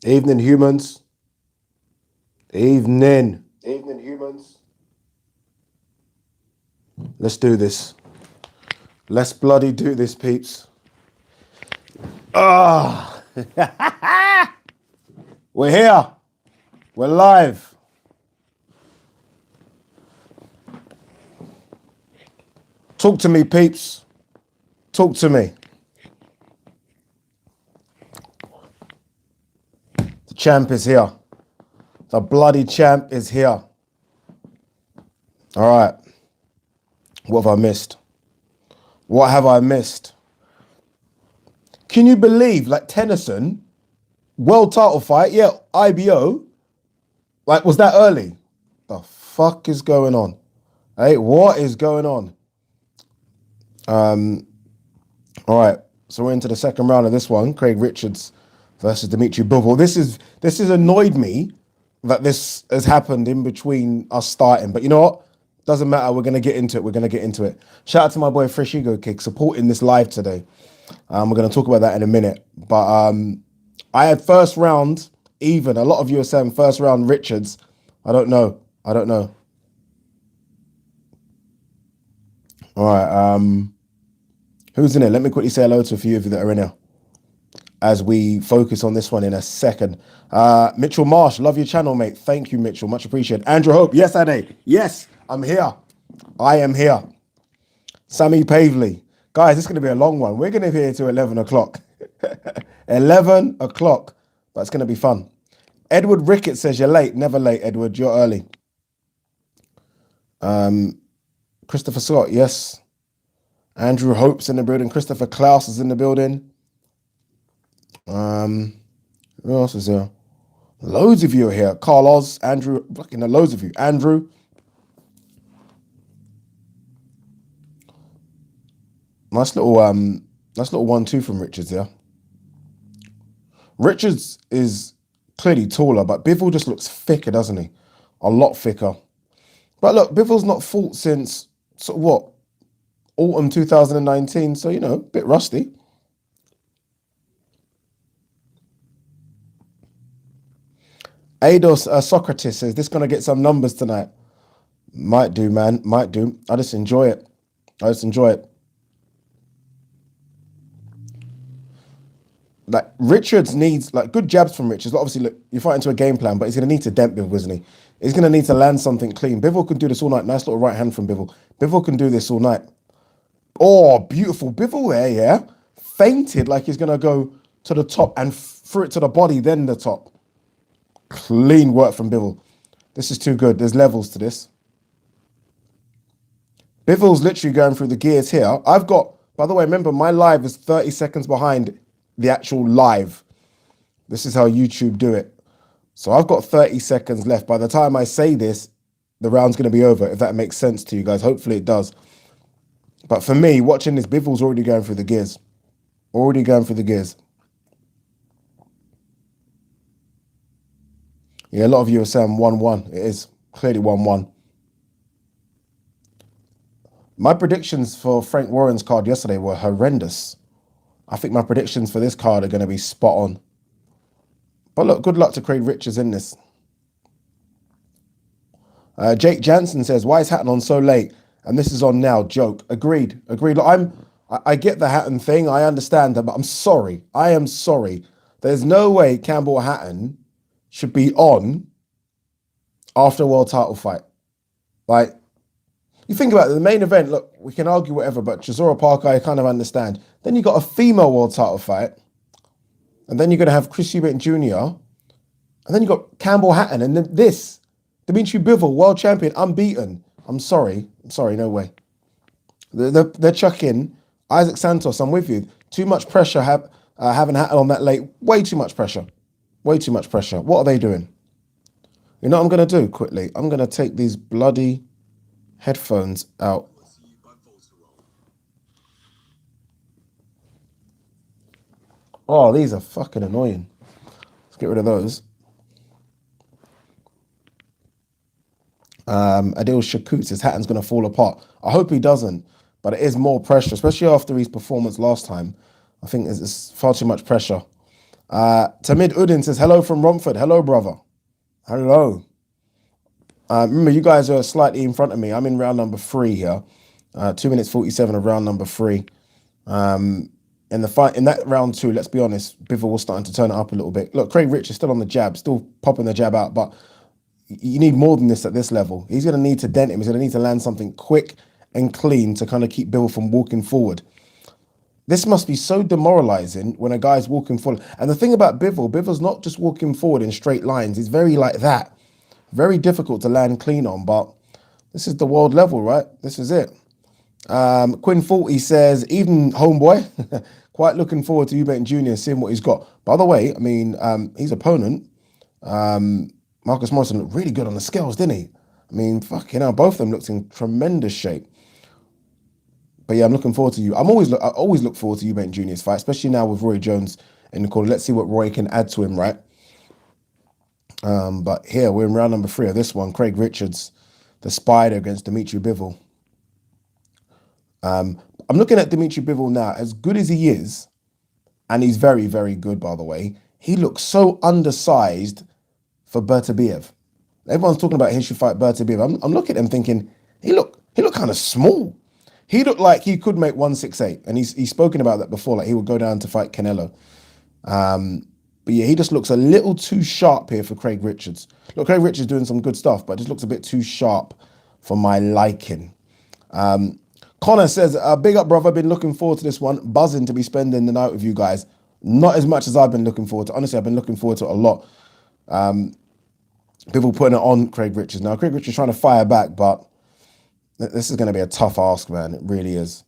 Evening, humans. Evening. Evening, humans. Let's do this. Let's bloody do this, peeps. Ah, we're here. We're live. Talk to me, peeps. Talk to me. The champ is here. The bloody champ is here. All right. What have I missed? What have I missed? Can you believe, like, Tennyson, world title fight? Yeah, IBO. Like, was that early? The fuck is going on? Hey, what is going on? All right, so we're into the second round of this one. Craig Richards versus Dimitri Bivol. This has annoyed me that this has happened in between us starting. But you know what? Doesn't matter. We're going to get into it. Shout out to my boy Fresh Ego Kick supporting this live today. We're going to talk about that in a minute. But I had first round even. A lot of you are saying first round Richards. I don't know. All right. Who's in it? Let me quickly say hello to a few of you that are in here as we focus on this one in a second. Mitchell Marsh, love your channel, mate. Thank you, Mitchell. Much appreciated. Andrew Hope, yes, Ade. Yes, I'm here. I am here. Sammy Pavley. Guys, this is going to be a long one. We're going to be here till 11 o'clock. 11 o'clock. But it's going to be fun. Edward Rickett says you're late. Never late, Edward. You're early. Christopher Scott, yes. Andrew Hope's in the building. Christopher Klaus is in the building. Who else is there? Loads of you are here. Carl Oz, Andrew, loads of you. Andrew. Nice little 1-2 from Richards here. Richards is clearly taller, but Bivol just looks thicker, doesn't he? A lot thicker. But look, Bivol's not fought since sort of what? Autumn 2019, so, a bit rusty. Ados Socrates says, this going to get some numbers tonight. Might do, man. Might do. I just enjoy it. Like, Richards needs, like, good jabs from Richards. Obviously, look, you're fighting to a game plan, but he's going to need to dent Bivol, isn't he? He's going to need to land something clean. Bivol can do this all night. Nice little right hand from Bivol. Bivol can do this all night. Oh, beautiful. Bivol there, yeah? Fainted like he's going to go to the top and threw it to the body, then the top. Clean work from Bivol. This is too good. There's levels to this. Bivol's literally going through the gears here. I've got, by the way, remember, my live is 30 seconds behind the actual live. This is how YouTube do it. So I've got 30 seconds left. By the time I say this, the round's going to be over, if that makes sense to you guys. Hopefully it does. But for me, watching this, Bivol's already going through the gears. Yeah, a lot of you are saying 1-1. It is clearly 1-1. My predictions for Frank Warren's card yesterday were horrendous. I think my predictions for this card are going to be spot on. But look, good luck to Craig Richards in this. Jake Jansen says, why is Hatton on so late? And this is on now. Joke. Agreed. Look, I get the Hatton thing. I understand that, but I'm sorry. I am sorry. There's no way Campbell Hatton should be on after a world title fight. Like, you think about it, the main event, look, we can argue whatever, but Chisora Parker, I kind of understand. Then you got a female world title fight, and then you're going to have Chris Eubank Jr., and then you got Campbell Hatton, and then this, Dimitri Bivol, world champion, unbeaten. I'm sorry, no way. They're chucking Isaac Santos, I'm with you. Too much pressure having Hatton on that late. Way too much pressure. What are they doing? You know what I'm going to do quickly? I'm going to take these bloody headphones out. Oh, these are fucking annoying. Let's get rid of those. Adil Shakut says Hatton's going to fall apart. I hope he doesn't, but it is more pressure, especially after his performance last time. I think it's far too much pressure. Tamid Udin says, hello from Romford. Hello, brother. Hello. Remember, you guys are slightly in front of me. I'm in round number 3 here. 2 minutes 47 of round number 3. In the fight in that round 2, let's be honest, Bivol was starting to turn it up a little bit. Look, Craig Rich is still on the jab, still popping the jab out, but you need more than this at this level. He's going to need to dent him. He's going to need to land something quick and clean to kind of keep Bivol from walking forward. This must be so demoralizing when a guy's walking forward. And the thing about Bivol's not just walking forward in straight lines. He's very like that. Very difficult to land clean on, but this is the world level, right? This is it. Quinn 40 says, even homeboy, quite looking forward to Eubank Jr. seeing what he's got. By the way, I mean, his opponent, Marcus Morrison, looked really good on the scales, didn't he? I mean, fucking hell, both of them looked in tremendous shape. But yeah, I'm looking forward to you. I always look forward to Eubank Jr.'s fight, especially now with Roy Jones in the corner. Let's see what Roy can add to him, right? But here, we're in round number 3 of this one. Craig Richards, the Spider against Dimitri Bivol. I'm looking at Dimitri Bivol now. As good as he is, and he's very, very good, by the way, he looks so undersized for Bertabiev. Everyone's talking about he should fight Bertabiev. I'm looking at him thinking, he looked kind of small. He looked like he could make 168, and he's spoken about that before, like he would go down to fight Canelo. But yeah, he just looks a little too sharp here for Craig Richards. Look, Craig Richards doing some good stuff, but just looks a bit too sharp for my liking. Connor says, big up, brother. Been looking forward to this one. Buzzing to be spending the night with you guys. Not as much as I've been looking forward to. Honestly, I've been looking forward to it a lot. People putting it on Craig Richards. Now, Craig Richards trying to fire back, but this is going to be a tough ask, man. It really is.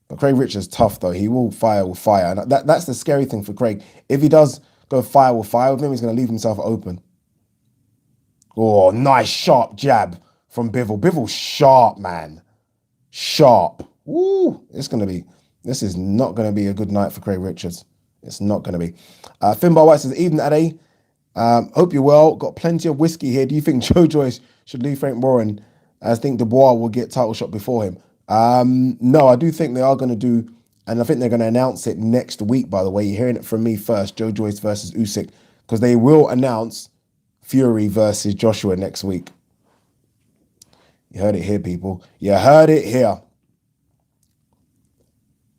But Craig Richards tough, though. He will fire with fire. And that's the scary thing for Craig. If he does go fire with him, he's going to leave himself open. Oh, nice sharp jab from Bivol. Bivol sharp, man. Sharp. Woo. This is not going to be a good night for Craig Richards. It's not going to be. Finbar White says, evening, Ade. Hope you're well. Got plenty of whiskey here. Do you think Joe Joyce should leave Frank Warren? I think Dubois will get title shot before him. No, I do think they are going to do, and I think they're going to announce it next week, by the way. You're hearing it from me first, Joe Joyce versus Usyk, because they will announce Fury versus Joshua next week. You heard it here, people. You heard it here.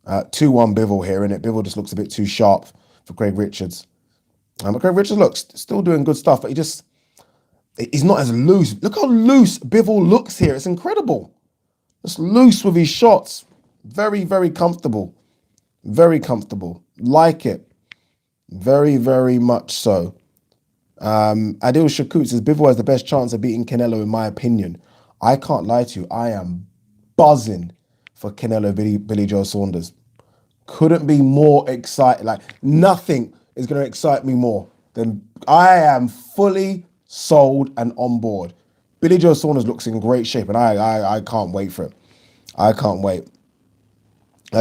2-1 Bivol here, innit? Bivol just looks a bit too sharp for Craig Richards. But Craig Richards looks still doing good stuff, but he's not as loose. Look how loose Bivol looks here. It's incredible. Just loose with his shots. Very, very comfortable. Very comfortable. Like it. Very, very much so. Adil Shakut says, Bivol has the best chance of beating Canelo, in my opinion. I can't lie to you. I am buzzing for Canelo Billy Joe Saunders. Couldn't be more excited. Like, nothing is going to excite me more than I am fully sold and on board. Billy Joe Saunders looks in great shape, and I can't wait for it. I can't wait.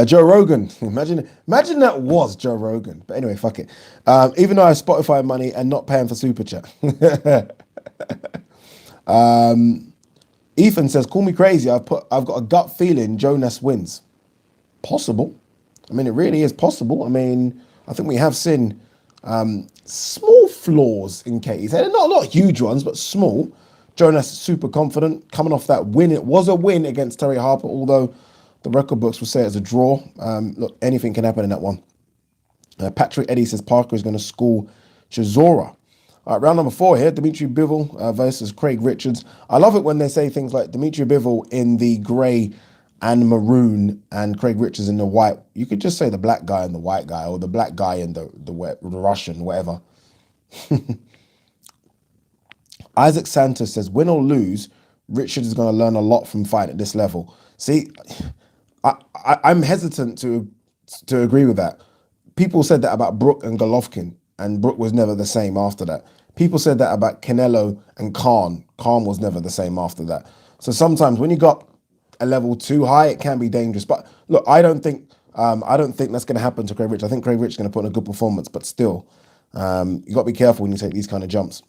Joe Rogan, imagine that was Joe Rogan. But anyway, fuck it. Even though I have Spotify money and not paying for Super Chat. Ethan says, call me crazy. I've got a gut feeling Jonas wins. Possible. I mean, it really is possible. I mean, I think we have seen small flaws in Katie's head. Not a lot of huge ones, but small. Jonas super confident, coming off that win. It was a win against Terry Harper, although the record books will say it's a draw. Look, anything can happen in that one. Patrick Eddy says Parker is going to school Chisora. All right, round number 4 here, Dimitri Bivol versus Craig Richards. I love it when they say things like Dimitri Bivol in the grey and maroon and Craig Richards in the white. You could just say the black guy and the white guy, or the black guy and the Russian, whatever. Isaac Santos says, win or lose, Richards is going to learn a lot from fighting at this level. See, I'm hesitant to agree with that. People said that about Brook and Golovkin, and Brook was never the same after that. People said that about Canelo and Khan. Khan was never the same after that. So sometimes when you got a level too high, it can be dangerous. But look, I don't think that's going to happen to Craig Rich. I think Craig Rich is going to put in a good performance, but still, you got to be careful when you take these kind of jumps.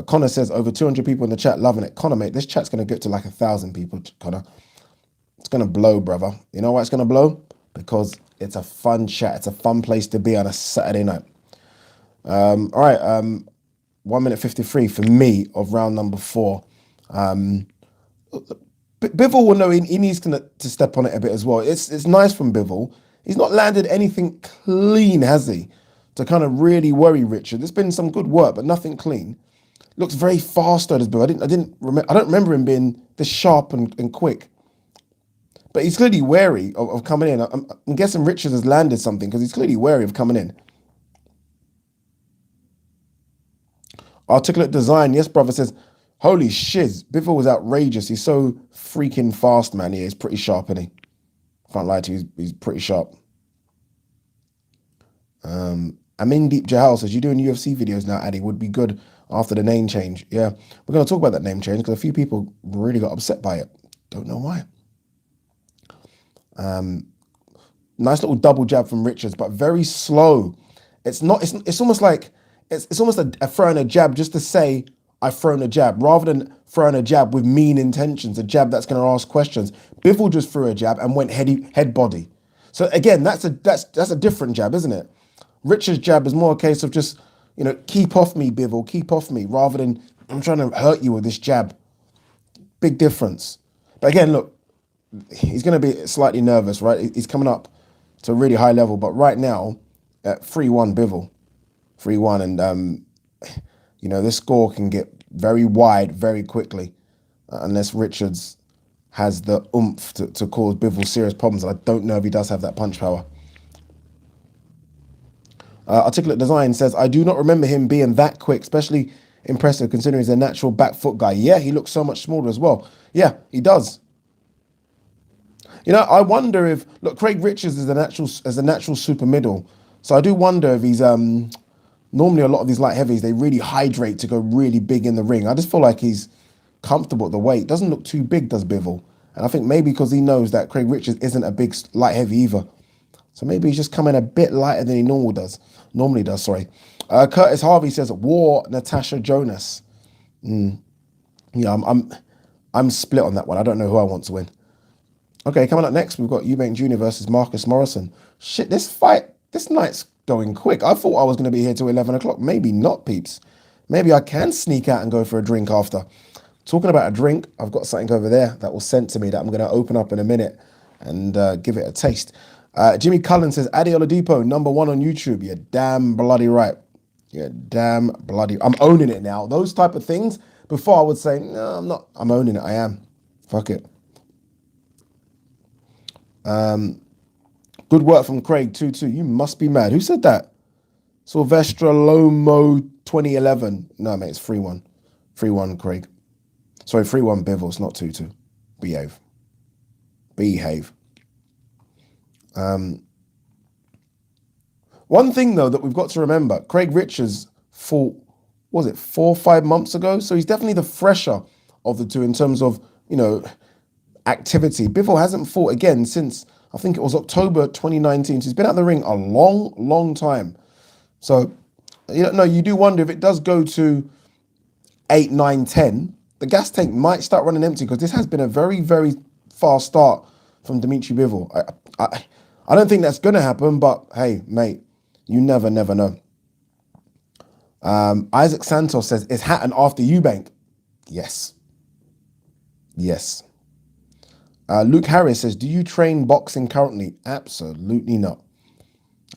Connor says, over 200 people in the chat loving it. Connor, mate, this chat's going to get to like 1,000 people, Connor. It's going to blow, brother. You know why it's going to blow? because it's a fun chat. It's a fun place to be on a Saturday night. All right. 1 minute 53 for me of round number 4. Bivol will know he needs to step on it a bit as well. It's nice from Bivol. He's not landed anything clean, has he? To kind of really worry Richard. There's been some good work, but nothing clean. Looks very fast though, this Bivol. I don't remember him being this sharp and quick. But he's clearly wary of coming in. I'm guessing Richards has landed something because he's clearly wary of coming in. Articulate Design, yes, brother, says, holy shiz, Bivol was outrageous. He's so freaking fast, man. He's pretty sharp, isn't he? Can't lie to you, he's pretty sharp. Amindeep Jahal says, you're doing UFC videos now, Addy. Would be good after the name change. Yeah, we're going to talk about that name change because a few people really got upset by it. Don't know why. Nice little double jab from Richards, but very slow. It's almost like it's almost a throwing a jab just to say I've thrown a jab, rather than throwing a jab with mean intentions, a jab that's going to ask questions. Bivol just threw a jab and went head body. So again, that's a different jab, isn't it? Richard's jab is more a case of just, keep off me, Bivol, keep off me, rather than I'm trying to hurt you with this jab. Big difference. But again, look, he's going to be slightly nervous, right? He's coming up to a really high level, but right now, at 3-1 Bivol, 3-1, and this score can get very wide very quickly unless Richards has the oomph to cause Bivol serious problems. I don't know if he does have that punch power. Articulate Design says, I do not remember him being that quick, especially impressive considering he's a natural back foot guy. Yeah, he looks so much smaller as well. Yeah, he does. I wonder if, look, Craig Richards is a natural super middle. So I do wonder if he's, normally a lot of these light heavies, they really hydrate to go really big in the ring. I just feel like he's comfortable at the weight. Doesn't look too big, does Bivol? And I think maybe because he knows that Craig Richards isn't a big light heavy either. So maybe he's just coming a bit lighter than he normally does. Curtis Harvey says, War Natasha Jonas. Yeah, I'm split on that one. I don't know who I want to win. Okay, coming up next, we've got EUBANK Jr. versus Marcus Morrison. Shit, this night's going quick. I thought I was going to be here till 11 o'clock. Maybe not, peeps. Maybe I can sneak out and go for a drink after. Talking about a drink, I've got something over there that was sent to me that I'm going to open up in a minute and give it a taste. Jimmy Cullen says, Adi Oladipo, #1 on YouTube. You're damn bloody right. You're damn bloody... I'm owning it now. Those type of things, before I would say, no, I'm not. I'm owning it. I am. Fuck it. Good work from Craig, 2-2. You must be mad. Who said that? Sylvester Lomo 2011. No, mate, it's 3-1. 3-1, Craig. Sorry, 3-1 Bivol. It's not 2-2. Behave. One thing, though, that we've got to remember, Craig Richards fought, was it 4 or 5 months ago? So he's definitely the fresher of the two in terms of, activity. Bivol hasn't fought again since, I think it was October 2019. So he's been out of the ring a long, long time. So, you do wonder if it does go to 8, 9, 10, the gas tank might start running empty because this has been a very, very fast start from Dimitri Bivol. I don't think that's going to happen, but hey, mate, you never know. Isaac Santos says, is Hatton after EUBANK? Yes. Luke Harris says, do you train boxing currently? Absolutely not.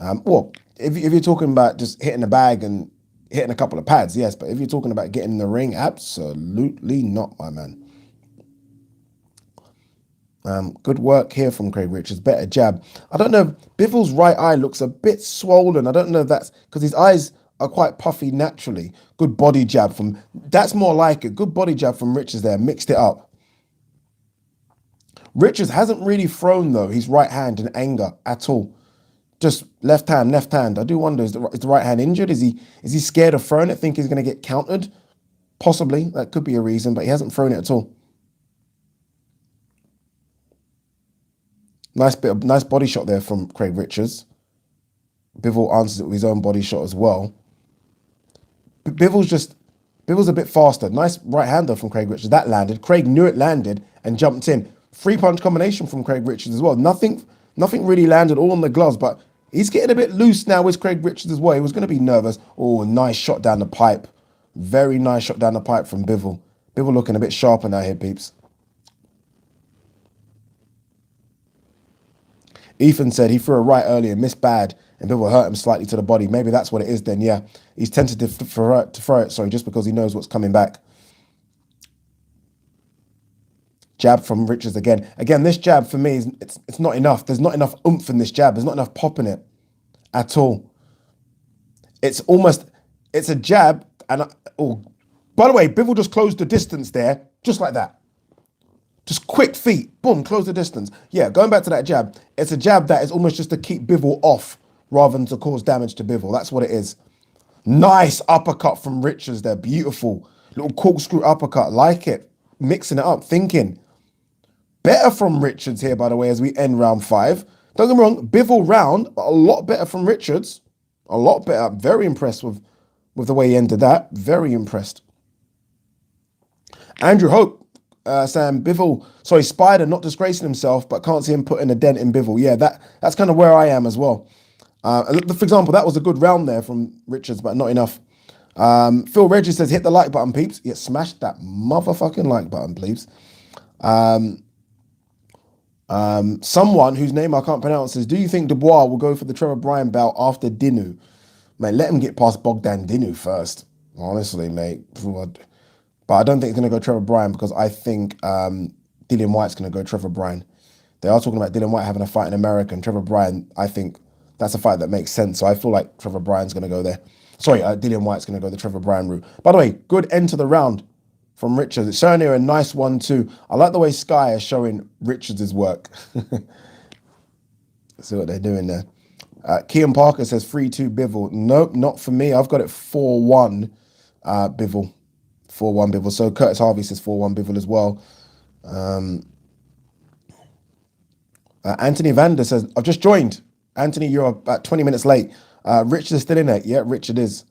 Well, if you're talking about just hitting a bag and hitting a couple of pads, yes. But if you're talking about getting in the ring, absolutely not, my man. Good work here from Craig Richards. Better jab. I don't know. Bivol's right eye looks a bit swollen. I don't know if that's because his eyes are quite puffy naturally. Good body jab from... That's more like it. Good body jab from Richards there. Mixed it up. Richards hasn't really thrown, though, his right hand in anger at all. Just left hand. I do wonder, is the right hand injured? Is he scared of throwing it, think he's going to get countered? Possibly. That could be a reason, but he hasn't thrown it at all. Nice body shot there from Craig Richards. Bivol answers it with his own body shot as well. Bivol's a bit faster. Nice right-hander from Craig Richards. That landed. Craig knew it landed and jumped in. 3-punch combination from Craig Richards as well. Nothing Nothing really landed all on the gloves, but he's getting a bit loose now with Craig Richards as well. He was going to be nervous. Oh, nice shot down the pipe. Very nice shot down the pipe from Bivol. Bivol looking a bit sharper now here, peeps. Ethan said he threw a right earlier, missed bad, and Bivol hurt him slightly to the body. Maybe that's what it is then, yeah. He's tentative to throw it, sorry, just because he knows what's coming back. Jab from Richards again. Again, this jab for me, it's not enough. There's not enough oomph in this jab. There's not enough pop in it at all. It's a jab. And, by the way, Bivol just closed the distance there, just like that. Just quick feet, boom, close the distance. Yeah, going back to that jab, it's a jab that is almost just to keep Bivol off rather than to cause damage to Bivol. That's what it is. Nice uppercut from Richards there. Beautiful. Little corkscrew uppercut. Like it. Mixing it up. Thinking. Better from Richards here, by the way, as we end round 5. Don't get me wrong. Bivol round, but a lot better from Richards. A lot better. I'm very impressed with the way he ended that. Very impressed. Andrew Hope. Sam, Bivol, sorry, Spider not disgracing himself, but can't see him putting a dent in Bivol. Yeah, that's kind of where I am as well. For example, that was a good round there from Richards, but not enough. Phil Reggie says, hit the like button, peeps. Yeah, smash that motherfucking like button, please. Someone whose name I can't pronounce says, do you think Dubois will go for the Trevor Bryan bout after Dinu? Mate, let him get past Bogdan Dinu first. Honestly, mate. But I don't think it's going to go Trevor Bryan because I think Dillian White's going to go Trevor Bryan. They are talking about Dillian White having a fight in America, and Trevor Bryan, I think that's a fight that makes sense. So I feel like Trevor Bryan's going to go there. Sorry, Dillian White's going to go the Trevor Bryan route. By the way, good end to the round from Richards. It's showing here a nice 1-2. I like the way Sky is showing Richards' work. Let's see what they're doing there. Kean Parker says 3-2 Bivol. Nope, not for me. I've got it 4-1 Bivol. 4-1 Bivol. So Curtis Harvey says 4-1 Bivol as well. Anthony Vander says, I've just joined. Anthony, you're about 20 minutes late. Richard is still in it. Yeah, Richard is.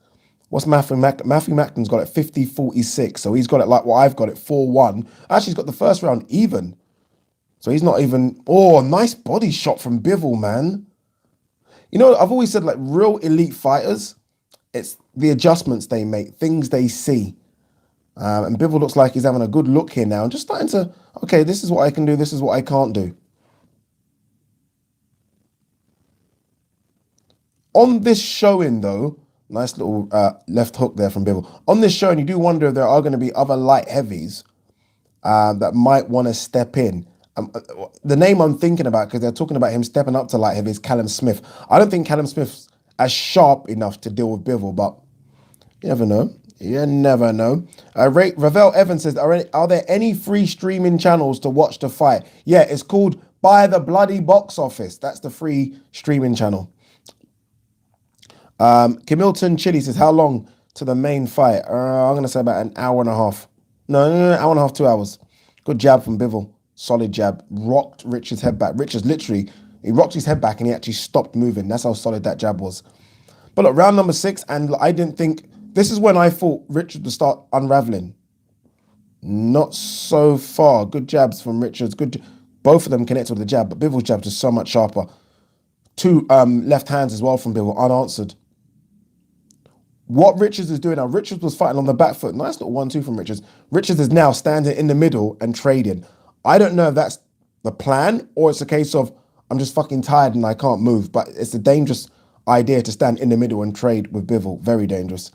What's Matthew Macton's got it 50-46. So he's got it like what I've got it 4-1. Actually, he's got the first round even. So he's not even. Oh, nice body shot from Bivol, man. You know, I've always said like real elite fighters, it's the adjustments they make, things they see. And Bivol looks like he's having a good look here now and just starting to, okay, this is what I can do, this is what I can't do. On this showing, though, nice little left hook there from Bivol. On this showing, you do wonder if there are going to be other light heavies that might want to step in. The name I'm thinking about, because they're talking about him stepping up to light heavy, is Callum Smith. I don't think Callum Smith's as sharp enough to deal with Bivol, but you never know. You never know. Ravel Evans says, are there any free streaming channels to watch the fight? Yeah, it's called By the Bloody Box Office. That's the free streaming channel. Camilton Chili says, how long to the main fight? I'm going to say about an hour and a half. No, hour and a half, 2 hours. Good jab from Bivol. Solid jab. Rocked Richard's head back. Richards literally, he rocked his head back and he actually stopped moving. That's how solid that jab was. But look, round number 6, and I didn't think, this is when I thought Richard would start unraveling. Not so far. Good jabs from Richards. Good. Both of them connected with the jab, but Bivol's jab is so much sharper. 2 left hands as well from Bivol, unanswered. What Richards is doing now, Richards was fighting on the back foot. Nice little 1-2 from Richards. Richards is now standing in the middle and trading. I don't know if that's the plan or it's a case of I'm just fucking tired and I can't move, but it's a dangerous idea to stand in the middle and trade with Bivol. Very dangerous.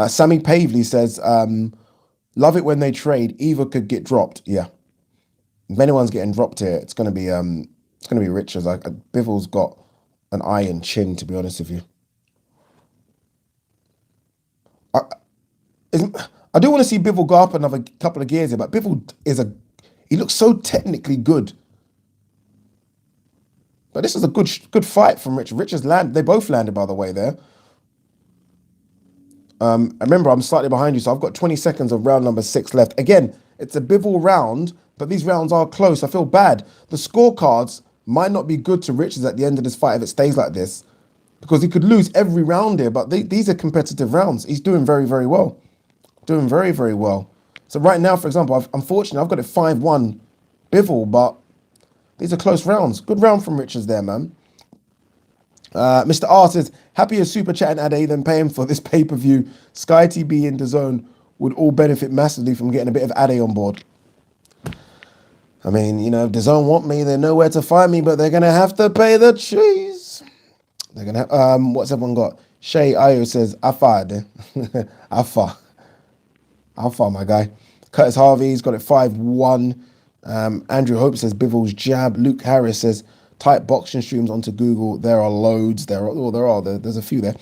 Sammy Pavley says, love it when they trade. Either could get dropped. Yeah. If anyone's getting dropped here, it's gonna be Richards. Bivol's got an iron chin, to be honest with you. I do want to see Bivol go up another couple of gears here, but Bivol he looks so technically good. But this is a good fight from Richard. Richards landed. They both landed, by the way, there. Remember, I'm slightly behind you, so I've got 20 seconds of round number 6 left. Again, it's a Bivol round, but these rounds are close. I feel bad. The scorecards might not be good to Richards at the end of this fight if it stays like this, because he could lose every round here, but these are competitive rounds. He's doing very, very well. Doing very, very well. So right now, for example, unfortunately, I've got it 5-1 Bivol, but these are close rounds. Good round from Richards there, man. Mr. R says, happy as super chatting Ade than paying for this pay-per-view. Sky TV and DAZN would all benefit massively from getting a bit of Ade on board. I mean, you know, if DAZN want me, they know where to find me, but they're going to have to pay the cheese. They're going to what's everyone got? Shay Ayo says, Afa, Afa. Alpha, my guy. Curtis Harvey's got it 5-1. Andrew Hope says Bivol's jab. Luke Harris says type boxing streams onto Google. There are loads. There's a few there.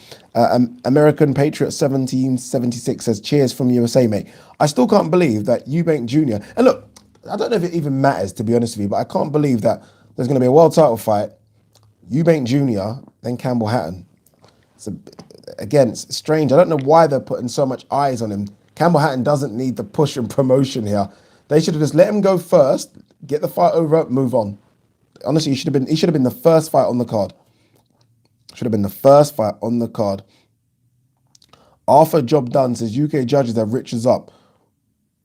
American Patriot 1776 says cheers from USA, mate. I still can't believe that Eubank Jr. And look, I don't know if it even matters, to be honest with you, but I can't believe that there's going to be a world title fight, Eubank Jr., then Campbell Hatton. Again, it's strange. I don't know why they're putting so much eyes on him. Campbell Hatton doesn't need the push and promotion here. They should have just let him go first, get the fight over, move on. Honestly, he should have been the first fight on the card. Should have been the first fight on the card. Arthur Job Done says UK judges have Richards up.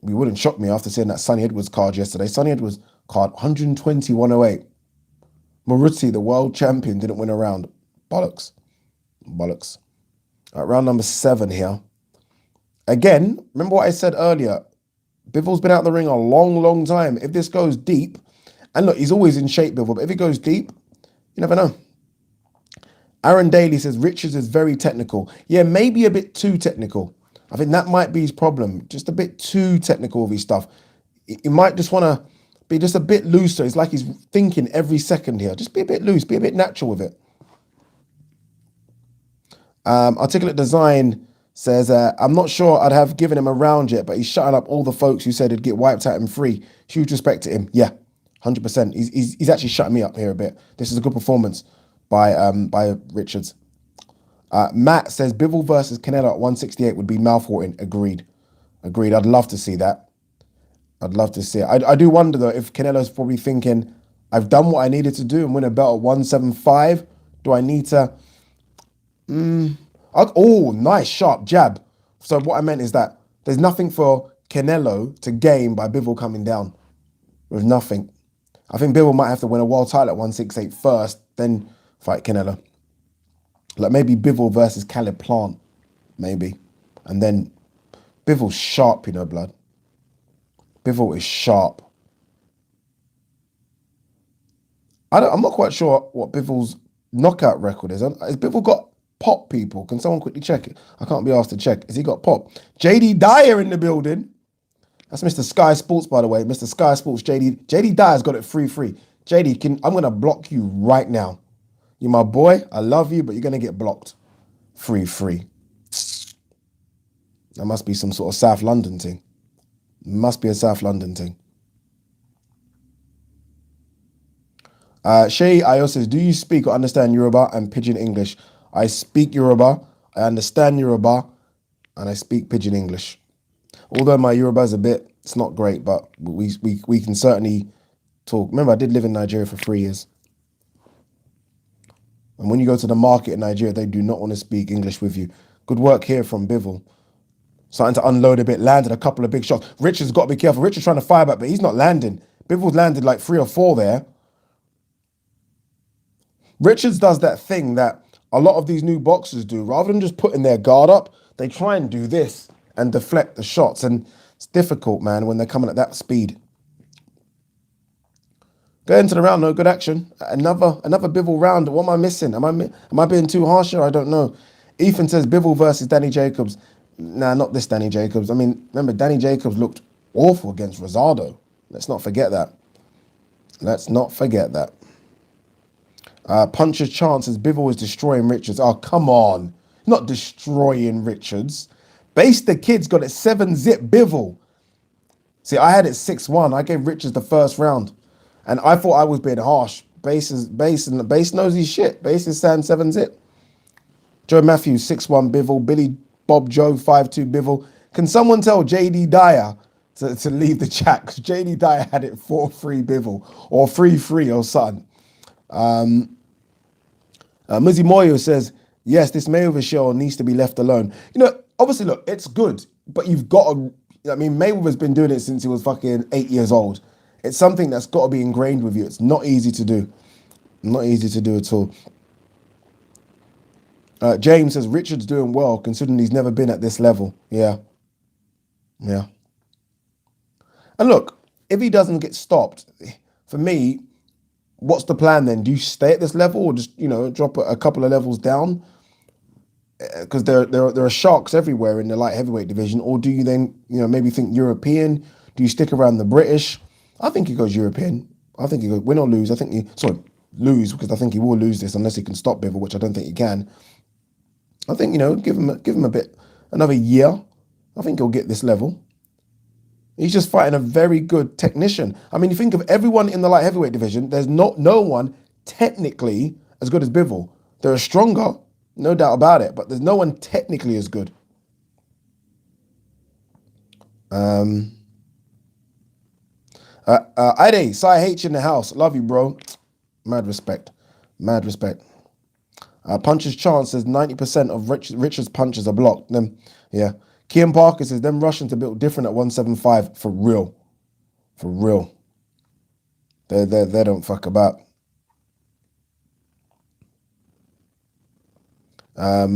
We wouldn't shock me after seeing that Sonny Edwards card yesterday. Sonny Edwards card 120-108. Maruti, the world champion, didn't win a round. Bollocks. Bollocks. All right, round number 7 here. Again, remember what I said earlier. Bivol's been out of the ring a long, long time. If this goes deep, and look, he's always in shape, Bivol, but if it goes deep, you never know. Aaron Daly says Richards is very technical. Yeah, maybe a bit too technical. I think that might be his problem. Just a bit too technical of his stuff. He might just want to be just a bit looser. It's like he's thinking every second here. Just be a bit loose, be a bit natural with it. Articulate Design says, I'm not sure I'd have given him a round yet, but he's shutting up all the folks who said he'd get wiped out in 3. Huge respect to him. Yeah, 100%. He's actually shutting me up here a bit. This is a good performance by Richards. Matt says Bivol versus Canelo at 168 would be mouthwatering. Agreed. I'd love to see that. I'd love to see it. I do wonder though if Canelo's probably thinking, I've done what I needed to do and win a belt at 175. Do I need to? Oh, nice sharp jab. So what I meant is that there's nothing for Canelo to gain by Bivol coming down. There's nothing. I think Bivol might have to win a world title at 168 first, then fight Canelo. Like maybe Bivol versus Caleb Plant, maybe. And then Bivol's sharp, you know, blood. Bivol is sharp. I'm not quite sure what Bivol's knockout record is. Has Bivol got pop, people? Can someone quickly check it? I can't be asked to check. Has he got pop? JD Dyer in the building. That's Mr. Sky Sports, by the way. Mr. Sky Sports, JD Dyer's got it free. JD, I'm going to block you right now. You're my boy. I love you, but you're going to get blocked. Free. That must be some sort of South London thing. Must be a South London thing. Shay Ayo says, do you speak or understand Yoruba and Pidgin English? I speak Yoruba, I understand Yoruba, and I speak Pidgin English. Although my Yoruba is it's not great, but we can certainly talk. Remember, I did live in Nigeria for 3 years. And when you go to the market in Nigeria, they do not want to speak English with you. Good work here from Bivol. Starting to unload a bit, landed a couple of big shots. Richard's got to be careful. Richard's trying to fire back, but he's not landing. Bivol's landed like 3 or 4 there. Richards does that thing that a lot of these new boxers do. Rather than just putting their guard up, they try and do this and deflect the shots. And it's difficult, man, when they're coming at that speed. Go into the round, no good action. Another Bivol round. What am I missing? Am I being too harsh here? I don't know. Ethan says Bivol versus Danny Jacobs. Nah, not this Danny Jacobs. I mean, remember, Danny Jacobs looked awful against Rosado. Let's not forget that. Puncher's chances. Bivol is destroying Richards. Oh, come on. Not destroying Richards. Base the Kid's got it 7-zip Bivol. See, I had it 6-1. I gave Richards the first round. And I thought I was being harsh. Base knows his shit. Base is saying 7-zip. Joe Matthews, 6-1 Bivol. Billy Bob Joe, 5-2 Bivol. Can someone tell JD Dyer to leave the chat? Because JD Dyer had it 4-3 Bivol. Or 3-3 or something. Muzzy Moyo says, yes, this Mayweather show needs to be left alone. You know, obviously, look, it's good. But you've got to... I mean, Mayweather's been doing it since he was fucking 8 years old. It's something that's got to be ingrained with you. It's not easy to do. Not easy to do at all. James says Richard's doing well considering he's never been at this level. Yeah, yeah. And look, if he doesn't get stopped, for me, what's the plan then? Do you stay at this level or just drop a couple of levels down? Because there are sharks everywhere in the light heavyweight division, or do you then maybe think European? Do you stick around the British? I think he goes European. I think he goes win or lose. I think lose because I think he will lose this unless he can stop Bivol, which I don't think he can. I think give him a bit another year. I think he'll get this level. He's just fighting a very good technician. I mean, you think of everyone in the light heavyweight division. There's no one technically as good as Bivol. There are stronger. No doubt about it, but there's no one technically as good. Ide, Cy H in the house. Love you, bro. Mad respect. Mad respect. Puncher's chance says 90% of Richard's punches are blocked. Them, yeah. Kian Parker says them Russians are built different at 175 for real. For real. They don't fuck about. All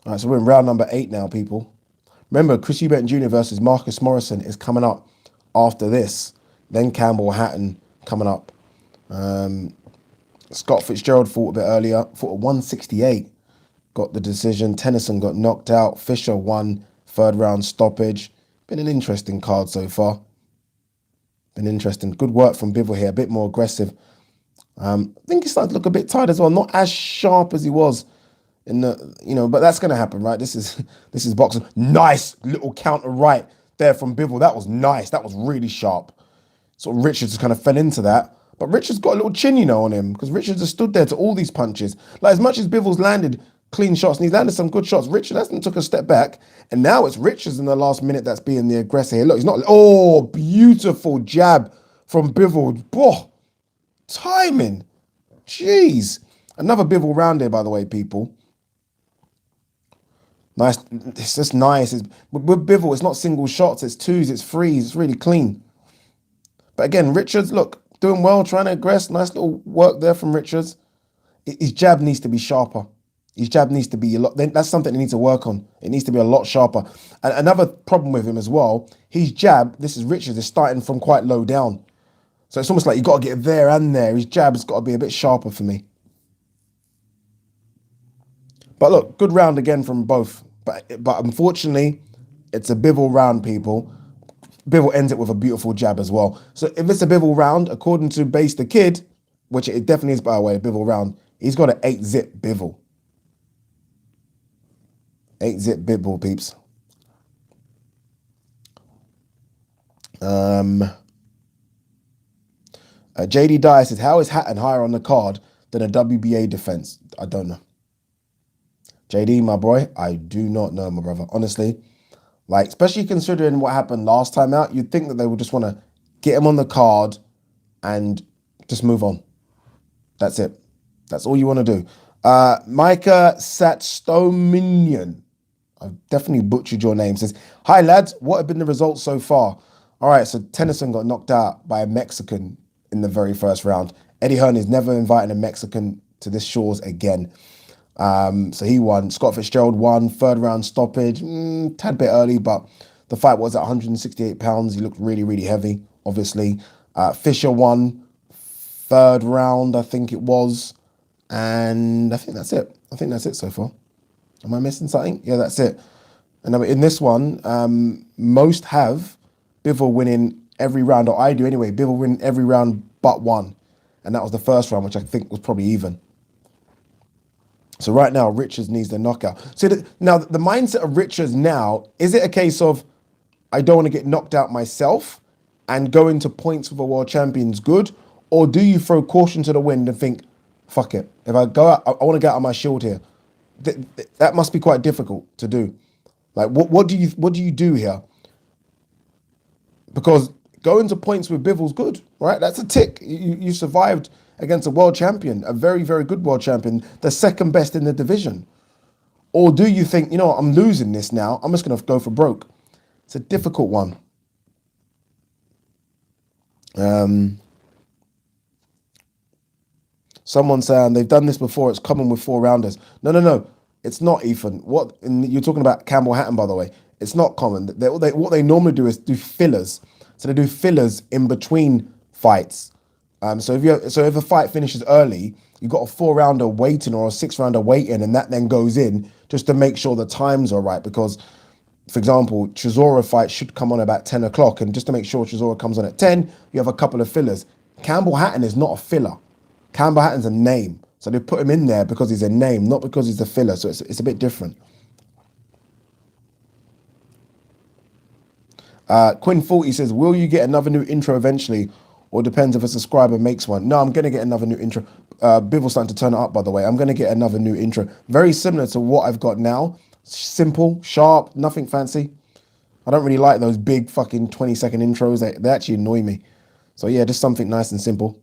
right, so we're in round number 8 now, people. Remember, Chris Eubank Jr. versus Marcus Morrison is coming up after this. Then Campbell Hatton coming up. Scott Fitzgerald fought a bit earlier, fought at 168. Got the decision. Tennyson got knocked out. Fisher won, 3rd round stoppage. Been an interesting card so far. Been interesting. Good work from Bivol here, a bit more aggressive. I think he started to look a bit tired as well. Not as sharp as he was in the, but that's going to happen, right? This is boxing. Nice little counter right there from Bivol. That was nice. That was really sharp. So Richards kind of fell into that. But Richards got a little chin, on him because Richards has stood there to all these punches. Like as much as Bivol's landed clean shots and he's landed some good shots, Richards hasn't took a step back. And now it's Richards in the last minute that's being the aggressor here. Look, he's not. Oh, beautiful jab from Bivol. Oh, timing. Jeez. Another Bivol round here, by the way, people. Nice. It's just nice. With Bivol, it's not single shots. It's twos. It's threes. It's really clean. But again, Richards, look, doing well, trying to aggress. Nice little work there from Richards. His jab needs to be sharper. His jab needs to be a lot. That's something he needs to work on. It needs to be a lot sharper. And another problem with him as well, his jab, this is Richards, is starting from quite low down. So it's almost like you've got to get there and there. His jab's got to be a bit sharper for me. But look, good round again from both. But unfortunately, it's a Bivol round, people. Bivol ends it with a beautiful jab as well. So if it's a Bivol round, according to Base the Kid, which it definitely is, by the way, a Bivol round, he's got an 8-zip Bivol. 8-zip Bivol, peeps. JD Dyer says, how is Hatton higher on the card than a WBA defense? I don't know. JD, my boy, I do not know, my brother. Honestly, like, especially considering what happened last time out, you'd think that they would just want to get him on the card and just move on. That's it. That's all you want to do. Micah Satstominion, I've definitely butchered your name, says, hi, lads. What have been the results so far? All right, so Tennyson got knocked out by a Mexican in the very first round. Eddie Hearn is never inviting a Mexican to this shores again. So he won. Scott Fitzgerald won, 3rd round stoppage, tad bit early, but the fight was at 168 pounds. He looked really, really heavy, obviously. Fisher won, 3rd round, I think it was. And I think that's it. I think that's it so far. Am I missing something? Yeah, that's it. And in this one, most have Bivol winning every round, or I do anyway, Bivol winning every round but one. And that was the first round, which I think was probably even. So right now, Richards needs the knockout. So now the mindset of Richards now, is it a case of, I don't want to get knocked out myself and go into points with a world champion's good? Or do you throw caution to the wind and think, fuck it. If I go out, I want to get out of my shield here. That must be quite difficult to do. Like, what do you do here? Because going to points with Bivol's good, right? That's a tick. You survived against a world champion, a very, very good world champion, the 2nd best in the division. Or do you think, I'm losing this now, I'm just going to go for broke? It's a difficult one. Um, Someone saying they've done this before. It's common with four rounders. No, no, no. It's not, Ethan. What and you're talking about Campbell Hatton, by the way. It's not common. What they normally do is do fillers. So they do fillers in between fights. So if a fight finishes early, you've got a four rounder waiting or a six rounder waiting, and that then goes in just to make sure the times are right. Because, for example, Chisora fight should come on about 10 o'clock, and just to make sure Chisora comes on at 10, you have a couple of fillers. Campbell Hatton is not a filler. Campbell Hatton's a name. So they put him in there because he's a name, not because he's a filler. So it's a bit different. Quinn 40 says, will you get another new intro eventually? Or depends if a subscriber makes one. No, I'm going to get another new intro. Bivel's starting to turn it up, by the way. I'm going to get another new intro. Very similar to what I've got now. Simple, sharp, nothing fancy. I don't really like those big fucking 20-second intros. They actually annoy me. So yeah, just something nice and simple.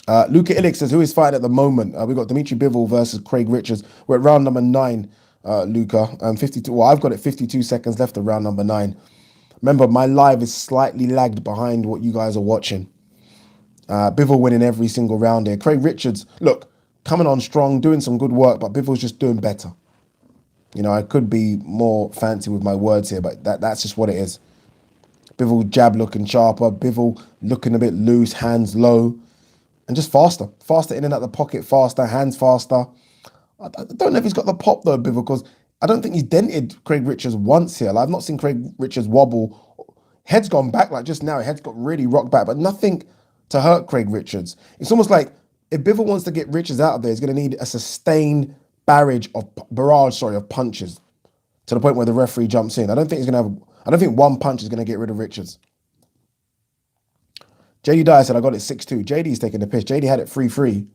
Luca Illich says, who is fighting at the moment? We got Dimitri Bivol versus Craig Richards. We're at round number 9, Luca. 52. Well, I've got it 52 seconds left of round number 9. Remember, my live is slightly lagged behind what you guys are watching. Bivol winning every single round here. Craig Richards, look, coming on strong, doing some good work, but Bivol's just doing better. You know, I could be more fancy with my words here, but that's just what it is. Bivol jab looking sharper. Bivol looking a bit loose, hands low. And just faster. Faster in and out the pocket, faster, hands faster. I don't know if he's got the pop though, Bivol, because I don't think he's dented Craig Richards once here. Like, I've not seen Craig Richards wobble. Head's gone back like just now. Head's got really rocked back, but nothing to hurt Craig Richards. It's almost like if Bivol wants to get Richards out of there, he's going to need a sustained barrage of punches to the point where the referee jumps in. I don't think one punch is going to get rid of Richards. JD Dye said, I got it 6-2. JD's taking the piss. JD had it 3-3.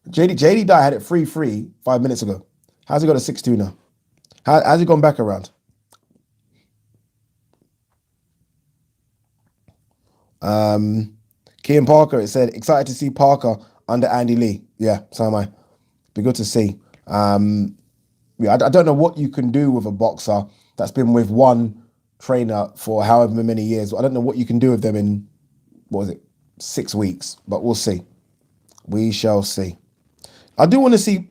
JD Dye had it 3-3 5 minutes ago. How's he got a 6-2 now? How's he gone back around? Kian Parker, it said, excited to see Parker under Andy Lee. Yeah, so am I. Be good to see. Yeah, I don't know what you can do with a boxer that's been with one trainer for however many years. I don't know what you can do with them in, 6 weeks, but we'll see. We shall see. I do want to see,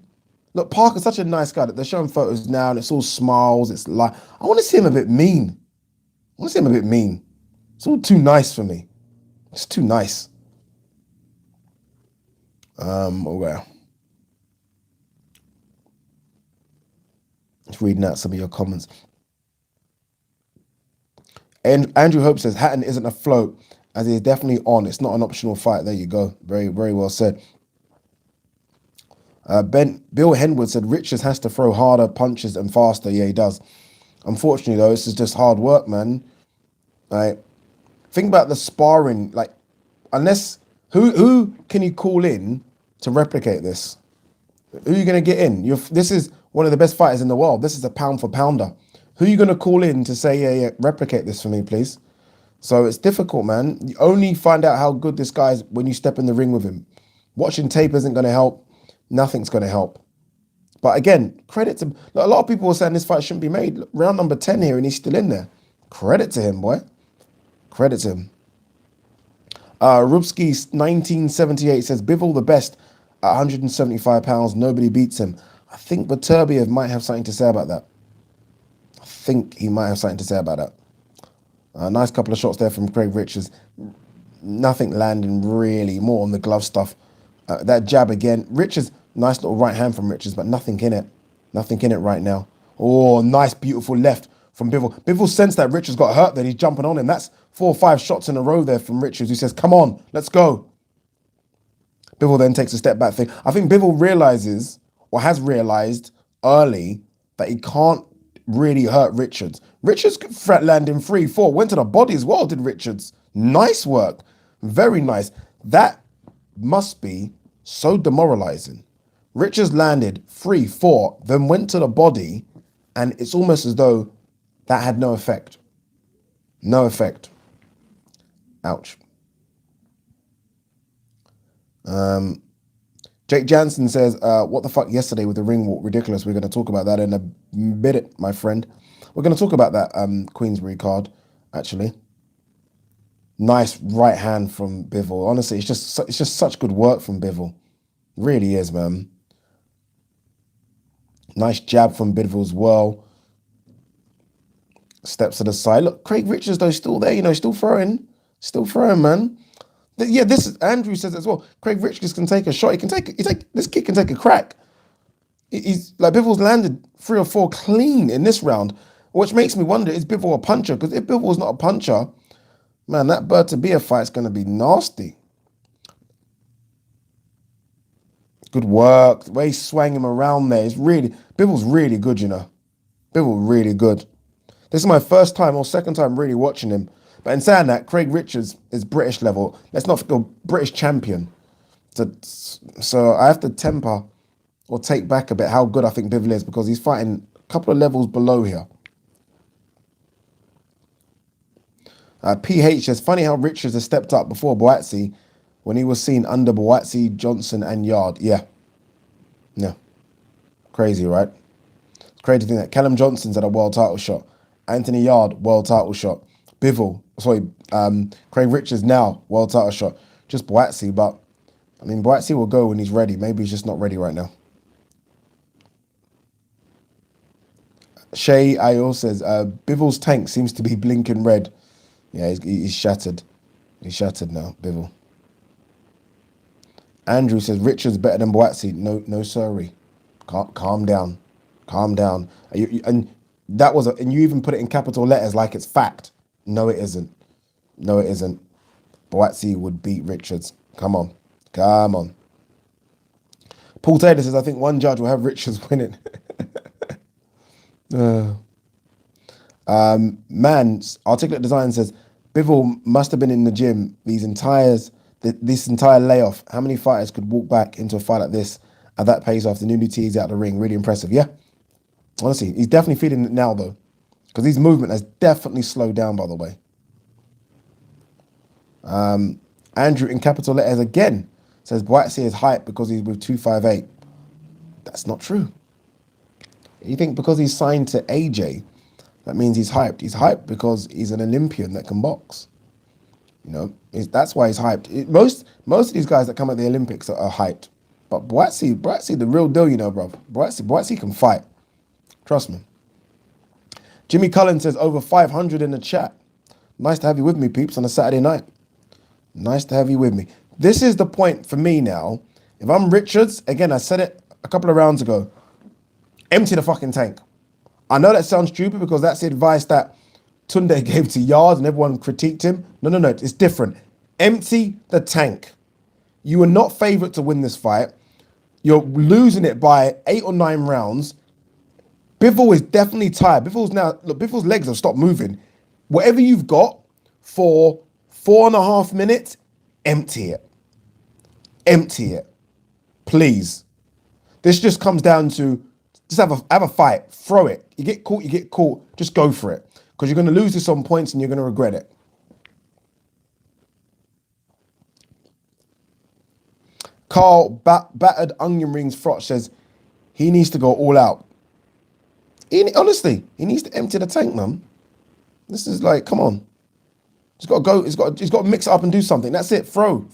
look, Parker's such a nice guy that they're showing photos now and it's all smiles. It's like, I want to see him a bit mean. It's all too nice for me. It's too nice. Okay. Just reading out some of your comments. And Andrew Hope says, Hatton isn't afloat, as he is definitely on. It's not an optional fight. There you go. Very, very well said. Bill Henwood said, Richards has to throw harder punches and faster. Yeah, he does. Unfortunately, though, this is just hard work, man. Like, think about the sparring. Like, unless, who can you call in to replicate this? Who are you going to get in? This is one of the best fighters in the world. This is a pound for pounder. Who are you going to call in to say, yeah, replicate this for me, please? So it's difficult, man. You only find out how good this guy is when you step in the ring with him. Watching tape isn't going to help. Nothing's going to help. But again, credit to... A lot of people were saying this fight shouldn't be made. Round number 10 here and he's still in there. Credit to him, boy. Credit to him. Rubsky 1978 says, Bivol the best at 175 pounds. Nobody beats him. I think Beterbiev might have something to say about that. I think he might have something to say about that. Nice couple of shots there from Craig Richards. Nothing landing really, more on the glove stuff. That jab again. Richards, nice little right hand from Richards, but nothing in it. Nothing in it right now. Oh, nice, beautiful left from Bivol. Bivol sensed that Richards got hurt, then he's jumping on him. That's 4 or 5 shots in a row there from Richards, who says, come on, let's go. Bivol then takes a step back thing. I think Bivol realizes, or has realized early, that he can't really hurt Richards. Richards could threat landing 3-4. Went to the body as well, did Richards. Nice work. Very nice. That must be so demoralizing. Richards landed 3-4, then went to the body, and it's almost as though that had no effect. No effect. Ouch. Jake Jansen says, what the fuck yesterday with the ring walk? Ridiculous. We're going to talk about that in a minute, my friend. We're going to talk about that Queensbury card, actually. Nice right hand from Bivol. Honestly, it's just such good work from Bivol. Really is, man. Nice jab from Bivol as well. Steps to the side. Look, Craig Richards though still there. You know, still throwing, man. Yeah, this is Andrew says as well. Craig Richards can take a shot. This kid can take a crack. He's like Bivol's landed 3 or 4 clean in this round, which makes me wonder: is Bivol a puncher? Because if Bivol's not a puncher, man, that bird to beer fight's gonna be nasty. Good work. The way he swung him around there is really Bivol's really good, you know. Bivol really good. This is my first time or second time really watching him. But in saying that, Craig Richards is British level. Let's not forget British champion. So I have to temper or take back a bit how good I think Bivol is because he's fighting a couple of levels below here. PH says, funny how Richards has stepped up before Boatsi when he was seen under Boatsi, Johnson and Yard. Yeah. Crazy, right? It's crazy to think that Callum Johnson's at a world title shot. Anthony Yard, world title shot. Craig Richards now, world title shot. Just Boatsi, but I mean, Boatsi will go when he's ready. Maybe he's just not ready right now. Shay Ayo says, Bivol's tank seems to be blinking red. Yeah, he's shattered. He's shattered now, Bivol. Andrew says, Richards better than Boatsi. No, sorry. Calm down. Calm down. And you even put it in capital letters like it's fact. No, it isn't. No, it isn't. Boatsi would beat Richards. Come on. Paul Taylor says, I think one judge will have Richards winning. Man's Articulate Design says, Bivol must have been in the gym this entire layoff. How many fighters could walk back into a fight like this at that pace after newly teased out of the ring? Really impressive. Yeah. Honestly, he's definitely feeling it now, though, because his movement has definitely slowed down, by the way. Andrew, in capital letters again, says Boatsi is hyped because he's with 258. That's not true. You think because he's signed to AJ, that means he's hyped? He's hyped because he's an Olympian that can box. You know, that's why he's hyped. Most of these guys that come at the Olympics are hyped. But Boatsi, the real deal, you know, bro. Boatsi can fight. Trust me. Jimmy Cullen says, over 500 in the chat. Nice to have you with me, peeps, on a Saturday night. Nice to have you with me. This is the point for me now. If I'm Richards, again, I said it a couple of rounds ago, empty the fucking tank. I know that sounds stupid because that's the advice that Tunde gave to Yard and everyone critiqued him. No, it's different. Empty the tank. You are not favourite to win this fight. You're losing it by 8 or 9 rounds. Bivol is definitely tired. Bivol's legs have stopped moving. Whatever you've got for 4.5 minutes, empty it. Empty it. Please. This just comes down to just have a fight. Throw it. You get caught. Just go for it. Because you're going to lose this on points and you're going to regret it. Carl Battered Onion Rings Frotch says he needs to go all out. Honestly, he needs to empty the tank, man. This is like, come on. He's got to go. He's got to mix it up and do something. That's it. Throw.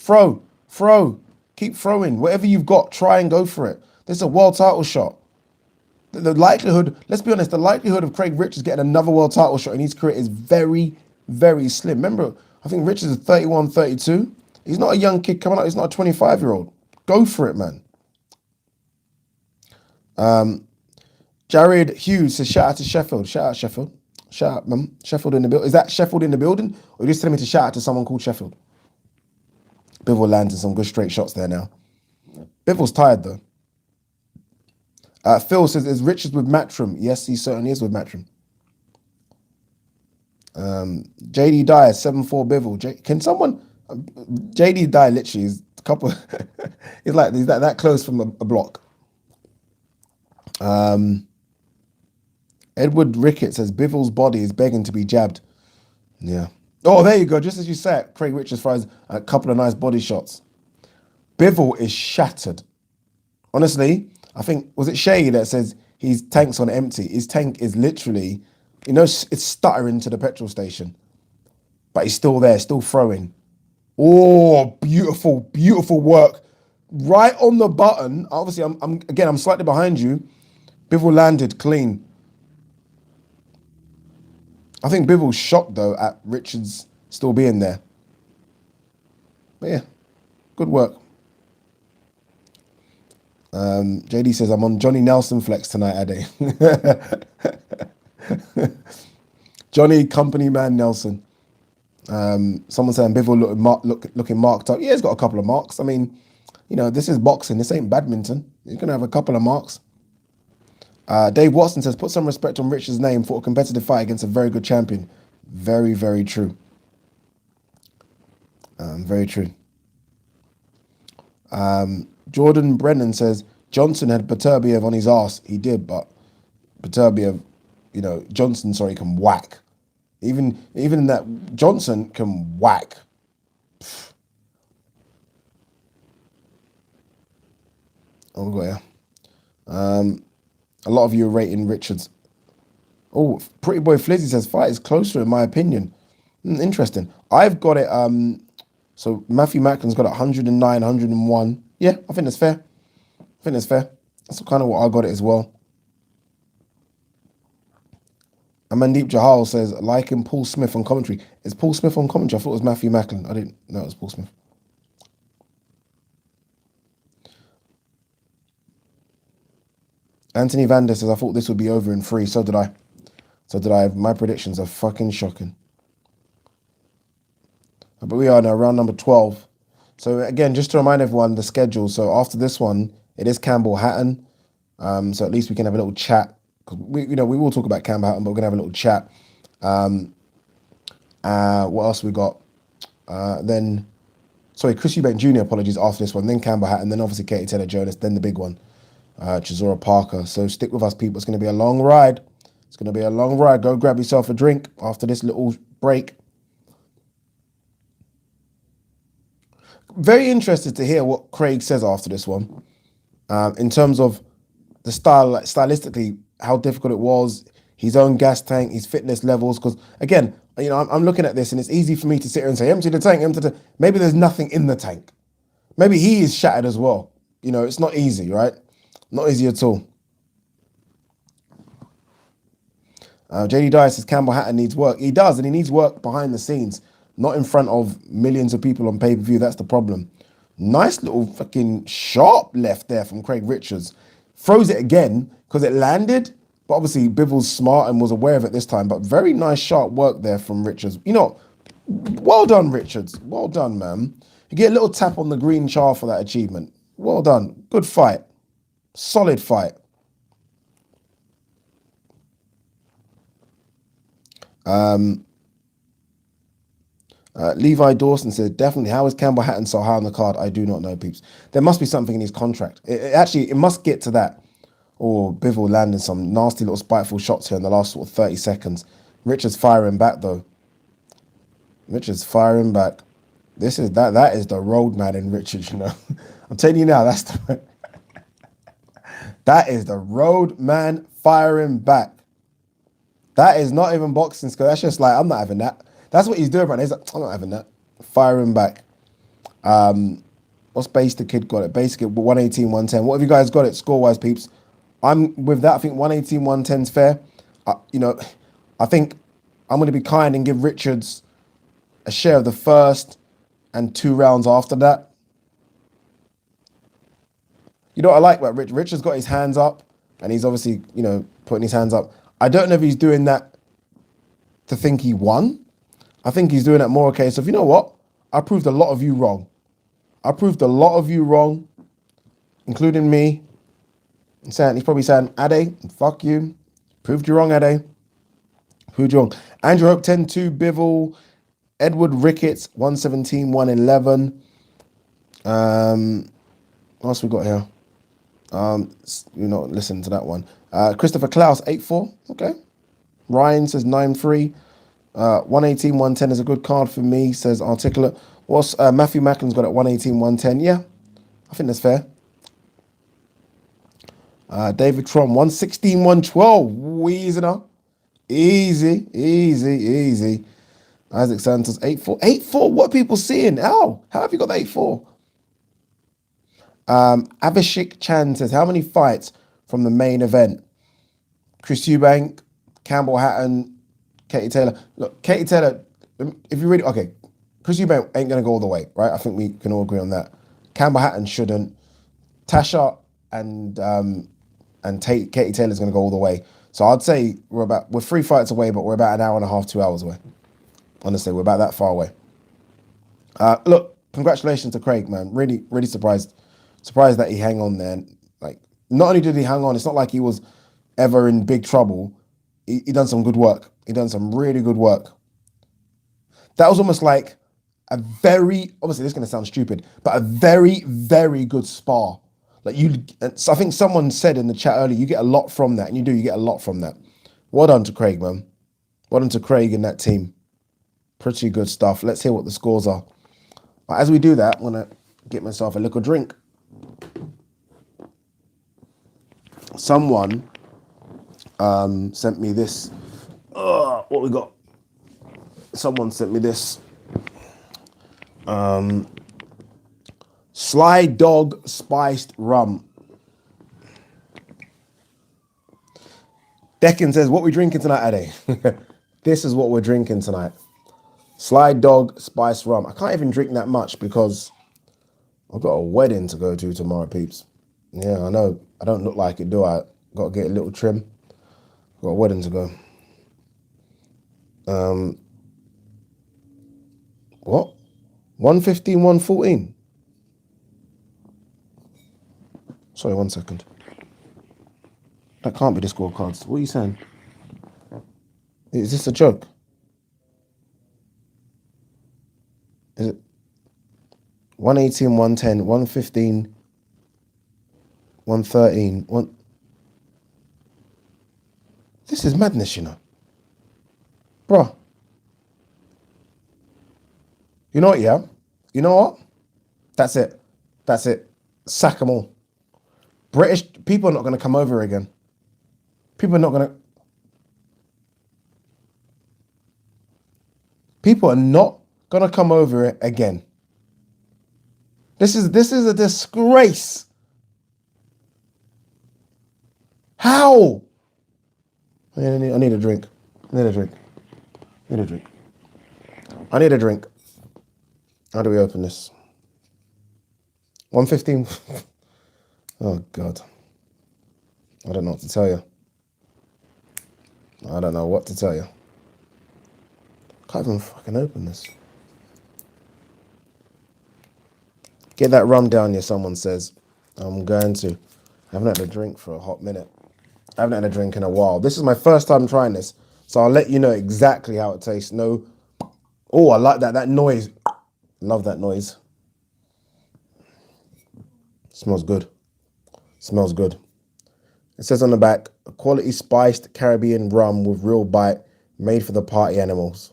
Keep throwing. Whatever you've got, try and go for it. This is a world title shot. The likelihood, let's be honest, the likelihood of Craig Richards getting another world title shot in his career is very, very slim. Remember, I think Richards is 31, 32. He's not a young kid coming out. He's not a 25-year-old. Go for it, man. Jared Hughes says, shout out to Sheffield. Shout out Sheffield. Shout out, man. Sheffield in the building. Is that Sheffield in the building? Or are you just telling me to shout out to someone called Sheffield? Bivol landing some good straight shots there now. Bivol's tired, though. Phil says, is Richards with Matchroom? Yes, he certainly is with Matchroom. JD Dyer, 7-4 Bivol. Can someone... JD Dyer literally is a couple... he's that close from a block. Edward Rickett says, Bivol's body is begging to be jabbed. Yeah. Oh, there you go. Just as you said, Craig Richards fires a couple of nice body shots. Bivol is shattered. Honestly, I think, was it Shay that says his tank's on empty? His tank is literally, it's stuttering to the petrol station. but he's still there, still throwing. Oh, beautiful, beautiful work. Right on the button. Obviously, I'm slightly behind you. Bivol landed clean. I think Bivol's shocked though at Richards still being there. But yeah, good work. JD says I'm on Johnny Nelson flex tonight, Ade. Johnny Company Man Nelson. Someone saying Bivol looking marked up. Yeah, he's got a couple of marks. I mean, this is boxing. This ain't badminton. He's gonna have a couple of marks. Dave Watson says, put some respect on Richard's name for a competitive fight against a very good champion. Very, very true. Very true. Jordan Brennan says, Johnson had Beterbiev on his ass. He did, but Beterbiev, Johnson, sorry, can whack. Even that, Johnson can whack. Oh, we got here. A lot of you are rating Richards. Oh, Pretty Boy Flizzy says fight is closer in my opinion. Interesting. I've got it. So Matthew Macklin's got it 109, 101. Yeah, I think that's fair. That's kind of what I got it as well. Amandeep Jahal says, liking Paul Smith on commentary. Is Paul Smith on commentary? I thought it was Matthew Macklin. I didn't know it was Paul Smith. Anthony Vander says, I thought this would be over in 3. So did I. My predictions are fucking shocking. But we are now round number 12. So again, just to remind everyone the schedule. So after this one, it is Campbell Hatton. So at least we can have a little chat. We will talk about Campbell Hatton, but we're gonna have a little chat. What else we got? Chris Eubank Jr. Apologies after this one. Then Campbell Hatton. Then obviously Katie Taylor Jonas. Then the big one, Chisora Parker. So stick with us, people. It's gonna be a long ride. Go grab yourself a drink after this little break. Very interested to hear what Craig says after this one, in terms of the style, stylistically, how difficult it was, his own gas tank, his fitness levels. Because again, I'm looking at this and it's easy for me to sit here and say, empty the tank. Maybe there's nothing in the tank. Maybe he is shattered as well. It's not easy, right? Not easy at all. JD Dyer says Campbell Hatton needs work. He does, and he needs work behind the scenes, not in front of millions of people on pay-per-view. That's the problem. Nice little fucking sharp left there from Craig Richards. Throws it again because it landed, but obviously Bivol's smart and was aware of it this time. But very nice sharp work there from Richards. Well done, Richards. Well done, man. You get a little tap on the green char for that achievement. Well done. Good fight. Solid fight. Levi Dawson says, definitely, how is Campbell Hatton so high on the card? I do not know, peeps. There must be something in his contract. It must get to that. Or Bivol landing some nasty little spiteful shots here in the last 30 seconds. Richards firing back, though. This is that is the road man in Richards, I'm telling you now, that is the road man firing back. That is not even boxing skill. That's just like, I'm not having that. That's what he's doing right now. He's like, I'm not having that. Firing back. What's base the kid got it? Basic 118, 110. What have you guys got it score-wise, peeps? I'm with that. I think 118, 110 is fair. I think I'm going to be kind and give Richards a share of the first and 2 rounds after that. You know what I like about Richards got his hands up, and he's obviously, putting his hands up. I don't know if he's doing that to think he won. I think he's doing that more a case of, you know what? I proved a lot of you wrong. Including me. He's probably saying, Ade, fuck you. Proved you wrong, Ade. Proved you wrong. Andrew Hope, 10-2, Bivol. Edward Ricketts, 117, 111. What else we got here? Listen to that one. Christopher Klaus, 8-4. Okay. Ryan says 9-3. 118, 110 is a good card for me, says Articulate. What's Matthew Macklin's got at 118, 110? Yeah, I think that's fair. David Trom, 116, 112. Easy. Isaac Santos 8-4. 8-4. What are people seeing? How have you got the 8-4? Abhishek Chan says, how many fights from the main event? Chris Eubank, Campbell Hatton, Katie Taylor. Look, Katie Taylor, if you really, okay, Chris Eubank ain't going to go all the way, right? I think we can all agree on that. Campbell Hatton shouldn't. Tasha and Katie Taylor's going to go all the way. So I'd say we're 3 fights away, but we're about an hour and a half, 2 hours away. Honestly, we're about that far away. Look, congratulations to Craig, man. Really, really surprised that he hang on there. Like, not only did he hang on, it's not like he was ever in big trouble. He done some good work. He done some really good work. That was almost like a very, obviously this is going to sound stupid, but a very, very good spar. Like so I think someone said in the chat earlier, you get a lot from that, and you get a lot from that. Well done to Craig, man. Well done to Craig and that team. Pretty good stuff. Let's hear what the scores are. As we do that, I'm going to get myself a little drink. Someone sent me this. What we got? Someone sent me this. Sly Dog Spiced Rum. Deccan says, what we drinking tonight, Ade? This is what we're drinking tonight. Sly Dog Spiced Rum. I can't even drink that much because I've got a wedding to go to tomorrow, peeps. Yeah, I know. I don't look like it, do I? Got to get a little trim. Got a wedding to go. What? 115, 114. Sorry, 1 second. That can't be the scorecards. What are you saying? Is this a joke? Is it 118, 110, 115, 113, 1... This is madness, you know. Bruh. You know what, yeah? You know what? That's it. That's it. Sack them all. British people are not going to come over again. People are not going to... People are not going to come over it again. This is a disgrace. How? I need a drink. I need a drink. I need a drink. I need a drink. How do we open this? 115. Oh, God. I don't know what to tell you. I don't know what to tell you. Can't even fucking open this. Get that rum down here, someone says. I'm going to. I haven't had a drink for a hot minute. I haven't had a drink in a while. This is my first time trying this, so I'll let you know exactly how it tastes. No. Oh, I like that. That noise. Love that noise. Smells good. Smells good. It says on the back, a quality spiced Caribbean rum with real bite, made for the party animals.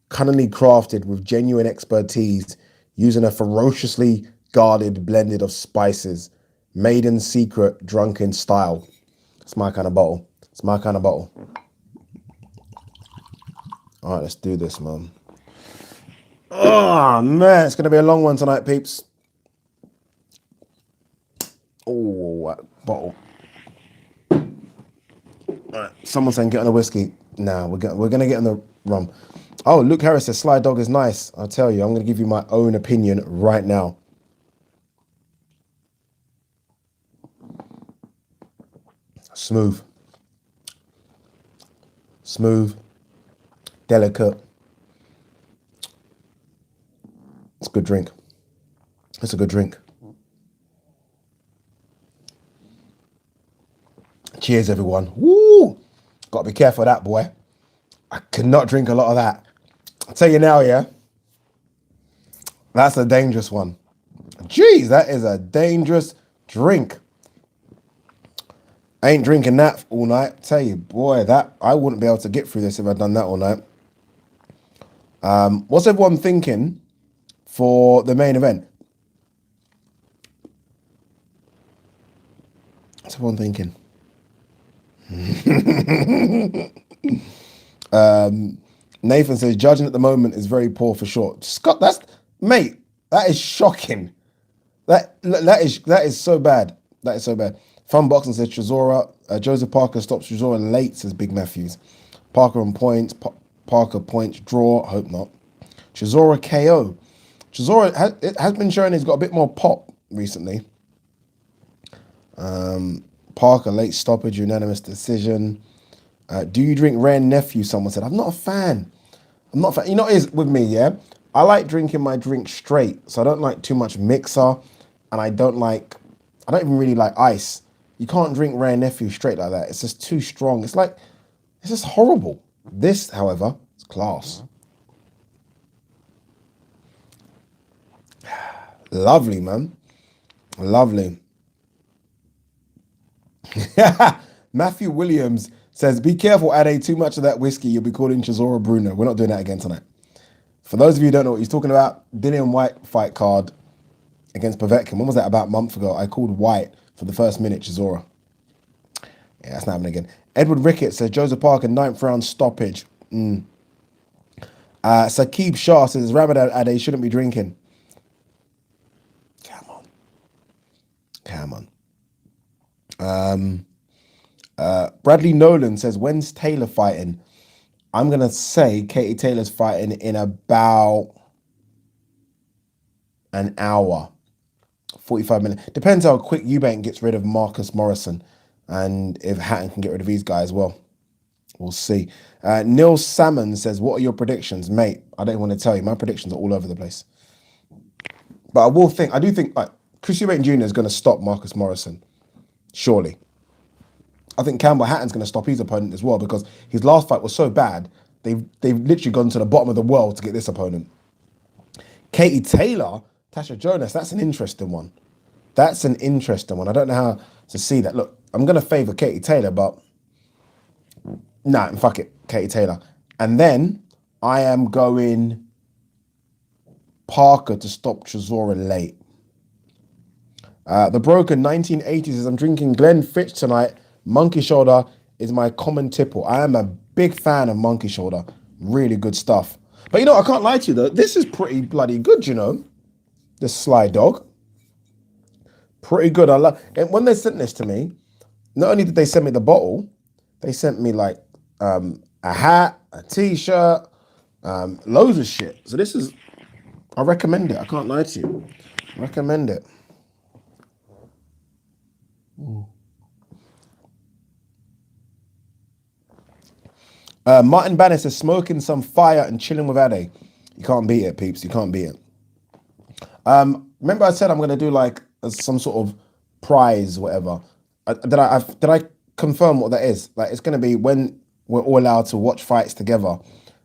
Cunningly crafted with genuine expertise, using a ferociously guarded blended of spices, made in secret, drunken style. It's my kind of bottle. It's my kind of bottle. All right, let's do this, man. Oh, man, it's going to be a long one tonight, peeps. Oh, that bottle. All right, someone's saying get on the whiskey. Nah, we're going to get on the rum. Oh, Luke Harris says Sly Dog is nice. I'll tell you, I'm going to give you my own opinion right now. Smooth. Smooth. Delicate. It's a good drink. It's a good drink. Cheers, everyone. Woo! Got to be careful of that, boy. I cannot drink a lot of that. I'll tell you now, yeah? That's a dangerous one. Jeez, that is a dangerous drink. I ain't drinking that all night. Tell you, boy, that I wouldn't be able to get through this if I'd done that all night. What's everyone thinking for the main event? What's everyone thinking? Nathan says judging at the moment is very poor for sure. Scott, that's mate. That is shocking. That is so bad. That is so bad. Fun Boxing says Chisora. Joseph Parker stops Chisora late, says Big Matthews. Parker on points. Parker points draw. Hope not. Chisora KO. Chisora has been showing he's got a bit more pop recently. Parker late stoppage, unanimous decision. Do you drink Rare Nephew? Someone said. I'm not a fan. I'm not a fan. You know what it is with me, yeah? I like drinking my drink straight, so I don't like too much mixer, and I don't even really like ice. You can't drink Rare Nephew straight like that. It's just too strong. It's just horrible. This, however, is class. Lovely, man. Lovely. Matthew Williams says, be careful, Ade, too much of that whiskey, you'll be calling Chisora Bruno. We're not doing that again tonight. For those of you who don't know what he's talking about, Dillian White fight card against Povetkin. When was that? About a month ago. I called White for the first minute, Chisora. Yeah, that's not happening again. Edward Ricketts says, Joseph Parker, 9th round stoppage. Saqib Shah says, Ramadan Ade shouldn't be drinking. Come on. Bradley Nolan says, when's Taylor fighting? I'm going to say Katie Taylor's fighting in about an hour, 45 minutes. Depends how quick EUBANK gets rid of Marcus Morrison and if Hatton can get rid of these guys as well. We'll see. Neil Salmon says, what are your predictions? Mate, I don't want to tell you. My predictions are all over the place. But I do think like Chris Eubank Jr. is going to stop Marcus Morrison. Surely. I think Campbell Hatton's going to stop his opponent as well because his last fight was so bad, they've literally gone to the bottom of the world to get this opponent. Katie Taylor, Tasha Jonas, that's an interesting one. That's an interesting one. I don't know how to see that. Look, I'm going to favour Katie Taylor, but nah, fuck it, Katie Taylor. And then I am going Parker to stop Chisora late. The Broken 1980s says, I'm drinking Glen Fitch tonight. Monkey Shoulder is my common tipple. I am a big fan of Monkey Shoulder. Really good stuff. But you know, I can't lie to you though. This is pretty bloody good, you know. This Sly Dog. Pretty good. I love. And when they sent this to me, not only did they send me the bottle, they sent me like a hat, a t-shirt, loads of shit. So this is, I recommend it. I can't lie to you. I recommend it. Martin Bannis says, smoking some fire and chilling with Ade. You can't beat it, peeps. You can't beat it. Remember I said I'm going to do like some sort of prize, whatever. Did I confirm what that is? Like, it's going to be when we're all allowed to watch fights together.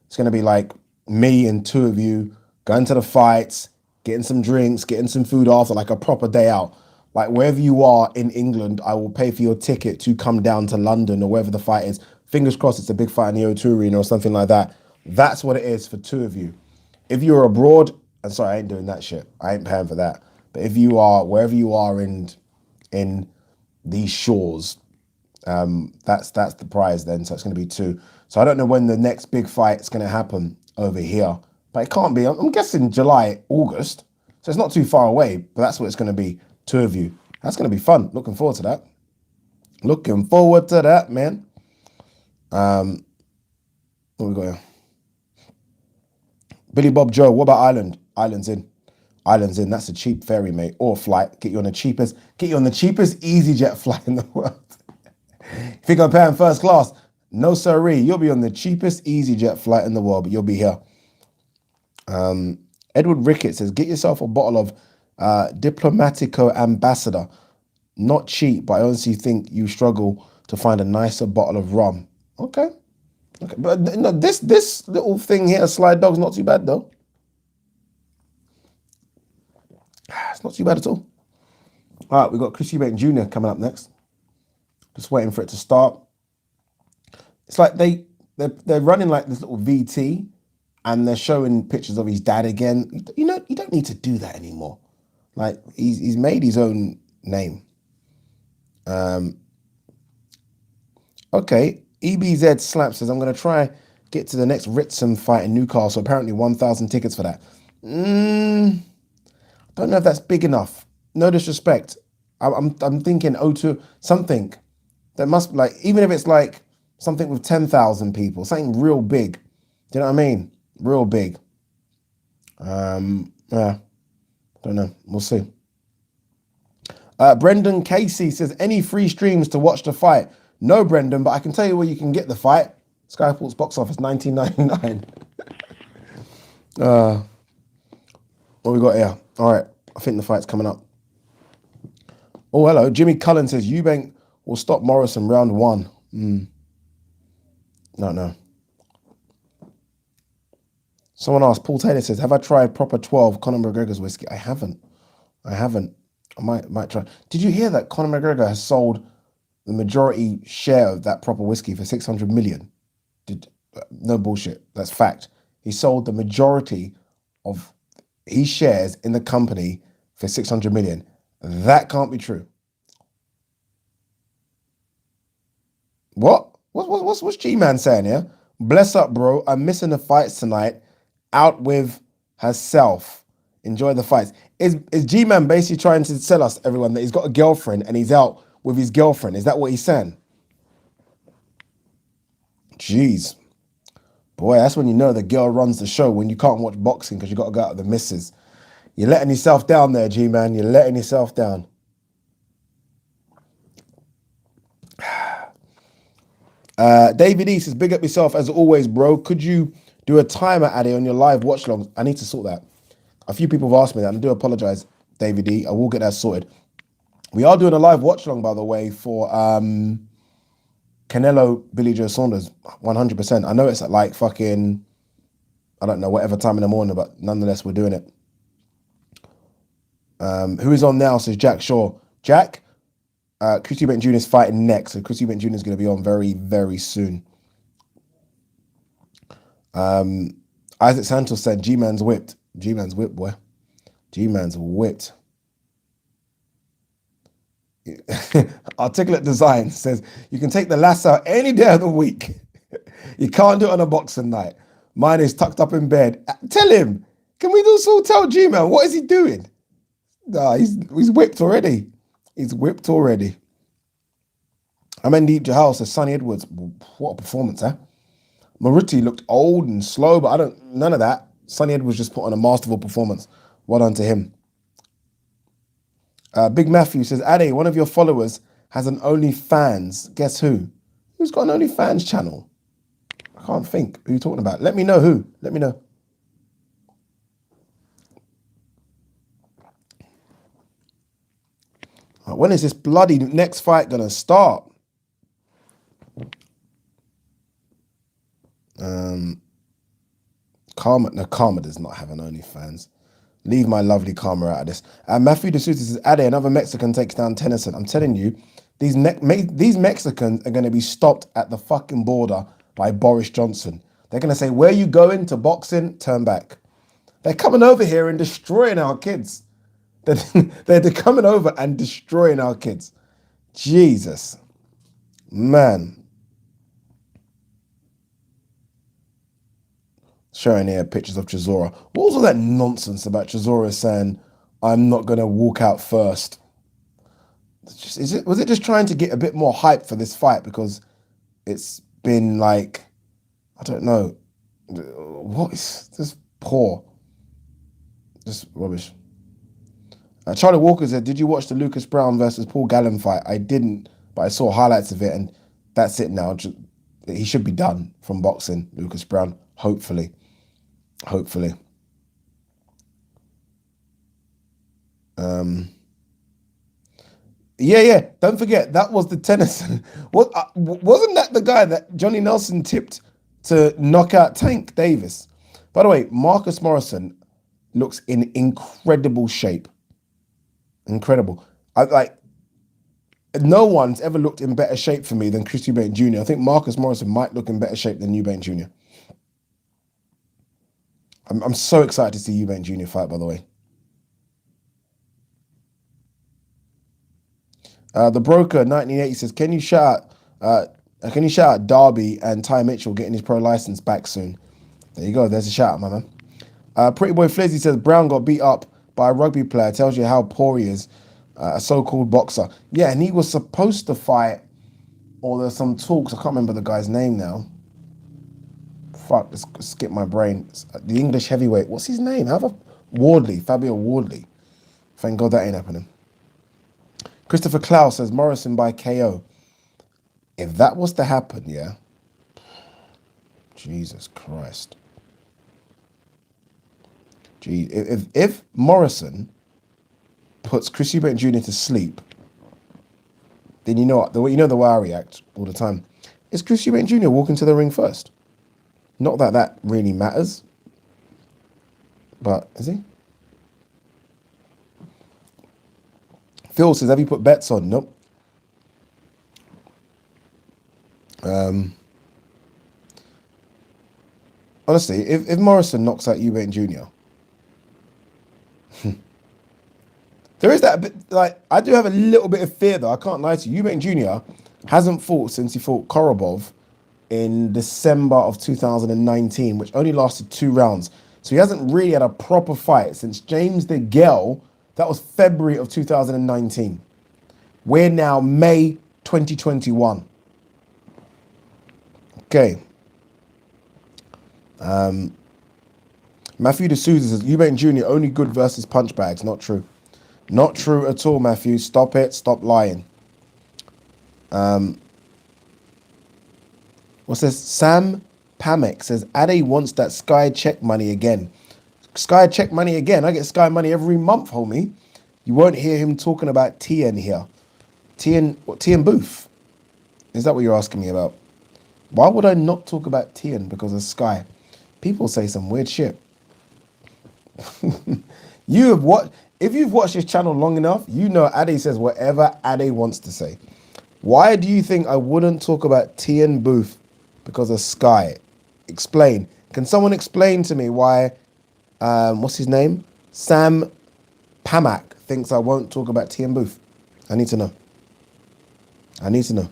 It's going to be like me and two of you going to the fights, getting some drinks, getting some food after, like a proper day out. Like, wherever you are in England, I will pay for your ticket to come down to London or wherever the fight is. Fingers crossed it's a big fight in the O2 Arena or something like that. That's what it is for two of you. If you're abroad, I'm sorry, I ain't doing that shit. I ain't paying for that. But if you are, wherever you are in these shores, that's the prize then. So it's going to be two. So I don't know when the next big fight is going to happen over here. But it can't be. I'm guessing July, August. So it's not too far away. But that's what it's going to be. Two of you. That's going to be fun. Looking forward to that. Looking forward to that, man. What we got here? Billy Bob Joe, what about Ireland? Ireland's in. Ireland's in. That's a cheap ferry, mate. Or flight. Get you on the cheapest EasyJet flight in the world. If you're going to pay in first class, no sirree. You'll be on the cheapest EasyJet flight in the world, but you'll be here. Edward Ricketts says, get yourself a bottle of Diplomatico Ambassador. Not cheap, but I honestly think you struggle to find a nicer bottle of rum. Okay. But no, this little thing here, Slide Dog's not too bad though. It's not too bad at all. All right, we've got Chris Eubank Jr. coming up next. Just waiting for it to start. It's like they're running like this little VT and they're showing pictures of his dad again. You know, you don't need to do that anymore. Like, he's made his own name. Okay, EBZ Slap says, I'm going to try Get to the next Ritson fight in Newcastle. Apparently 1,000 tickets for that. Don't know if that's big enough. No disrespect. I'm thinking O2 something that must like, even if it's like something with 10,000 people, something real big. Do you know what I mean? Real big. Yeah, don't know. We'll see. Brendan Casey says, any free streams to watch the fight? No, Brendan, but I can tell you where you can get the fight. Sky Sports box office, 19.99. What we got here? All right, I think the fight's coming up. Oh, hello. Jimmy Cullen says, Eubank will stop Morrison round 1. No. Someone asked, Paul Taylor says, have I tried proper 12 Conor McGregor's whiskey? I haven't. I might try. Did you hear that Conor McGregor has sold the majority share of that proper whiskey for 600 million? No bullshit. That's fact. He sold the majority of his shares in the company for 600 million. That can't be true. What's G-Man saying here? Bless up, bro. I'm missing the fights tonight. Out with herself. Enjoy the fights. Is G-Man basically trying to tell us, everyone, that he's got a girlfriend and he's out with his girlfriend? Is that what he's saying? Jeez. Boy, that's when you know the girl runs the show, when you can't watch boxing because you got to go out with the missus. You're letting yourself down there, G-Man. You're letting yourself down. David E says, big up yourself as always, bro. Could you do a timer, Addy, on your live watch longs? I need to sort that. A few people have asked me that, and I do apologize, David E. I will get that sorted. We are doing a live watch long, by the way, for Canelo Billy Joe Saunders, 100%. I know it's at like fucking, I don't know, whatever time in the morning, but nonetheless, we're doing it. Who is on now, says Jack Shaw. Jack, Chris Eubank Jr. is fighting next, so Chris Eubank Jr. is going to be on very, very soon. Isaac Santos said, G-Man's whipped. G-Man's whipped, boy. G-Man's whipped. Articulate Design says, you can take the lasso any day of the week. You can't do it on a boxing night. Mine is tucked up in bed. Tell him. Can we also tell G-Man? What is he doing? Nah, he's whipped already. He's whipped already. Amendeep Jahal says, Sonny Edwards, what a performance, eh? Maruti looked old and slow, but none of that. Sonny Edwards just put on a masterful performance. Well done to him. Big Matthew says, Addy, one of your followers has an OnlyFans. Guess who? Who's got an OnlyFans channel? I can't think. Who are you talking about? Let me know who. Let me know. When is this bloody next fight going to start? Karma does not have an OnlyFans. Leave my lovely Karma out of this. Matthew D'Souza says, Ade, another Mexican takes down Tennyson. I'm telling you, these Mexicans are going to be stopped at the fucking border by Boris Johnson. They're going to say, where you going to boxing? Turn back. They're coming over here and destroying our kids. They're coming over and destroying our kids. Jesus. Man. Showing here pictures of Chisora. What was all that nonsense about Chisora saying, I'm not going to walk out first? Was it just trying to get a bit more hype for this fight? Because it's been like, I don't know. What is this? Poor. Just rubbish. Charlie Walker said, did you watch the Lucas Brown versus Paul Gallen fight? I didn't, but I saw highlights of it, and that's it now. He should be done from boxing, Lucas Brown, hopefully. Hopefully. Yeah. Don't forget, that was the Tennyson. Wasn't that the guy that Johnny Nelson tipped to knock out Tank Davis? By the way, Marcus Morrison looks in incredible shape. Incredible. No one's ever looked in better shape for me than Chris Eubank Jr. I think Marcus Morrison might look in better shape than Eubank Jr. I'm so excited to see Eubank Jr. fight, by the way. The Broker 1980 says, can you shout out Can you shout out Darby and Ty Mitchell getting his pro license back soon? There you go. There's a shout out, my man. Pretty Boy Flizzy says Brown got beat up by a rugby player. Tells you how poor he is. A so-called boxer. Yeah, and he was supposed to fight, or there's some talks. I can't remember the guy's name now. Fuck, let's skip my brain. The English heavyweight. What's his name? Wardley. Fabio Wardley. Thank God that ain't happening. Christopher Klaus says Morrison by KO. If that was to happen, yeah. Jesus Christ. Gee, if Morrison puts Chris Eubank Jr. to sleep, then you know what? The way I react all the time is Chris Eubank Jr. walking to the ring first. Not that that really matters, but is he? Phil says, have you put bets on? Nope. Honestly, if Morrison knocks out Eubank Jr., there is that bit, like, I do have a little bit of fear though. I can't lie to you. Eubank Jr. hasn't fought since he fought Korobov in December of 2019, which only lasted 2 rounds. So he hasn't really had a proper fight since James DeGale. That was February of 2019. We're now May 2021. Okay. Matthew D'Souza says, Eubank Jr. only good versus punch bags. Not true. Not true at all, Matthew. Stop it. Stop lying. What's this? Sam Pamek says, Ade wants that Sky check money again. Sky check money again? I get Sky money every month, homie. You won't hear him talking about TN here. TN Booth? Is that what you're asking me about? Why would I not talk about TN because of Sky? People say some weird shit. If you've watched this channel long enough, you know Ade says whatever Ade wants to say. Why do you think I wouldn't talk about TN Booth because of Sky? Explain. Can someone explain to me why, what's his name? Sam Pamak thinks I won't talk about TN Booth. I need to know. I need to know.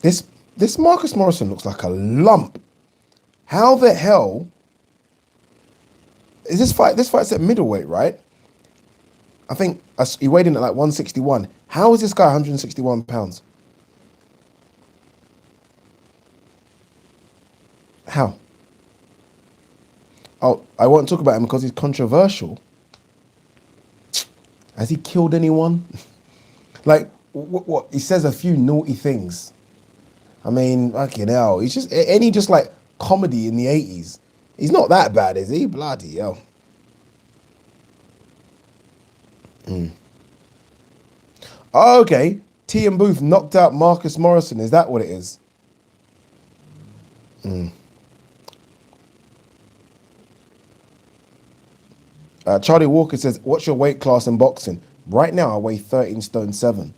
This Marcus Morrison looks like a lump. How the hell is this fight? This fight's at middleweight, right? I think he weighed in at like 161. How is this guy 161 pounds? How? Oh, I won't talk about him because he's controversial. Has he killed anyone? Like, what? He says a few naughty things. I mean, fucking hell. He's just any just like comedy in the 80s. He's not that bad, is he? Bloody hell. Oh, okay. T and Booth knocked out Marcus Morrison. Is that what it is? Charlie Walker says, what's your weight class in boxing? Right now, I weigh 13 stone 7,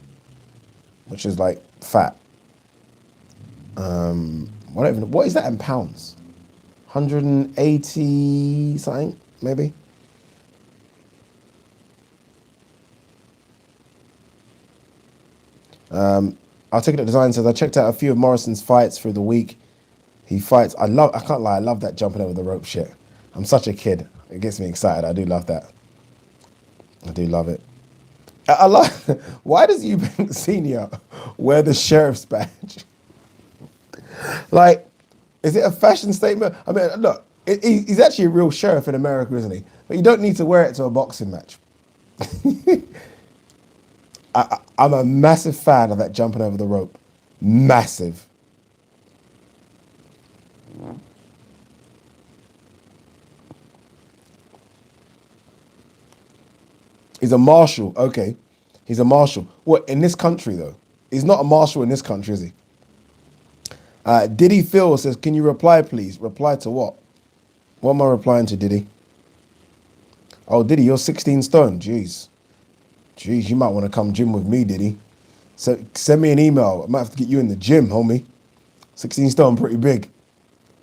which is like fat. What is that in pounds? 180 something, maybe? Articulate Design says, I checked out a few of Morrison's fights through the week. He fights, I can't lie, I love that jumping over the rope shit. I'm such a kid. It gets me excited. I do love that. I do love it. I love, why does Eubank Senior wear the sheriff's badge? Like, is it a fashion statement? I mean, look, he's actually a real sheriff in America, isn't he? But you don't need to wear it to a boxing match. I'm a massive fan of that jumping over the rope. Massive. He's a marshal. Okay. He's a marshal. What, in this country, though? He's not a marshal in this country, is he? Diddy Phil says, can you reply, please? Reply to what? What am I replying to, Diddy? Oh, Diddy, you're 16 stone. Jeez. Jeez, you might want to come gym with me, Diddy. So send me an email. I might have to get you in the gym, homie. 16 stone, pretty big.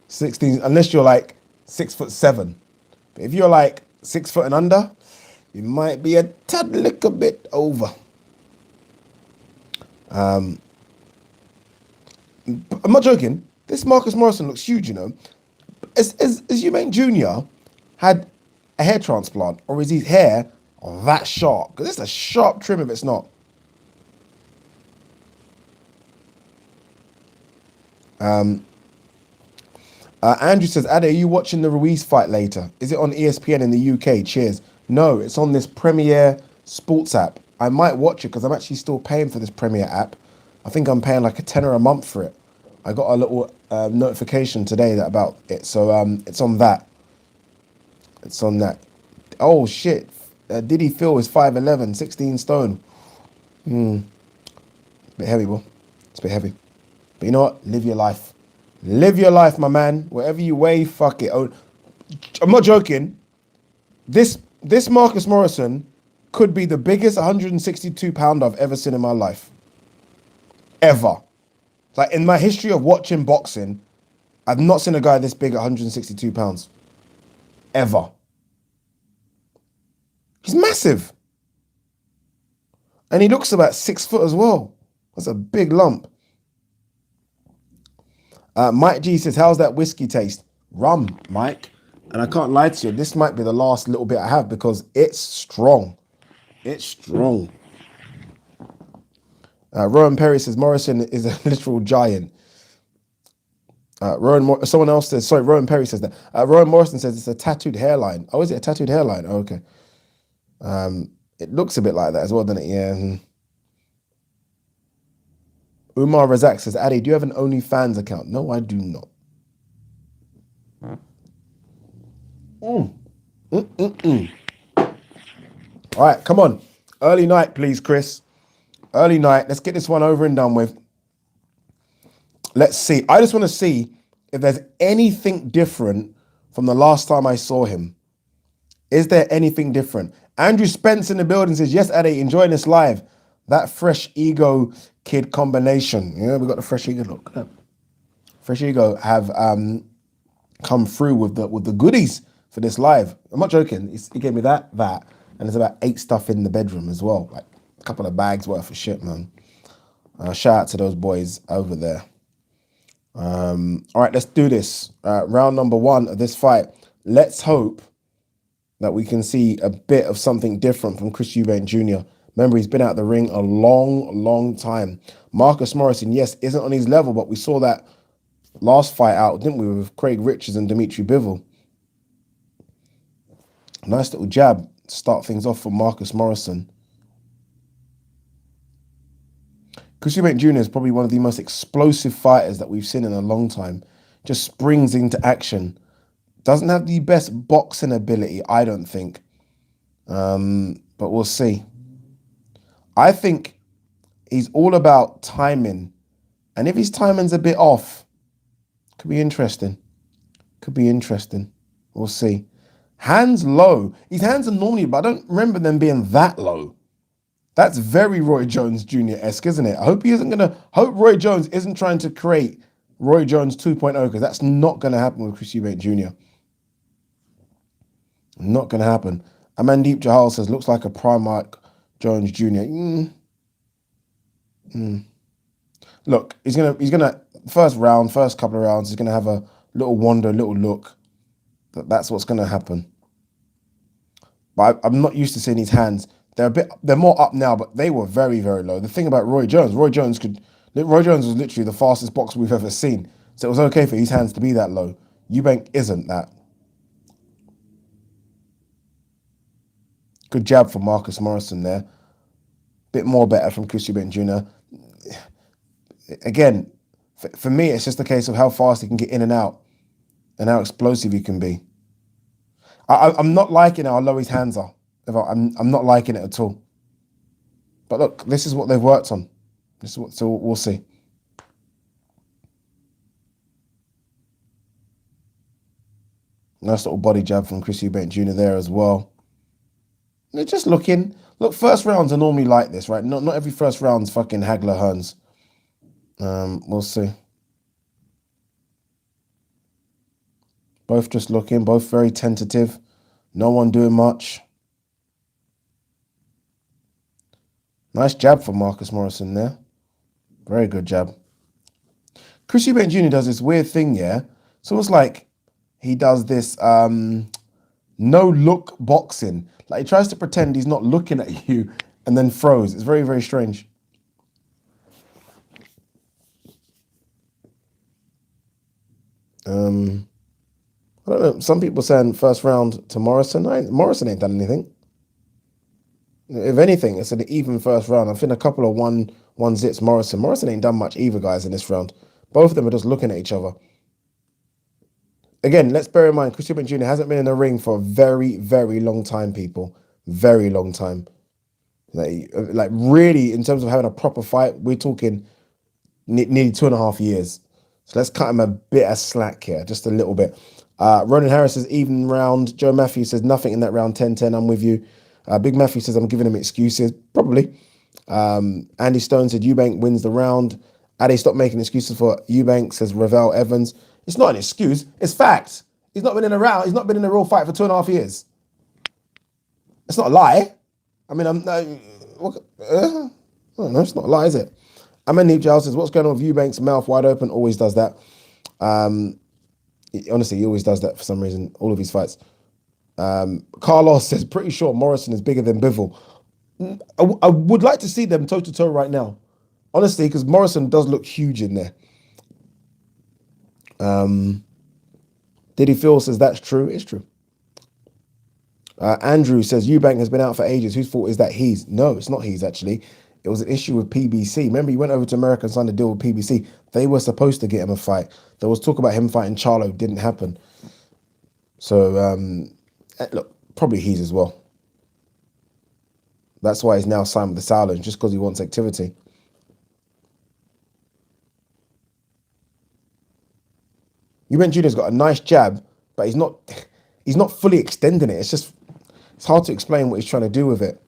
16, unless you're like 6'7". But if you're like 6 foot and under, We might be a tad little bit over. I'm not joking. This Marcus Morrison looks huge, you know. Is Eubank Jr. had a hair transplant, or is his hair that sharp? Because it's a sharp trim if it's not. Andrew says, Ade, are you watching the Ruiz fight later? Is it on ESPN in the UK? Cheers. No, it's on this Premier Sports app. I might watch it because I'm actually still paying for this Premier app. I think I'm paying like a tenner a month for it. I got a little notification today that about it. So it's on that. It's on that. Oh, shit. Diddy Phil is 5'11", 16 stone. It's a bit heavy, bro. It's a bit heavy. But you know what? Live your life. Live your life, my man. Whatever you weigh, fuck it. Oh, I'm not joking. This Marcus Morrison could be the biggest 162 pounder I've ever seen in my life. Ever. Like in my history of watching boxing, I've not seen a guy this big at 162 pounds. Ever. He's massive. And he looks about 6 foot as well. That's a big lump. Mike G says, how's that whiskey taste? Rum, Mike. And I can't lie to you, this might be the last little bit I have because it's strong. It's strong. Rowan Perry says, Morrison is a literal giant. Someone else says, sorry, Rowan Perry says that. Rowan Morrison says it's a tattooed hairline. Oh, is it a tattooed hairline? Oh, okay. It looks a bit like that as well, doesn't it? Yeah. Umar Razak says, Adi, do you have an OnlyFans account? No, I do not. All right, come on. Early night, please, Chris. Early night. Let's get this one over and done with. Let's see. I just want to see if there's anything different from the last time I saw him. Is there anything different? Andrew Spence in the building says, yes, Adi, enjoying this live. That fresh ego kid combination. Yeah, we got the fresh ego. Look, fresh ego have come through with the goodies for this live. I'm not joking. He gave me that, and there's about 8 stuff in the bedroom as well. Like a couple of bags worth of shit, man. Shout out to those boys over there. All right, let's do this. Round number 1 of this fight. Let's hope that we can see a bit of something different from Chris Eubank Jr. Remember, he's been out the ring a long time. Marcus Morrison, yes, isn't on his level, but we saw that last fight out, didn't we, with Craig Richards and Dimitri Bivol. Nice little jab to start things off for Marcus Morrison. Chris Eubank Jr. is probably one of the most explosive fighters that we've seen in a long time. Just springs into action. Doesn't have the best boxing ability, I don't think. But we'll see. I think he's all about timing. And if his timing's a bit off, could be interesting. Could be interesting. We'll see. Hands low. His hands are normally, but I don't remember them being that low. That's very Roy Jones Jr.-esque, isn't it? I hope Roy Jones isn't trying to create Roy Jones 2.0, because that's not going to happen with Chris Eubank Jr. Not going to happen. Amandeep Jahal says, looks like a Primark Jones Jr. Look, he's gonna first couple of rounds, he's gonna have a little wander, a little look. That's what's gonna happen. But I'm not used to seeing his hands. They're more up now, but they were very low. The thing about Roy Jones was literally the fastest boxer we've ever seen. So it was okay for his hands to be that low. Eubank isn't that. Good jab for Marcus Morrison there. Bit more better from Chris Eubank Jr. Again, for me, it's just a case of how fast he can get in and out and how explosive he can be. I'm not liking how low his hands are. I'm not liking it at all. But look, this is what they've worked on. So we'll see. Nice little body jab from Chris Eubank Jr. there as well. They're just looking. Look, first rounds are normally like this, right? Not every first round's fucking Hagler Hearns. We'll see. Both just looking, both very tentative. No one doing much. Nice jab for Marcus Morrison there. Very good jab. Chris Eubank Jr. does this weird thing, yeah? It's almost like he does this no look boxing. Like he tries to pretend he's not looking at you and then throws. It's very, very strange. I don't know. Some people saying first round to Morrison. Morrison ain't done anything. If anything, it's an even first round. I think a couple of one zits Morrison. Morrison ain't done much either, guys, in this round. Both of them are just looking at each other. Again, let's bear in mind, Chris Eubank Jr. hasn't been in the ring for a very, very long time, people. Very long time. Like really, in terms of having a proper fight, we're talking nearly 2.5 years. So let's cut him a bit of slack here, just a little bit. Ronan Harris says even round. Joe Matthews says nothing in that round 10-10. I'm with you. Big Matthew says I'm giving him excuses. Probably. Andy Stone said Eubank wins the round. Addy, stop making excuses for Eubank, says Ravel Evans. It's not an excuse. It's fact. He's not been in a round. He's not been in a real fight for 2.5 years. It's not a lie. I mean, I don't know. It's not a lie, is it? Amandeep Giles says, what's going on with Eubank's mouth wide open? Always does that. Honestly, he always does that for some reason, all of his fights. Carlos says, pretty sure Morrison is bigger than Bivol. I would like to see them toe-to-toe right now. Honestly, because Morrison does look huge in there. Diddy Phil says, that's true. It's true. Andrew says, Eubank has been out for ages. Whose fault is that? He's. No, it's not he's, actually. It was an issue with PBC. Remember, he went over to America and signed a deal with PBC. They were supposed to get him a fight. There was talk about him fighting Charlo. Didn't happen. So, look, probably he's as well. That's why he's now signed with the Sauerland, just because he wants activity. Eubank Jr.'s got a nice jab, but he's not fully extending it. It's hard to explain what he's trying to do with it.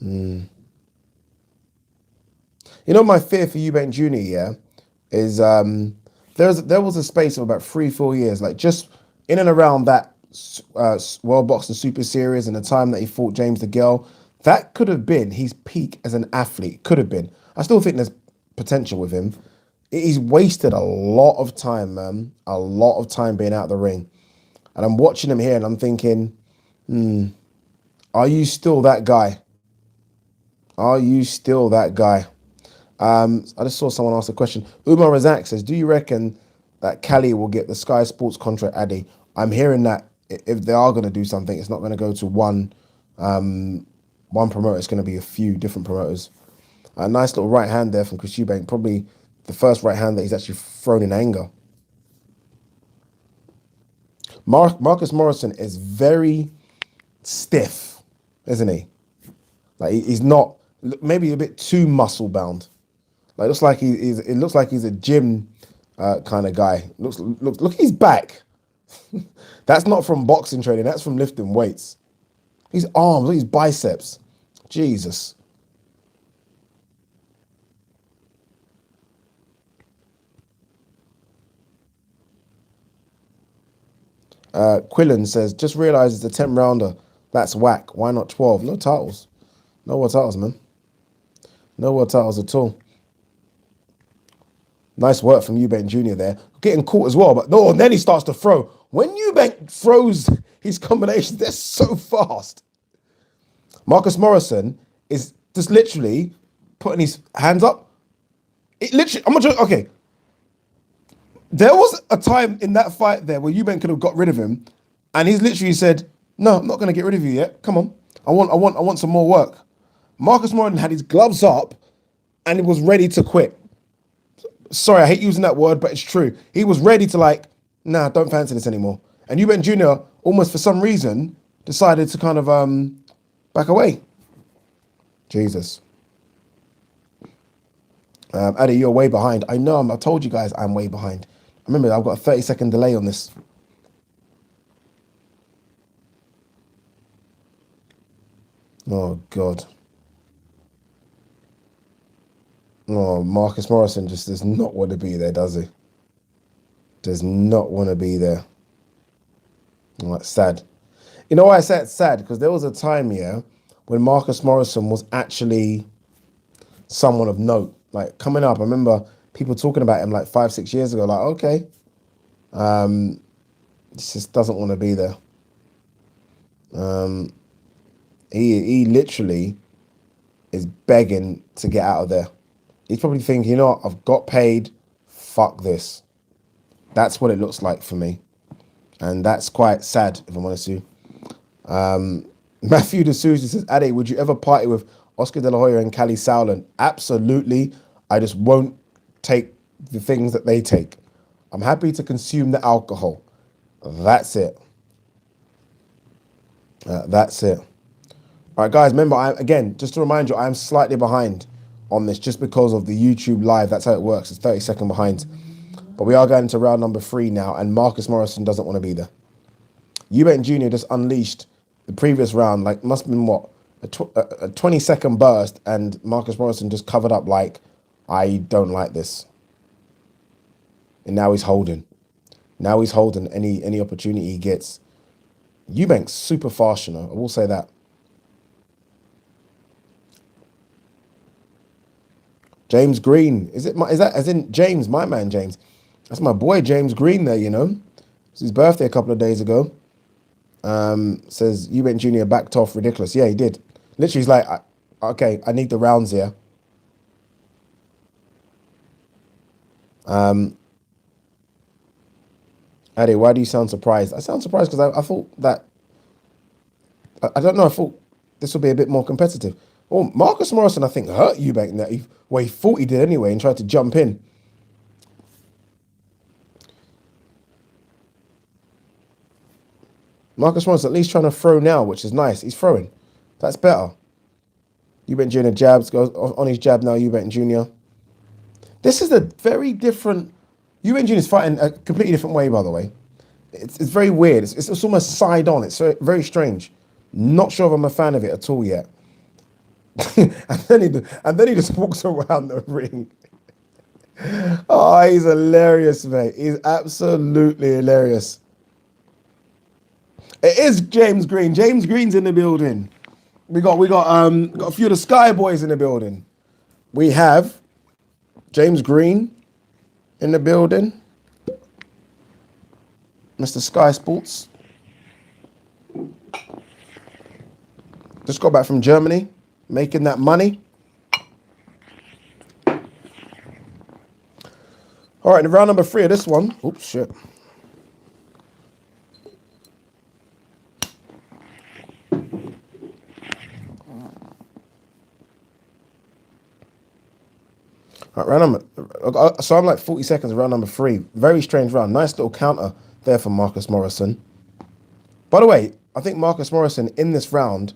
You know, my fear for Eubank Jr., yeah, is there was a space of about 3-4 years, like just in and around that World Boxing Super Series and the time that he fought James DeGale. That could have been his peak as an athlete. Could have been. I still think there's potential with him. He's wasted a lot of time, man. A lot of time being out of the ring. And I'm watching him here and I'm thinking, are you still that guy? Are you still that guy? I just saw someone ask a question. Umar Razak says, do you reckon that Cali will get the Sky Sports contract, Addy? I'm hearing that if they are going to do something, it's not going to go to one promoter. It's going to be a few different promoters. A nice little right hand there from Chris Eubank. Probably the first right hand that he's actually thrown in anger. Marcus Morrison is very stiff, isn't he? Like he's not, maybe a bit too muscle bound. Like it looks like he's a gym kind of guy. Look his back. That's not from boxing training. That's from lifting weights. His arms, look his biceps. Jesus. Quillen says, just realised it's a 10 rounder. That's whack. Why not 12? No titles. No more titles, man. No more titles at all. Nice work from Eubank Jr. there. Getting caught as well, but no, and then he starts to throw. When Eubank throws his combinations, they're so fast. Marcus Morrison is just literally putting his hands up. It literally, I'm not joking. Okay. There was a time in that fight there where Eubank could have got rid of him, and he's literally said, no, I'm not going to get rid of you yet. Come on. I want some more work. Marcus Morrison had his gloves up and he was ready to quit. Sorry, I hate using that word, but it's true. He was ready to nah, don't fancy this anymore. And Eubank Jr. almost for some reason decided to kind of back away. Jesus. Addy, you're way behind. I know, I told you guys I'm way behind. Remember, I've got a 30-second delay on this. Oh, God. Oh, Marcus Morrison just does not want to be there, does he? Does not want to be there. Oh, that's sad. You know why I say it's sad? Because there was a time, yeah, when Marcus Morrison was actually someone of note. Like coming up, I remember people talking about him like 5, 6 years ago. Like, okay, this just doesn't want to be there. He literally is begging to get out of there. He's probably thinking, you know what, I've got paid. Fuck this. That's what it looks like for me, and that's quite sad if I'm honest with you. Matthew D'Souza says, Ade, would you ever party with Oscar De La Hoya and Cali Sauerland? Absolutely. I just won't take the things that they take. I'm happy to consume the alcohol. That's it. That's it. All right, guys, remember, again, just to remind you, I'm slightly behind on this just because of the YouTube live. That's how it works. It's 30-second behind. But we are going into round number 3 now, and Marcus Morrison doesn't want to be there. Eubank Jr. just unleashed the previous round, like, must have been what? A 20-second burst, and Marcus Morrison just covered up like, I don't like this. And now he's holding. Now he's holding any opportunity he gets. Eubank's super fast, you know. I will say that. James Green. Is that as in James, my man James? That's my boy James Green there, you know. It's his birthday a couple of days ago. Says Eubank Jr. backed off ridiculous. Yeah, he did. Literally, he's like, okay, I need the rounds here. Ade, why do you sound surprised? I sound surprised because I thought that, I don't know, I thought this would be a bit more competitive. Oh, Marcus Morrison, I think, hurt Eubank in that. He thought he did anyway and tried to jump in. Marcus Morrison at least trying to throw now, which is nice. He's throwing. That's better. Eubank Jr. jabs, goes on his jab now, Eubank Jr. This is a very different... Eubank Jr. is fighting a completely different way, by the way. It's very weird. It's almost side on. It's very strange. Not sure if I'm a fan of it at all yet. and then he just walks around the ring. Oh, he's hilarious, mate. He's absolutely hilarious. It is James Green. James Green's in the building. We got a few of the Sky Boys in the building. We have James Green in the building. Mr. Sky Sports. Just got back from Germany, making that money. All right, in round number 3 of this one. Oops, shit. All right, round number, so I'm like 40 seconds of round number 3. Very strange round. Nice little counter there for Marcus Morrison. By the way, I think Marcus Morrison in this round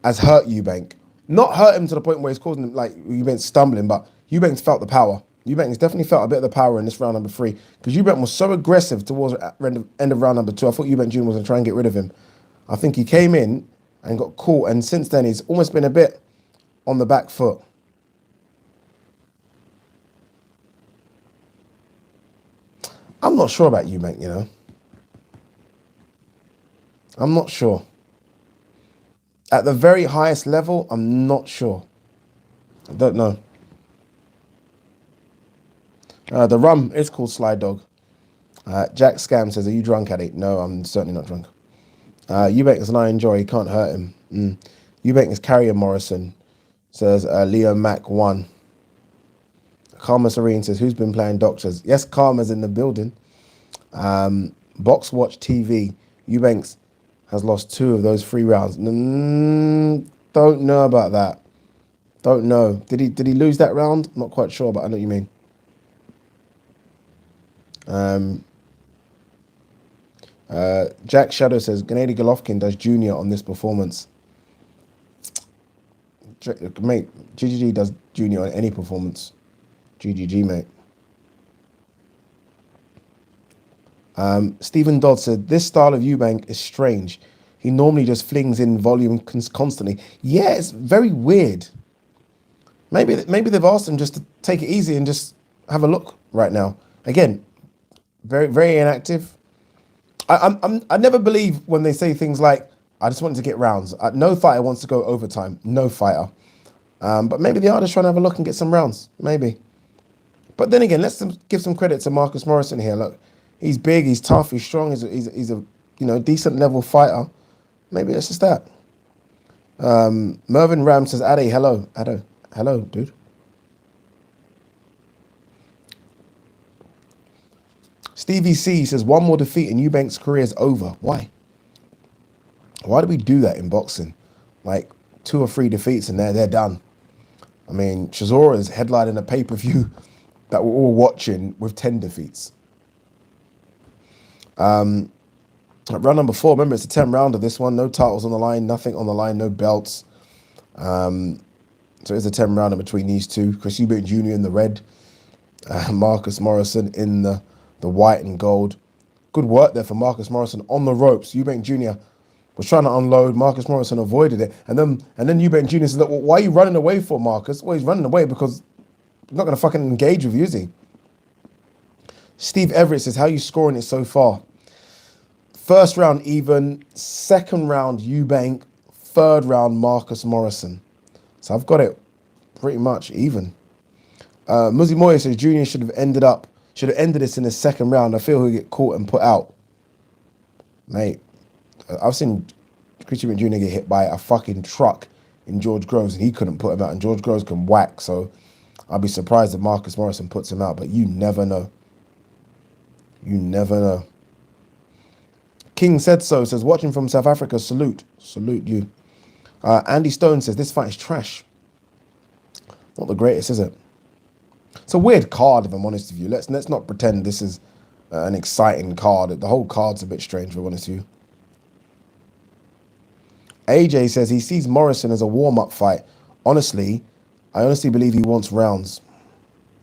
has hurt Eubank. Not hurt him to the point where he's causing him, like, Eubank stumbling, but Eubank's felt the power. Eubank has definitely felt a bit of the power in this round number 3 because Eubank was so aggressive towards the end of round number 2. I thought Eubank Jr. was going to try and get rid of him. I think he came in and got caught, and since then he's almost been a bit on the back foot. I'm not sure about Eubank, you know. I'm not sure. At the very highest level, I'm not sure. I don't know. The rum is called Sly Dog. Jack Scam says, are you drunk, Addy? No, I'm certainly not drunk. Eubank is an I enjoy. He can't hurt him. Eubank is carrying Morrison, says Leo Mac 1. Karma Serene says, who's been playing doctors? Yes, Karma's in the building. Box Watch TV. Eubanks has lost 2 of those 3 rounds. Don't know about that. Don't know. Did he lose that round? Not quite sure, but I know what you mean. Jack Shadow says, Gennady Golovkin does junior on this performance. Mate, GGG does junior on any performance. GGG, mate. Stephen Dodd said, this style of Eubank is strange. He normally just flings in volume constantly. Yeah, it's very weird. Maybe they've asked him just to take it easy and just have a look right now. Again, very, very inactive. I never believe when they say things like, "I just wanted to get rounds." No fighter wants to go overtime. No fighter. But maybe they are just trying to have a look and get some rounds. Maybe. But then again, give some credit to Marcus Morrison here. Look, he's big, he's tough, he's strong, he's a decent level fighter. Maybe that's just that. Mervyn Ram says, "Ade, hello, Ado, hello, dude." Stevie C says, "One more defeat and Eubank's career is over." Why? Why do we do that in boxing? Like 2 or 3 defeats and they're done. I mean, Chisora is headlining a pay-per-view that we're all watching with 10 defeats. Round number 4, remember it's a 10 rounder. This one, no titles on the line, nothing on the line, no belts. So it's a 10 rounder between these two. Chris Eubank Jr. in the red, Marcus Morrison in the white and gold. Good work there for Marcus Morrison on the ropes. Eubank Jr. was trying to unload. Marcus Morrison avoided it. And then Eubank Jr. said, "Look, well, why are you running away for, Marcus?" Well, he's running away because he's not going to fucking engage with you, is he? Steve Everett says, "How are you scoring it so far?" First round even, second round Eubank, third round Marcus Morrison. So I've got it pretty much even. Muzzy Moya says Junior should have ended this in the second round. I feel he'll get caught and put out. Mate, I've seen Chris Eubank Jr. get hit by a fucking truck in George Groves and he couldn't put him out, and George Groves can whack, so I'll be surprised if Marcus Morrison puts him out, but you never know. You never know. King Said So says, "Watching from South Africa, salute you." Andy Stone says, "This fight is trash." Not the greatest, is it? It's a weird card, if I'm honest with you. Let's not pretend this is an exciting card. The whole card's a bit strange, if I'm honest with you. AJ says he sees Morrison as a warm-up fight. I honestly believe he wants rounds.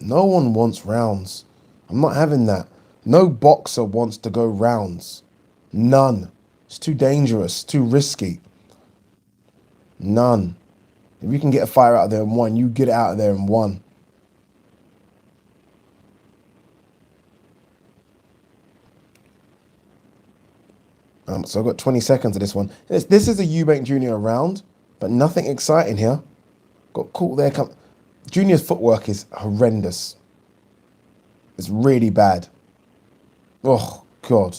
No one wants rounds. I'm not having that. No boxer wants to go rounds. None. It's too dangerous, too risky. None. If you can get a fighter out of there in one, you get it out of there in one. So I've got 20 seconds of this one. This is a Eubank Jr. round, but nothing exciting here. Got caught there. Junior's footwork is horrendous. It's really bad. Oh, God.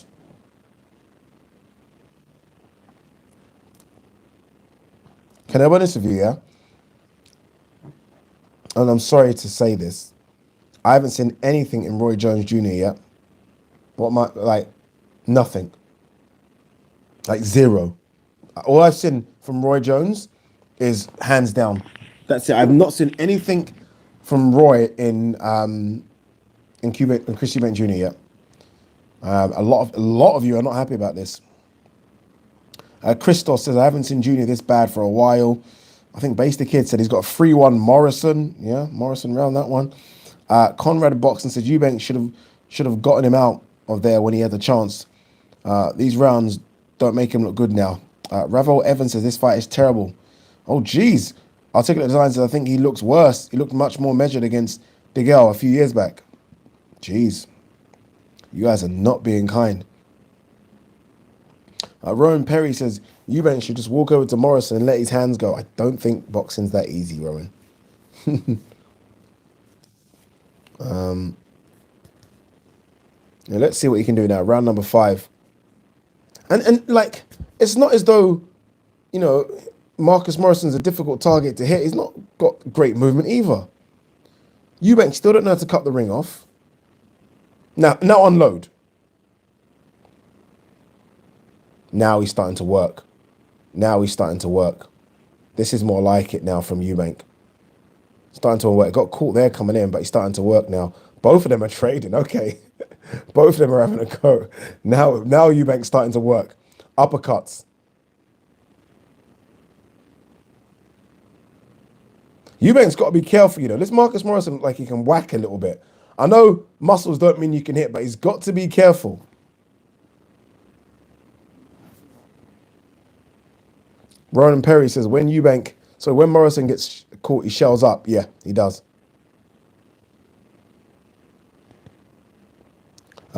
Can I be honest with you, yeah? And I'm sorry to say this. I haven't seen anything in Roy Jones Jr. yet. Nothing. Like zero. All I've seen from Roy Jones is hands down. That's it. I've not seen anything from Roy in Chris Eubank Jr. yet. A lot of you are not happy about this. Christos says, "I haven't seen Junior this bad for a while." I think Base the Kid said he's got a 3-1 Morrison. Yeah, Morrison round that one. Conrad Boxing says Eubank should have gotten him out of there when he had the chance. These rounds don't make him look good now. Ravel Evans says this fight is terrible. Oh, geez. Articulate Design says I think he looks worse. He looked much more measured against Digel a few years back. Jeez. You guys are not being kind. Rowan Perry says Eubank should just walk over to Morrison and let his hands go. I don't think boxing's that easy, Rowan. Let's see what he can do now. Round number 5. And like, it's not as though, Marcus Morrison's a difficult target to hit. He's not got great movement either. Eubank still don't know how to cut the ring off. Now unload. Now he's starting to work. This is more like it now from Eubank. Starting to work. Got caught there coming in, but he's starting to work now. Both of them are trading. Okay. Both of them are having a go. Now Eubank's starting to work. Uppercuts. Eubank's got to be careful, This Marcus Morrison, like, he can whack a little bit. I know muscles don't mean you can hit, but he's got to be careful. Ronan Perry says, when Morrison gets caught, he shells up. Yeah, he does.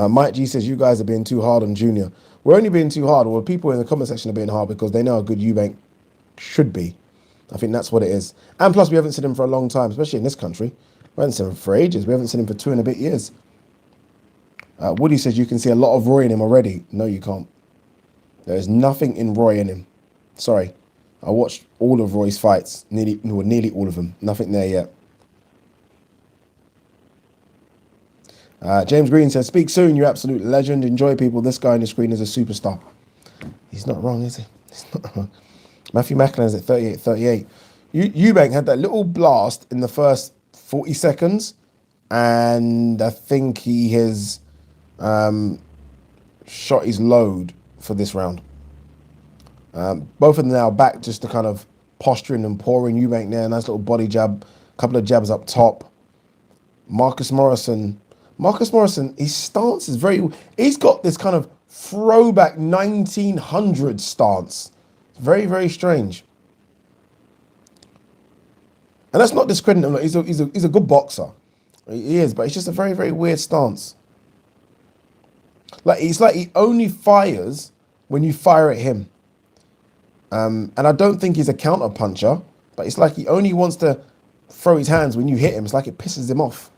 Mike G says, you guys are being too hard on Junior. We're only being too hard, or people in the comment section are being hard because they know how good Eubank should be. I think that's what it is. And plus, we haven't seen him for a long time, especially in this country. We haven't seen him for ages. We haven't seen him for 2 and a bit years. Woody says, you can see a lot of Roy in him already. No, you can't. There is nothing in Roy in him. Sorry. I watched all of Roy's fights, nearly all of them. Nothing there yet. James Green says, speak soon, you absolute legend. Enjoy, people. This guy on the screen is a superstar. He's not wrong, is he? He's not wrong. Matthew Macklin is at 38. Eubank had that little blast in the first 40 seconds, and I think he has shot his load for this round. Both of them now back just to kind of posturing and pouring. Eubank there, nice little body jab, couple of jabs up top. Marcus Morrison, his stance is he's got this kind of throwback 1900 stance. Very, very strange. And that's not discrediting him. He's a good boxer. He is, but it's just a very, very weird stance. It's like he only fires when you fire at him. And I don't think he's a counter puncher, but it's like he only wants to throw his hands when you hit him. It's like it pisses him off.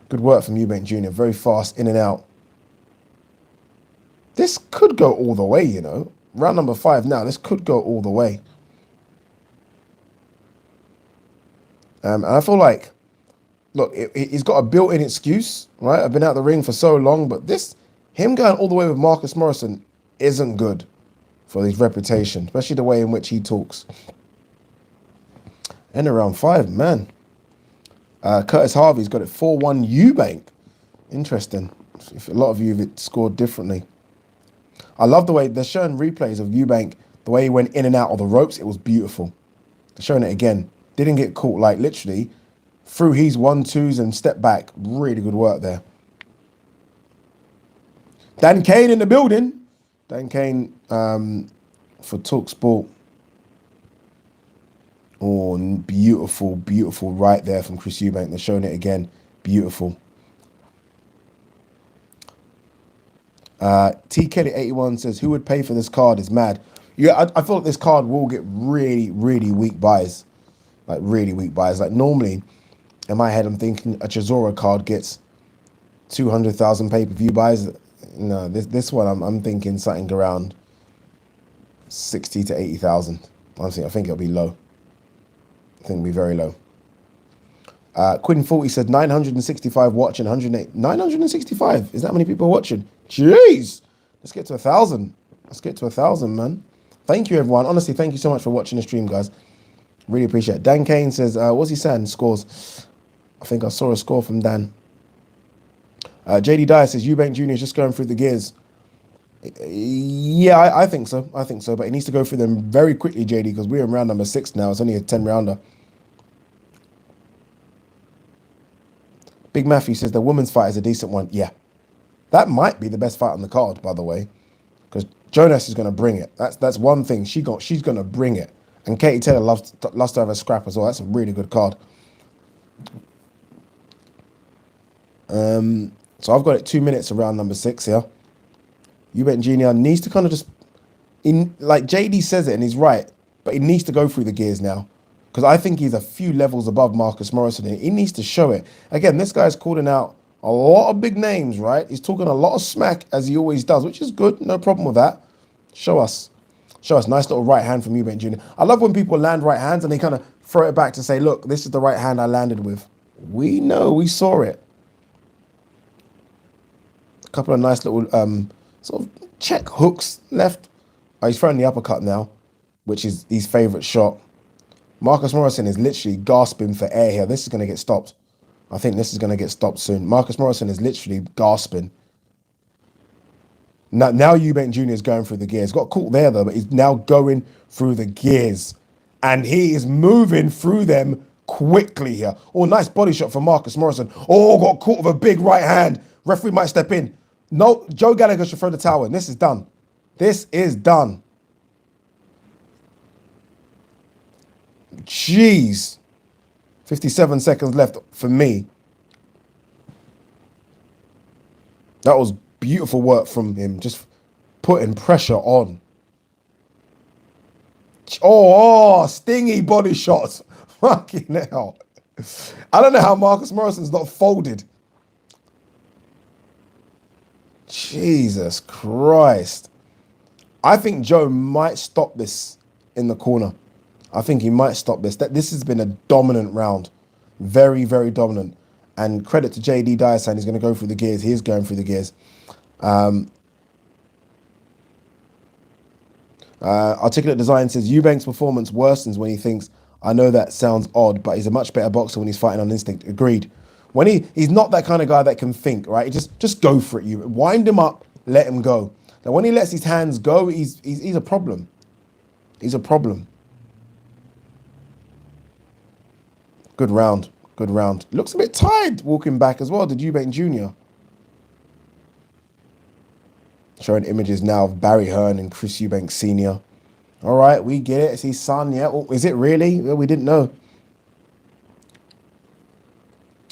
Good work from Eubank Jr. Very fast, in and out. This could go all the way, you know. Round number 5 now. This could go all the way. And I feel like, look, he's got a built-in excuse, right? I've been out the ring for so long, but him going all the way with Marcus Morrison isn't good for his reputation, especially the way in which he talks. And around 5, man. Curtis Harvey's got it 4-1 Eubank. Interesting. If a lot of you have scored differently. I love the way they're showing replays of Eubank, the way he went in and out of the ropes. It was beautiful. They're showing it again. Didn't get caught, like literally threw his 1-2s and stepped back. Really good work there. Dan Kane in the building. Dan Kane for TalkSport. Oh, beautiful, beautiful right there from Chris Eubank. They're showing it again. Beautiful. T Kelly 81 says, who would pay for this card is mad. Yeah, I feel like this card will get really, really weak buys. Like really weak buys. Like normally, in my head, I'm thinking a Chisora card gets 200,000 pay-per-view buys. No, this one I'm thinking something around 60 to 80,000. Honestly, I think it'll be low. I think it'll be very low. Quinn 40 said 965 watching, 108. 965? Is that many people watching? Jeez! Let's get to 1,000. Let's get to 1,000, man. Thank you, everyone. Honestly, thank you so much for watching the stream, guys. Really appreciate it. Dan Kane says, what's he saying? Scores. I think I saw a score from Dan. JD Dyer says, Eubank Jr. is just going through the gears. Yeah, I think so. I think so. But he needs to go through them very quickly, JD, because we're in round number 6 now. It's only a 10-rounder. Big Matthew says, the women's fight is a decent one. Yeah. That might be the best fight on the card, by the way. Because Jonas is going to bring it. That's one thing. She's going to bring it. And Katie Taylor loves to have a scrap as well. That's a really good card. So I've got it 2 minutes around number 6 here. Eubank Jr. needs to kind of just, like JD says it and he's right, but he needs to go through the gears now. Because I think he's a few levels above Marcus Morrison. He needs to show it. Again, this guy's calling out a lot of big names, right? He's talking a lot of smack as he always does, which is good. No problem with that. Show us. Show us. Nice little right hand from Eubank Jr. I love when people land right hands and they kind of throw it back to say, look, this is the right hand I landed with. We know. We saw it. A couple of nice little sort of check hooks left. Oh, he's throwing the uppercut now, which is his favourite shot. Marcus Morrison is literally gasping for air here. This is going to get stopped. I think this is going to get stopped soon. Marcus Morrison is literally gasping. Now Eubank Jr. is going through the gears. Got caught there, though, but he's now going through the gears. And he is moving through them quickly here. Oh, nice body shot from Marcus Morrison. Oh, got caught with a big right hand. Referee might step in. No, Joe Gallagher should throw the towel in. This is done. This is done. Jeez. 57 seconds left for me. That was beautiful work from him, just putting pressure on. Stingy body shots. Fucking hell. I don't know how Marcus Morrison's not folded. Jesus Christ. I think Joe might stop this in the corner. I think he might stop this. This has been a dominant round. Very, very dominant. And credit to JD Diasan, he's going to go through the gears. He is going through the gears. Articulate Design says, Eubank's performance worsens when he thinks, I know that sounds odd, but he's a much better boxer when he's fighting on instinct. Agreed. When he's not that kind of guy that can think, right? Just go for it. You wind him up, let him go. Now, when he lets his hands go, he's a problem. He's a problem. Good round. Good round. Looks a bit tired walking back as well, did Eubank Jr. Showing images now of Barry Hearn and Chris Eubank Sr. All right, we get it. It's his son, yeah. Oh, is it really? Well, we didn't know.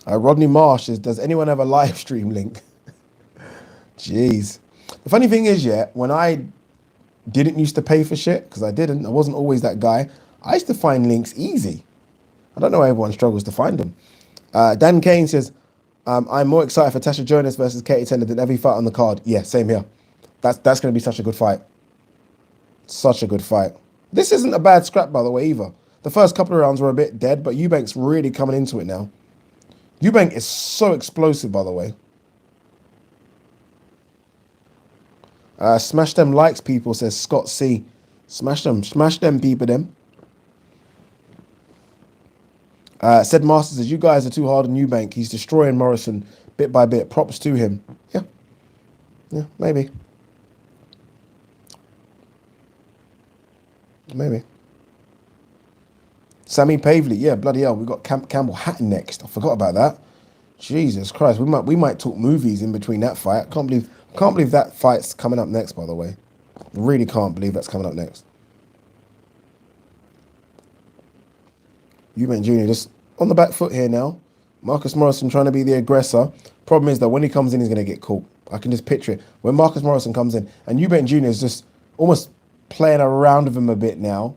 Rodney Marsh says, does anyone have a live stream link? Jeez. The funny thing is, yeah, when I didn't used to pay for shit, because I didn't, I wasn't always that guy, I used to find links easy. I don't know why everyone struggles to find them. Dan Kane says, I'm more excited for Tasha Jonas versus Katie Taylor than every fight on the card. Yeah, same here. That's going to be such a good fight. Such a good fight. This isn't a bad scrap, by the way, either. The first couple of rounds were a bit dead, but Eubank's really coming into it now. Eubank is so explosive, by the way. Smash them likes, people, says Scott C. Smash them people, them. Said Masters says, you guys are too hard on Eubank. He's destroying Morrison bit by bit. Props to him. Yeah, maybe. Maybe. Sammy Pavley, yeah, bloody hell. We've got Campbell Hatton next. I forgot about that. Jesus Christ, we might talk movies in between that fight. Can't believe that fight's coming up next, by the way. Really can't believe that's coming up next. Eubank Jr. just on the back foot here now. Marcus Morrison trying to be the aggressor. Problem is that when he comes in, he's going to get caught. I can just picture it. When Marcus Morrison comes in, and Eubank Jr. is just almost playing around with him a bit now.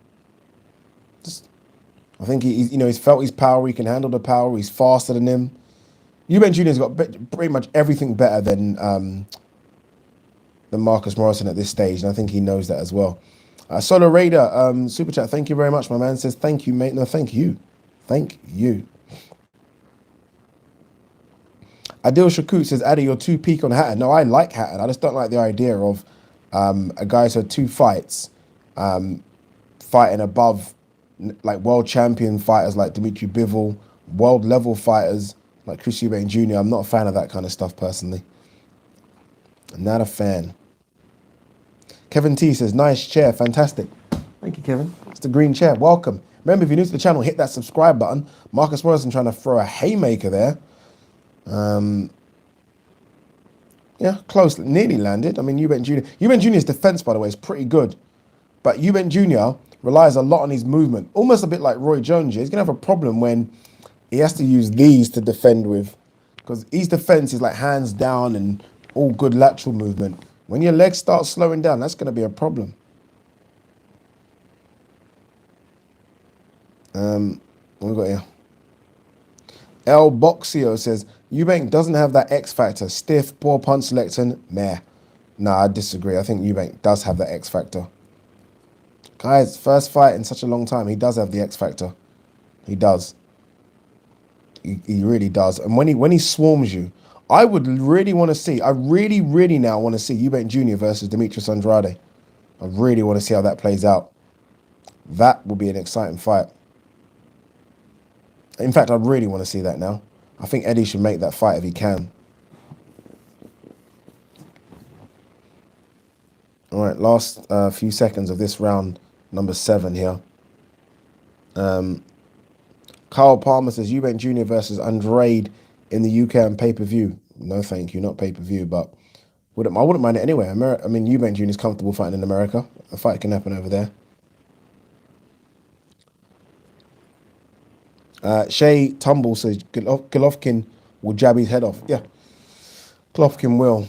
I think he's felt his power. He can handle the power. He's faster than him. Eubank Jr.'s got pretty much everything better than Marcus Morrison at this stage, and I think he knows that as well. Solo Raider, super chat. Thank you very much, my man. Says thank you, mate. No, thank you. Thank you. Adil Shakut says, Addy, you're too peak on Hatton. No, I like Hatton. I just don't like the idea of a guy who's had 2 fights fighting above like world champion fighters like Dimitri Bivol, world level fighters like Chris Eubank Jr. I'm not a fan of that kind of stuff personally. I'm not a fan. Kevin T says, nice chair, fantastic. Thank you, Kevin. It's the green chair. Welcome. Remember, if you're new to the channel, hit that subscribe button. Marcus Morrison trying to throw a haymaker there. Yeah, close. Nearly landed. I mean, Eubank Jr.'s defense, by the way, is pretty good. But Eubank Jr. relies a lot on his movement. Almost a bit like Roy Jones. He's going to have a problem when he has to use these to defend with. Because his defense is like hands down and all good lateral movement. When your legs start slowing down, that's going to be a problem. What we got here? El Boxio says, Eubank doesn't have that X factor. Stiff, poor punch selection, meh. Nah, I disagree. I think Eubank does have that X factor. Guys, first fight in such a long time, he does have the X factor. He does. He really does. And when he swarms you, I would really want to see, I really now want to see Eubank Jr. versus Demetrius Andrade. I really want to see how that plays out. That will be an exciting fight. In fact, I really want to see that now. I think Eddie should make that fight if he can. All right, last few seconds of this round, number 7 here. Carl Palmer says, Eubank Jr. versus Andrade in the UK on pay-per-view. No, thank you, not pay-per-view, but I wouldn't mind it anyway. I mean, Eubank Jr. is comfortable fighting in America. A fight can happen over there. Shay Tumble says, Golovkin will jab his head off. Yeah, Golovkin will.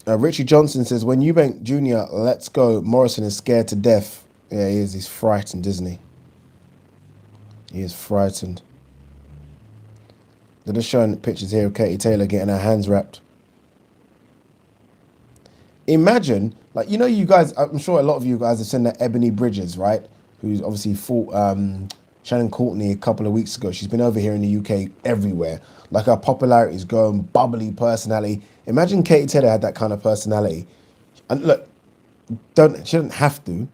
Richie Johnson says, when Eubank Jr. lets go, Morrison is scared to death. Yeah, he is. He's frightened, isn't he? He is frightened. They're just showing pictures here of Katie Taylor getting her hands wrapped. Imagine, like, you know, you guys, I'm sure a lot of you guys have seen that Ebony Bridges, right? Who's obviously fought Shannon Courtney a couple of weeks ago. She's been over here in the UK everywhere. Like, her popularity is going, bubbly personality. Imagine Katie Taylor had that kind of personality. And look, she doesn't have to,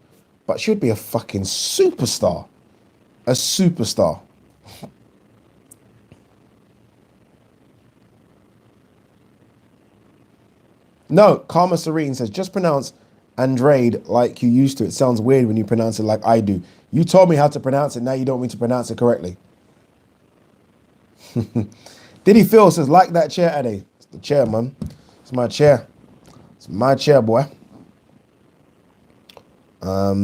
but she would be a fucking superstar. A superstar. No, Karma Serene says, just pronounce Andrade like you used to. It sounds weird when you pronounce it like I do. You told me how to pronounce it, now you don't want me to pronounce it correctly. Diddy Phil says, like that chair, Eddie. It's the chair, man. It's my chair. It's my chair, boy. All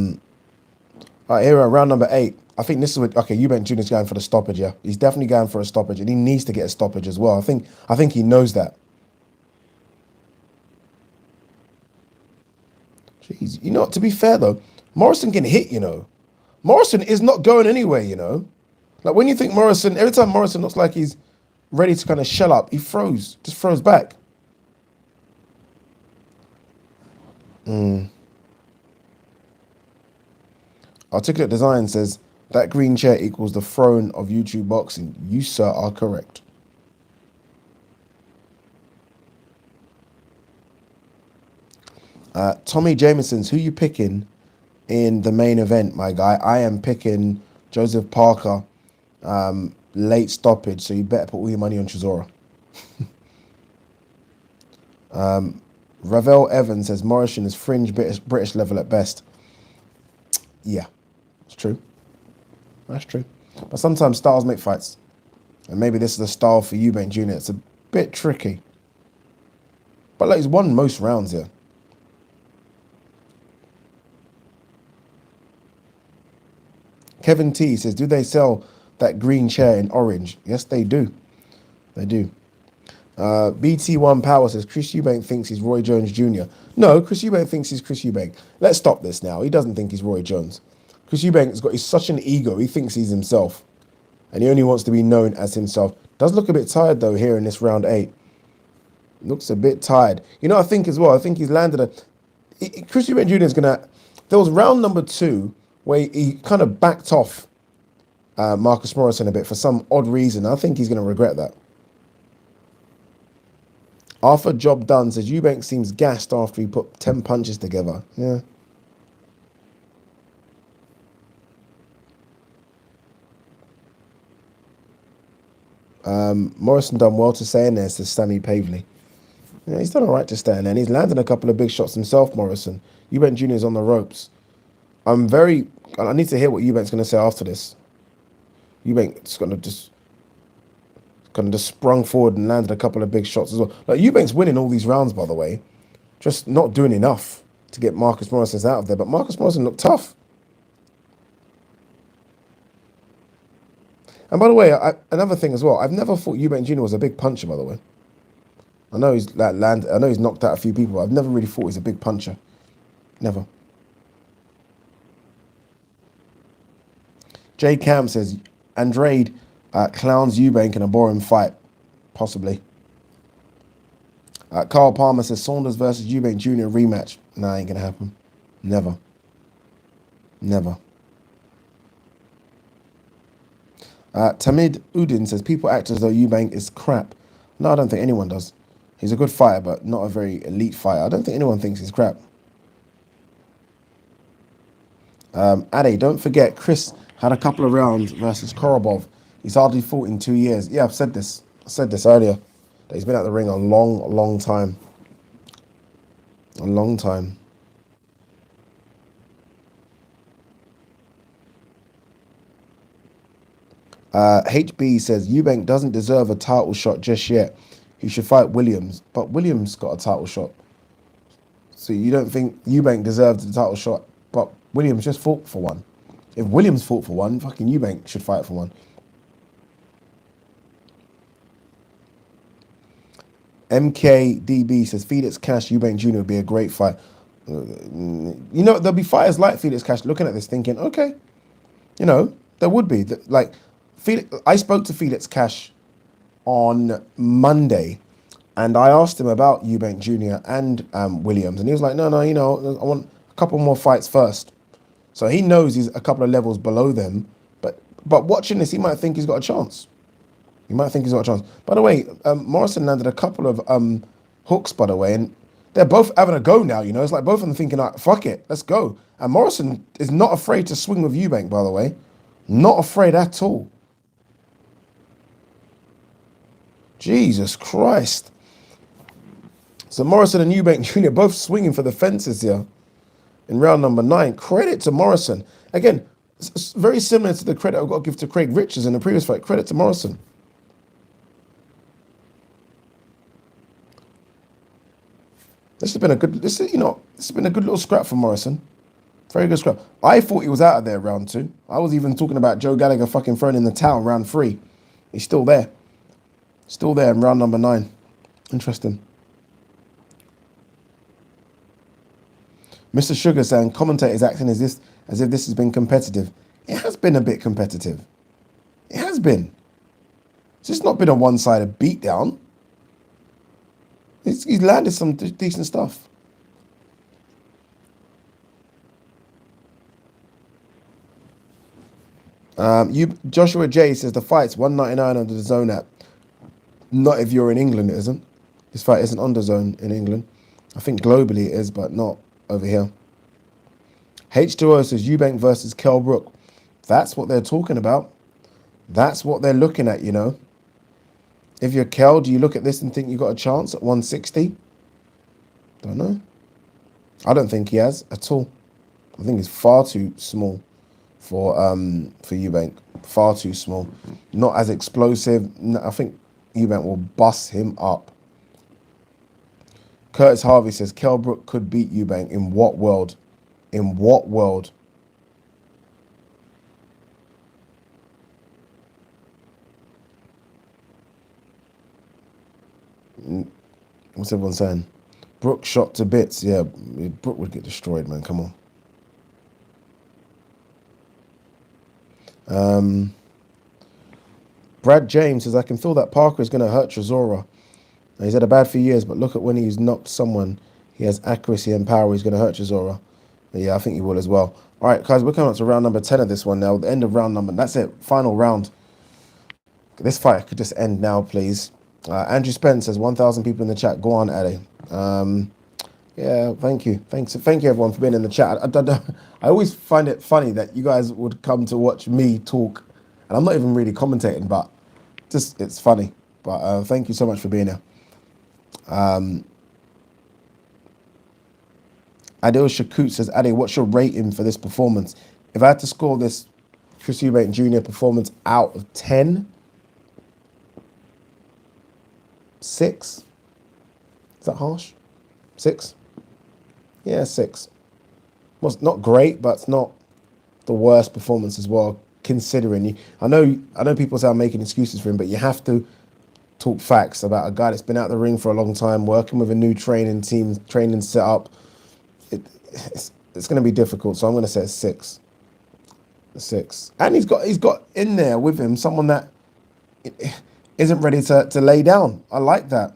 right, here are round number 8. I think this is what, okay, Eubank Jr. is going for the stoppage, yeah. He's definitely going for a stoppage, and he needs to get a stoppage as well. I think he knows that. Jeez, you know, to be fair though, Morrison can hit, you know. Morrison is not going anywhere, you know. Like, when you think Morrison, every time Morrison looks like he's ready to kind of shell up, he just throws back. Articulate Design says, that green chair equals the throne of YouTube boxing. You, sir, are correct. Tommy Jameson's, who you picking in the main event, my guy? I am picking Joseph Parker, late stoppage, so you better put all your money on Chisora. Ravel Evans says, Morrison is fringe British level at best. Yeah, it's true. That's true. But sometimes styles make fights. And maybe this is the style for Eubank Jr. It's a bit tricky. But like, he's won most rounds here. Kevin T says, do they sell that green chair in orange? Yes, they do. They do. BT1 Power says, Chris Eubank thinks he's Roy Jones Jr. No, Chris Eubank thinks he's Chris Eubank. Let's stop this now. He doesn't think he's Roy Jones. Chris Eubank he's such an ego. He thinks he's himself. And he only wants to be known as himself. Does look a bit tired, though, here in this round 8. Looks a bit tired. You know, I think as well, I think he's landed Chris Eubank Jr. is going to... There was round number 2 where he kind of backed off Marcus Morrison a bit for some odd reason. I think he's going to regret that. Arthur Job Done says, Eubank seems gassed after he put 10 punches together. Yeah. Morrison done well to stay in there, says Sammy Pavley. Yeah, he's done all right to stay in there. And he's landed a couple of big shots himself, Morrison. Eubank Jr. is on the ropes. I need to hear what Eubank's going to say after this. Eubank's going to just sprung forward and landed a couple of big shots as well. Like, Eubank's winning all these rounds, by the way. Just not doing enough to get Marcus Morrison out of there. But Marcus Morrison looked tough. And by the way, another thing as well, I've never thought Eubank Jr. was a big puncher, by the way. I know he's knocked out a few people. I've never really thought he's a big puncher. Never. Jay Cam says, Andrade clowns Eubank in a boring fight. Possibly. Carl Palmer says, Saunders versus Eubank Jr. rematch. Nah, ain't going to happen. Never. Never. Tamid Udin says, people act as though Eubank is crap. No, I don't think anyone does. He's a good fighter, but not a very elite fighter. I don't think anyone thinks he's crap. Ade, don't forget, Chris had a couple of rounds versus Korobov. He's hardly fought in 2 years. Yeah, I've said this. I said this earlier. That he's been at the ring a long, long time. A long time. HB says, Eubank doesn't deserve a title shot just yet. He should fight Williams. But Williams got a title shot. So you don't think Eubank deserves the title shot, but Williams just fought for one. If Williams fought for one, fucking Eubank should fight for one. MKDB says Felix Cash, Eubank Jr. would be a great fight. You know, there'll be fighters like Felix Cash looking at this thinking, okay, you know, there would be. Like, Felix, I spoke to Felix Cash on Monday and I asked him about Eubank Jr. and Williams. And he was like, no, you know, I want a couple more fights first. So he knows he's a couple of levels below them. But watching this, he might think he's got a chance. He might think he's got a chance. By the way, Morrison landed a couple of hooks, by the way, and they're both having a go now, you know. It's like both of them thinking, like, fuck it, let's go. And Morrison is not afraid to swing with Eubank, by the way. Not afraid at all. Jesus Christ. So Morrison and Eubank Jr. both swinging for the fences here in round number 9. Credit to Morrison. Again, it's very similar to the credit I've got to give to Craig Richards in the previous fight. Credit to Morrison. This has been a good. This has been a good little scrap for Morrison. Very good scrap. I thought he was out of there round 2. I was even talking about Joe Gallagher fucking throwing in the towel round 3. He's still there. Still there in round number 9. Interesting. Mr. Sugar saying commentators acting as if this has been competitive. It has been a bit competitive. It has been. It's just not been a one-sided beatdown. He's landed some decent stuff. Joshua J says the fight's $1.99 under the Zone app. Not if you're in England, it isn't. This fight isn't on the Zone in England. I think globally it is, but not over here. H2O says Eubank versus Kell Brook. That's what they're talking about. That's what they're looking at, you know. If you're Kell, do you look at this and think you got a chance at 160? Don't know. I don't think he has at all. I think he's far too small for Eubank. Far too small. Not as explosive. No, I think Eubank will bust him up. Curtis Harvey says Kell Brook could beat Eubank. In what world? In what world? What's everyone saying? Brook shot to bits. Yeah, Brook would get destroyed, man. Come on. Brad James says, I can feel that Parker is going to hurt Chisora. He's had a bad few years, but look at when he's knocked someone. He has accuracy and power. He's going to hurt Chisora. Yeah, I think he will as well. All right, guys, we're coming up to round number 10 of this one now. The end of round number. That's it. Final round. This fight could just end now, please. Andrew Spence says 1,000 people in the chat. Go on, Eddie. Yeah, thank you. Thank you, everyone, for being in the chat. I always find it funny that you guys would come to watch me talk, and I'm not even really commentating, but just it's funny. But thank you so much for being here. Adil Shakut says, Ade, what's your rating for this performance? If I had to score this Chris Eubank Jr. performance out of 10, 6? Is that harsh? 6? Yeah, 6. Well, it's not great, but it's not the worst performance as well, considering you. I know people say I'm making excuses for him, but you have to talk facts about a guy that's been out the ring for a long time, working with a new training team, training setup. It's going to be difficult, so I'm going to say a 6. A 6. And he's got in there with him someone that isn't ready to lay down. I like that.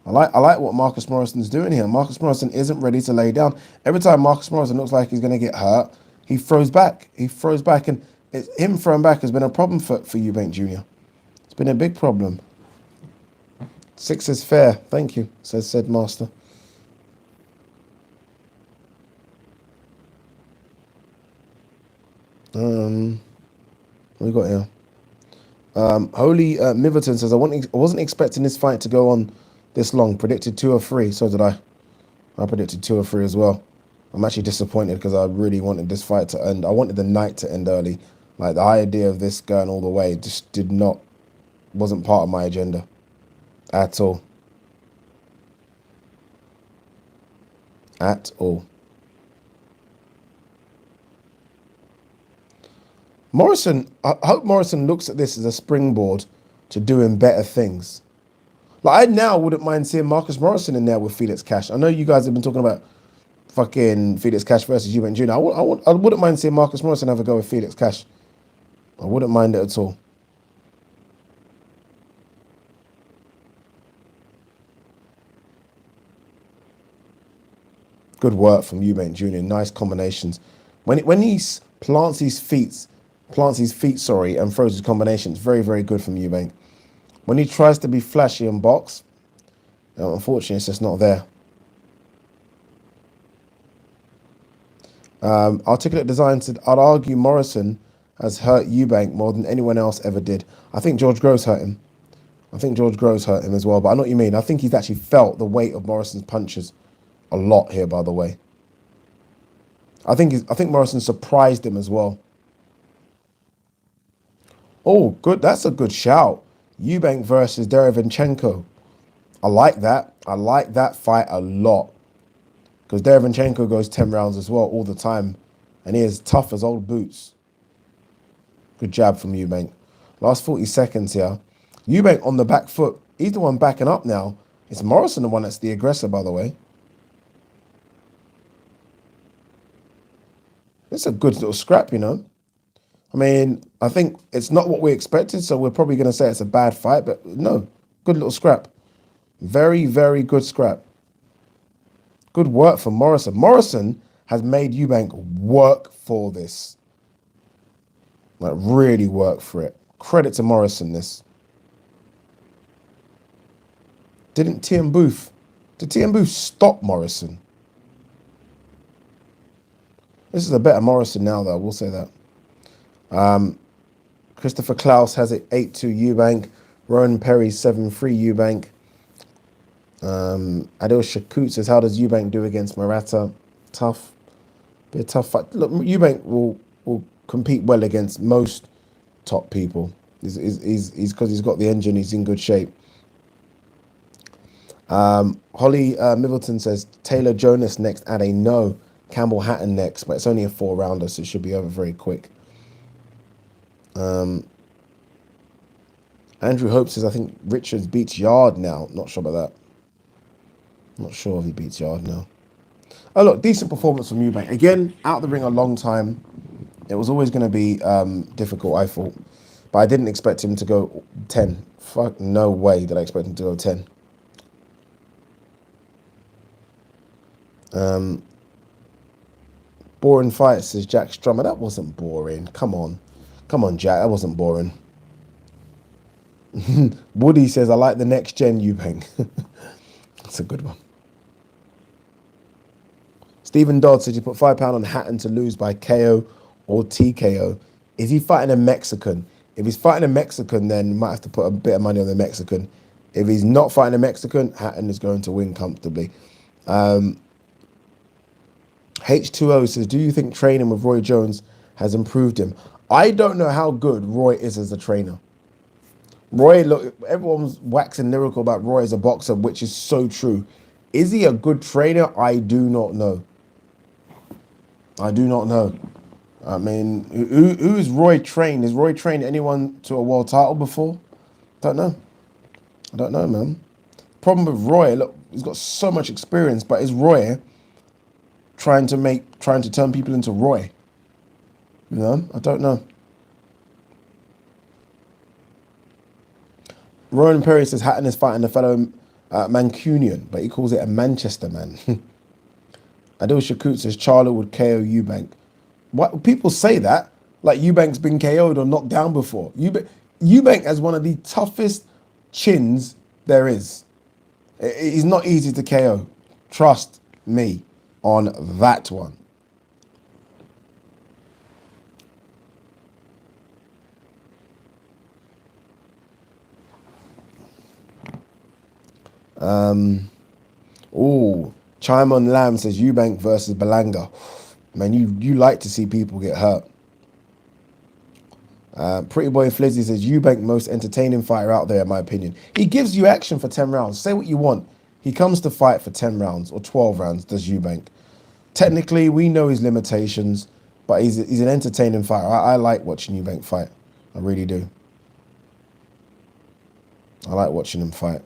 I like what Marcus Morrison's doing here. Marcus Morrison isn't ready to lay down. Every time Marcus Morrison looks like he's going to get hurt, he throws back. And him throwing back has been a problem for Eubank Jr. It's been a big problem. 6 is fair. Thank you, says said master. What we got here? Holy Miverton says, I wasn't expecting this fight to go on this long. Predicted 2 or 3. So did I. I predicted 2 or 3 as well. I'm actually disappointed because I really wanted this fight to end. I wanted the night to end early. Like, the idea of this going all the way just wasn't part of my agenda at all. At all. Morrison, I hope Morrison looks at this as a springboard to doing better things. Like, I now wouldn't mind seeing Marcus Morrison in there with Felix Cash. I know you guys have been talking about fucking Felix Cash versus Eubank Jr. I wouldn't mind seeing Marcus Morrison have a go with Felix Cash. I wouldn't mind it at all. Good work from Eubank Jr. Nice combinations. When he plants his feet, sorry, and throws his combinations, very, very good from Eubank. When he tries to be flashy and box, unfortunately, it's just not there. Articulate Design said, I'd argue Morrison has hurt Eubank more than anyone else ever did. I think George Groves hurt him. I think George Groves hurt him as well, but I know what you mean. I think he's actually felt the weight of Morrison's punches a lot here, by the way. I think Morrison surprised him as well. Oh, good. That's a good shout. Eubank versus Derevinchenko. I like that. I like that fight a lot. Because Derevinchenko goes 10 rounds as well all the time. And he is tough as old boots. Good jab from Eubank. Last 40 seconds here. Eubank on the back foot. He's the one backing up now. It's Morrison the one that's the aggressor, by the way. It's a good little scrap, you know. I mean, I think it's not what we expected, so we're probably going to say it's a bad fight, but no, good little scrap. Very, very good scrap. Good work from Morrison. Morrison has made Eubank work for this. Like, really work for it. Credit to Morrison, this. Did TM Booth stop Morrison? This is a better Morrison now, though, I will say that. Christopher Klaus has it 8-2 Eubank. Rowan Perry 7-3 Eubank. Adil Shakut says, how does Eubank do against Murata? Tough. Be a tough fight. Look, Eubank will compete well against most top people. He's because he's got the engine, he's in good shape. Holly Middleton says, Taylor Jonas next at a no. Campbell Hatton next, but it's only a 4-rounder, so it should be over very quick. Andrew Hope says, I think Richards beats Yard now. Not sure about that. Not sure if he beats Yard now. Oh, look, decent performance from Eubank. Again, out the ring a long time. It was always going to be difficult, I thought. But I didn't expect him to go 10. Fuck, no way did I expect him to go 10. Boring fight, says Jack Strummer. That wasn't boring. Come on. Come on, Jack. That wasn't boring. Woody says, I like the next gen Eubank. That's a good one. Stephen Dodd said, you put £5 on Hatton to lose by KO or TKO. Is he fighting a Mexican? If he's fighting a Mexican, then you might have to put a bit of money on the Mexican. If he's not fighting a Mexican, Hatton is going to win comfortably. H2O says, do you think training with Roy Jones has improved him? I don't know how good Roy is as a trainer. Roy, look, everyone's waxing lyrical about Roy as a boxer, which is so true. Is he a good trainer? I do not know. I do not know. I mean, who is Roy trained? Has Roy trained anyone to a world title before? Don't know. I don't know, man. Problem with Roy, look, he's got so much experience, but is Roy trying to turn people into Roy? You know, I don't know. Rowan Perry says Hatton is fighting a fellow Mancunian, but he calls it a Manchester man. Adil Shakut says Charlo would KO Eubank. What people say that like Eubank's been KO'd or knocked down before. Eubank has one of the toughest chins there is. He's not easy to KO. Trust me on that one. Chime on Lamb says Eubank versus Belanga. Man, you like to see people get hurt. Pretty Boy Flizzy says Eubank most entertaining fighter out there in my opinion. He gives you action for 10 rounds. Say what you want. He comes to fight for 10 rounds or 12 rounds, does Eubank. Technically, we know his limitations, but he's an entertaining fighter. I like watching Eubank fight. I really do. I like watching him fight.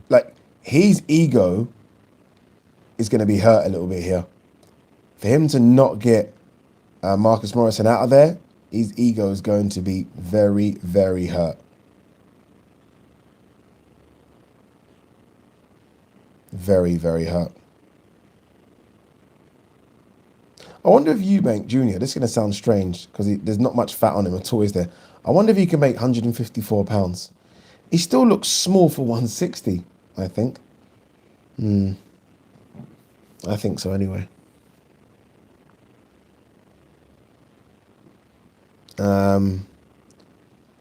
Like his ego is going to be hurt a little bit here. For him to not get Marcus Morrison out of there, his ego is going to be very, very hurt. Very, very hurt. I wonder if Eubank Jr., this is going to sound strange because there's not much fat on him at all, is there? I wonder if he can make £154. He still looks small for 160, I think. I think so anyway.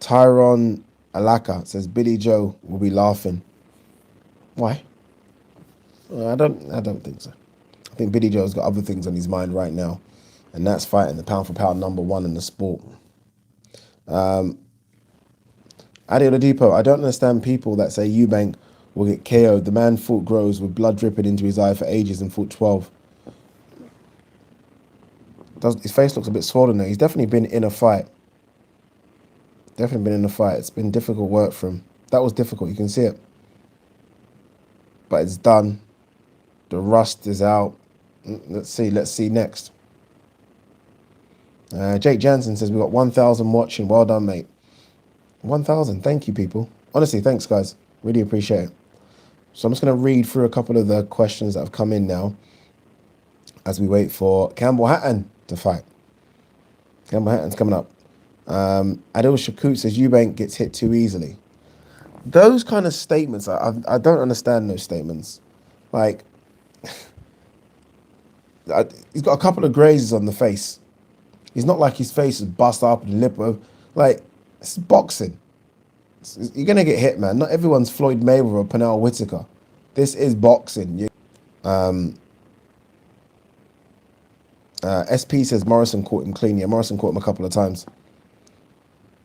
Tyron Alaka says Billy Joe will be laughing. Why? I don't think so. I think Billy Joe's got other things on his mind right now, and that's fighting the pound for pound #1 in the sport. Adi Oladipo, I don't understand people that say Eubank will get KO'd. The man fought Groves with blood dripping into his eye for ages and fought 12. His face looks a bit swollen there. He's definitely been in a fight. It's been difficult work for him. That was difficult. You can see it. But it's done. The rust is out. Let's see next. Jake Jansen says, we got 1,000 watching. Well done, mate. 1,000. Thank you, people. Honestly, thanks, guys. Really appreciate it. So I'm just going to read through a couple of the questions that have come in now as we wait for Campbell Hatton to fight. Campbell Hatton's coming up. Adil Shakut says, Eubank gets hit too easily. Those kind of statements, I don't understand those statements. Like, he's got a couple of grazes on the face. He's not like his face is bust up and lip. Like, it's boxing. You're going to get hit, man. Not everyone's Floyd Mayweather or Pernell Whitaker. This is boxing. SP says Morrison caught him clean. Yeah, Morrison caught him a couple of times.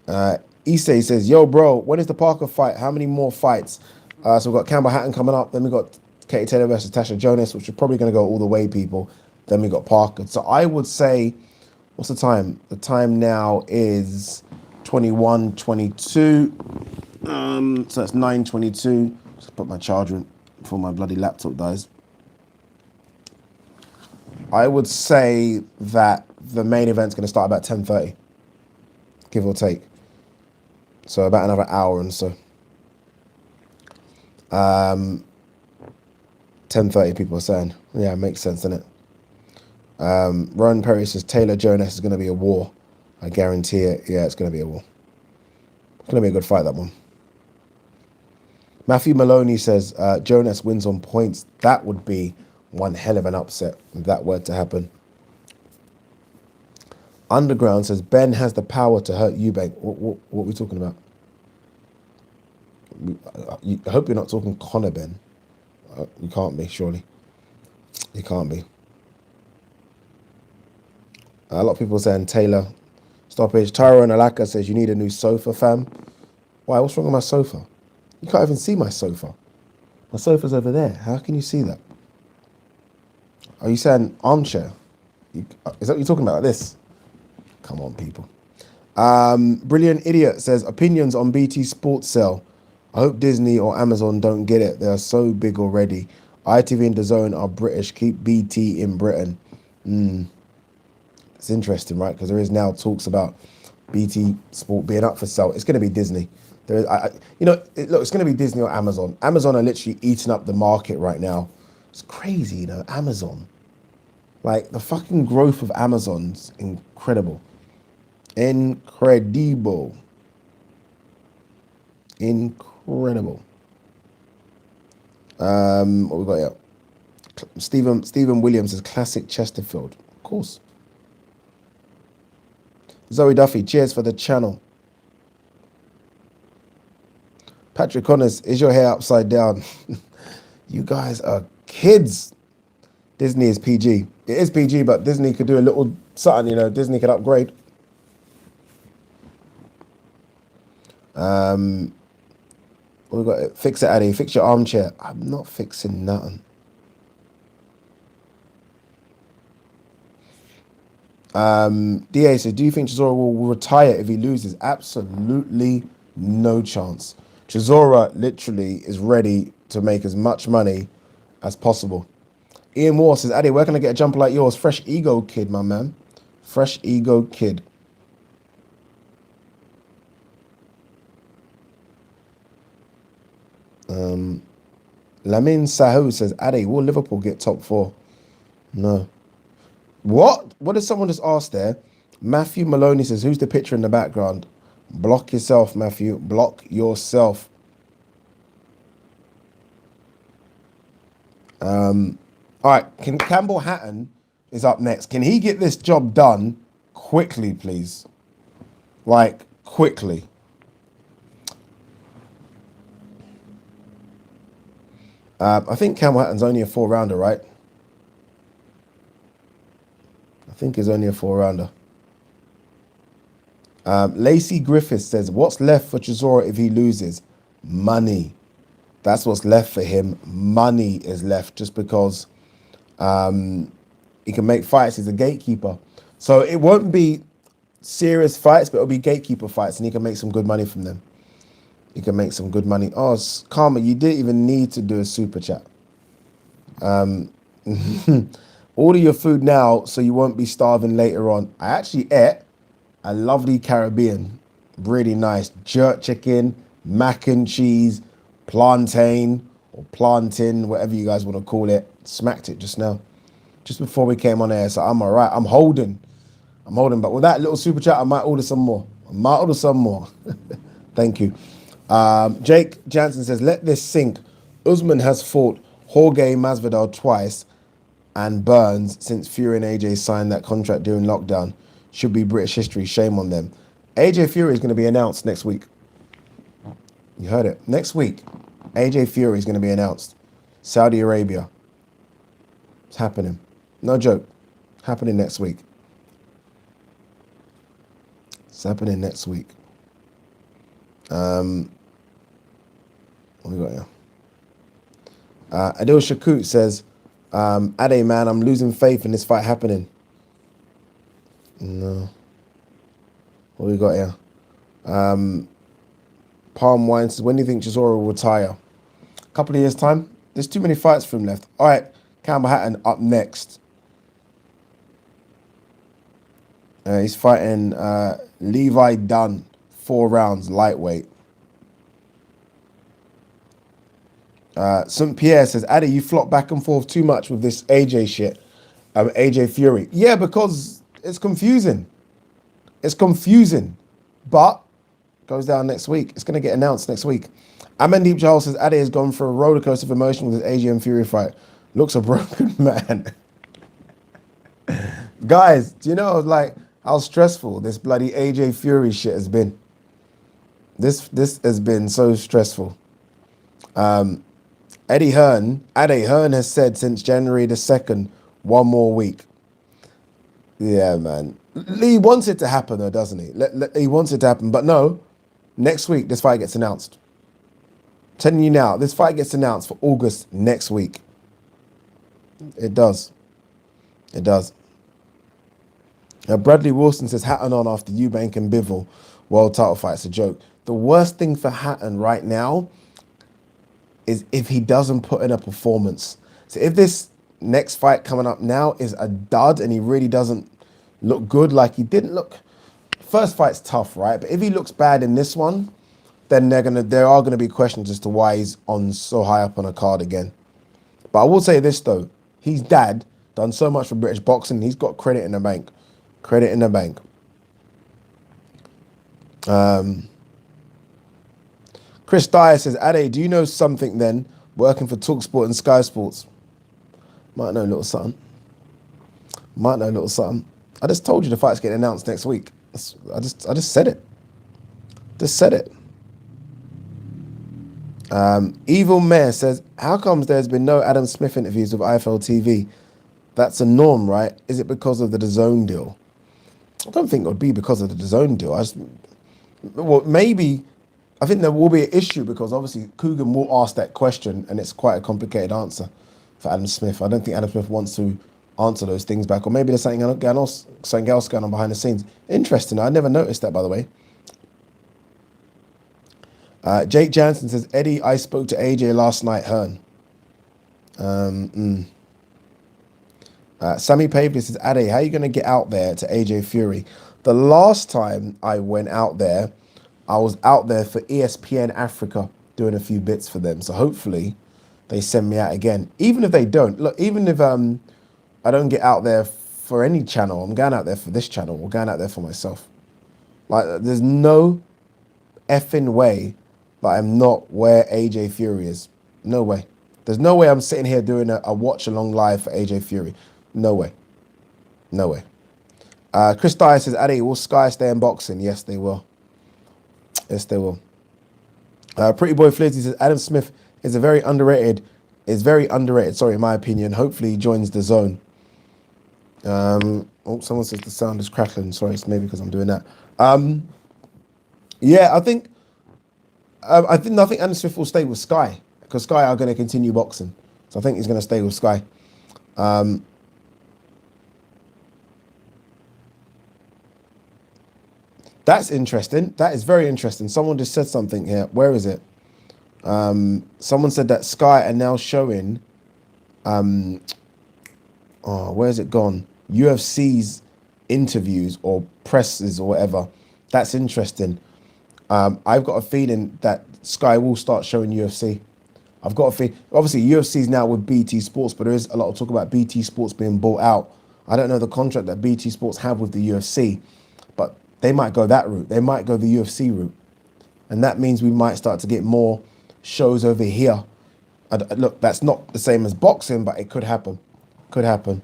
Issei says, yo, bro, when is the Parker fight? How many more fights? So we've got Campbell Hatton coming up. Then we've got Katie Taylor versus Tasha Jonas, which are probably going to go all the way, people. Then we got Parker. So I would say, what's the time? The time now is 21:22. So that's 9:22. Just put my charger in before my bloody laptop dies. I would say that the main event's going to start about 10:30, give or take. So about another hour and so. 10:30, people are saying. Yeah, it makes sense, doesn't it? Ron Perry says Taylor Jonas is going to be a war. I guarantee it. Yeah, it's going to be a war. It's going to be a good fight, that one. Matthew Maloney says Jonas wins on points. That would be one hell of an upset if that were to happen. Underground says Ben has the power to hurt Eubank. What are we talking about? I hope you're not talking Conor Ben. You can't be, surely. You can't be. A lot of people saying Taylor stoppage. Tyrone Alaka says you need a new sofa, fam. Why? What's wrong with my sofa? You can't even see my sofa. My sofa's over there. How can you see that? Are you saying armchair? Is that what you're talking about? Like this? Come on, people. Brilliant Idiot says opinions on BT Sports Cell. I hope Disney or Amazon don't get it. They are so big already. ITV and DAZN are British. Keep BT in Britain. It's interesting, right? Because there is now talks about BT Sport being up for sale. It's going to be Disney. There is, look, it's going to be Disney or Amazon. Amazon are literally eating up the market right now. It's crazy, Amazon. Like, the fucking growth of Amazon's incredible. Incredible. What we got here? Stephen Williams is classic Chesterfield. Of course. Zoe Duffy, cheers for the channel. Patrick Connors, is your hair upside down? You guys are kids. Disney is PG. It is PG, but Disney could do a little something, Disney could upgrade. What we got? Fix it, Addy. Fix your armchair. I'm not fixing nothing. DA says, do you think Chisora will retire if he loses? Absolutely no chance. Chisora literally is ready to make as much money as possible. Ian Moore says, Addy, where can I get a jumper like yours? Fresh Ego Kid, my man. Fresh Ego Kid. Lamin Sahu says, Addy, will Liverpool get top 4? No. What? What did someone just ask there? Matthew Maloney says, who's the picture in the background? Block yourself, Matthew. Block yourself. All right. Campbell Hatton is up next. Can he get this job done quickly, please? Like, quickly. I think Campbell Hatton's only a 4-rounder, right? I think he's only a 4-rounder. Lacey Griffiths says, what's left for Chisora if he loses? Money. That's what's left for him. Money is left just because he can make fights. He's a gatekeeper. So it won't be serious fights, but it'll be gatekeeper fights, and he can make some good money from them. He can make some good money. Oh, Karma, you didn't even need to do a super chat. Order your food now so you won't be starving later on. I actually ate a lovely Caribbean. Really nice. Jerk chicken, mac and cheese, plantain or plantain, whatever you guys want to call it. Smacked it just now. Just before we came on air. So I'm all right. I'm holding. But with that little super chat, I might order some more. Thank you. Jake Jansen says, let this sink. Usman has fought Jorge Masvidal twice and Burns since Fury and AJ signed that contract during lockdown. Should be British history. Shame on them. AJ Fury is going to be announced next week. You heard it. Next week, AJ Fury is going to be announced. Saudi Arabia. It's happening. No joke. Happening next week. It's happening next week. What we got here? Adil Shakut says, Ade, man, I'm losing faith in this fight happening. No. What we got here? Palm Wine says, when do you think Chisora will retire? A couple of years' time. There's too many fights for him left. All right, Campbell Hatton up next. He's fighting Levi Dunn, 4 rounds, lightweight. St. Pierre says, Addy, you flop back and forth too much with this AJ shit. AJ Fury. Yeah, because it's confusing. It's confusing. But goes down next week. It's going to get announced next week. Amandeep Jahal says, Addy has gone for a roller coaster of emotion with his AJ and Fury fight. Looks a broken man. Guys, do you know like how stressful this bloody AJ Fury shit has been? This has been so stressful. Eddie Hearn has said since January the 2nd, 1 more week. Yeah, man. Lee wants it to happen though, doesn't he? He wants it to happen. But no, next week this fight gets announced. I'm telling you now, this fight gets announced for August next week. It does. It does. Bradley Wilson says, Hatton on after EUBANK and Bivol world title fight. It's a joke. The worst thing for Hatton right now is if he doesn't put in a performance. So if this next fight coming up now is a dud and he really doesn't look good like he didn't look. First fight's tough, right? But if he looks bad in this one, then there are gonna be questions as to why he's on so high up on a card again. But I will say this though, his dad done so much for British boxing, he's got credit in the bank. Credit in the bank. Chris Dyer says, Ade, do you know something then, working for TalkSport and Sky Sports? Might know a little something. I just told you the fight's getting announced next week. I just said it. Evil Mayor says, how comes there's been no Adam Smith interviews with IFL TV? That's a norm, right? Is it because of the DAZN deal? I don't think it would be because of the DAZN deal. Maybe, I think there will be an issue because obviously Coogan will ask that question and it's quite a complicated answer for Adam Smith. I don't think Adam Smith wants to answer those things back, or maybe there's something else going on behind the scenes. Interesting. I never noticed that, by the way. Jake Jansen says, Eddie, I spoke to AJ last night, Hearn. Sammy Paper says, Ade, how are you going to get out there to AJ Fury? The last time I went out there, I was out there for ESPN Africa doing a few bits for them. So hopefully they send me out again. Even if they don't, look, even if I don't get out there for any channel, I'm going out there for this channel. Or going out there for myself. Like, there's no effing way that I'm not where AJ Fury is. No way. There's no way I'm sitting here doing a watch along live for AJ Fury. No way. No way. Chris Dyer says, Addy, will Sky stay in boxing? Yes, they will. Yes, they will. Pretty Boy Flizzy says, Adam Smith is very underrated, sorry, in my opinion. Hopefully he joins the zone. Someone says the sound is crackling. Sorry, it's maybe because I'm doing that. Yeah, I think Adam Smith will stay with Sky because Sky are going to continue boxing. So I think he's going to stay with Sky. That's interesting. That is very interesting. Someone just said something here. Where is it? Someone said that Sky are now showing, where's it gone? UFC's interviews or presses or whatever. That's interesting. I've got a feeling that Sky will start showing UFC. I've got a feeling. Obviously, UFC's now with BT Sports, but there is a lot of talk about BT Sports being bought out. I don't know the contract that BT Sports have with the UFC, but they might go that route. They might go the UFC route. And that means we might start to get more shows over here. Look, that's not the same as boxing, but it could happen. Could happen.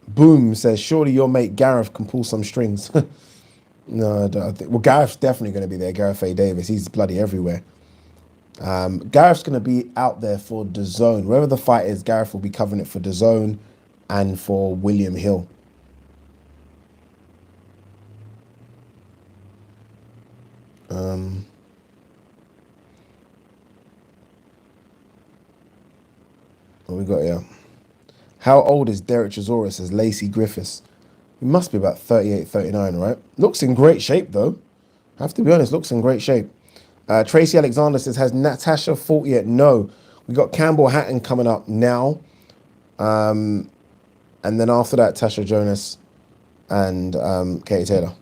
Boom says, surely your mate Gareth can pull some strings. No, I don't think. Well, Gareth's definitely going to be there. Gareth A. Davis. He's bloody everywhere. Gareth's going to be out there for DAZN. Wherever the fight is, Gareth will be covering it for DAZN and for William Hill. What we got here? How old is DERECK CHISORA, says Lacey Griffiths. He must be about 38, 39, right? Looks in great shape, though. I have to be honest, looks in great shape. Tracy Alexander says, has Natasha fought yet? No. We got Campbell Hatton coming up now. And then after that, Tasha Jonas and Katie Taylor.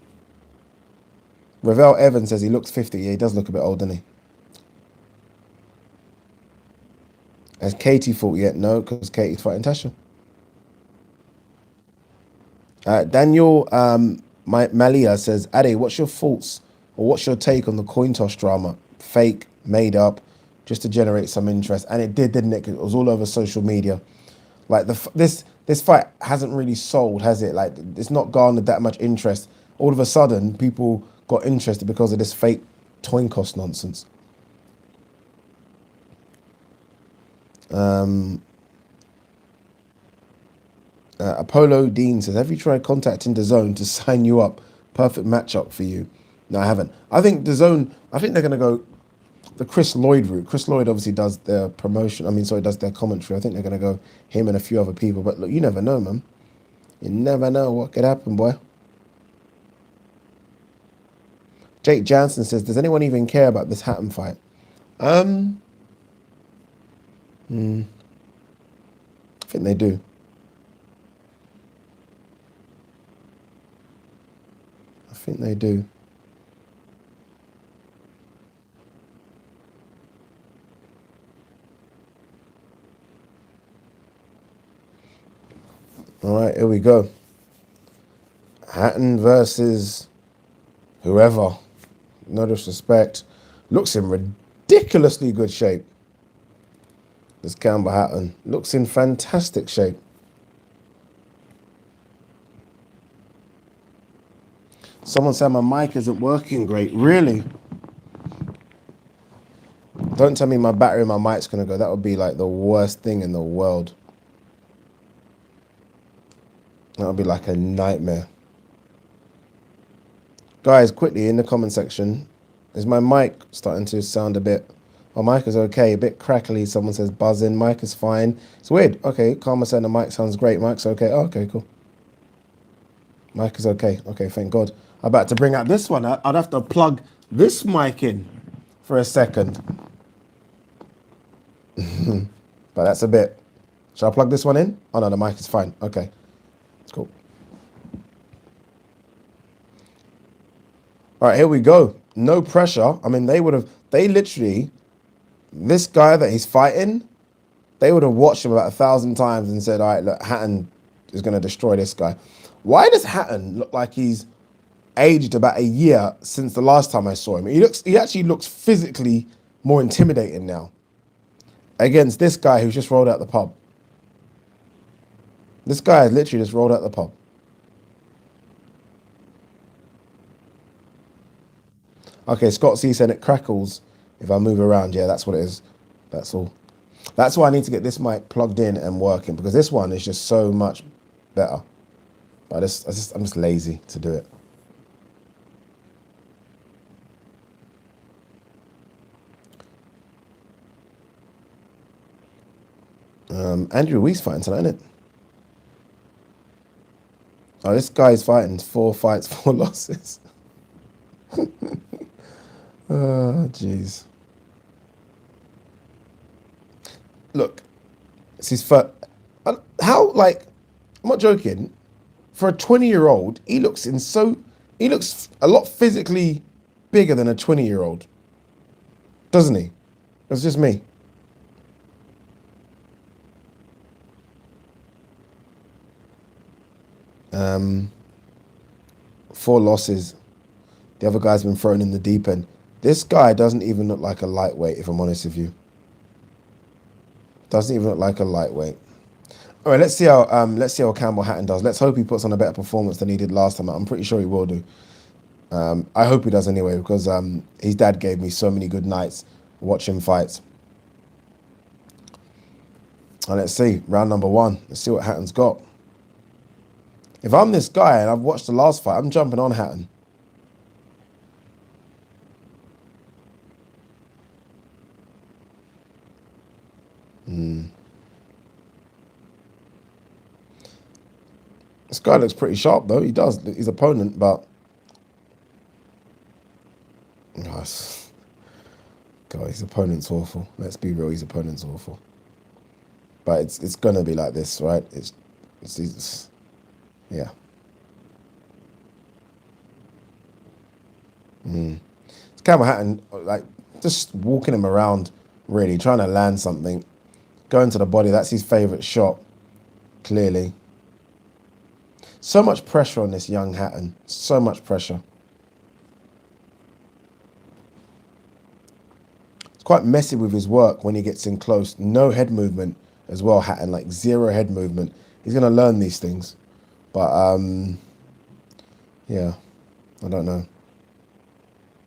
Ravel Evans says he looks 50. Yeah, he does look a bit old, doesn't he? Has Katie fought yet? No, because Katie's fighting Tasha. Daniel Malia says, Ade, what's your thoughts or what's your take on the coin toss drama? Fake, made up, just to generate some interest. And it did, didn't it? 'Cause it was all over social media. Like this fight hasn't really sold, has it? Like, it's not garnered that much interest. All of a sudden, people got interested because of this fake coin toss nonsense. Apollo Dean says, have you tried contacting DAZN to sign you up? Perfect matchup for you. No, I haven't. I think DAZN, I think they're going to go the Chris Lloyd route. Chris Lloyd obviously does their promotion. Does their commentary. I think they're going to go him and a few other people. But look, you never know, man. You never know what could happen, boy. Jake Jansen says, does anyone even care about this Hatton fight? I think they do. I think they do. All right, here we go. Hatton versus whoever. No disrespect. Looks in ridiculously good shape. This Campbell Hatton looks in fantastic shape. Someone said my mic isn't working great. Really? Don't tell me my battery in my mic's going to go. That would be like the worst thing in the world. That would be like a nightmare. Guys, quickly in the comment section, is my mic starting to sound a bit... Oh, mic is okay, a bit crackly. Someone says buzzing. Mic is fine. It's weird. Okay, Karma said the mic sounds great. Mic's okay. Oh, okay, cool. Mic is okay. Okay, thank God. I'm about to bring out this one. I'd have to plug this mic in for a second. But that's a bit. Shall I plug this one in? Oh no, the mic is fine. Okay, it's cool. All right, here we go. No pressure. I mean, they literally, this guy that he's fighting, they would have watched him about 1,000 times and said, all right, look, Hatton is going to destroy this guy. Why does Hatton look like he's aged about a year since the last time I saw him? He actually looks physically more intimidating now against this guy who's just rolled out the pub. This guy has literally just rolled out the pub. Okay, Scott C said it crackles if I move around. Yeah, that's what it is. That's all. That's why I need to get this mic plugged in and working, because this one is just so much better. But I'm just lazy to do it. Andrew Weiss fighting tonight, isn't it? Oh, this guy's fighting 4 fights, 4 losses. Oh, jeez. Look, it's his first. How, like, I'm not joking. For a 20-year-old, he looks a lot physically bigger than a 20-year-old, doesn't he? That's just me. Um, 4 losses. The other guy's been thrown in the deep end. This guy doesn't even look like a lightweight, if I'm honest with you. Doesn't even look like a lightweight. All right, let's see how Campbell Hatton does. Let's hope he puts on a better performance than he did last time. I'm pretty sure he will do. I hope he does anyway, because his dad gave me so many good nights watching fights. And let's see, round number 1. Let's see what Hatton's got. If I'm this guy and I've watched the last fight, I'm jumping on Hatton. This guy looks pretty sharp, though. He does. His opponent, but... Gosh. God, his opponent's awful. Let's be real, his opponent's awful. But it's going to be like this, right? It's yeah. It's Campbell Hatton, like, just walking him around, really, trying to land something. Going to the body, that's his favourite shot, clearly. So much pressure on this young Hatton. So much pressure. It's quite messy with his work when he gets in close. No head movement as well, Hatton, like 0 head movement. He's going to learn these things. But, yeah, I don't know.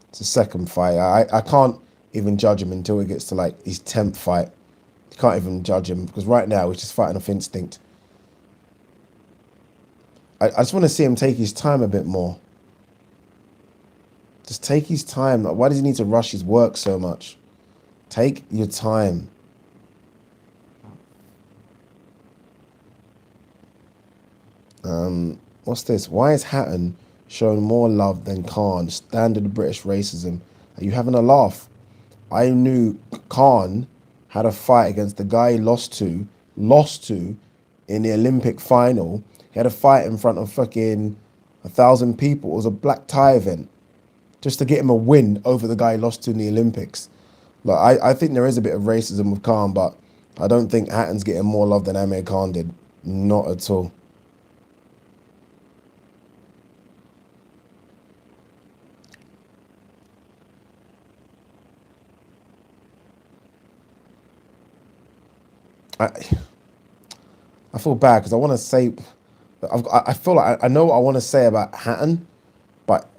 It's a second fight. I can't even judge him until he gets to, like, his 10th fight. You can't even judge him, because right now he's just fighting off instinct. I just want to see him take his time a bit more. Just take his time. Why does he need to rush his work so much? Take your time. What's this? Why is Hatton showing more love than Khan? Standard British racism. Are you having a laugh? I knew Khan had a fight against the guy he lost to in the Olympic final. He had a fight in front of fucking 1,000 people. It was a black tie event just to get him a win over the guy he lost to in the Olympics. Like, I think there is a bit of racism with Khan, but I don't think Hatton's getting more love than Amir Khan did. Not at all. I feel bad because I want to say, I feel like I know what I want to say about Hatton, but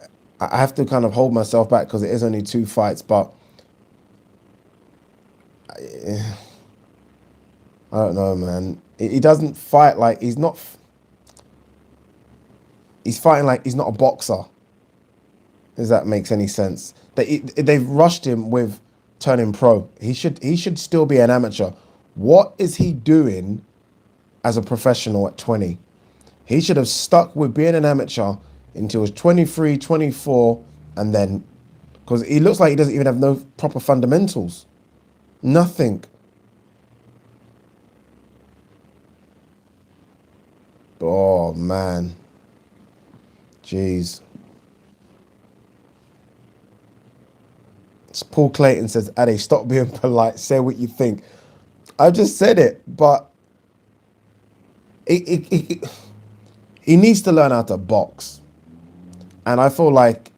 I have to kind of hold myself back because it is only 2 fights. But I don't know, man. He doesn't fight like he's not. He's fighting like he's not a boxer. Does that makes any sense? They've rushed him with turning pro. He should still be an amateur. What is he doing as a professional at 20? He should have stuck with being an amateur until he was 23, 24, and then, because he looks like he doesn't even have no proper fundamentals. Nothing. Oh, man. Jeez. Paul Clayton says, Addy, stop being polite. Say what you think. I just said it, but he needs to learn how to box. And I feel like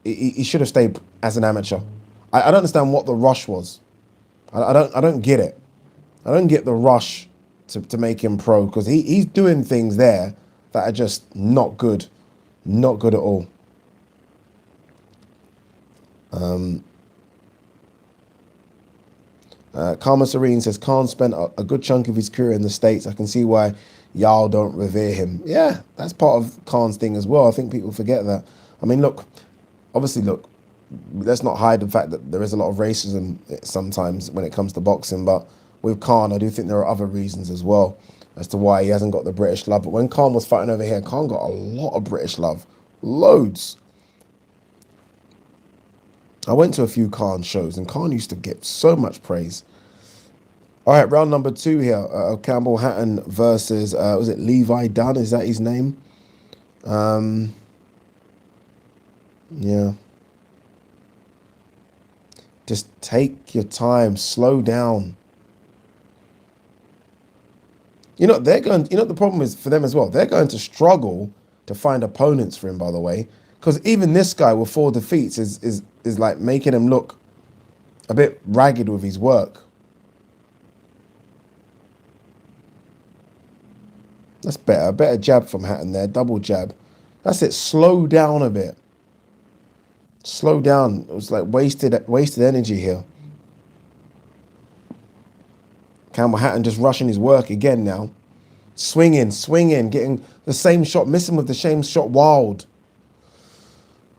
he should have stayed as an amateur. I don't understand what the rush was. I don't get it. I don't get the rush to make him pro, because he's doing things there that are just not good. Not good at all. Karma Serene says, Khan spent a good chunk of his career in the States. I can see why y'all don't revere him. Yeah, that's part of Khan's thing as well. I think people forget that. I mean, look, obviously, look, let's not hide the fact that there is a lot of racism sometimes when it comes to boxing. But with Khan, I do think there are other reasons as well as to why he hasn't got the British love. But when Khan was fighting over here, Khan got a lot of British love. Loads. I went to a few Khan shows, and Khan used to get so much praise. All right, round number 2 here. Campbell Hatton versus, was it Levi Dunn? Is that his name? Yeah. Just take your time. Slow down. You know, the problem is for them as well. They're going to struggle to find opponents for him, by the way, because even this guy with 4 defeats is like making him look a bit ragged with his work. That's better. A better jab from Hatton there. Double jab. That's it. Slow down a bit. Slow down. It was like wasted energy here. Campbell Hatton just rushing his work again now. Swinging, getting the same shot, missing with the same shot wild.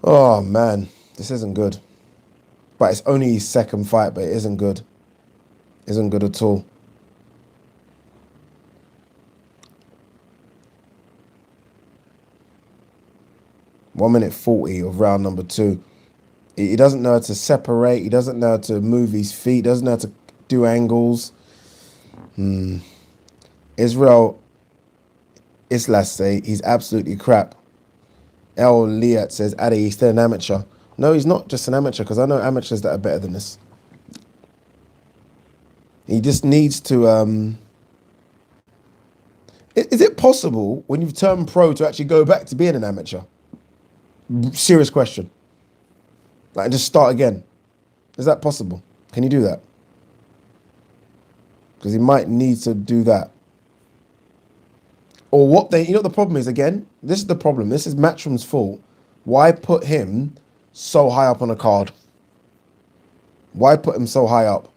Oh, man. This isn't good. But it's only his second fight, but it isn't good. Isn't good at all. One minute 40 of round number 2. He doesn't know how to separate. He doesn't know how to move his feet. Doesn't know how to do angles. Israel Islasse, he's absolutely crap. El Liat says, Addy, he's still an amateur. No, he's not just an amateur, because I know amateurs that are better than this. He just needs to... Is it possible, when you've turned pro, to actually go back to being an amateur? Serious question. Like, just start again. Is that possible? Can you do that? Because he might need to do that. Or what they... You know what the problem is, again? This is the problem. This is Matchroom's fault. Why put him so high up on a card? Why put him so high up?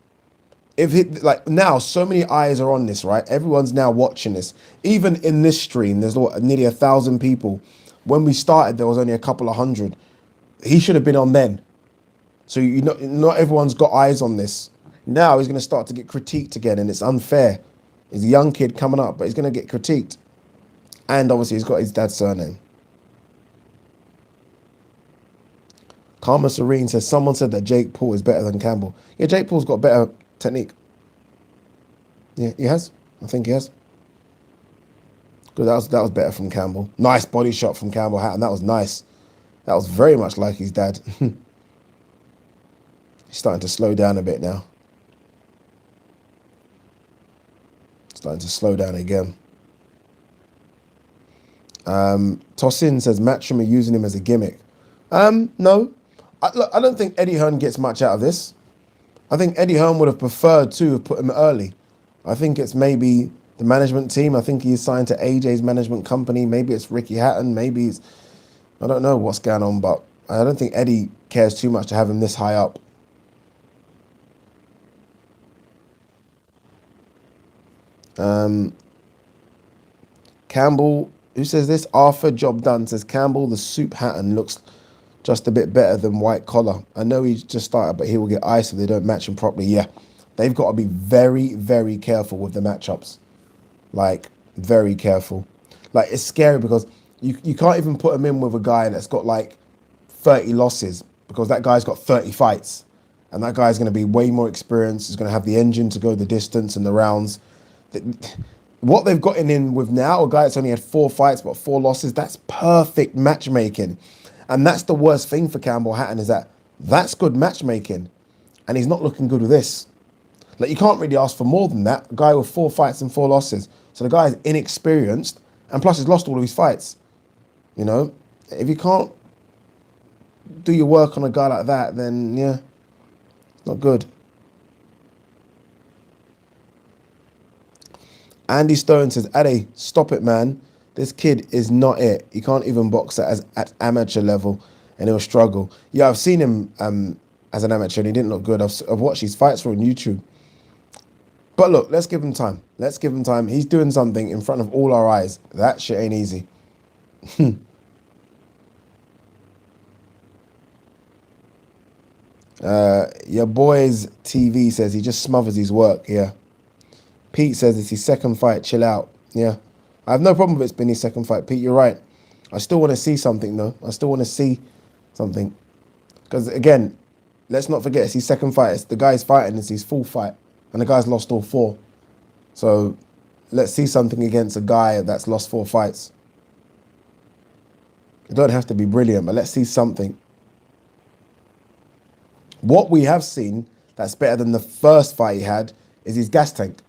If he, like, now so many eyes are on this, right? Everyone's now watching this. Even in this stream, there's nearly 1,000 people. When we started, there was only a couple of hundred. He should have been on then. So you know, not everyone's got eyes on this. Now he's going to start to get critiqued again, and it's unfair. He's a young kid coming up, but he's going to get critiqued. And obviously, he's got his dad's surname. Karma Serene says, someone said that Jake Paul is better than Campbell. Yeah, Jake Paul's got better technique. Yeah, he has. I think he has. Good, that was better from Campbell. Nice body shot from Campbell Hatton. That was nice. That was very much like his dad. He's starting to slow down a bit now. Starting to slow down again. Tosin says Matchroom are using him as a gimmick. No. I don't think Eddie Hearn gets much out of this. I think Eddie Hearn would have preferred to have put him early. I think it's maybe the management team. I think he's signed to AJ's management company. Maybe it's Ricky Hatton. Maybe it's... I don't know what's going on, but I don't think Eddie cares too much to have him this high up. Campbell, who says this? Arthur Job Done says, Campbell, the soup Hatton looks just a bit better than White Collar. I know he's just started, but he will get iced if they don't match him properly. Yeah, they've got to be very, very careful with the matchups. Like, very careful. Like, it's scary because you can't even put him in with a guy that's got like 30 losses, because that guy's got 30 fights. And that guy's going to be way more experienced. He's going to have the engine to go the distance and the rounds. What they've gotten in with now, a guy that's only had 4 fights but 4 losses, that's perfect matchmaking. And that's the worst thing for Campbell Hatton, is that that's good matchmaking. And he's not looking good with this. Like, you can't really ask for more than that. A guy with 4 fights and 4 losses. So the guy is inexperienced, and plus he's lost all of his fights. You know, if you can't do your work on a guy like that, then yeah, it's not good. Andy Stone says, Ade, stop it, man. This kid is not it. He can't even box at amateur level, and he'll struggle. Yeah, I've seen him as an amateur, and he didn't look good. I've watched his fights on YouTube. But look, let's give him time. Let's give him time. He's doing something in front of all our eyes. That shit ain't easy. Your boy's TV says he just smothers his work. Yeah. Pete says it's his second fight. Chill out. Yeah. I have no problem with it's been his second fight. Pete, you're right. I still want to see something, though. I still want to see something. Because, again, let's not forget, it's his second fight. It's the guy's fighting. It's his full fight. And the guy's lost all 4. So let's see something against a guy that's lost 4 fights. It don't have to be brilliant, but let's see something. What we have seen that's better than the first fight he had is his gas tank.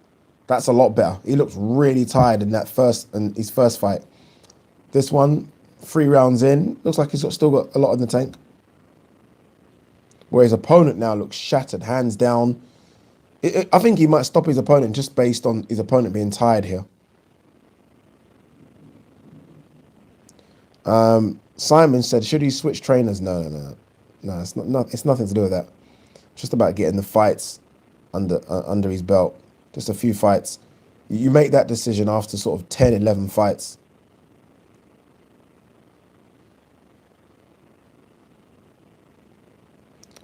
That's a lot better. He looks really tired in his first fight. This one, 3 rounds in, looks like he's still got a lot in the tank. Where his opponent now looks shattered, hands down. I think he might stop his opponent just based on his opponent being tired here. Simon said, should he switch trainers? No. It's nothing to do with that. It's just about getting the fights under his belt. Just a few fights. You make that decision after sort of 10, 11 fights.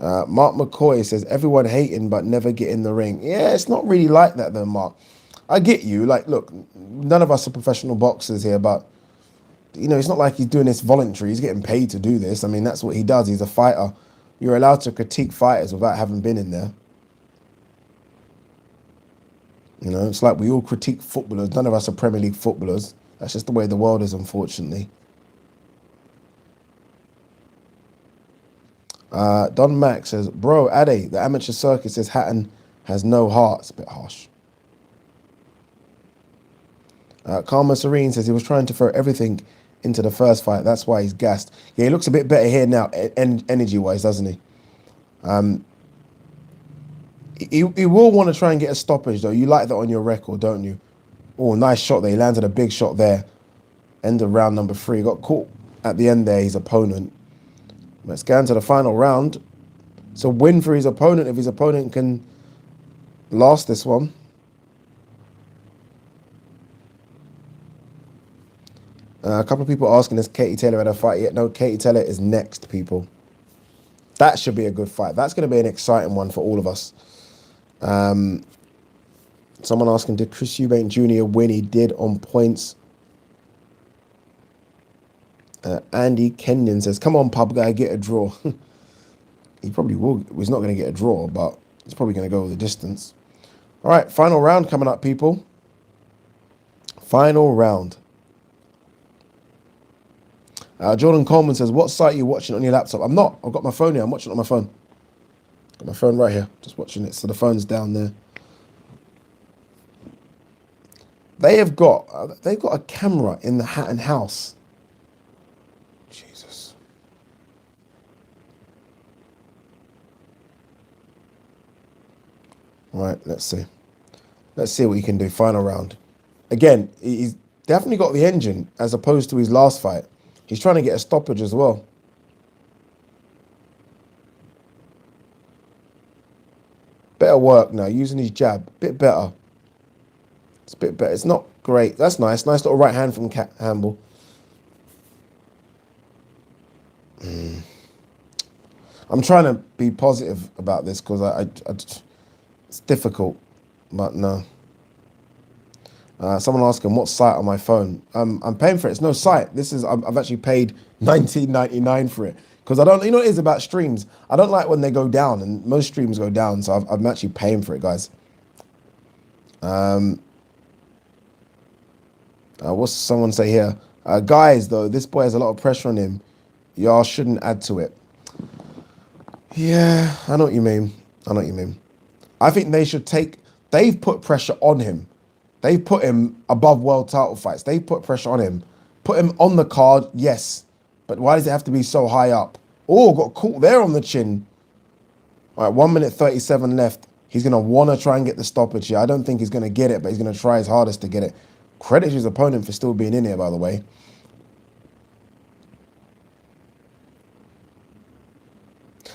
Mark McCoy says, everyone hating but never get in the ring. Yeah, it's not really like that though, Mark. I get you. Like, look, none of us are professional boxers here, but, you know, it's not like he's doing this voluntary. He's getting paid to do this. I mean, that's what he does. He's a fighter. You're allowed to critique fighters without having been in there. You know, it's like we all critique footballers. None of us are Premier League footballers. That's just the way the world is, unfortunately. Don Mack says, bro, Ade, the amateur circuit says Hatton has no heart. It's a bit harsh. Karma Serene says he was trying to throw everything into the first fight. That's why he's gassed. Yeah, he looks a bit better here now, energy-wise, doesn't he? He will want to try and get a stoppage, though. You like that on your record, don't you? Oh, nice shot there. He landed a big shot there. End of round number 3. Got caught at the end there, his opponent. Let's get into the final round. It's a win for his opponent if his opponent can last this one. A couple of people asking, has Katie Taylor had a fight yet? No, Katie Taylor is next, people. That should be a good fight. That's going to be an exciting one for all of us. Someone asking, did Chris Eubank Jr. win? He did on points. Andy Kenyon says, come on, pub guy, get a draw. He probably will. He's not going to get a draw, but he's probably going to go the distance. All right, final round coming up, people. Final round. Jordan Coleman says, what site are you watching on your laptop? I'm not. I've got my phone here. I'm watching it on my phone. Got my phone right here. Just watching it. So the phone's down there. They've got a camera in the Hatton house. Jesus. All right, let's see. Let's see what he can do. Final round. Again, he's definitely got the engine as opposed to his last fight. He's trying to get a stoppage as well. Better work now, using his jab. Bit better. It's a bit better. It's not great. That's nice. Nice little right hand from Campbell. I'm trying to be positive about this because it's difficult, but no. Someone asking what site on my phone. I'm paying for it. It's no site. I've actually paid 19.99 for it because I don't. You know what it is about streams. I don't like when they go down, and most streams go down. So I'm actually paying for it, guys. What's someone say here? Guys, though, this boy has a lot of pressure on him. Y'all shouldn't add to it. Yeah, I know what you mean. I know what you mean. I think they should take. They've put pressure on him. They've put him above world title fights. They put pressure on him. Put him on the card, yes. But why does it have to be so high up? Oh, got caught there on the chin. All right, 1 minute 37 left. He's going to want to try and get the stoppage here. I don't think he's going to get it, but he's going to try his hardest to get it. Credit to his opponent for still being in here, by the way.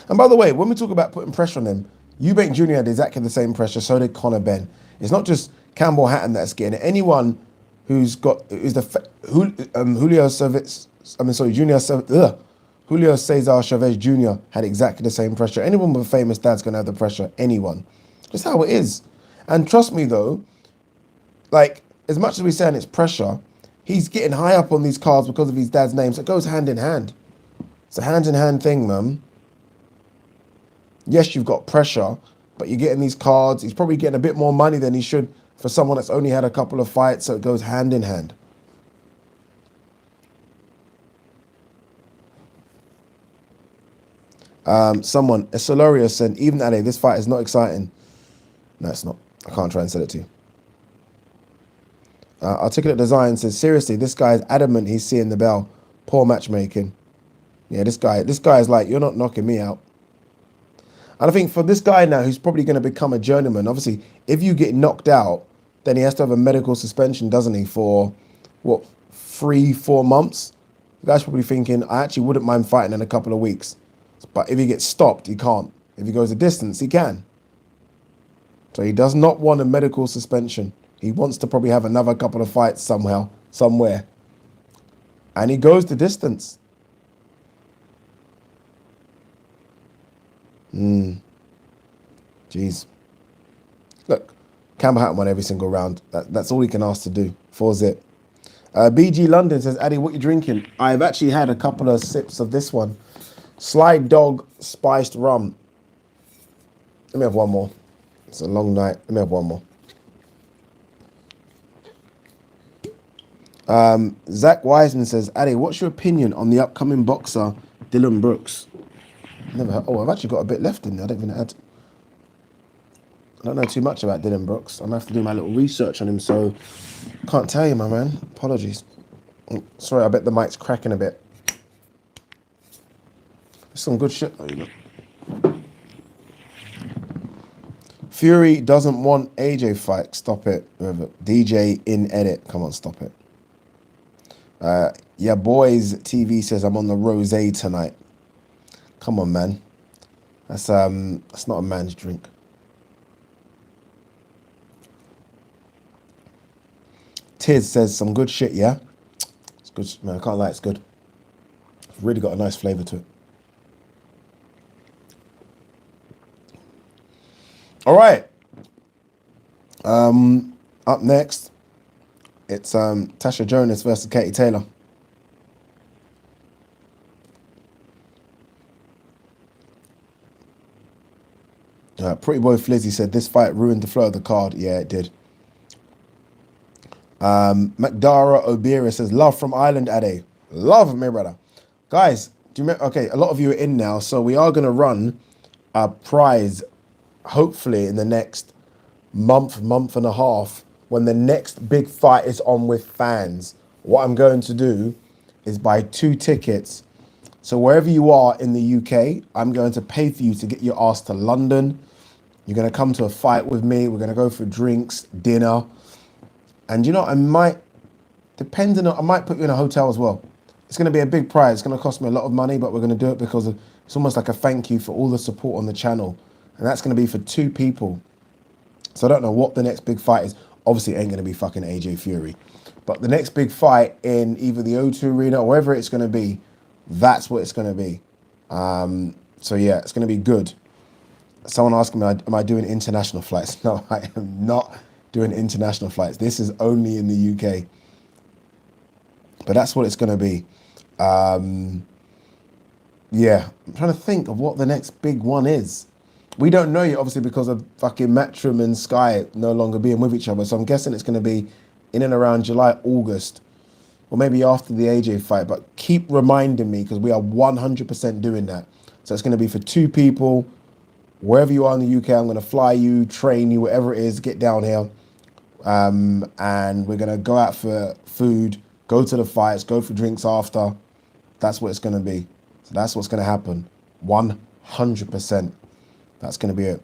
And by the way, when we talk about putting pressure on him, EUBANK Jr. had exactly the same pressure, so did Conor Benn. It's not just Campbell Hatton that's getting it. Anyone Julio Cesar Chavez Jr. had exactly the same pressure. Anyone with a famous dad's gonna have the pressure. Anyone. Just how it is. And trust me though, like as much as we're saying it's pressure, he's getting high up on these cards because of his dad's name. So it goes hand in hand. It's a hand in hand thing, man. Yes, you've got pressure, but you're getting these cards. He's probably getting a bit more money than he should for someone that's only had a couple of fights, so it goes hand in hand. Someone, Solorio said, even Ade, this fight is not exciting. No, it's not. I can't try and sell it to you. Articulate Design says, seriously, this guy is adamant he's seeing the bell. Poor matchmaking. Yeah, this guy is like, you're not knocking me out. And I think for this guy now, who's probably going to become a journeyman, obviously, if you get knocked out, then he has to have a medical suspension, doesn't he, for, what, 3-4 months? The guy's probably thinking, I actually wouldn't mind fighting in a couple of weeks. But if he gets stopped, he can't. If he goes a distance, he can. So he does not want a medical suspension. He wants to probably have another couple of fights somehow, somewhere. And he goes the distance. Jeez. Look, Campbell Hatton won every single round. That's all he can ask to do. 4-0. BG London says, Addy, what you drinking? I've actually had a couple of sips of this one. Slide Dog Spiced Rum. Let me have one more. It's a long night. Let me have one more. Zach Wiseman says, Addy, what's your opinion on the upcoming boxer, Dylan Brooks? Never heard. Oh, I've actually got a bit left in there. I don't know too much about Dylan Brooks. I'm going to have to do my little research on him, so can't tell you, my man. Apologies. Sorry, I bet the mic's cracking a bit. Some good shit though, you know. Fury doesn't want AJ fight. Stop it. DJ in edit. Come on, stop it. Yeah, boys. TV says I'm on the rosé tonight. Come on, man. That's not a man's drink. Tiz says some good shit. Yeah, it's good. Man, I can't lie. It's good. It's really got a nice flavour to it. All right. Up next, it's Tasha Jonas versus Katie Taylor. Pretty Boy Flizzy said this fight ruined the flow of the card. Yeah, it did. Macdara Obira says love from Ireland, Ade. Love, my brother. Guys, do you remember? Okay, a lot of you are in now, so we are going to run a prize hopefully in the next month and a half, when the next big fight is on with fans. What I'm going to do is buy 2 tickets. So wherever you are in the UK, I'm going to pay for you to get your ass to London. You're going to come to a fight with me. We're going to go for drinks, dinner. And you know, I might put you in a hotel as well. It's going to be a big prize. It's going to cost me a lot of money, but we're going to do it because it's almost like a thank you for all the support on the channel. And that's going to be for 2 people. So I don't know what the next big fight is. Obviously, it ain't going to be fucking AJ Fury. But the next big fight in either the O2 Arena or wherever it's going to be, that's what it's going to be. So yeah, it's going to be good. Someone asking me, am I doing international flights? No, I am not doing international flights. This is only in the UK. But that's what it's going to be. Yeah, I'm trying to think of what the next big one is. We don't know yet, obviously, because of fucking Matchroom and Sky no longer being with each other. So I'm guessing it's going to be in and around July, August, or maybe after the AJ fight. But keep reminding me, because we are 100% doing that. So it's going to be for 2 people. Wherever you are in the UK, I'm going to fly you, train you, whatever it is, get down here. And we're going to go out for food, go to the fights, go for drinks after. That's what it's going to be. So that's what's going to happen. 100%. That's going to be it.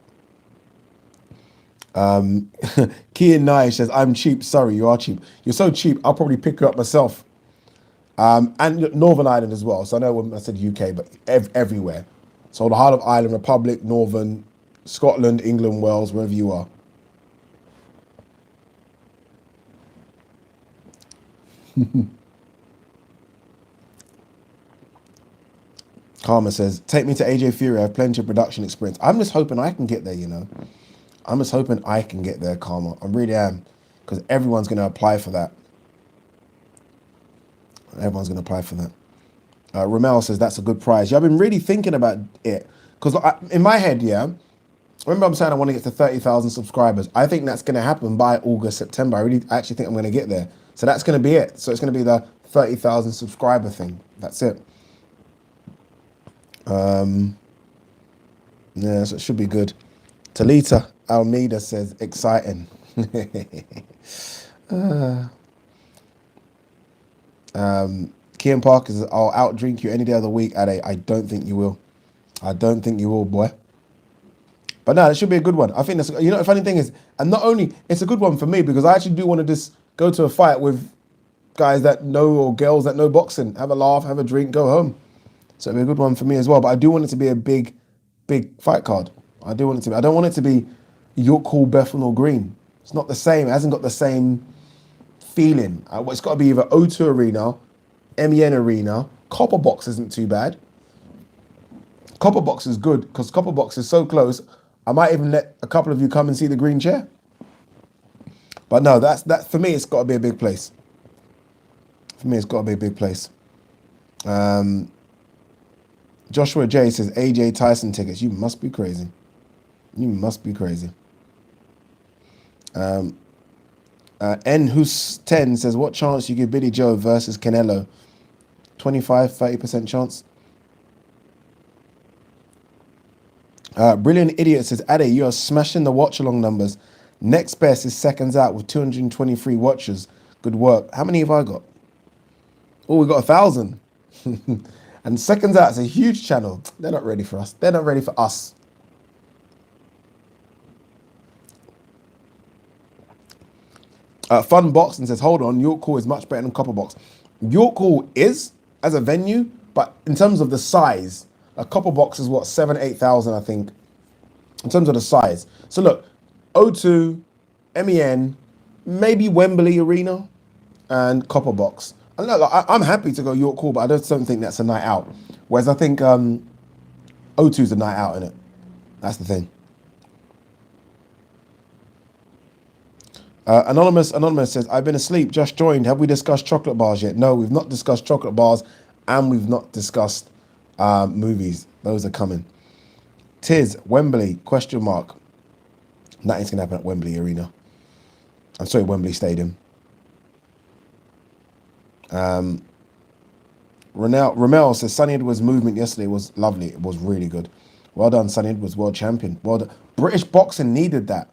Kian Nye says, I'm cheap. Sorry, you are cheap. You're so cheap, I'll probably pick you up myself. And Northern Ireland as well. So I know when I said UK, but everywhere. So the Heart of Ireland, Republic, Northern, Scotland, England, Wales, wherever you are. Karma says, take me to AJ Fury. I have plenty of production experience. I'm just hoping I can get there, you know. I'm just hoping I can get there, Karma. I really am. Because everyone's going to apply for that. Everyone's going to apply for that. Ramel says, that's a good prize. Yeah, I've been really thinking about it. Because in my head, yeah, remember I'm saying I want to get to 30,000 subscribers. I think that's going to happen by August, September. I actually think I'm going to get there. So that's going to be it. So it's going to be the 30,000 subscriber thing. That's it. Yeah, so it should be good. Talita Almeida says, exciting. Kian Parker says, I'll out drink you any day of the week, Ade. I don't think you will. I don't think you will, boy. But no, it should be a good one. I think that's, you know, the funny thing is, and not only, it's a good one for me because I actually do want to just go to a fight with guys that know, or girls that know boxing, have a laugh, have a drink, go home. So it'll be a good one for me as well. But I do want it to be a big fight card. I do want it to be. I don't want it to be York Hall, Bethnal Green. It's not the same. It hasn't got the same feeling. It's got to be either O2 Arena, MEN Arena. Copper Box isn't too bad. Copper Box is good because Copper Box is so close. I might even let a couple of you come and see the green chair. But no, that's for me. It's got to be a big place. For me, it's got to be a big place. Joshua J says, AJ Tyson tickets. You must be crazy. You must be crazy. N Who's 10 says, what chance you give Billy Joe versus Canelo? 25-30% chance. Brilliant Idiot says, Ade, you are smashing the watch along numbers. Next best is Seconds Out with 223 watchers. Good work. How many have I got? Oh, we got 1,000. And Seconds Out is a huge channel. They're not ready for us. They're not ready for us. Fun Boxing says, hold on, York Hall is much better than Copper Box. York Hall is as a venue, but in terms of the size, a Copper Box is what, 7,000-8,000, I think, in terms of the size. So look, O2, MEN, maybe Wembley Arena, and Copper Box. And look, I'm happy to go York Hall, but I just don't think that's a night out. Whereas I think O2 is a night out, innit? That's the thing. Anonymous says, I've been asleep, just joined. Have we discussed chocolate bars yet? No, we've not discussed chocolate bars, and we've not discussed movies. Those are coming. Tiz, Wembley, question mark. Nothing's going to happen at Wembley Arena. I'm sorry, Wembley Stadium. Ramel says, Sonny Edwards' movement yesterday was lovely. It was really good. Well done, Sonny Edwards, world champion. Well done. British boxing needed that.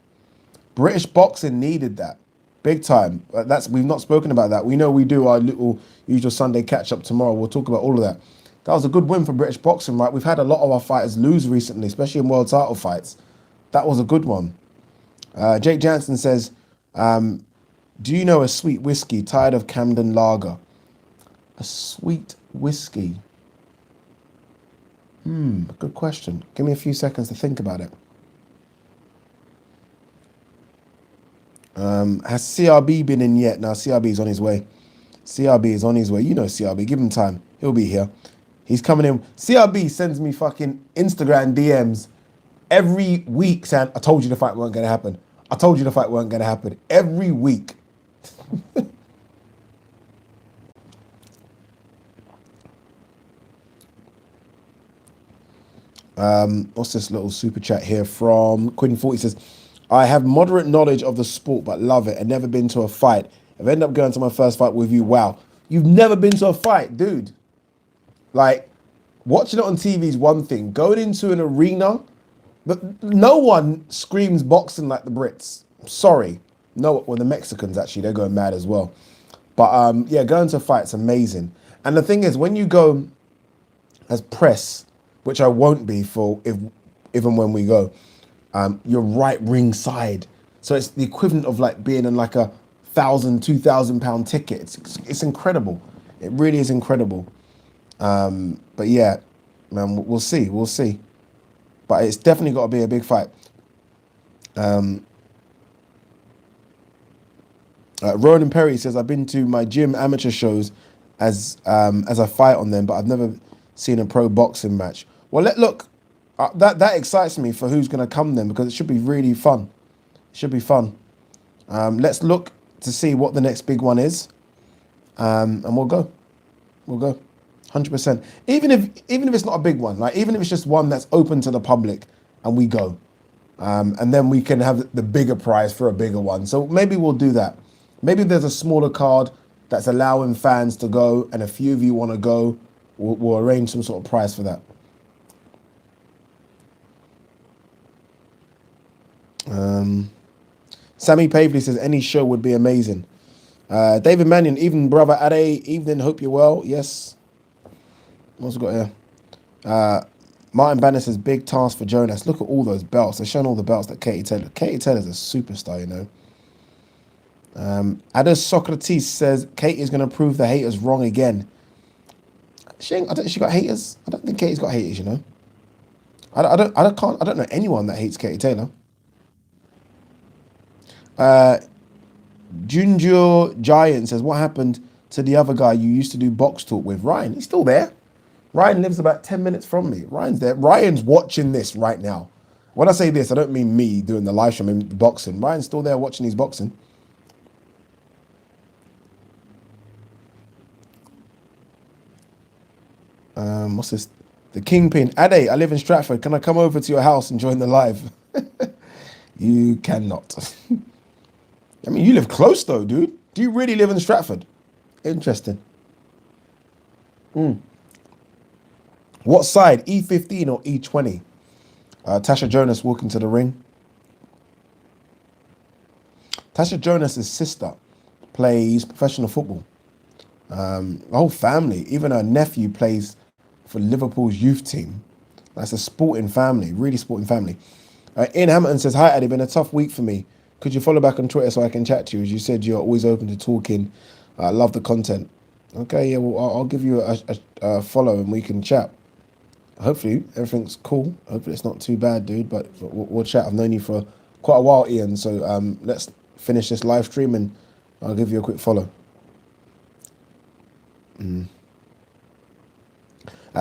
British boxing needed that. Big time. We've not spoken about that. We know we do our little usual Sunday catch-up tomorrow. We'll talk about all of that. That was a good win for British boxing, right? We've had a lot of our fighters lose recently, especially in world title fights. That was a good one. Jake Jansen says, do you know a sweet whiskey? Tired of Camden Lager. A sweet whiskey. Good question. Give me a few seconds to think about it. Has CRB been in yet? Now, CRB is on his way. CRB is on his way. You know CRB. Give him time. He'll be here. He's coming in. CRB sends me fucking Instagram DMs every week saying, I told you the fight weren't going to happen. I told you the fight weren't going to happen. Every week. What's this little super chat here from Quinn 40 says, I have moderate knowledge of the sport but love it and never been to a fight. I've ended up going to my first fight with you. Wow. You've never been to a fight, dude. Like, watching it on TV is one thing. Going into an arena, but no one screams boxing like the Brits. Sorry. No, well, the Mexicans, actually, they're going mad as well. But yeah, going to a fight's amazing. And the thing is, when you go as press, which I won't be for if and when we go, you're right ringside. So it's the equivalent of like being in like a 2,000 pound ticket. It's incredible. It really is incredible. But yeah, man, we'll see. We'll see. But it's definitely got to be a big fight. Ronan Perry says, I've been to my gym amateur shows as I fight on them, but I've never seen a pro boxing match. Well, look, that excites me for who's going to come then, because it should be really fun. It should be fun. Let's look to see what the next big one is, and we'll go. We'll go, 100%. Even if it's not a big one, like even if it's just one that's open to the public, and we go, and then we can have the bigger prize for a bigger one. So maybe we'll do that. Maybe there's a smaller card that's allowing fans to go, and a few of you want to go. We'll arrange some sort of prize for that. Sammy Pavley says any show would be amazing. David Mannion, evening brother Ade, evening, hope you're well. Yes. What's we got here? Martin Banner says big task for Jonas. Look at all those belts. They're showing all the belts that Katie Taylor's a superstar, you know. Ada Socrates says Kate is going to prove the haters wrong again. I don't think she got haters. I don't think Katie's got haters, you know. I don't know anyone that hates Katie Taylor. Junjo Giant says, what happened to the other guy you used to do box talk with? Ryan, he's still there. Ryan lives about 10 minutes from me. Ryan's there. Ryan's watching this right now. When I say this, I don't mean me doing the live stream, I mean boxing. Ryan's still there watching his boxing. What's this? The Kingpin. Ade, I live in Stratford. Can I come over to your house and join the live? You cannot. I mean, you live close though, dude. Do you really live in Stratford? Interesting. What side? E15 or E20? Tasha Jonas walking to the ring. Tasha Jonas' sister plays professional football. The whole family, even her nephew plays for Liverpool's youth team. That's a sporting family, really sporting family. Ian Hamilton says, hi, Eddie, been a tough week for me. Could you follow back on Twitter so I can chat to you? As you said, you're always open to talking. I love the content. Okay, yeah, well, I'll give you a follow and we can chat. Hopefully, everything's cool. Hopefully, it's not too bad, dude, but we'll chat. I've known you for quite a while, Ian, so let's finish this live stream and I'll give you a quick follow.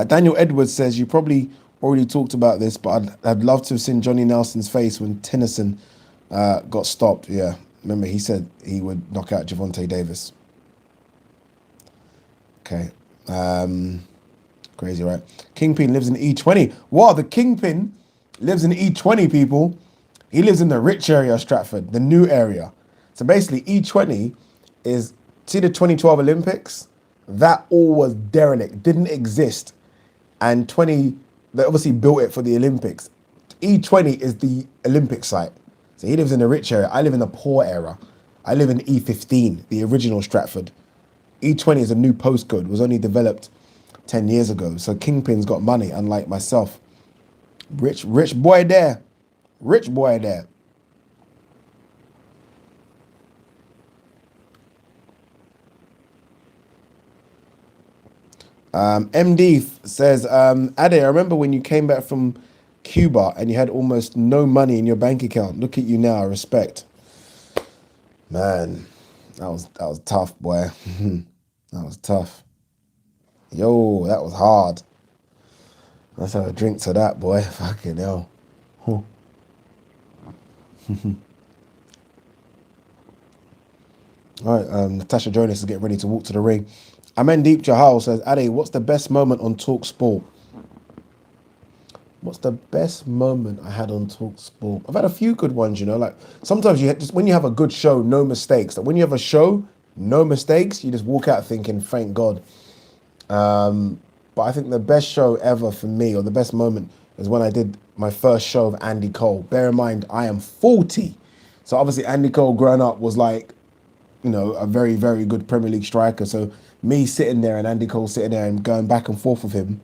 Daniel Edwards says, you probably already talked about this, but I'd love to have seen Johnny Nelson's face when Tennyson got stopped. Yeah, remember he said he would knock out Gervonta Davis. Okay. Crazy, right? Kingpin lives in E20. Wow, the Kingpin lives in E20, people. He lives in the rich area of Stratford, the new area. So basically, E20 is, see the 2012 Olympics? That all was derelict, didn't exist. And they obviously built it for the Olympics. E20 is the Olympic site. So he lives in the rich area. I live in the poor area. I live in E15, the original Stratford. E20 is a new postcode. It was only developed 10 years ago. So Kingpin's got money, unlike myself. Rich boy there. Rich boy there. MD says, Ade, I remember when you came back from Cuba and you had almost no money in your bank account. Look at you now, respect. Man, that was tough, boy. That was tough. Yo, that was hard. Let's have a drink to that, boy. Fucking hell. All right, Natasha Jonas is getting ready to walk to the ring. Amendeep Jahal says, Ade, what's the best moment on Talk Sport? What's the best moment I had on Talk Sport? I've had a few good ones, like sometimes you just, when you have a good show, no mistakes. That when you have a show, no mistakes, you just walk out thinking, thank God. But I think the best show ever for me, or the best moment, is when I did my first show of Andy Cole. Bear in mind, I am 40. So obviously Andy Cole growing up was like, a very, very good Premier League striker. So me sitting there and Andy Cole sitting there and going back and forth with him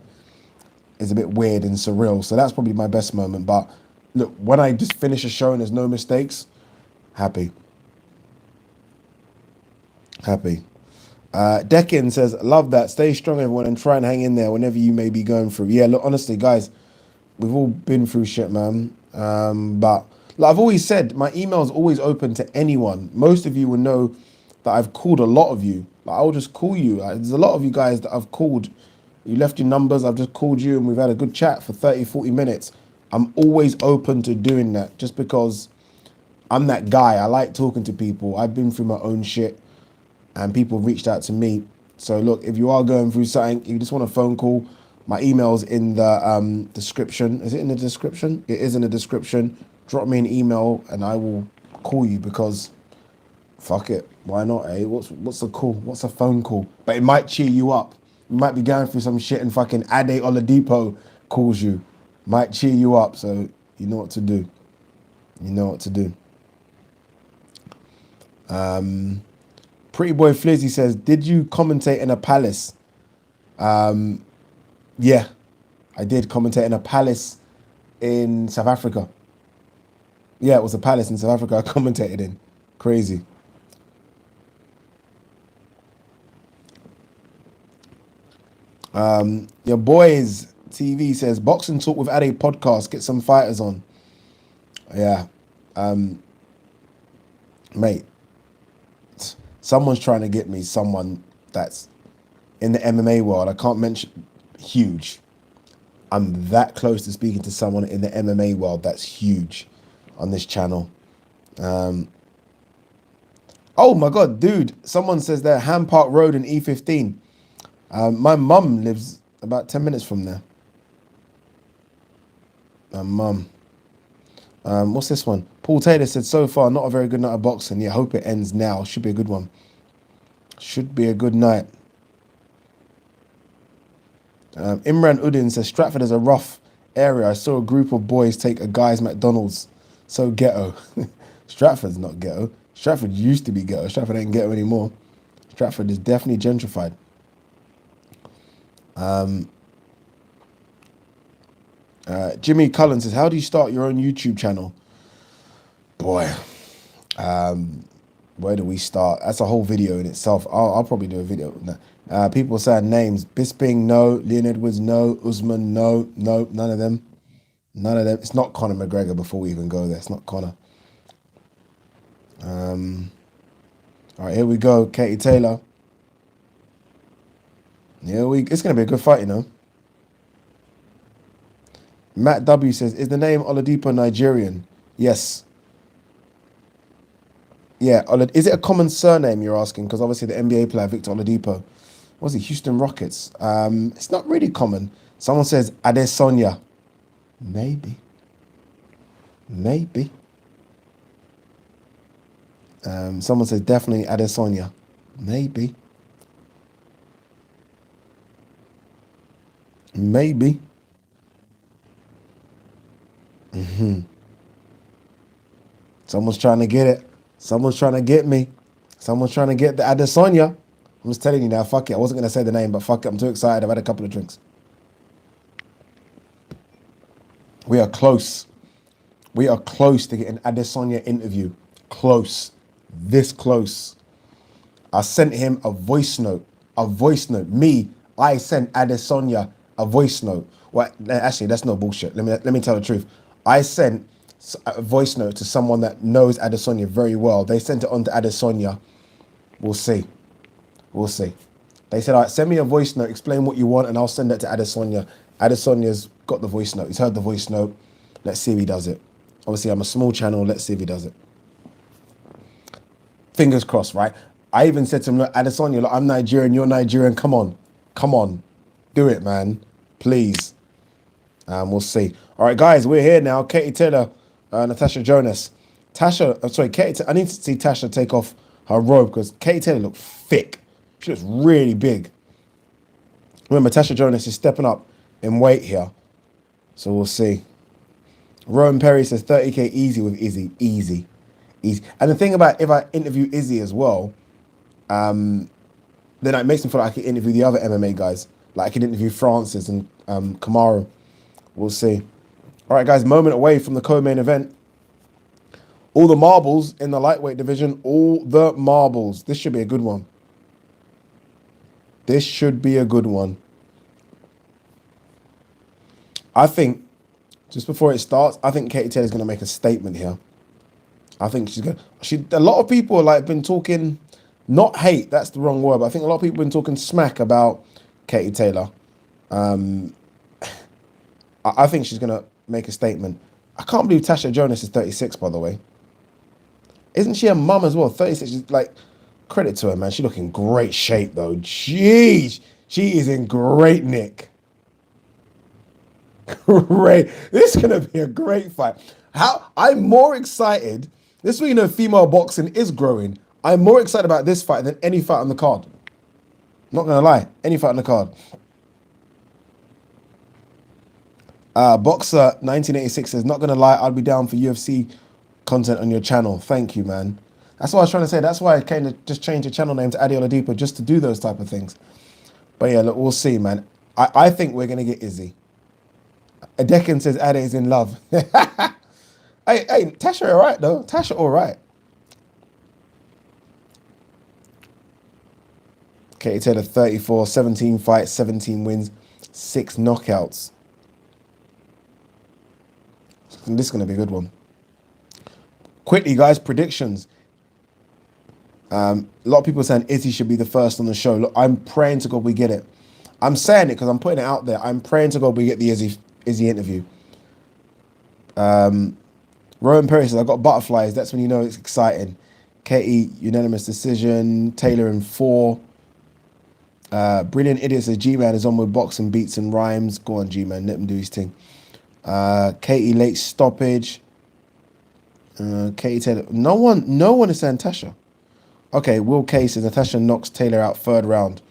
is a bit weird and surreal. So that's probably my best moment. But look, when I just finish a show and there's no mistakes, happy. Happy. Deccan says, love that. Stay strong, everyone, and try and hang in there whenever you may be going through. Yeah, look, honestly, guys, we've all been through shit, man. But like I've always said, my email is always open to anyone. Most of you will know that I've called a lot of you. Like, I'll just call you. Like, there's a lot of you guys that I've called. You left your numbers, I've just called you, and we've had a good chat for 30, 40 minutes. I'm always open to doing that just because I'm that guy. I like talking to people. I've been through my own shit and people reached out to me. So look, if you are going through something, you just want a phone call, my email's in the description. Is it in the description? It is in the description. Drop me an email and I will call you because fuck it. Why not, eh? What's a call? What's a phone call? But it might cheer you up. You might be going through some shit and fucking Ade Oladipo calls you. Might cheer you up, so you know what to do. You know what to do. Pretty Boy Flizzy says, did you commentate in a palace? Yeah, I did commentate in a palace in South Africa. Yeah, it was a palace in South Africa I commentated in. Crazy. Your boys TV says, boxing talk with Ade podcast, get some fighters on. Yeah. Mate, someone's trying to get me someone that's in the MMA world. I can't mention huge. I'm that close to speaking to someone in the MMA world that's huge on this channel. Oh my God, dude. Someone says they're Ham Park Road in E15. My mum lives about 10 minutes from there. My mum. What's this one? Paul Taylor said, so far, not a very good night of boxing. Yeah, hope it ends now. Should be a good one. Should be a good night. Imran Uddin says, Stratford is a rough area. I saw a group of boys take a guy's McDonald's. So ghetto. Stratford's not ghetto. Stratford used to be ghetto. Stratford ain't ghetto anymore. Stratford is definitely gentrified. Jimmy Cullen says, how do you start your own YouTube channel? Boy, where do we start? That's a whole video in itself. I'll probably do a video. People saying names. Bisping, no. Leon Edwards, no. Usman, no. No, none of them. None of them. It's not Conor McGregor before we even go there. It's not Conor. All right, here we go. Katie Taylor. It's going to be a good fight, you know. Matt W says, is the name Oladipo Nigerian? Yes. Yeah, is it a common surname you're asking? Because obviously the NBA player Victor Oladipo, was he Houston Rockets? It's not really common. Someone says Adesanya. Maybe. Someone says definitely Adesanya. Maybe. Someone's trying to get it. Someone's trying to get me. Someone's trying to get the Adesanya. I'm just telling you now, fuck it. I wasn't going to say the name, but fuck it. I'm too excited. I've had a couple of drinks. We are close. We are close to getting Adesanya interview. Close. This close. I sent him a voice note. I sent Adesanya a voice note. Well, actually, that's no bullshit. Let me tell the truth. I sent a voice note to someone that knows Adesanya very well. They sent it on to Adesanya. We'll see. They said, all right, send me a voice note, explain what you want, and I'll send it to Adesanya. Adesanya's got the voice note. He's heard the voice note. Let's see if he does it. Obviously, I'm a small channel. Let's see if he does it. Fingers crossed, right? I even said to him, look, Adesanya, look, I'm Nigerian, you're Nigerian. Come on. Come on. Do it, man. Please. We'll see. All right, guys, we're here now. Katie Taylor, Natasha Jonas. Katie, I need to see Tasha take off her robe because Katie Taylor looked thick. She looks really big. Remember, Tasha Jonas is stepping up in weight here. So we'll see. Rowan Perry says 30K easy with Izzy. Easy. And the thing about if I interview Izzy as well, then it makes me feel like I can interview the other MMA guys. Like I can interview Francis and Kamaru. We'll see. All right, guys, moment away from the co-main event. All the marbles in the lightweight division. All the marbles. This should be a good one. This should be a good one. I think, just before it starts, I think Katie Taylor's going to make a statement here. I think she's going to... A lot of people have like been talking, not hate, that's the wrong word, but I think a lot of people have been talking smack about Katie Taylor. I think she's going to make a statement. I can't believe Tasha Jonas is 36, by the way. Isn't she a mum as well? 36, she's like, credit to her, man. She's looking great shape, though. Jeez, she is in great nick. Great. This is going to be a great fight. I'm more excited. This way, you know, female boxing is growing. I'm more excited about this fight than any fight on the card. Not going to lie. Any fight on the card. Boxer 1986 says, not going to lie, I'd be down for UFC content on your channel. Thank you, man. That's what I was trying to say. That's why I kind of just changed the channel name to Adi Oladipo, just to do those type of things. But yeah, look, we'll see, man. I think we're going to get Izzy. Adekin says Ade is in love. hey, Tasha all right, though. Tasha all right. Katie Taylor, 34, 17 fights, 17 wins, 6 knockouts. This is going to be a good one. Quickly, guys, predictions. A lot of people are saying Izzy should be the first on the show. Look, I'm praying to God we get it. I'm saying it because I'm putting it out there. I'm praying to God we get the Izzy interview. Rowan Perry says, I've got butterflies. That's when you know it's exciting. Katie, unanimous decision. Taylor in 4. Brilliant Idiot says, G-Man is on with boxing, beats and rhymes. Go on, G-Man. Let him do his thing. Katie, late stoppage. Katie Taylor. No one is saying Tasha. Okay, Will K says, Natasha knocks Taylor out 3rd round.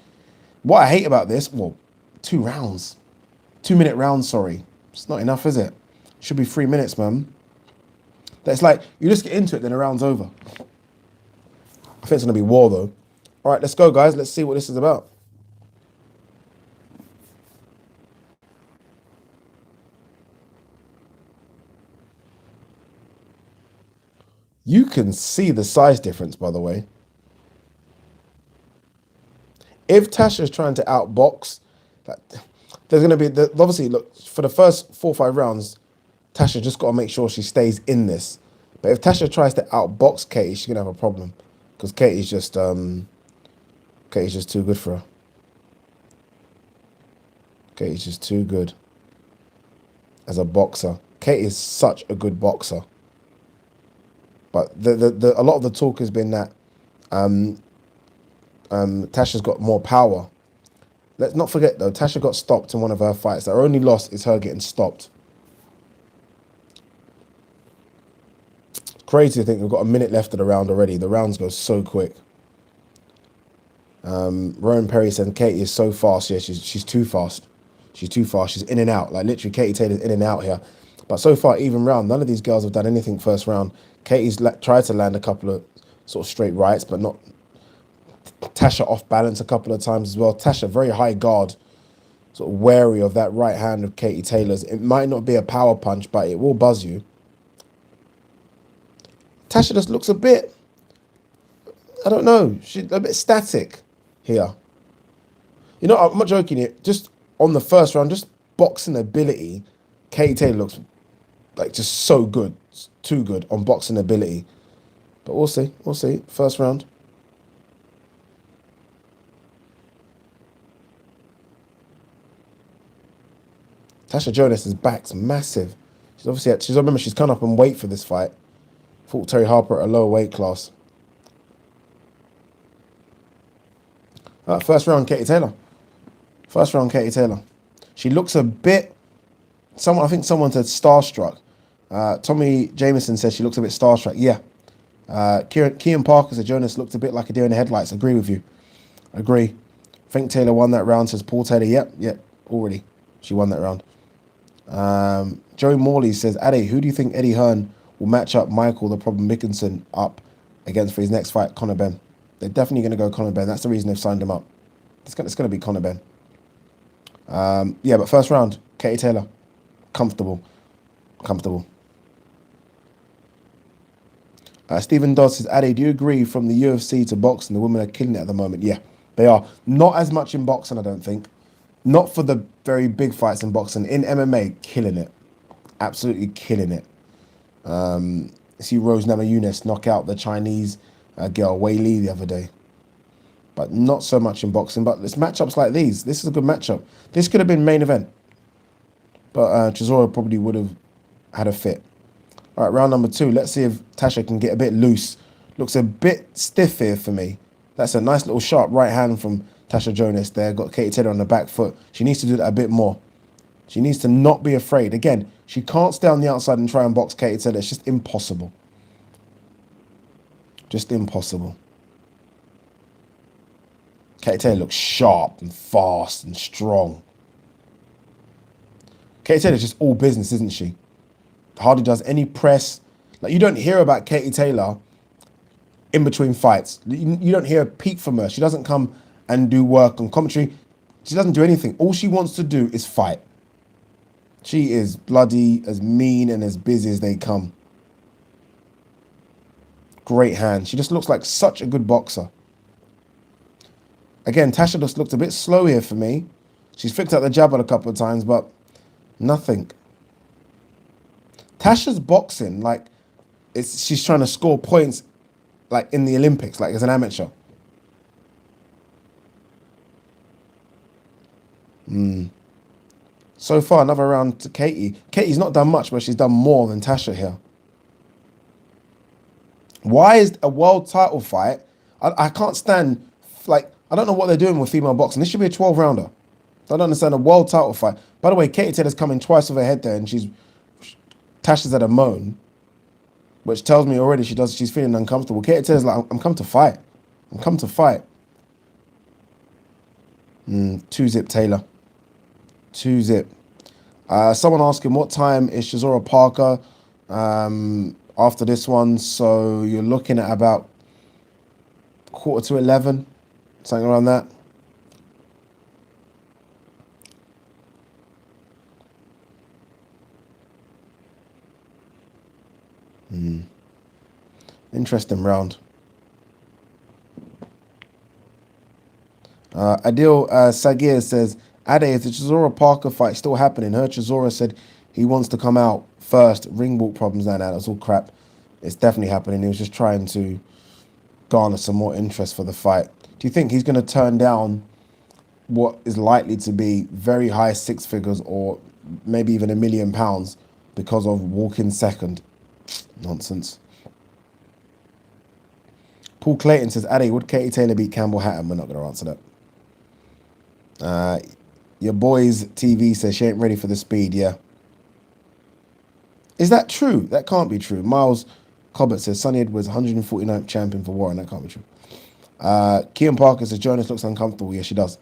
What I hate about this, well, 2 rounds. 2-minute rounds, sorry. It's not enough, is it? Should be 3 minutes, man. That's like, you just get into it, then the round's over. I think it's going to be war, though. All right, let's go, guys. Let's see what this is about. You can see the size difference, by the way. If Tasha's trying to outbox, there's going to be, obviously, look, for the first 4 or 5 rounds, Tasha just got to make sure she stays in this. But if Tasha tries to outbox Katie, she's going to have a problem. Because Katie's just too good for her. Katie's just too good as a boxer. Katie is such a good boxer. But a lot of the talk has been that Tasha's got more power. Let's not forget, though, Tasha got stopped in one of her fights. Her only loss is her getting stopped. It's crazy to think we've got a minute left of the round already. The rounds go so quick. Rowan Perry said Katie is so fast. Yeah, she's too fast. She's too fast. She's in and out. Like, literally, Katie Taylor's in and out here. But so far, even round, none of these girls have done anything first round. Katie's tried to land a couple of sort of straight rights, but not. Tasha off balance a couple of times as well. Tasha, very high guard, sort of wary of that right hand of Katie Taylor's. It might not be a power punch, but it will buzz you. Tasha just looks a bit, I don't know, she's a bit static here. You know, I'm not joking here. Just on the first round, just boxing ability, Katie Taylor looks like just so good. Too good on boxing ability. But we'll see. We'll see. First round. Tasha Jonas' back's massive. She's obviously remember she's come up and wait for this fight. Fought Terry Harper at a lower weight class. First round, Katie Taylor. First round, Katie Taylor. She looks a bit. I think someone said starstruck. Tommy Jameson says she looks a bit starstruck. Yeah. Kean Parker said Jonas looked a bit like a deer in the headlights. Agree with you. Agree. I think Taylor won that round, says Paul Taylor. Yep, already. She won that round. Joey Morley says, Ade, who do you think Eddie Hearn will match up Michael the Problem Mickinson up against for his next fight? Conor Benn. They're definitely going to go Conor Benn. That's the reason they've signed him up. It's going to be Conor Benn. Yeah, but first round, Katie Taylor. Comfortable. Stephen Dodd says, Ade, do you agree from the UFC to boxing, the women are killing it at the moment? Yeah, they are. Not as much in boxing, I don't think. Not for the very big fights in boxing. In MMA, killing it. Absolutely killing it. See Rose Namajunas knock out the Chinese girl Wei Li the other day. But not so much in boxing. But it's matchups like these. This is a good matchup. This could have been main event. But Chisora probably would have had a fit. All right, round number 2. Let's see if Tasha can get a bit loose. Looks a bit stiff here for me. That's a nice little sharp right hand from Tasha Jonas there. Got Katie Taylor on the back foot. She needs to do that a bit more. She needs to not be afraid. Again, she can't stay on the outside and try and box Katie Taylor. It's just impossible. Just impossible. Katie Taylor looks sharp and fast and strong. Katie Taylor's just all business, isn't she? Hardly does any press. Like, you don't hear about Katie Taylor in between fights. You don't hear a peek from her. She doesn't come and do work on commentary. She doesn't do anything. All she wants to do is fight. She is bloody as mean and as busy as they come. Great hand. She just looks like such a good boxer. Again, Tasha just looked a bit slow here for me. She's flicked out the jab a couple of times, but nothing. Tasha's boxing, like, she's trying to score points, like, in the Olympics, like, as an amateur. So far, another round to Katie. Katie's not done much, but she's done more than Tasha here. Why is a world title fight? I can't stand, like, I don't know what they're doing with female boxing. This should be a 12-rounder. I don't understand a world title fight. By the way, Katie Taylor's coming twice with her head there, and Tasha's at a moan, which tells me already she's feeling uncomfortable. Katie Taylor's like, I'm come to fight. I'm come to fight. 2-zip Taylor. 2-zip. Someone asking, what time is Chisora Parker after this one? So you're looking at about 11:15, something around that. Interesting round. Adil Sagir says, Ade, is the Chisora Parker fight still happening? Her Chisora said he wants to come out first. Ring walk problems, that's all crap. It's definitely happening. He was just trying to garner some more interest for the fight. Do you think he's going to turn down what is likely to be very high 6 figures or maybe even £1 million because of walking second? Nonsense. Paul Clayton says, Ade, would Katie Taylor beat Campbell Hatton? We're not going to answer that. Your boys TV says she ain't ready for the speed. Yeah. Is that true? That can't be true. Miles Cobbett says, Sonny Edwards, 149th champion for Warren. That can't be true. Kean Parker says, Jonas looks uncomfortable. Yeah, she does.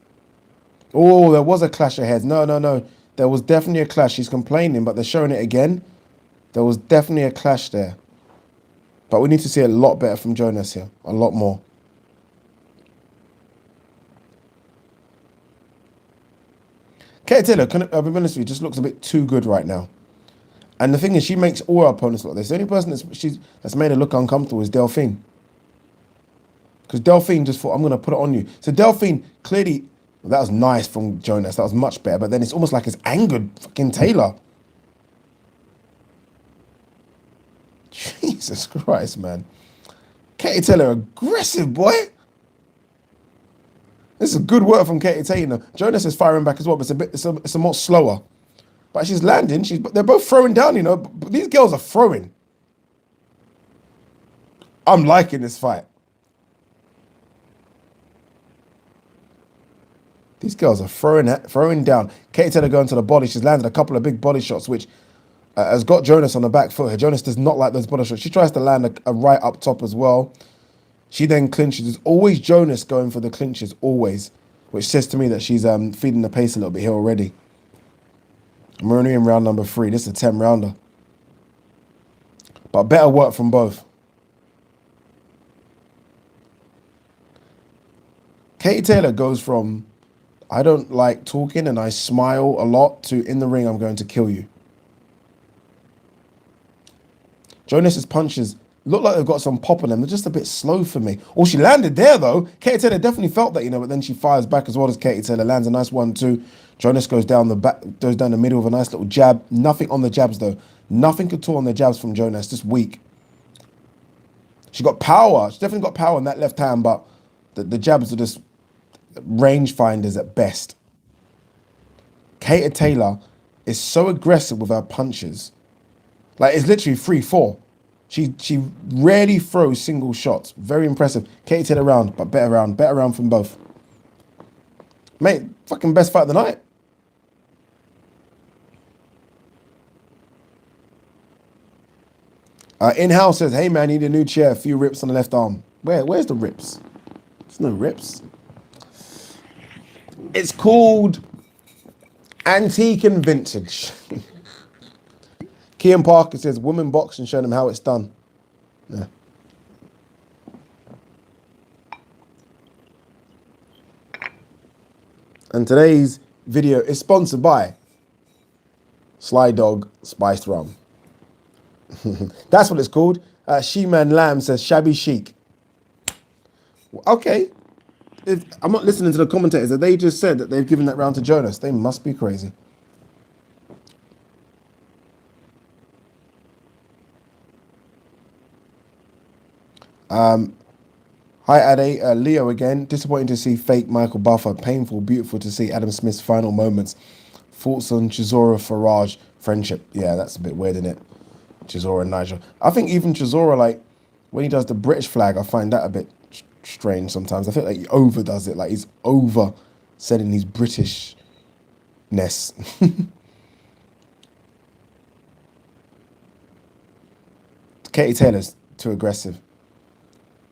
Oh, there was a clash of heads. No. There was definitely a clash. She's complaining, but they're showing it again. There was definitely a clash there. But we need to see a lot better from Jonas here. A lot more. Katie Taylor, I'll be honest with you, just looks a bit too good right now. And the thing is, she makes all her opponents look like this. The only person that's made her look uncomfortable is Delphine. Because Delphine just thought, I'm going to put it on you. So Delphine, clearly, that was nice from Jonas. That was much better. But then it's almost like it's angered fucking Taylor. Jesus Christ, man. Katie Taylor, aggressive, boy. This is good work from Katie Taylor. Jonas is firing back as well, but it's a more slower. But she's landing. They're both throwing down, But these girls are throwing. I'm liking this fight. These girls are throwing down. Katie Taylor going to the body. She's landed a couple of big body shots, which has got Jonas on the back foot here. Jonas does not like those body shots. She tries to land a right up top as well. She then clinches. It's always Jonas going for the clinches, always, which says to me that she's feeding the pace a little bit here already. We're only in round number 3. This is a 10 rounder. But better work from both. Katie Taylor goes from, I don't like talking and I smile a lot, to in the ring, I'm going to kill you. Jonas's punches look like they've got some pop on them. They're just a bit slow for me. Oh, she landed there, though. Katie Taylor definitely felt that, but then she fires back as well as Katie Taylor. Lands a nice 1-2. Jonas goes down the back, goes down the middle with a nice little jab. Nothing on the jabs, though. Nothing at all on the jabs from Jonas. Just weak. She got power. She definitely got power in that left hand, but the jabs are just range finders at best. Katie Taylor is so aggressive with her punches. Like, it's literally 3-4. She rarely throws single shots. Very impressive. Katie Taylor round, but better round from both. Mate, fucking best fight of the night. In-house says, hey man, need a new chair. A few rips on the left arm. Where's the rips? There's no rips. It's called antique and vintage. Kian Parker says, women box and show them how it's done. Yeah. And today's video is sponsored by Sly Dog Spiced Rum. That's what it's called. She-Man Lamb says, shabby chic. Okay. I'm not listening to the commentators. They just said that they've given that round to Jonas. They must be crazy. Hi, Ade. Leo again. Disappointing to see fake Michael Buffer. Painful, beautiful to see Adam Smith's final moments. Thoughts on Chisora Farage friendship. Yeah, that's a bit weird, isn't it? Chisora and Nigel. I think even Chisora, like, when he does the British flag, I find that a bit strange sometimes. I feel like he overdoes it. Like, he's over selling his Britishness. Katie Taylor's too aggressive.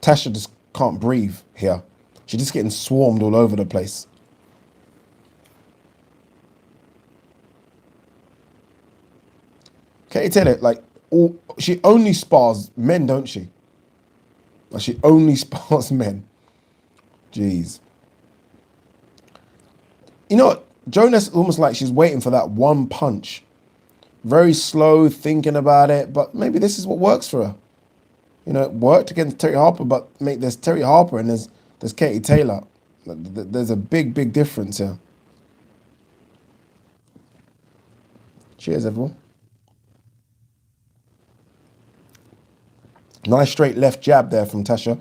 Tasha just can't breathe here. She's just getting swarmed all over the place. Katie Taylor, like, she only spars men, don't she? Like, she only spars men. Jeez. You know what? Jonas almost like she's waiting for that one punch. Very slow, thinking about it, but maybe this is what works for her. It worked against Terry Harper, but mate, there's Terry Harper and there's Katie Taylor. There's a big, big difference here. Cheers, everyone. Nice straight left jab there from Tasha.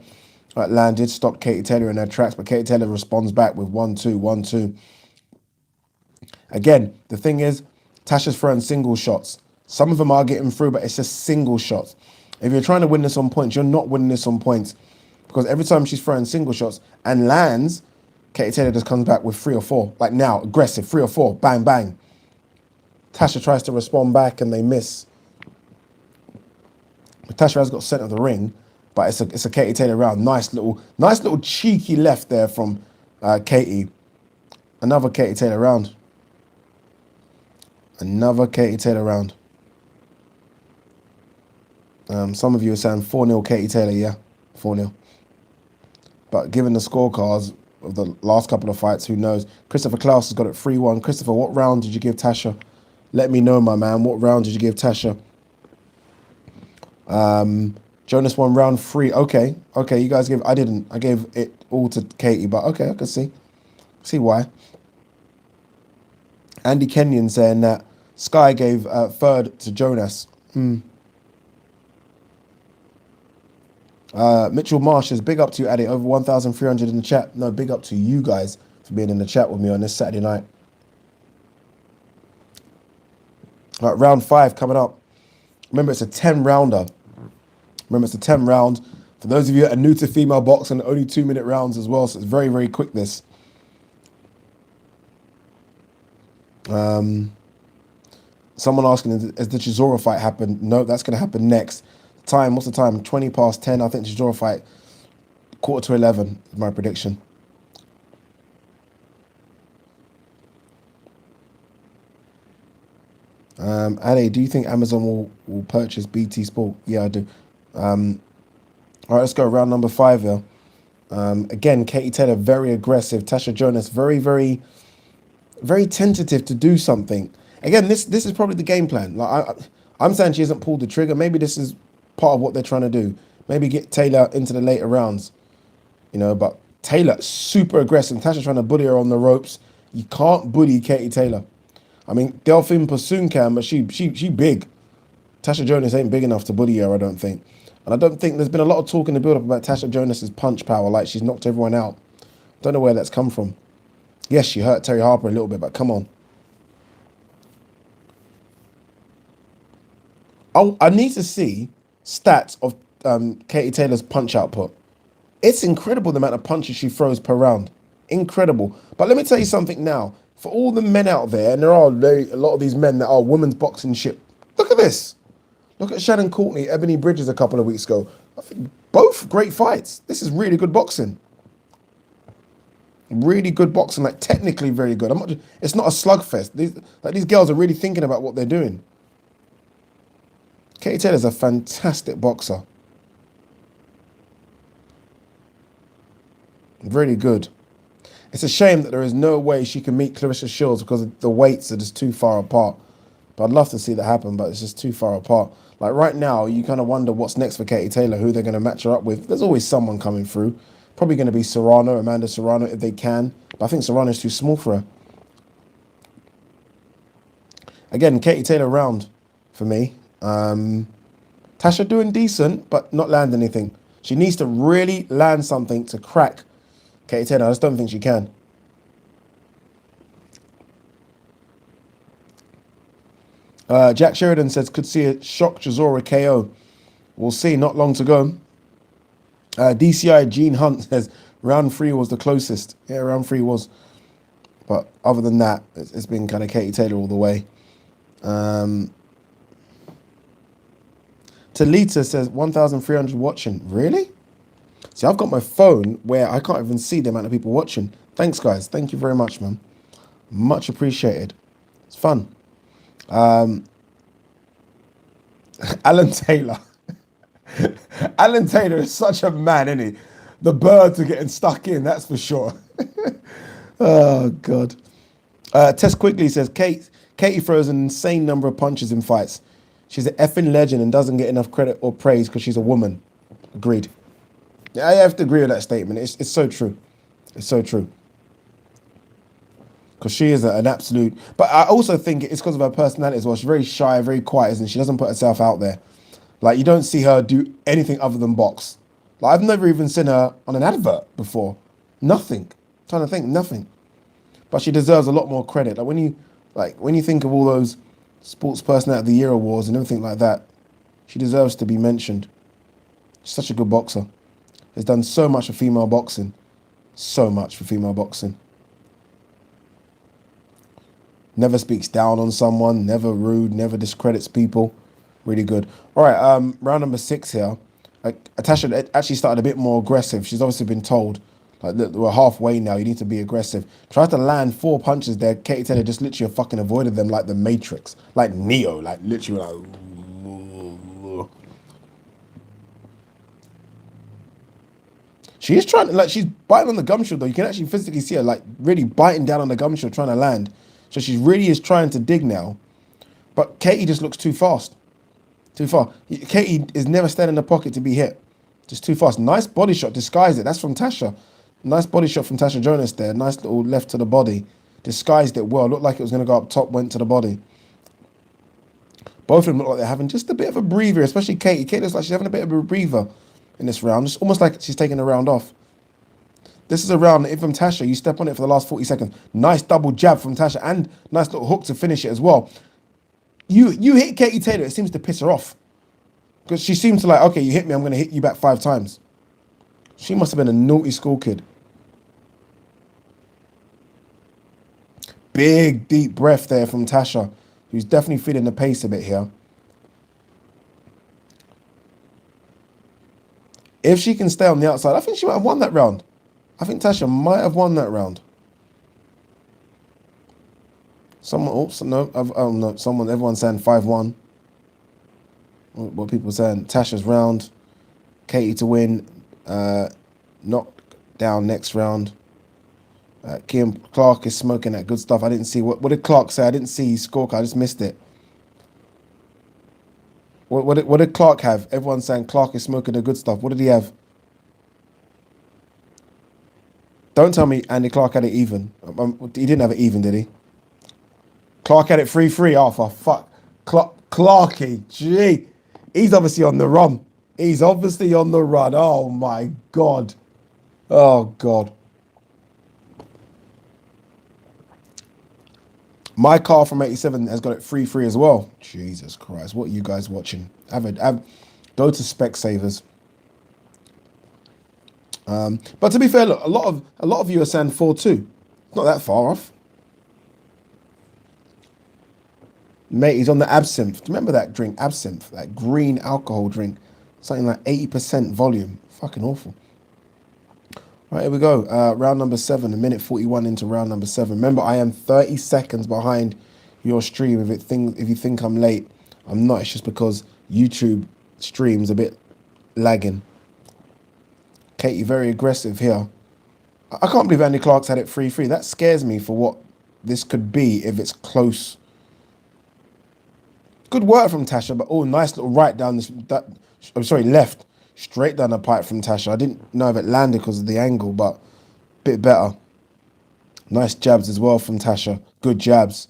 Landed, stopped Katie Taylor in her tracks, but Katie Taylor responds back with 1-2, 1-2. Again, the thing is, Tasha's throwing single shots. Some of them are getting through, but it's just single shots. If you're trying to win this on points, you're not winning this on points. Because every time she's throwing single shots and lands, Katie Taylor just comes back with 3 or 4. Like now, aggressive, 3 or 4, bang, bang. Tasha tries to respond back and they miss. Tasha has got center of the ring, but it's a Katie Taylor round. Nice little cheeky left there from Katie. Another Katie Taylor round. Another Katie Taylor round. Some of you are saying 4-0 Katie Taylor, yeah, 4-0. But given the scorecards of the last couple of fights, who knows? Christopher Klaus has got it 3-1. Christopher, what round did you give Tasha? Let me know, my man. What round did you give Tasha? Jonas won round 3. Okay, you guys I didn't. I gave it all to Katie, but okay, I can see why. Andy Kenyon saying that Sky gave third to Jonas. Mitchell Marsh says, big up to you, Addy. Over 1,300 in the chat. No, big up to you guys for being in the chat with me on this Saturday night. All right, round 5 coming up. Remember, it's a 10 rounder. For those of you that are new to female boxing, only 2-minute rounds as well, so it's very, very quick this. Someone asking, has the Chisora fight happened? No, that's going to happen next. Time, what's the time? 20 past 10. I think Chisora fight, quarter to 11 is my prediction. Ali, do you think Amazon will purchase BT Sport? Yeah, I do. All right, let's go. Round number 5 here. Again, Katie Taylor, very aggressive. Tasha Jonas, very, very, very tentative to do something. Again, this is probably the game plan. I'm saying she hasn't pulled the trigger. Maybe this is part of what they're trying to do. Maybe get Taylor into the later rounds, But Taylor, super aggressive. Tasha trying to bully her on the ropes. You can't bully Katie Taylor. I mean, Delphine Passoon can, but she big. Tasha Jonas ain't big enough to bully her, I don't think. And I don't think there's been a lot of talk in the build-up about Tasha Jonas's punch power, like she's knocked everyone out. Don't know where that's come from. Yes, she hurt Terry Harper a little bit, but come on. I need to see stats of Katie Taylor's punch output. It's incredible the amount of punches she throws per round. Incredible. But let me tell you something now. For all the men out there, and there are a lot of these men that are women's boxing shit, look at this. Look at Shannon Courtney, Ebony Bridges a couple of weeks ago. I think both great fights. This is really good boxing. Really good boxing, like technically very good. It's not a slugfest. These girls are really thinking about what they're doing. Katie Taylor's a fantastic boxer. Really good. It's a shame that there is no way she can meet Clarissa Shields because the weights are just too far apart. But I'd love to see that happen, but it's just too far apart. Like right now, you kind of wonder what's next for Katie Taylor, who they're going to match her up with. There's always someone coming through. Probably going to be Serrano, Amanda Serrano, if they can. But I think Serrano's too small for her. Again, Katie Taylor round for me. Tasha doing decent, but not land anything. She needs to really land something to crack Katie Taylor. I just don't think she can. Jack Sheridan says, could see a shock Chisora KO. We'll see, not long to go. DCI Gene Hunt says, round 3 was the closest. Yeah, round 3 was. But other than that, it's been kind of Katie Taylor all the way. Talita says, 1,300 watching. Really? See, I've got my phone where I can't even see the amount of people watching. Thanks, guys. Thank you very much, man. Much appreciated. It's fun. Alan Taylor. Alan Taylor is such a man, isn't he? The birds are getting stuck in, that's for sure. Oh, God. Tess Quigley says, Katie throws an insane number of punches in fights. She's an effing legend and doesn't get enough credit or praise because she's a woman. Agreed. I have to agree with that statement. It's so true. It's so true. Because she is an absolute... But I also think it's because of her personality as well. She's very shy, very quiet, isn't she? She doesn't put herself out there. Like, you don't see her do anything other than box. Like, I've never even seen her on an advert before. Nothing. I'm trying to think, nothing. But she deserves a lot more credit. Like, when you think of all those Sports Personality of the Year awards and everything like that, she deserves to be mentioned. She's such a good boxer. Has done so much for female boxing. So much for female boxing. Never speaks down on someone, never rude, never discredits people. Really good. All right, round number 6 here. Tasha actually started a bit more aggressive. She's obviously been told, like, look, we're halfway now, you need to be aggressive. Tried to land 4 punches there. Katie Taylor just literally fucking avoided them like the Matrix. Like Neo, like literally like... She is trying to, like, she's biting on the gum shield though. You can actually physically see her, like, really biting down on the gum shield, trying to land. So she really is trying to dig now. But Katie just looks too fast. Too far. Katie is never standing in the pocket to be hit. Just too fast. Nice body shot. Disguised it. That's from Tasha. Nice body shot from Tasha Jonas there. Nice little left to the body. Disguised it well. Looked like it was going to go up top. Went to the body. Both of them look like they're having just a bit of a breather. Especially Katie. Katie looks like she's having a bit of a breather in this round. It's almost like she's taking a round off. This is a round that if from Tasha, you step on it for the last 40 seconds. Nice double jab from Tasha. And nice little hook to finish it as well. You hit Katie Taylor, it seems to piss her off. Because she seems to like, okay, you hit me, I'm going to hit you back 5 times. She must have been a naughty school kid. big, deep breath there from Tasha, who's definitely feeling the pace a bit here. If she can stay on the outside, I think she might have won that round. I think Tasha might have won that round. Someone, oops, no, no, someone, everyone's saying 5-1. What people saying? Tasha's round. Katie to win. Knock down next round. Kim Clark is smoking that good stuff. I didn't see, what did Clark say? I didn't see his scorecard. I just missed it. What did Clark have? Everyone's saying Clark is smoking the good stuff. What did he have? Don't tell me Andy Clark had it even. He didn't have it even, did he? Clark had it 3-3. Oh, for fuck. Clarky, gee. He's obviously on the run. He's obviously on the run. Oh, my God. Oh, God. My car from 87 has got it 3-3 as well. Jesus Christ. What are you guys watching? Go to Specsavers. But to be fair, look, a lot of you are saying 4-2. Not that far off. Mate, he's on the absinthe. Do you remember that drink, absinthe? That green alcohol drink. Something like 80% volume. Fucking awful. Right, here we go. Round number 7, a minute 41 into round number 7. Remember, I am 30 seconds behind your stream. If you think I'm late, I'm not. It's just because YouTube stream's a bit lagging. Katie, very aggressive here. I can't believe Andy Clark's had it 3-3. That scares me for what this could be if it's close. Good work from Tasha, but nice little right down this. Left. Straight down the pipe from Tasha. I didn't know if it landed because of the angle, but a bit better. Nice jabs as well from Tasha. Good jabs.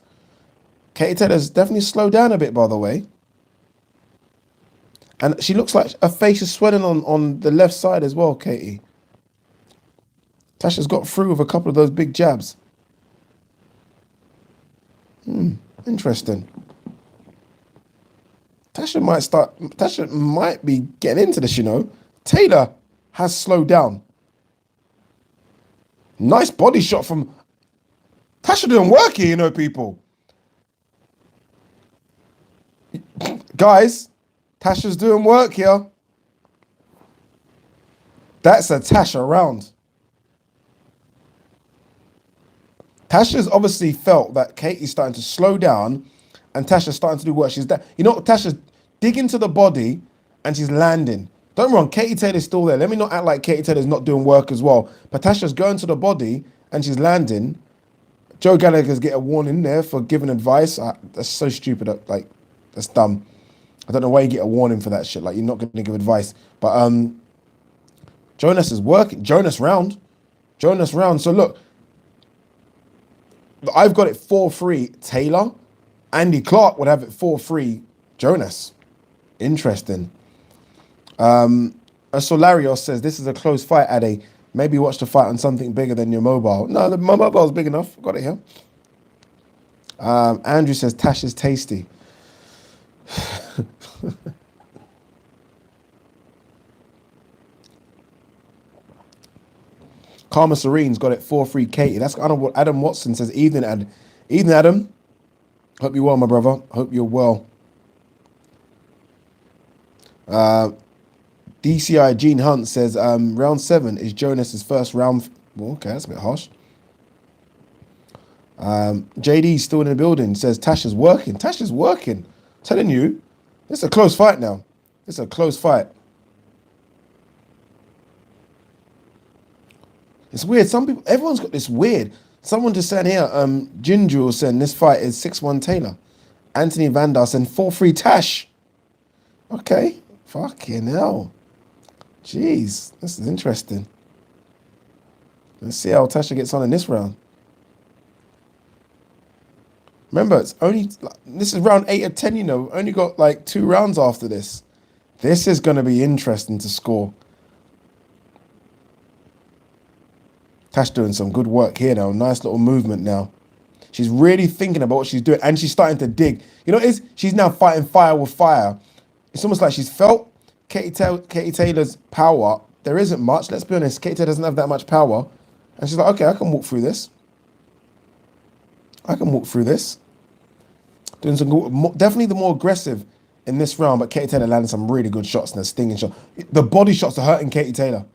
Katie Taylor's definitely slowed down a bit, by the way. And she looks like her face is swelling on the left side as well, Katie. Tasha's got through with a couple of those big jabs. Interesting. Tasha might be getting into this, you know. Taylor has slowed down. Nice body shot from Tasha doing work here, you know, people. Guys, Tasha's doing work here. That's a Tasha round. Tasha's obviously felt that Katie's starting to slow down and Tasha's starting to do work. You know, Tasha's digging to the body and she's landing. Don't get me wrong, Katie Taylor's still there. Let me not act like Katie Taylor's not doing work as well. But Tasha's going to the body and she's landing. Joe Gallagher's get a warning there for giving advice. That's so stupid. Like, that's dumb. I don't know why you get a warning for that shit. Like, you're not going to give advice. But Jonas is working. Jonas round. So look, I've got it 4-3 Taylor. Andy Clark would have it 4-3 Jonas. Interesting. Solarios says, this is a close fight, Ade. Maybe watch the fight on something bigger than your mobile. No, my mobile's big enough. Got it here. Andrew says, Tash is tasty. Karma Serene's got it 4-3 Katie. That's kind of what Adam Watson says. Evening, Adam. Hope you're well, my brother. Hope you're well. DCI Gene Hunt says, round 7 is Jonas's first round. Well, okay, that's a bit harsh. JD's still in the building. Says, Tasha's working. I'm telling you, it's a close fight now. It's a close fight. It's weird. Everyone's got this weird. Someone just said here, Ginger was saying this fight is 6-1 Taylor. Anthony Vandar saying 4-3 Tash. Okay. Fucking hell. Jeez. This is interesting. Let's see how Tasha gets on in this round. Remember, this is round 8 of 10, you know. Only got like 2 rounds after this. This is going to be interesting to score. Tash doing some good work here now. Nice little movement now. She's really thinking about what she's doing. And she's starting to dig. You know, she's now fighting fire with fire. It's almost like she's felt Katie Taylor's power. There isn't much. Let's be honest. Katie Taylor doesn't have that much power. And she's like, okay, I can walk through this. I can walk through this. Doing some good, definitely the more aggressive in this round, but Katie Taylor landed some really good shots and a stinging shot. The body shots are hurting Katie Taylor.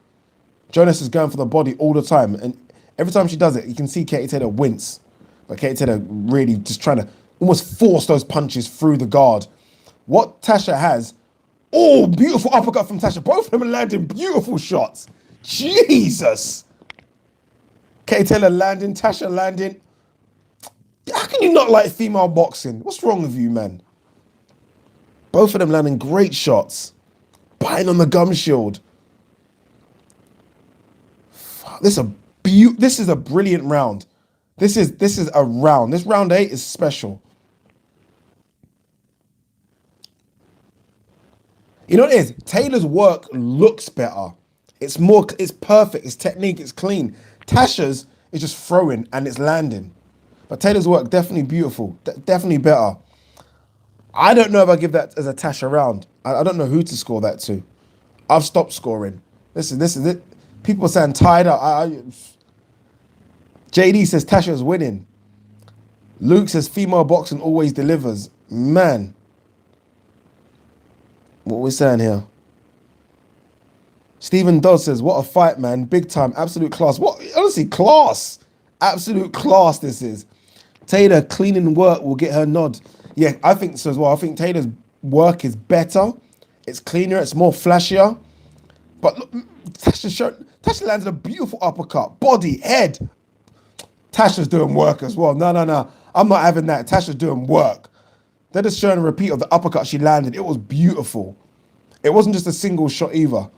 Jonas is going for the body all the time, and every time she does it, you can see Katie Taylor wince. But Katie Taylor really just trying to almost force those punches through the guard. What Tasha has, oh, beautiful uppercut from Tasha. Both of them are landing beautiful shots. Jesus. Katie Taylor landing, Tasha landing. How can you not like female boxing? What's wrong with you, man? Both of them landing great shots. Biting on the gum shield. This is a brilliant round. This is a round. This round 8 is special. You know what it is? Taylor's work looks better. It's perfect. It's technique. It's clean. Tasha's is just throwing and it's landing. But Taylor's work definitely beautiful. Definitely better. I don't know if I give that as a Tasha round. I don't know who to score that to. I've stopped scoring. This is it. People are saying tied up. JD says Tasha's winning. Luke says female boxing always delivers. Man. What we're saying here. Stephen Dodd says, what a fight, man. Big time. Absolute class. What? Honestly, class. Absolute class this is. Taylor cleaning work will get her nod. Yeah, I think so as well. I think Taylor's work is better. It's cleaner. It's more flashier. But look, Tasha landed a beautiful uppercut. Body, head. Tasha's doing work as well. No. I'm not having that. Tasha's doing work. They're just showing a repeat of the uppercut she landed. It was beautiful. It wasn't just a single shot either.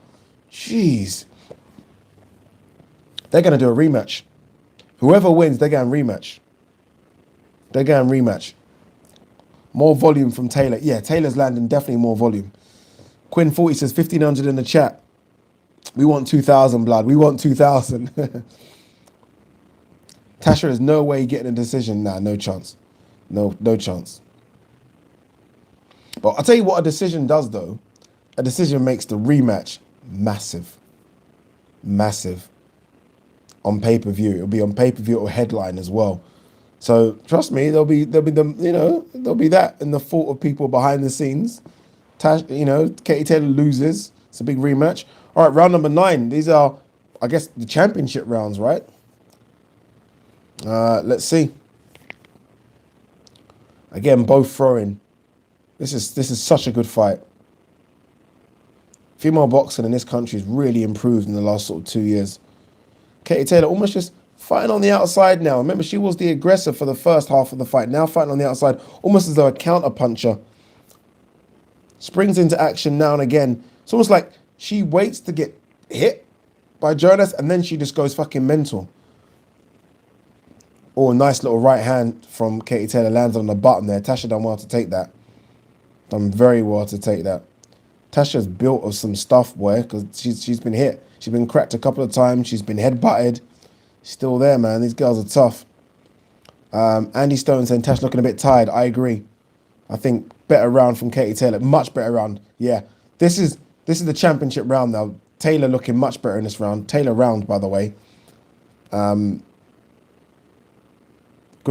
Jeez. They're going to do a rematch. Whoever wins, they're going rematch. They're going rematch. More volume from Taylor. Yeah, Taylor's landing definitely more volume. Quinn 40 says 1,500 in the chat. We want 2,000, blood. We want 2,000. Tasha is no way getting a decision. Nah, no chance. No chance. But I'll tell you what a decision does, though. A decision makes the rematch massive. Massive. On pay-per-view. It'll be on pay-per-view or headline as well. So trust me, there'll be that in the thought of people behind the scenes. Katie Taylor loses. It's a big rematch. All right, round number 9. These are, I guess, the championship rounds, right? Let's see. Again, both throwing. This is such a good fight. Female boxing in this country has really improved in the last sort of 2 years. Katie Taylor almost just fighting on the outside now. Remember, she was the aggressor for the first half of the fight. Now fighting on the outside, almost as though a counter puncher. Springs into action now and again. It's almost like she waits to get hit by Jonas and then she just goes fucking mental. Oh, a nice little right hand from Katie Taylor lands on the button there. Tasha done well to take that. Done very well to take that. Tasha's built of some stuff, boy, because she's been hit. She's been cracked a couple of times. She's been head-butted. Still there, man. These girls are tough. Andy Stone saying Tash looking a bit tired. I agree. I think better round from Katie Taylor. Much better round. Yeah. This is the championship round now. Taylor looking much better in this round. Taylor round, by the way. Good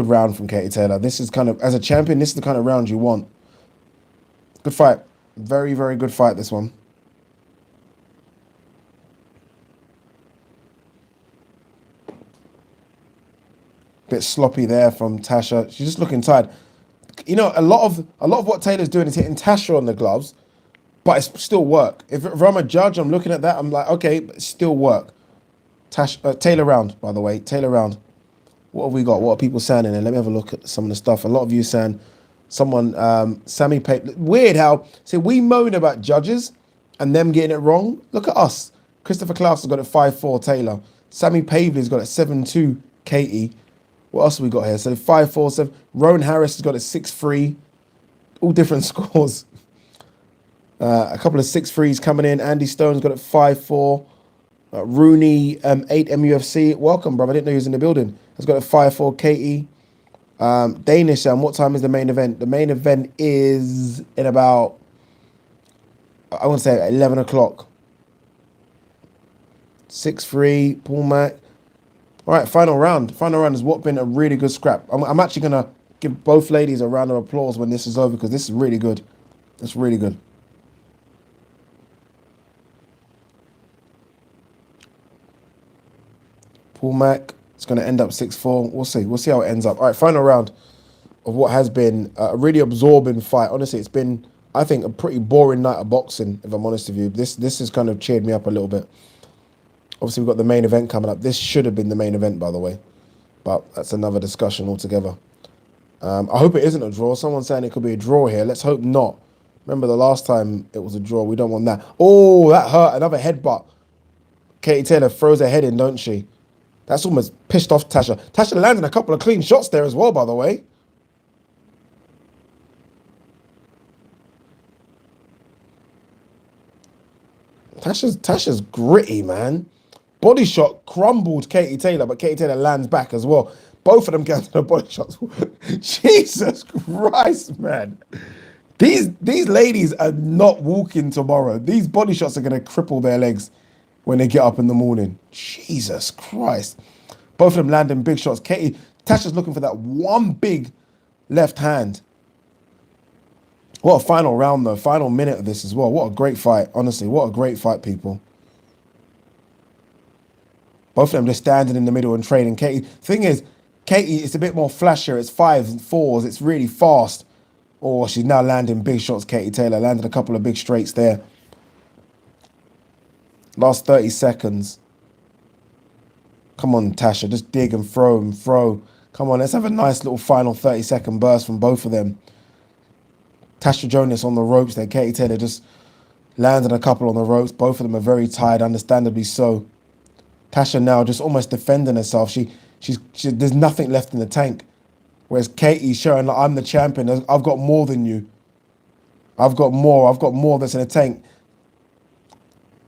round from Katie Taylor. This is kind of, as a champion, this is the kind of round you want. Good fight. Very, very good fight, this one. Bit sloppy there from Tasha. She's just looking tired. You know, a lot of what Taylor's doing is hitting Tasha on the gloves, but it's still work. If I'm a judge, I'm looking at that, I'm like, okay, but it's still work. Taylor round, by the way. Taylor round. What have we got? What are people saying in there? Let me have a look at some of the stuff. A lot of you saying, Sammy Pate. Weird how, see, we moan about judges and them getting it wrong. Look at us. Christopher Klaus has got it 5-4 Taylor. Sammy Pavley's got it 7-2 Katie. What else have we got here? So 5-4-7. Rowan Harris has got it 6-3. All different scores. A couple of 6-3s coming in. Andy Stone's got it 5-4. Rooney 8 MUFC. Welcome, bro. I didn't know he was in the building. Has got a 5-4 Katie. Danish, what time is the main event? The main event is in about, I want to say 11 o'clock. 6-3, Paul Mack. All right, final round. Final round has what been a really good scrap. I'm actually gonna give both ladies a round of applause when this is over because this is really good. It's really good. Paul Mac. It's gonna end up 6-4. We'll see. We'll see how it ends up. All right, final round of what has been a really absorbing fight. Honestly, it's been, I think, a pretty boring night of boxing. If I'm honest with you, this has kind of cheered me up a little bit. Obviously, we've got the main event coming up. This should have been the main event, by the way, but that's another discussion altogether. I hope it isn't a draw. Someone's saying it could be a draw here. Let's hope not. Remember the last time it was a draw. We don't want that. Oh, that hurt. Another headbutt. Katie Taylor throws her head in, don't she? That's almost pissed off Tasha. Tasha landed a couple of clean shots there as well, by the way. Tasha's gritty, man. Body shot crumbled Katie Taylor, but Katie Taylor lands back as well. Both of them get the body shots. Jesus Christ, man. These ladies are not walking tomorrow. These body shots are going to cripple their legs when they get up in the morning. Jesus Christ. Both of them landing big shots. Tasha's looking for that one big left hand. What a final round, though. Final minute of this as well. What a great fight. Honestly, what a great fight, people. Both of them just standing in the middle and trading. Thing is, Katie, it's a bit more flashier. It's 5s and 4s. It's really fast. Oh, she's now landing big shots, Katie Taylor. Landed a couple of big straights there. Last 30 seconds. Come on, Tasha. Just dig and throw and throw. Come on, let's have a nice little final 30-second burst from both of them. Tasha Jonas on the ropes there. Katie Taylor just landed a couple on the ropes. Both of them are very tired, understandably so. Tasha now just almost defending herself. There's nothing left in the tank. Whereas Katie's showing like, I'm the champion. I've got more than you. I've got more. I've got more that's in the tank.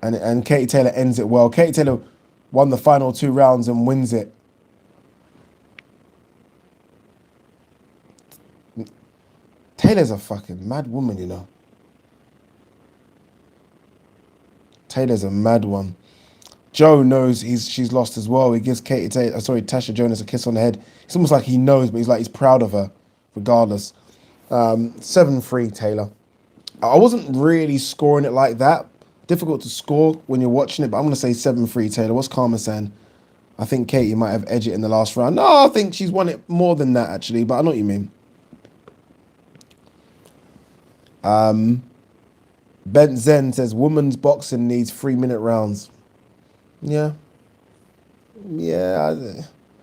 And Katie Taylor ends it well. Katie Taylor won the final 2 rounds and wins it. Taylor's a fucking mad woman, you know. Taylor's a mad one. Joe knows she's lost as well. He gives Tasha Jonas a kiss on the head. It's almost like he knows, but he's proud of her, regardless. 7-3 Taylor. I wasn't really scoring it like that. Difficult to score when you're watching it, but I'm gonna say 7-3 Taylor. What's Karma saying? I think Katie might have edged it in the last round. No, I think she's won it more than that actually, but I know what you mean. Ben Zen says women's boxing needs 3-minute rounds. Yeah.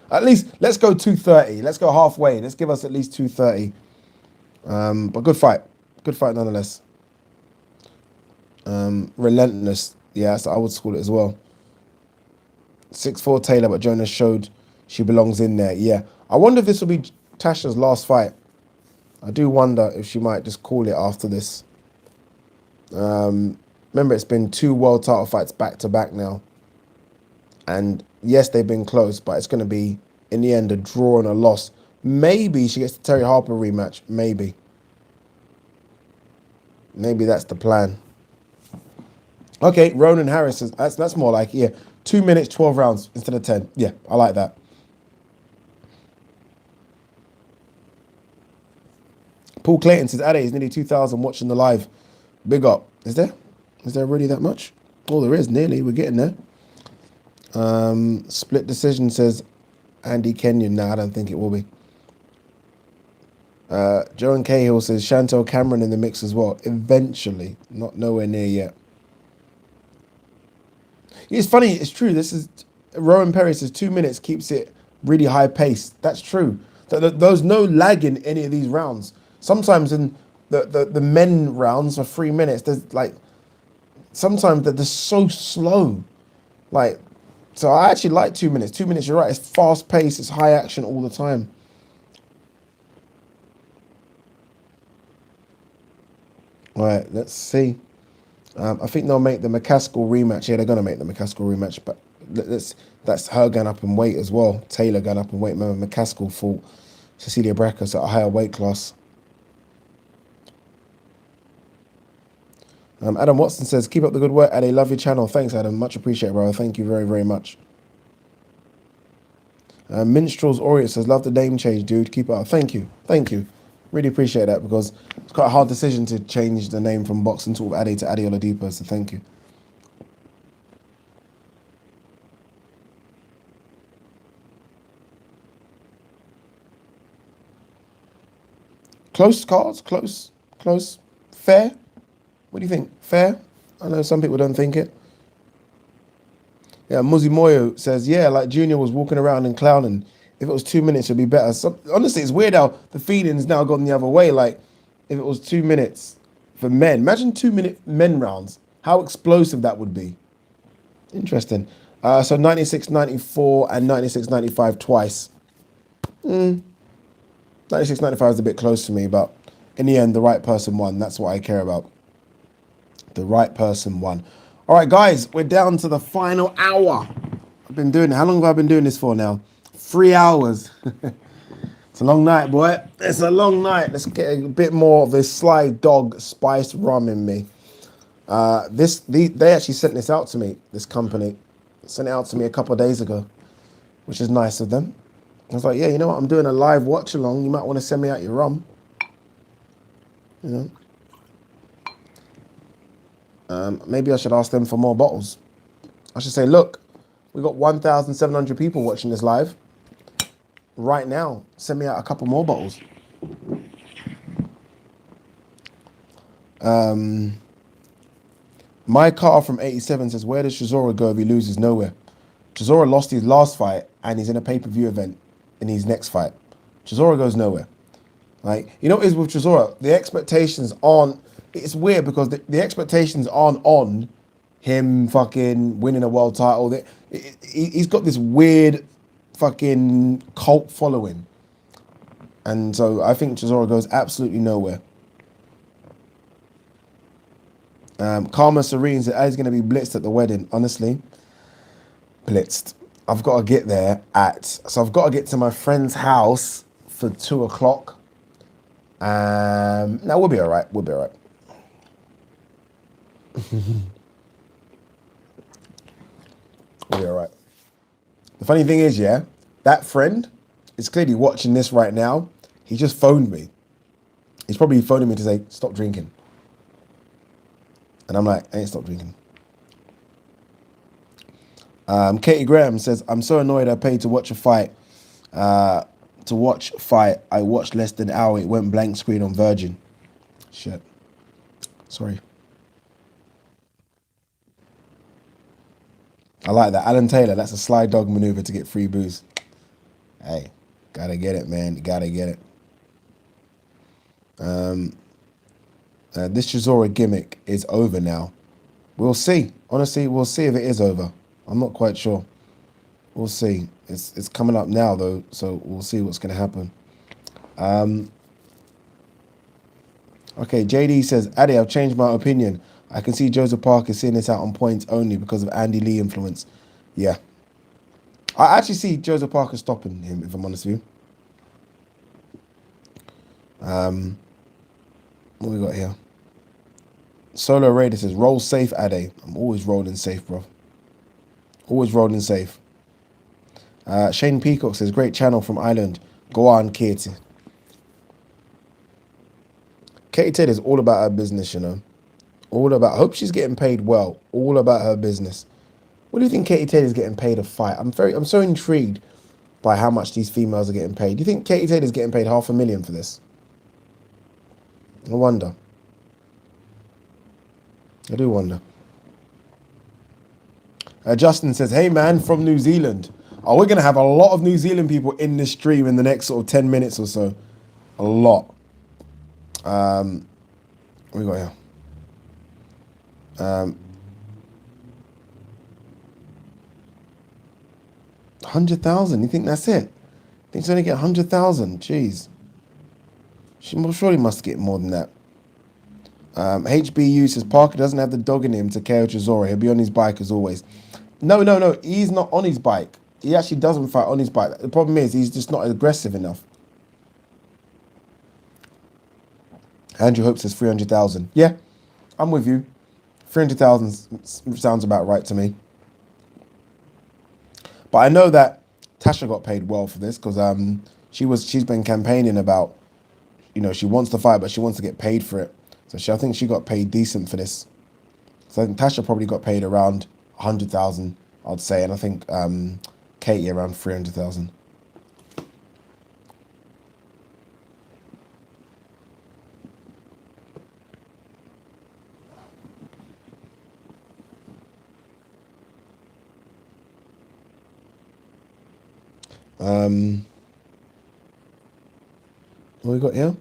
At least let's go 2:30. Let's go halfway. Let's give us at least 2:30. But good fight nonetheless. Relentless. Yeah, so I would call it as well. 6-4 Taylor, but Jonas showed she belongs in there. Yeah. I wonder if this will be Tasha's last fight. I do wonder if she might just call it after this. Remember, it's been 2 world title fights back to back now. And yes, they've been close, but it's going to be, in the end, a draw and a loss. Maybe she gets the Terry Harper rematch. Maybe. Maybe that's the plan. Okay, Ronan Harris says, that's more like, 2 minutes, 12 rounds instead of 10. Yeah, I like that. Paul Clayton says, Ade, is nearly 2,000 watching the live. Big up. Is there? Is there really that much? Oh, there is, nearly. We're getting there. Split decision says Andy Kenyon. No, I don't think it will be. Joan Cahill says Chantel Cameron in the mix as well. Eventually. Not nowhere near yet. It's funny, it's true. This is Rowan Perry says 2 minutes keeps it really high paced. That's true. There's no lag in any of these rounds. Sometimes in the men rounds for 3 minutes, there's like sometimes they're just so slow. So I actually like 2 minutes. 2 minutes, you're right. It's fast paced. It's high action all the time. All right, let's see. I think they'll make the McCaskill rematch. Yeah, they're going to make the McCaskill rematch, but that's her going up in weight as well. Taylor going up in weight. Remember, McCaskill fought Cecilia Brackers at a higher weight class. Adam Watson says, keep up the good work, Ade. Love your channel. Thanks, Adam. Much appreciated, bro. Thank you very, very much. Minstrels Orient says, love the name change, dude. Keep it up. Thank you. Thank you. Really appreciate that because it's quite a hard decision to change the name from Boxing Talk Ade to Ade Oladipo, so thank you. Close cards, close. Fair? What do you think? Fair? I know some people don't think it. Yeah, Muzzy Moyo says, yeah, like Junior was walking around and clowning. If it was 2 minutes, it'd be better. So, honestly, it's weird how the feeling's now gone the other way. Like, if it was 2 minutes for men, imagine 2 minute men rounds. How explosive that would be. Interesting. So 96.94 and 96.95 twice. 96.95 is a bit close to me, but in the end, the right person won. That's what I care about. The right person won. All right, guys, we're down to the final hour. I've been doing it. How long have I been doing this for now? 3 hours. It's a long night, boy. It's a long night. Let's get a bit more of this Sly Dog spiced rum in me. They actually sent this out to me, this company. Sent it out to me a couple of days ago, which is nice of them. I was like, yeah, you know what? I'm doing a live watch along. You might want to send me out your rum. You know. Maybe I should ask them for more bottles. I should say, look, we got 1,700 people watching this live. Right now, send me out a couple more bottles. My car from 87 says, where does Chisora go if he loses? Nowhere. Chisora lost his last fight and he's in a pay-per-view event in his next fight. Chisora goes nowhere. Like, you know what it is with Chisora? The expectations aren't... It's weird because the expectations aren't on him fucking winning a world title. He's got this weird fucking cult following. And so I think Chisora goes absolutely nowhere. Karma Serene said, he's going to be blitzed at the wedding. Honestly, blitzed. I've got to get there so I've got to get to my friend's house for 2 o'clock. No, we'll be all right. We'll be all right. We'll be all right. The funny thing is, yeah, that friend is clearly watching this right now. He just phoned me. He's probably phoning me to say, stop drinking. And I'm like, I ain't stopped drinking. Katie Graham says, I'm so annoyed I paid to watch a fight. I watched less than an hour. It went blank screen on Virgin. Shit. Sorry. I like that. Alan Taylor, that's a Sly Dog maneuver to get free booze. Hey, gotta get it, man. You gotta get it. This Chisora gimmick is over now. We'll see. Honestly, we'll see if it is over. I'm not quite sure. We'll see. It's coming up now, though, so we'll see what's going to happen. Okay, JD says, Addy, I've changed my opinion. I can see Joseph Parker seeing this out on points only because of Andy Lee influence. Yeah. I actually see Joseph Parker stopping him, if I'm honest with you. What we got here? Solo Raider says, roll safe, Ade. I'm always rolling safe, bro. Always rolling safe. Shane Peacock says, great channel from Ireland. Go on, Katie. Katie Ted is all about her business, you know. All about, I hope she's getting paid well. All about her business. What do you think Katie Ted is getting paid a fight? I'm so intrigued by how much these females are getting paid. Do you think Katie Ted is getting paid $500,000 for this? I wonder. I do wonder. Justin says, hey man, from New Zealand. Oh, we're going to have a lot of New Zealand people in this stream in the next sort of 10 minutes or so. A lot. What we got here? 100,000. You think that's it? Think she's only get 100,000? Jeez. She surely must get more than that. HBU says Parker doesn't have the dog in him to KO Chisora. He'll be on his bike as always. No. He's not on his bike. He actually doesn't fight on his bike. The problem is he's just not aggressive enough. Andrew Hope says 300,000. Yeah, I'm with you. 300,000 sounds about right to me. But I know that Tasha got paid well for this because she's been campaigning about, she wants to fight, but she wants to get paid for it. So I think she got paid decent for this. So I think Tasha probably got paid around 100,000, I'd say, and I think Katie around 300,000. What we got here?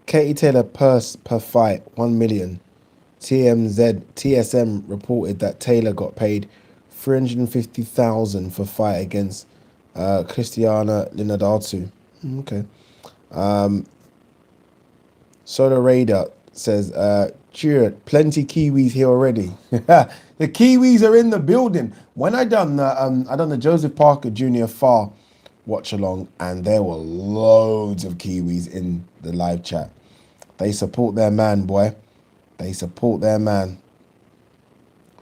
Katie Taylor purse per fight 1 million. TSM reported that Taylor got paid 350,000 for fight against Christiana Linadatu. Okay. Soda Raider says, cheered, plenty Kiwis here already. The Kiwis are in the building. When I done the Joseph Parker Jr. Far watch along, and there were loads of Kiwis in the live chat. They support their man, boy. They support their man.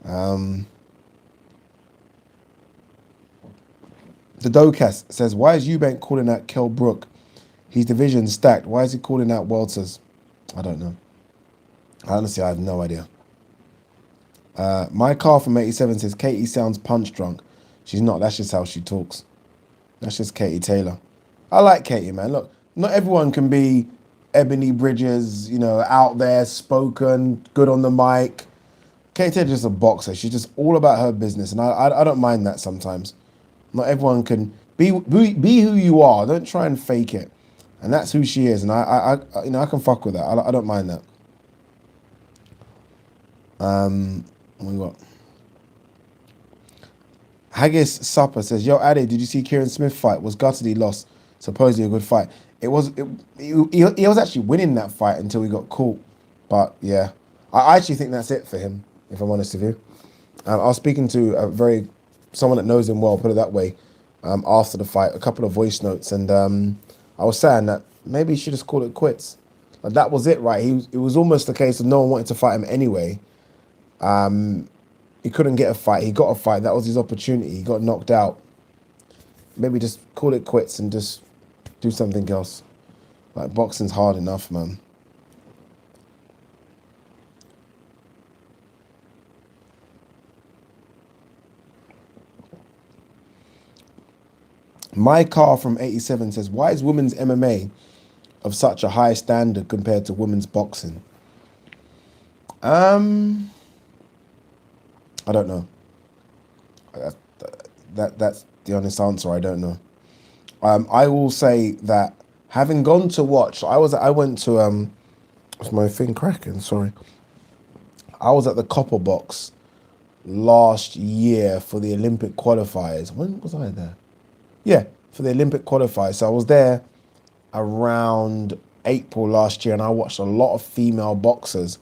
The Docas says, why is EUBANK calling out Kell Brook? His division stacked. Why is he calling out Walters? I don't know. Honestly, I have no idea. My car from 87 says, Katie sounds punch drunk. She's not. That's just how she talks. That's just Katie Taylor. I like Katie, man. Look, not everyone can be Ebony Bridges, out there, spoken, good on the mic. Katie Taylor's just a boxer. She's just all about her business, and I don't mind that sometimes. Not everyone can be who you are. Don't try and fake it. And that's who she is, and I can fuck with that. I don't mind that. What we got? Haggis Supper says, yo, Addy, did you see Kieran Smith fight? Was gutted he lost. Supposedly a good fight. He was actually winning that fight until he got caught. But yeah, I actually think that's it for him, if I'm honest with you. I was speaking to someone that knows him well, put it that way, after the fight, a couple of voice notes, and I was saying that maybe he should just call it quits. Like, that was it, right? It was almost the case of no one wanted to fight him anyway. He couldn't get a fight. He got a fight. That was his opportunity. He got knocked out. Maybe just call it quits and just do something else. Like, boxing's hard enough, man. My car from 87 says, why is women's MMA of such a high standard compared to women's boxing? I don't know. That's the honest answer. I don't know. I will say that having gone to watch, I went to what's my thing cracking? Sorry. I was at the Copper Box last year for the Olympic qualifiers. When was I there? Yeah, for the Olympic qualifiers. So I was there around April last year, and I watched a lot of female boxers.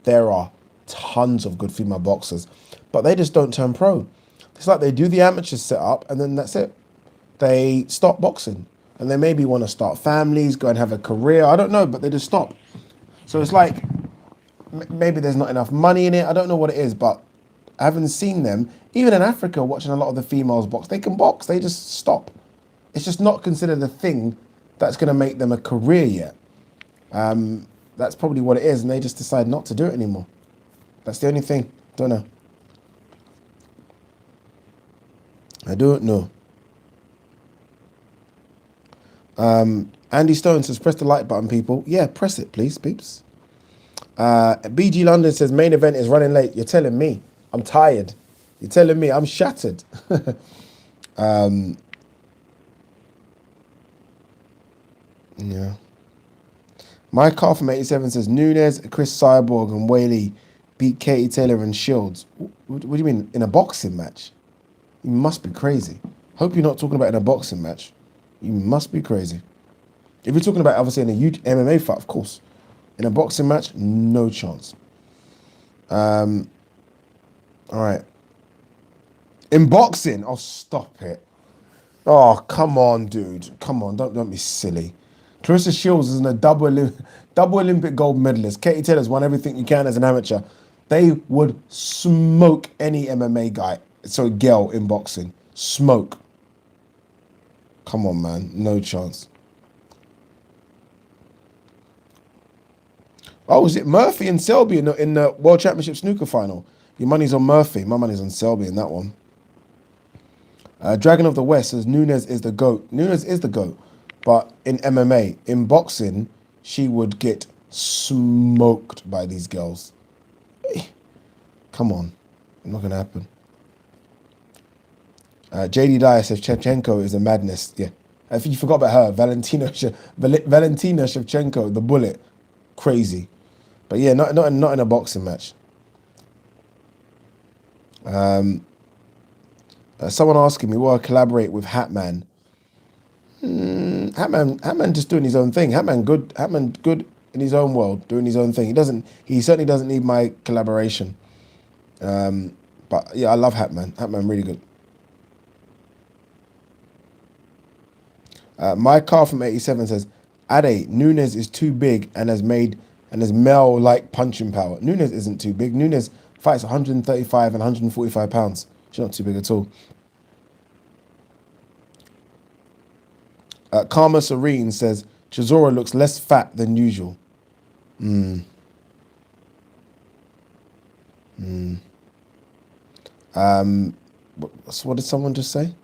There are tons of good female boxers, but they just don't turn pro. It's like they do the amateur setup, and then that's it. They stop boxing, and they maybe want to start families, go and have a career. I don't know, but they just stop. So it's like maybe there's not enough money in it. I don't know what it is, but I haven't seen them. Even in Africa, watching a lot of the females box, they can box. They just stop. It's just not considered a thing that's going to make them a career yet. That's probably what it is, and they just decide not to do it anymore. That's the only thing. Don't know. I don't know. Andy Stone says, press the like button, people. Yeah, press it, please, peeps. BG London says, main event is running late. You're telling me. I'm tired. You're telling me. I'm shattered. Yeah. My car from 87 says, Nunes, Chris Cyborg, and Whaley beat Katie Taylor and Shields. What do you mean? In a boxing match? You must be crazy. Hope you're not talking about in a boxing match. You must be crazy. If you're talking about, obviously, in a huge MMA fight, of course. In a boxing match, no chance. All right. In boxing, oh, stop it. Oh, come on, dude. Come on, don't be silly. Clarissa Shields is a double Olympic gold medalist. Katie Taylor's won everything you can as an amateur. They would smoke any MMA guy, so girl in boxing. Smoke. Come on, man. No chance. Oh, is it Murphy and Selby in the World Championship snooker final? Your money's on Murphy. My money's on Selby in that one. Dragon of the West says Nunes is the GOAT. Nunes is the GOAT. But in MMA, in boxing, she would get smoked by these girls. Come on. Not going to happen. JD Dyer says Shevchenko is a madness. Yeah. I think you forgot about her. Valentina Shevchenko, the bullet. Crazy. But yeah, not in a boxing match. Someone asking me, will I collaborate with Hatman? Hatman just doing his own thing. Hatman good in his own world, doing his own thing. He certainly doesn't need my collaboration. But yeah, I love Hatman. Hatman really good. My car from 87 says, Ade, Nunes is too big and has male like punching power. Nunes isn't too big. Nunes fights 135 and 145 pounds. She's not too big at all. Karma Serene says, Chisora looks less fat than usual. What did someone just say?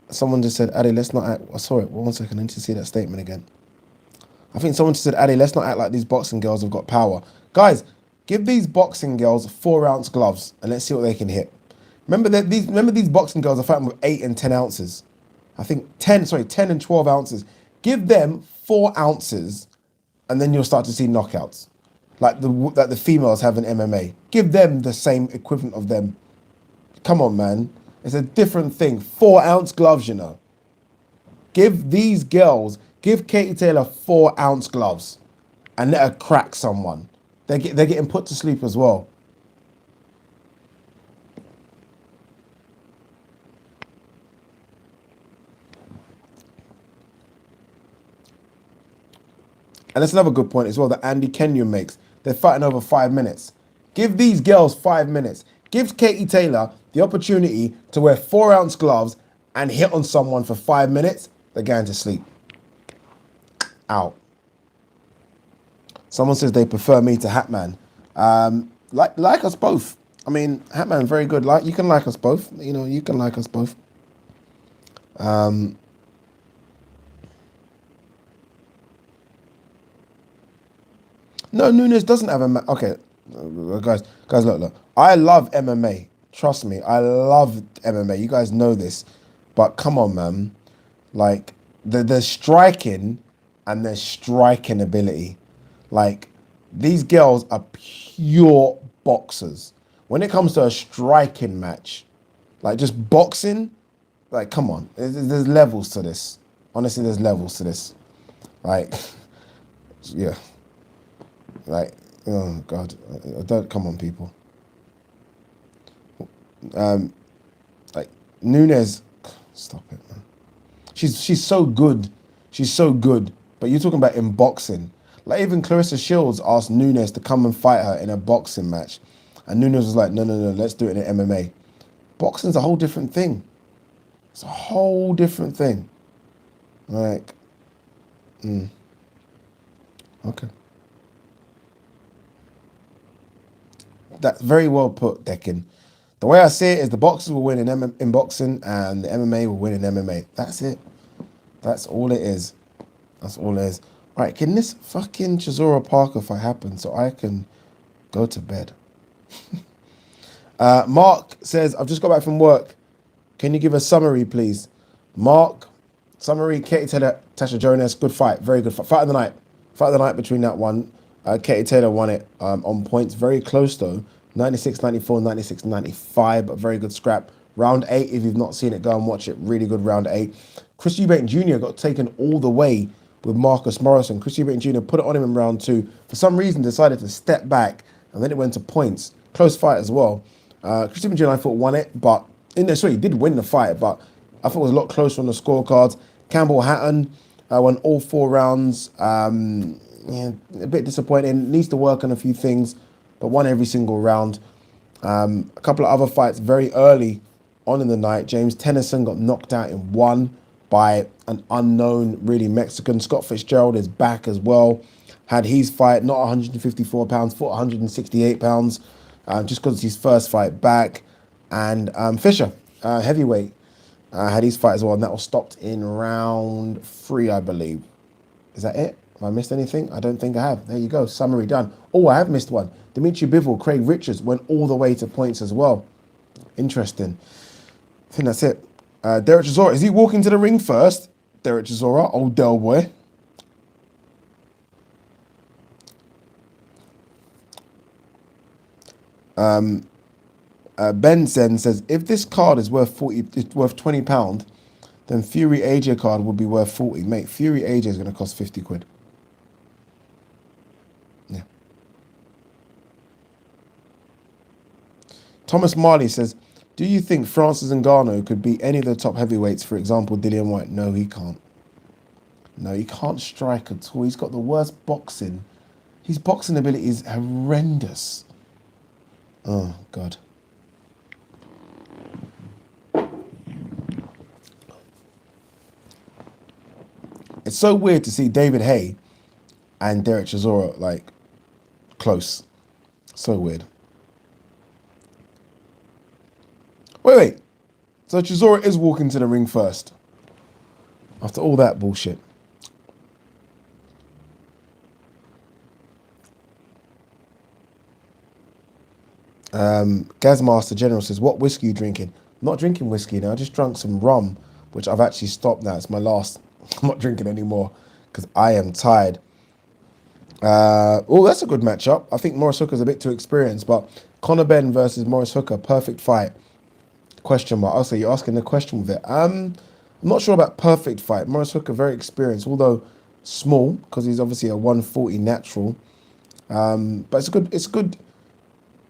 Someone just said, Ade, let's not act... Oh, sorry, 1 second, I need to see that statement again. I think someone just said, Ade, let's not act like these boxing girls have got power. Guys, give these boxing girls 4-ounce gloves and let's see what they can hit. Remember these boxing girls are fighting with 8 and 10 ounces. I think 10 and 12 ounces. Give them 4 ounces and then you'll start to see knockouts. Like the females have in MMA. Give them the same equivalent of them. Come on, man. It's a different thing. 4-ounce gloves, you know. Give these girls, give Katie Taylor 4-ounce gloves and let her crack someone. They're getting put to sleep as well. And that's another good point as well that Andy Kenyon makes. They're fighting over 5 minutes. Give these girls 5 minutes. Give Katie Taylor the opportunity to wear 4-ounce gloves and hit on someone for 5 minutes. They're going to sleep. Out. Someone says they prefer me to Hatman. Like us both. I mean, Hatman, very good. You can like us both. You know, you can like us both. No, Nunes doesn't have a... Okay, guys, look. I love MMA. Trust me, I love MMA. You guys know this. But come on, man. Like, there's striking and there's striking ability. Like, these girls are pure boxers. When it comes to a striking match, like just boxing, like, come on. There's levels to this. Honestly, there's levels to this. Like, yeah. Like, oh, God. Don't, come on, people. Like, Nunes, stop it, man. She's so good. She's so good. But you're talking about in boxing. Like, even Clarissa Shields asked Nunes to come and fight her in a boxing match. And Nunes was like, no, let's do it in MMA. Boxing's a whole different thing. It's a whole different thing. Like, okay. That's very well put, Deccan. The way I see it is the boxers will win in boxing and the MMA will win in MMA. That's it. That's all it is. That's all it is. All right, can this fucking Chisora Parker fight happen so I can go to bed? Mark says, I've just got back from work. Can you give a summary, please? Mark, summary, Katie Taylor, Tasha Jonas, good fight. Very good fight. Fight of the night. Fight of the night between that one. Katie Taylor won it on points. Very close, though. 96-94, 96-95, but very good scrap. Round 8, if you've not seen it, go and watch it. Really good round 8. Chris Eubank Jr. got taken all the way with Marcus Morrison. Chris Eubank Jr. put it on him in round 2. For some reason, decided to step back, and then it went to points. Close fight as well. Chris Eubank Jr., I thought, won it, but... Sorry, he did win the fight, but I thought it was a lot closer on the scorecards. Campbell Hatton won all 4 rounds. Yeah, a bit disappointing. Needs to work on a few things, but won every single round. A couple of other fights very early on in the night. James Tennyson got knocked out in 1. by an unknown, really Mexican. Scott Fitzgerald is back as well. Had his fight, not 154 pounds, fought 168 pounds, just because it's his first fight back. And Fisher, heavyweight, had his fight as well, and that was stopped in round 3, I believe. Is that it? Have I missed anything? I don't think I have. There you go. Summary done. Oh, I have missed one. Dimitri Bivol, Craig Richards went all the way to points as well. Interesting. I think that's it. Derek Chisora, is he walking to the ring first? Derek Chisora, old Del boy. Benson says, if this card is worth 40, it's worth £20, then Fury AJ card would be worth 40. Mate, Fury AJ is going to cost 50 quid. Yeah. Thomas Marley says, do you think Francis Ngannou could beat any of the top heavyweights, for example, Dillian White? No, he can't. No, he can't strike at all. He's got the worst boxing. His boxing ability is horrendous. Oh, God. It's so weird to see David Haye and Derek Chisora, like, close. So weird. Wait. So Chisora is walking to the ring first. After all that bullshit. Gazmaster General says, what whiskey are you drinking? I'm not drinking whiskey now. I just drank some rum, which I've actually stopped now. It's my last. I'm not drinking anymore because I am tired. Oh, that's a good matchup. I think Morris Hooker's a bit too experienced, but Conor Benn versus Morris Hooker, perfect fight. Question mark. Also, you're asking the question with it. I'm not sure about perfect fight. Morris Hooker, very experienced, although small, because he's obviously a 140 natural. But it's a good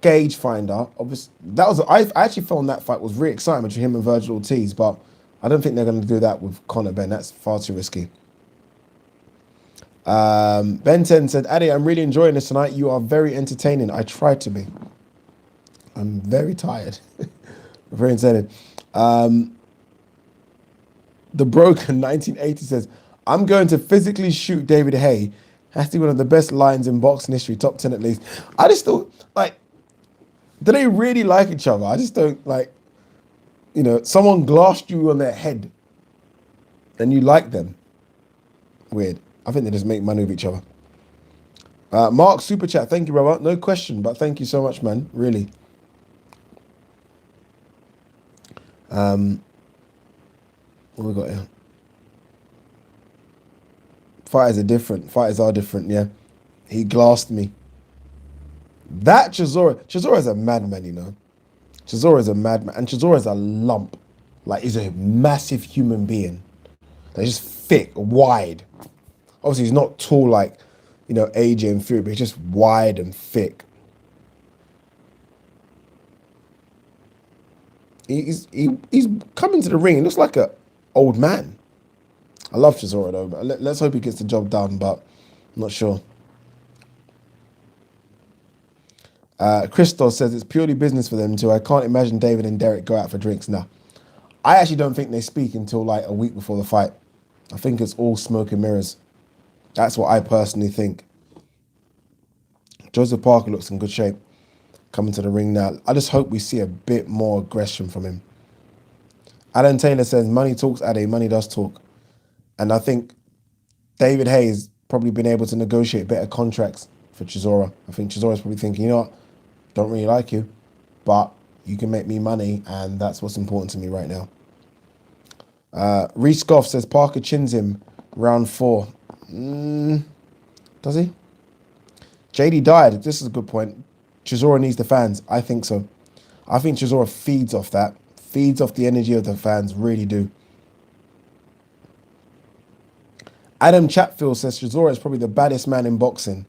gauge finder. Obviously, I actually found that fight was really exciting between him and Virgil Ortiz, but I don't think they're going to do that with Conor Benn. That's far too risky. Ben 10 said, Addy, I'm really enjoying this tonight. You are very entertaining. I try to be. I'm very tired. Very entertaining. The Broken 1980 says, I'm going to physically shoot David Haye. Has to be one of the best lines in boxing history, top 10 at least. I just don't, like, do they really like each other? I just don't, like, you know, someone glassed you on their head and you like them. Weird. I think they just make money with each other. Mark, super chat. Thank you, brother. No question, but thank you so much, man. Really. What we got here? Fighters are different. Fighters are different, yeah. He glassed me. That Chisora is a madman, you know. Chisora is a madman. And Chisora is a lump. Like, he's a massive human being. They're just thick, wide. Obviously, he's not tall like, you know, AJ and Fury, but he's just wide and thick. He's coming to the ring. He looks like an old man. I love Chisora, though, but let's hope he gets the job done, but I'm not sure. Christos says it's purely business for them too. I can't imagine David and Derek go out for drinks. Nah. I actually don't think they speak until like a week before the fight. I think it's all smoke and mirrors. That's what I personally think. Joseph Parker looks in good shape coming to the ring now. I just hope we see a bit more aggression from him. Alan Taylor says, money talks, Addy. Money does talk. And I think David Hayes probably been able to negotiate better contracts for Chisora. I think Chisora's probably thinking, you know what, don't really like you, but you can make me money, and that's what's important to me right now. Reese Goff says, Parker chins him round 4. Does he? JD died. This is a good point. Chisora needs the fans. I think so. I think Chisora feeds off that. Feeds off the energy of the fans. Really do. Adam Chatfield says Chisora is probably the baddest man in boxing.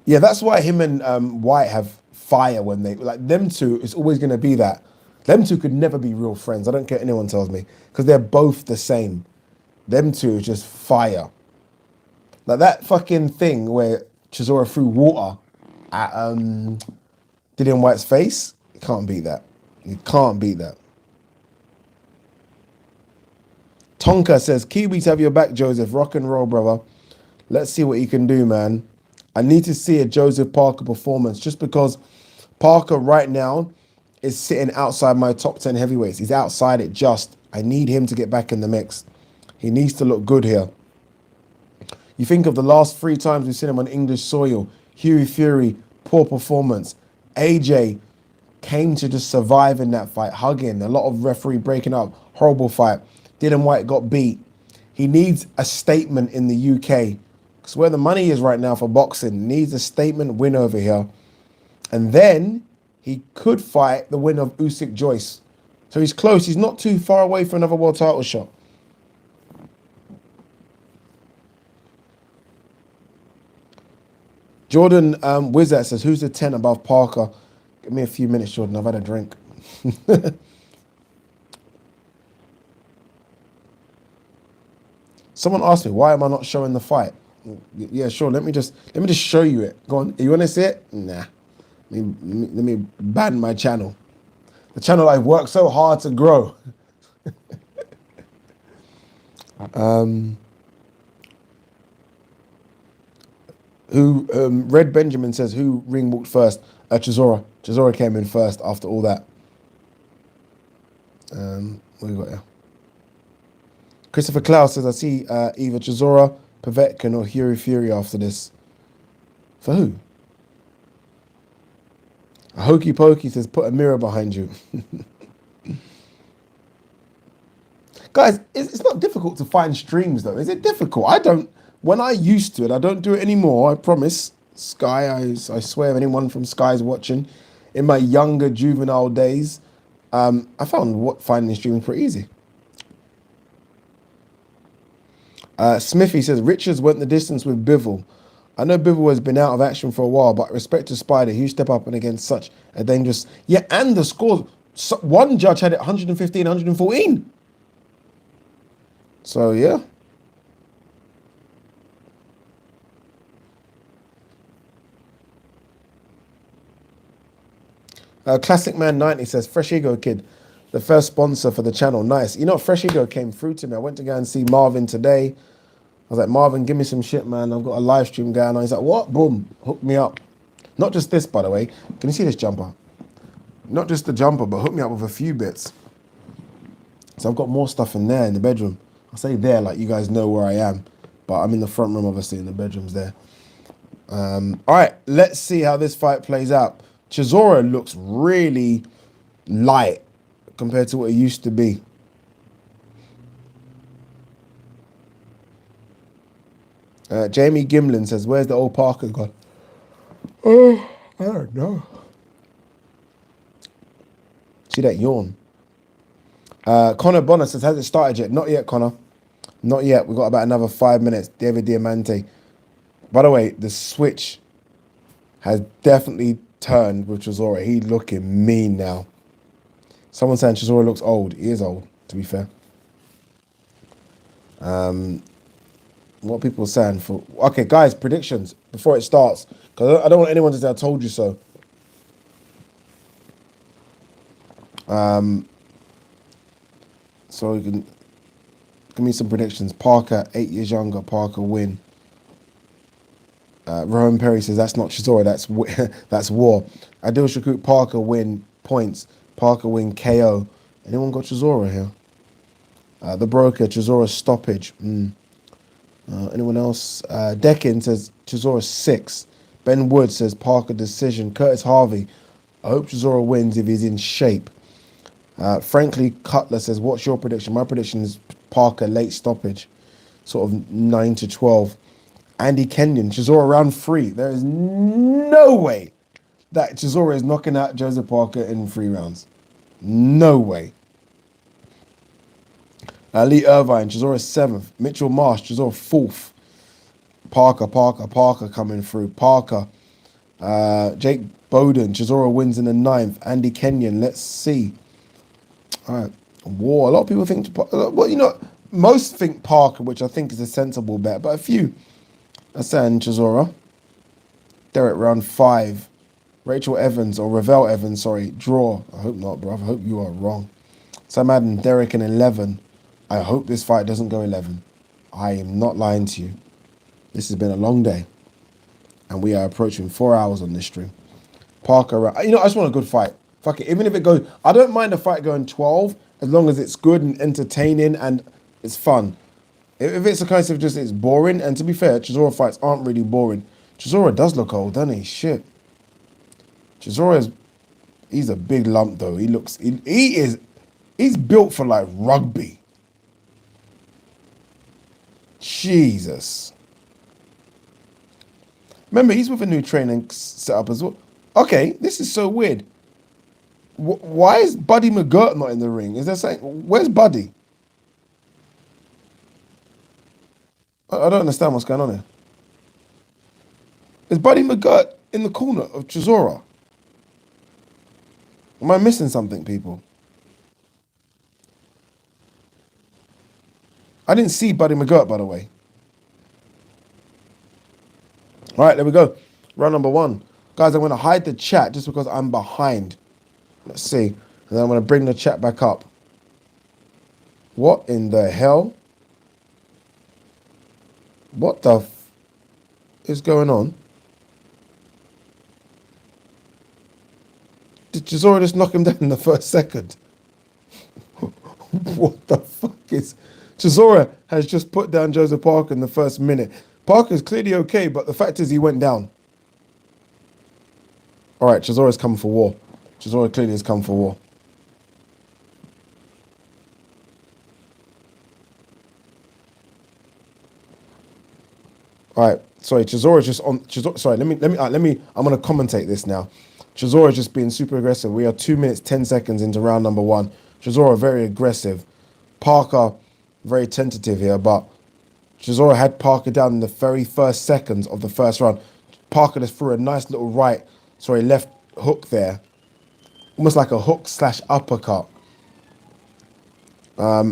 Yeah, that's why him and White have fire when they, like, them two, it's always going to be that. Them two could never be real friends. I don't care what anyone tells me, because they're both the same. Them two is just fire. Like that fucking thing where Chisora threw water at Dillian White's face. You can't beat that. You can't beat that. Tonka says, Kiwis have your back, Joseph. Rock and roll, brother. Let's see what he can do, man. I need to see a Joseph Parker performance just because Parker right now is sitting outside my top 10 heavyweights. He's outside it just. I need him to get back in the mix. He needs to look good here. You think of the last 3 times we've seen him on English soil. Hughie Fury, poor performance. AJ came to just survive in that fight, hugging. A lot of referee breaking up. Horrible fight. Dylan White got beat. He needs a statement in the UK. Because where the money is right now for boxing, needs a statement win over here. And then he could fight the winner of Usyk Joyce. So he's close. He's not too far away for another world title shot. Jordan Wizard says, who's the 10 above Parker? Give me a few minutes, Jordan. I've had a drink. Someone asked me, why am I not showing the fight? Yeah, sure. Let me just show you it. Go on. You want to see it? Nah. Let me ban my channel. The channel I've worked so hard to grow. Red Benjamin says, who ring walked first? Chisora. Chisora came in first after all that. What we got here? Christopher Klaus says, I see either Chisora, Povetkin, or Hughie Fury after this. For who? A Hokey Pokey says, put a mirror behind you. Guys, it's not difficult to find streams, though. Is it difficult? I don't. When I used to it, I don't do it anymore, I promise. Sky, I swear, if anyone from Sky's watching, in my younger juvenile days, I found finding streams pretty easy. Smithy says, Richards went the distance with Bivol. I know Bivol has been out of action for a while, but respect to Spider, huge step up and against such a dangerous... Yeah, and the scores, one judge had it 115, 114. So, yeah. Classic Man 90 says, Fresh Ego Kid, the first sponsor for the channel. Nice. You know, Fresh Ego came through to me. I went to go and see Marvin today. I was like, Marvin, give me some shit, man. I've got a live stream going on. He's like, what? Boom. Hook me up. Not just this, by the way. Can you see this jumper? Not just the jumper, but hook me up with a few bits. So I've got more stuff in there in the bedroom. I say there like you guys know where I am. But I'm in the front room, obviously, and the bedroom's there. All right, let's see how this fight plays out. Chisora looks really light compared to what it used to be. Jamie Gimlin says, where's the old Parker gone? Oh, I don't know. See that yawn? Connor Bonner says, has it started yet? Not yet, Connor. Not yet. We've got about another 5 minutes. David Diamante. By the way, the switch has definitely turned with Chisora. He's looking mean now. Someone saying Chisora looks old. He is old, to be fair. What people are saying for... Okay, guys, predictions before it starts. Because I don't want anyone to say I told you so. So you can... Give me some predictions. Parker, 8 years younger. Parker win. Rohan Perry says, that's not Chisora, that's war. Adil Shakut, Parker win points. Parker win KO. Anyone got Chisora here? The Broker, Chisora stoppage. Anyone else? Deccan says Chisora 6. Ben Wood says Parker decision. Curtis Harvey, I hope Chisora wins if he's in shape. Frankly Cutler says, what's your prediction? My prediction is Parker late stoppage, sort of 9-12. Andy Kenyon, Chisora round 3. There is no way that Chisora is knocking out Joseph Parker in 3 rounds. No way. Lee Irvine, Chisora 7th. Mitchell Marsh, Chisora 4th. Parker coming through. Parker. Jake Bowden, Chisora wins in the 9th. Andy Kenyon, let's see. All right. War. A lot of people think, well, you know, most think Parker, which I think is a sensible bet, but a few are saying Chisora. Derek round 5. Rachel Evans, or Ravel Evans, sorry, draw. I hope not, bro. I hope you are wrong. Sam Adden, Derek in 11. I hope this fight doesn't go 11. I am not lying to you. This has been a long day. And we are approaching 4 hours on this stream. Parker, I just want a good fight. Fuck it. Even if it goes, I don't mind the fight going 12 as long as it's good and entertaining and it's fun. If it's a case of just it's boring, and to be fair, Chisora fights aren't really boring. Chisora does look old, doesn't he? Shit. He's a big lump though. He's built for like rugby. Jesus. Remember, he's with a new training setup as well. Okay, this is so weird. Why is Buddy McGirt not in the ring? Is there something? Where's Buddy? I don't understand what's going on here. Is Buddy McGirt in the corner of Chisora? Am I missing something, people? I didn't see Buddy McGirt, by the way. All right, there we go. Round number 1. Guys, I'm going to hide the chat just because I'm behind. Let's see. And then I'm going to bring the chat back up. What in the hell? What the is going on? Did Chisora just knock him down in the first second? What the fuck is... Chisora has just put down Joseph Parker in the first minute. Parker's clearly okay, but the fact is he went down. All right, Chisora's come for war. Chisora clearly has come for war. All right, sorry, Chisora's just on. Sorry, let me. I'm gonna commentate this now. Chisora's just being super aggressive. We are 2 minutes 10 seconds into round number 1. Chisora very aggressive. Parker very tentative here, but Chisora had Parker down in the very first seconds of the first round. Parker just threw a nice little left hook there. Almost like a hook / uppercut. I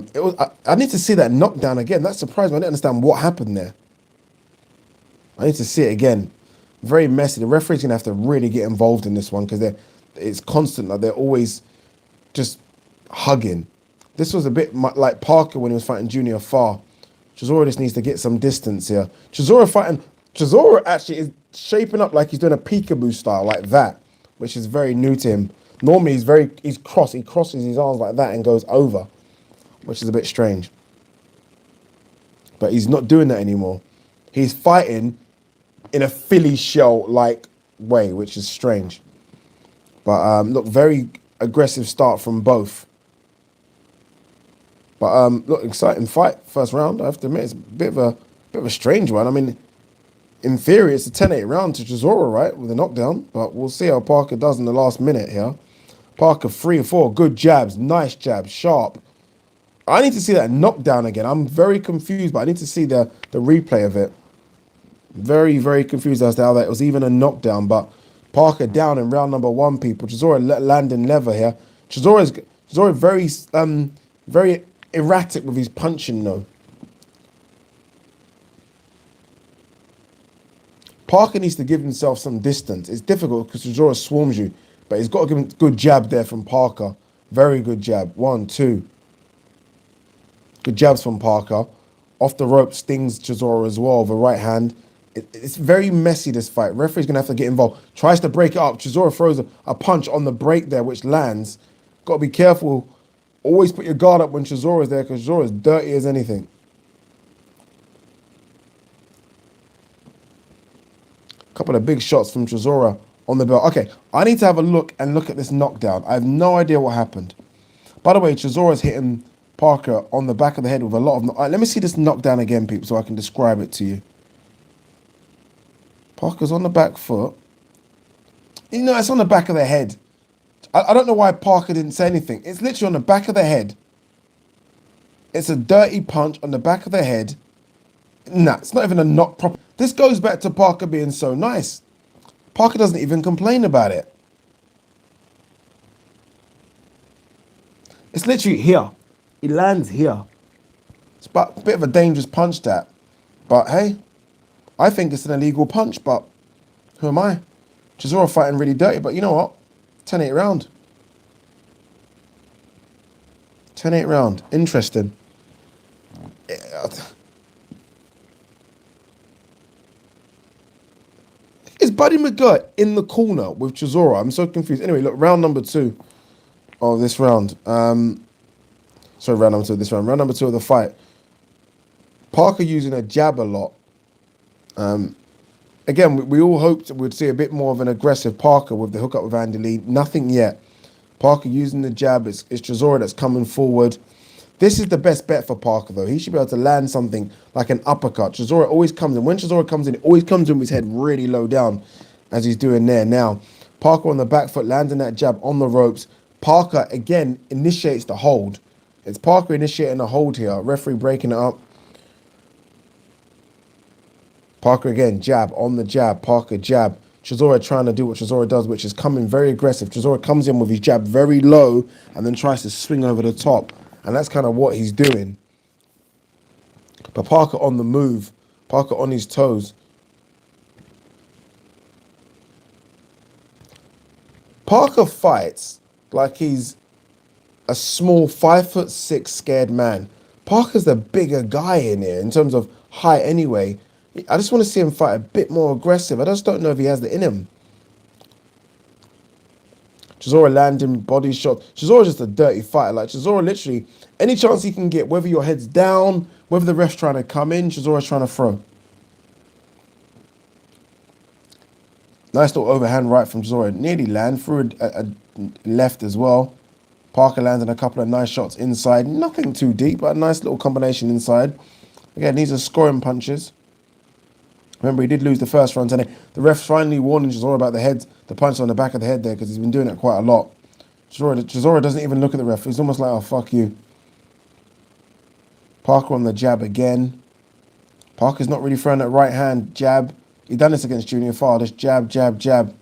need to see that knockdown again. That surprised me. I didn't understand what happened there. I need to see it again. Very messy. The referee's going to have to really get involved in this one because it's constant. Like they're always just hugging. This was a bit like Parker when he was fighting Junior Farr. Chisora just needs to get some distance here. Chisora actually is shaping up like he's doing a peekaboo style like that, which is very new to him. Normally he crosses his arms like that and goes over, which is a bit strange. But he's not doing that anymore. He's fighting in a Philly shell like way, which is strange. But look, very aggressive start from both. But look, exciting fight, first round. I have to admit, it's a bit of a strange one. I mean, in theory, it's a 10-8 round to Chisora, right, with a knockdown. But we'll see how Parker does in the last minute here. Parker 3 or 4, good jabs, nice jabs, sharp. I need to see that knockdown again. I'm very confused, but I need to see the replay of it. Very, very confused as to how that was even a knockdown. But Parker down in round number 1, people. Chisora landing lever here. Chisora very erratic with his punching though. Parker needs to give himself some distance. It's difficult because Chisora swarms you, but he's got to give him a good jab there from Parker. Very good jab. 1, 2. Good jabs from Parker. Off the rope stings Chisora as well with a right hand. It's very messy, this fight. Referee's going to have to get involved. Tries to break it up. Chisora throws a punch on the break there, which lands. Got to be careful. Always put your guard up when Chisora is there because Chisora is dirty as anything. Couple of big shots from Chisora on the belt. Okay, I need to have a look at this knockdown. I have no idea what happened. By the way, Chisora's hitting Parker on the back of the head with a lot of... let me see this knockdown again, people, so I can describe it to you. Parker's on the back foot. It's on the back of the head. I don't know why Parker didn't say anything. It's literally on the back of the head. It's a dirty punch on the back of the head. Nah, it's not even a knock proper. This goes back to Parker being so nice. Parker doesn't even complain about it. It's literally here. He lands here. It's a bit of a dangerous punch, that. But hey, I think it's an illegal punch, but who am I? Chisora fighting really dirty, but you know what? 10-8 round. 10-8 round. Interesting. Buddy McGirt in the corner with Chisora? I'm so confused. Anyway, look, round number 2 of this round. Sorry, round number 2 of this round. Round number 2 of the fight. Parker using a jab a lot. Again, we all hoped we'd see a bit more of an aggressive Parker with the hookup with Andy Lee. Nothing yet. Parker using the jab. It's Chisora that's coming forward. This is the best bet for Parker, though. He should be able to land something like an uppercut. Chisora always comes in. When Chisora comes in, it always comes in with his head really low down, as he's doing there. Now, Parker on the back foot, landing that jab on the ropes. Parker, again, initiates the hold. It's Parker initiating the hold here. Referee breaking it up. Parker again, jab on the jab. Parker jab. Chisora trying to do what Chisora does, which is coming very aggressive. Chisora comes in with his jab very low and then tries to swing over the top. And that's kind of what he's doing. But Parker on the move. Parker on his toes. Parker fights like he's a small 5'6" scared man. Parker's the bigger guy in here in terms of height anyway. I just want to see him fight a bit more aggressive. I just don't know if he has it in him. Chisora landing body shot. Chisora's just a dirty fighter. Like, Chisora literally, any chance he can get, whether your head's down, whether the ref's trying to come in, Chisora's trying to throw. Nice little overhand right from Chisora. Nearly land through a left as well. Parker landing a couple of nice shots inside. Nothing too deep, but a nice little combination inside. Again, these are scoring punches. Remember, he did lose the first round, and the ref's finally warning Chisora about the punch on the back of the head there, because he's been doing it quite a lot. Chisora doesn't even look at the ref. He's almost like, oh, fuck you. Parker on the jab again. Parker's not really throwing that right hand jab. He done this against Junior Farr. Just jab, jab, jab.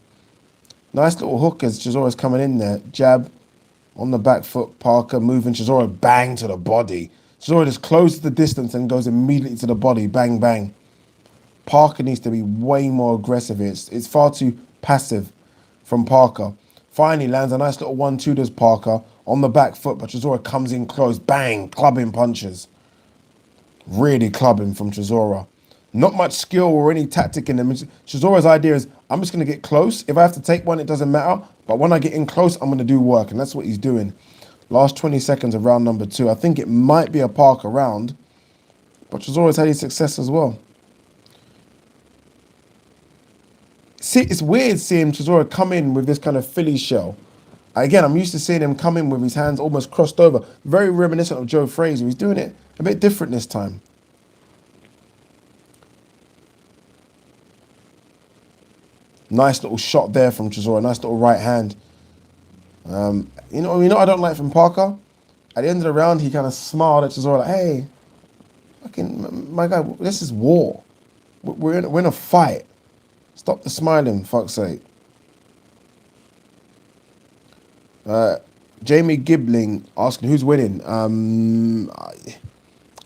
Nice little hook as Chisora's coming in there. Jab on the back foot. Parker moving. Chisora bang to the body. Chisora just closes the distance and goes immediately to the body. Bang, bang. Parker needs to be way more aggressive. It's far too passive from Parker. Finally lands a nice little 1-2 does Parker on the back foot, but Chisora comes in close. Bang, clubbing punches. Really clubbing from Chisora. Not much skill or any tactic in them. Chisora's idea is, I'm just going to get close. If I have to take one, it doesn't matter. But when I get in close, I'm going to do work. And that's what he's doing. Last 20 seconds of round number 2. I think it might be a Parker round. But Chisora's had his success as well. See, it's weird seeing Chisora come in with this kind of Philly shell. Again, I'm used to seeing him come in with his hands almost crossed over. Very reminiscent of Joe Frazier. He's doing it a bit different this time. Nice little shot there from Chisora. Nice little right hand. You know what I don't like from Parker? At the end of the round, he kind of smiled at Chisora like, hey, fucking, my guy, this is war. We're in a fight. Stop the smiling, fuck's sake. Jamie Gibbling asking who's winning.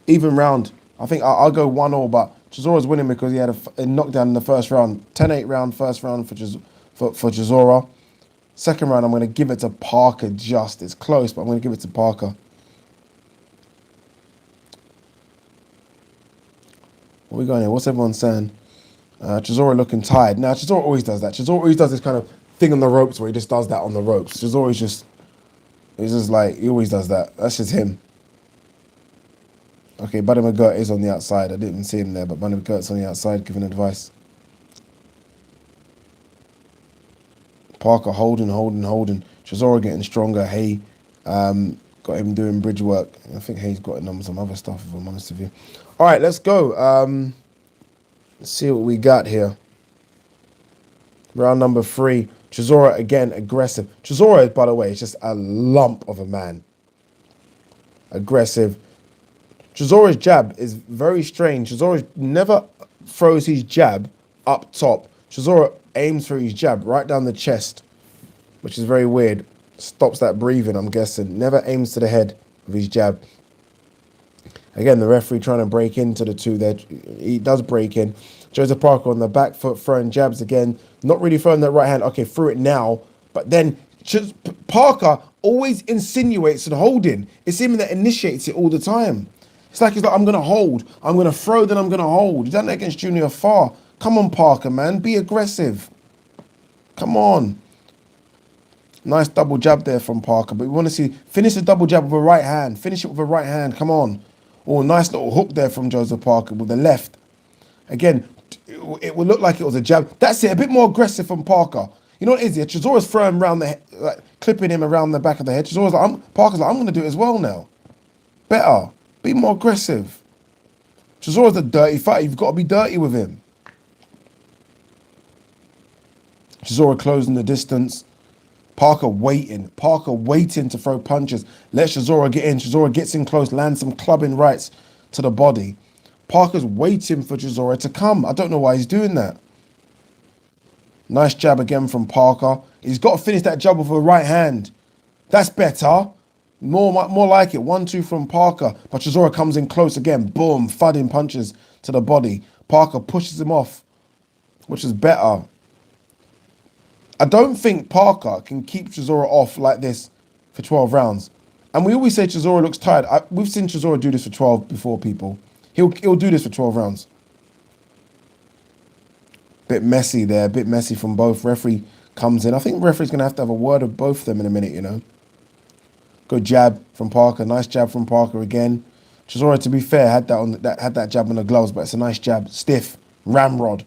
Even round. I think I'll go 1-1, but Chisora's winning because he had a knockdown in the first round. 10-8 round, first round for Chisora. Second round, I'm going to give it to Parker just. It's close, but I'm going to give it to Parker. What are we going here? What's everyone saying? Chisora looking tired. Now, Chisora always does that. Chisora always does this kind of thing on the ropes where he just does that on the ropes. Chisora's just, he's just like, he always does that. That's just him. Okay, Buddy McGirt is on the outside. I didn't even see him there, but Buddy McGirt's on the outside giving advice. Parker holding. Chisora getting stronger. Hay got him doing bridge work. I think Hay's got him on some other stuff, if I'm honest with you. All right, let's go. Let's see what we got here. Round number 3. Chisora again, aggressive. Chisora, by the way, is just a lump of a man. Aggressive. Chisora's jab is very strange. Chisora never throws his jab up top. Chisora aims for his jab right down the chest, which is very weird. Stops that breathing, I'm guessing. Never aims to the head of his jab. Again, the referee trying to break into the two there. He does break in. Joseph Parker on the back foot, throwing jabs again. Not really throwing that right hand. Okay, threw it now. But then Parker always insinuates and holding. It's him that initiates it all the time. It's like, I'm going to hold. I'm going to throw, then I'm going to hold. He's done that against Junior Farr. Come on, Parker, man. Be aggressive. Come on. Nice double jab there from Parker. But we want to see, finish the double jab with a right hand. Finish it with a right hand. Come on. Oh, nice little hook there from Joseph Parker with the left. Again, it would look like it was a jab. That's it. A bit more aggressive from Parker. You know what it is? Yeah, Chisora's throwing around the head, like clipping him around the back of the head. Chisora's like, Parker's like, I'm going to do it as well now. Better. Be more aggressive. Chisora's a dirty fighter. You've got to be dirty with him. Chisora closing the distance. Parker waiting to throw punches. Let Chisora get in. Chisora gets in close, lands some clubbing rights to the body. Parker's waiting for Chisora to come. I don't know why he's doing that. Nice jab again from Parker. He's got to finish that jab with a right hand. That's better. More like it. 1-2 from Parker. But Chisora comes in close again. Boom. Thudding punches to the body. Parker pushes him off, which is better. I don't think Parker can keep Chisora off like this for 12 rounds. And we always say Chisora looks tired. We've seen Chisora do this for 12 before, people. He'll do this for 12 rounds. Bit messy there. Bit messy from both. Referee comes in. I think referee's going to have a word of both of them in a minute, you know. Good jab from Parker. Nice jab from Parker again. Chisora, to be fair, had that jab on the gloves, but it's a nice jab. Stiff. Ramrod.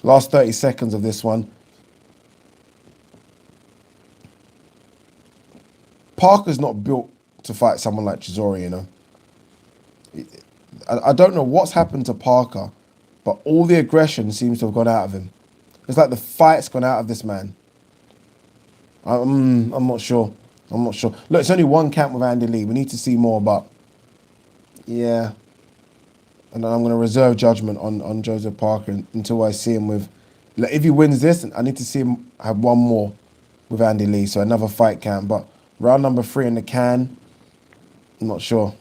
Last 30 seconds of this one. Parker's not built to fight someone like Chisora, you know. I don't know what's happened to Parker, but all the aggression seems to have gone out of him. It's like the fight's gone out of this man. I'm not sure. I'm not sure. Look, it's only one camp with Andy Lee. We need to see more, but yeah. And then I'm going to reserve judgment on Joseph Parker until I see him with... Like, if he wins this, I need to see him have one more with Andy Lee, so another fight camp. But round number 3 in the can, I'm not sure.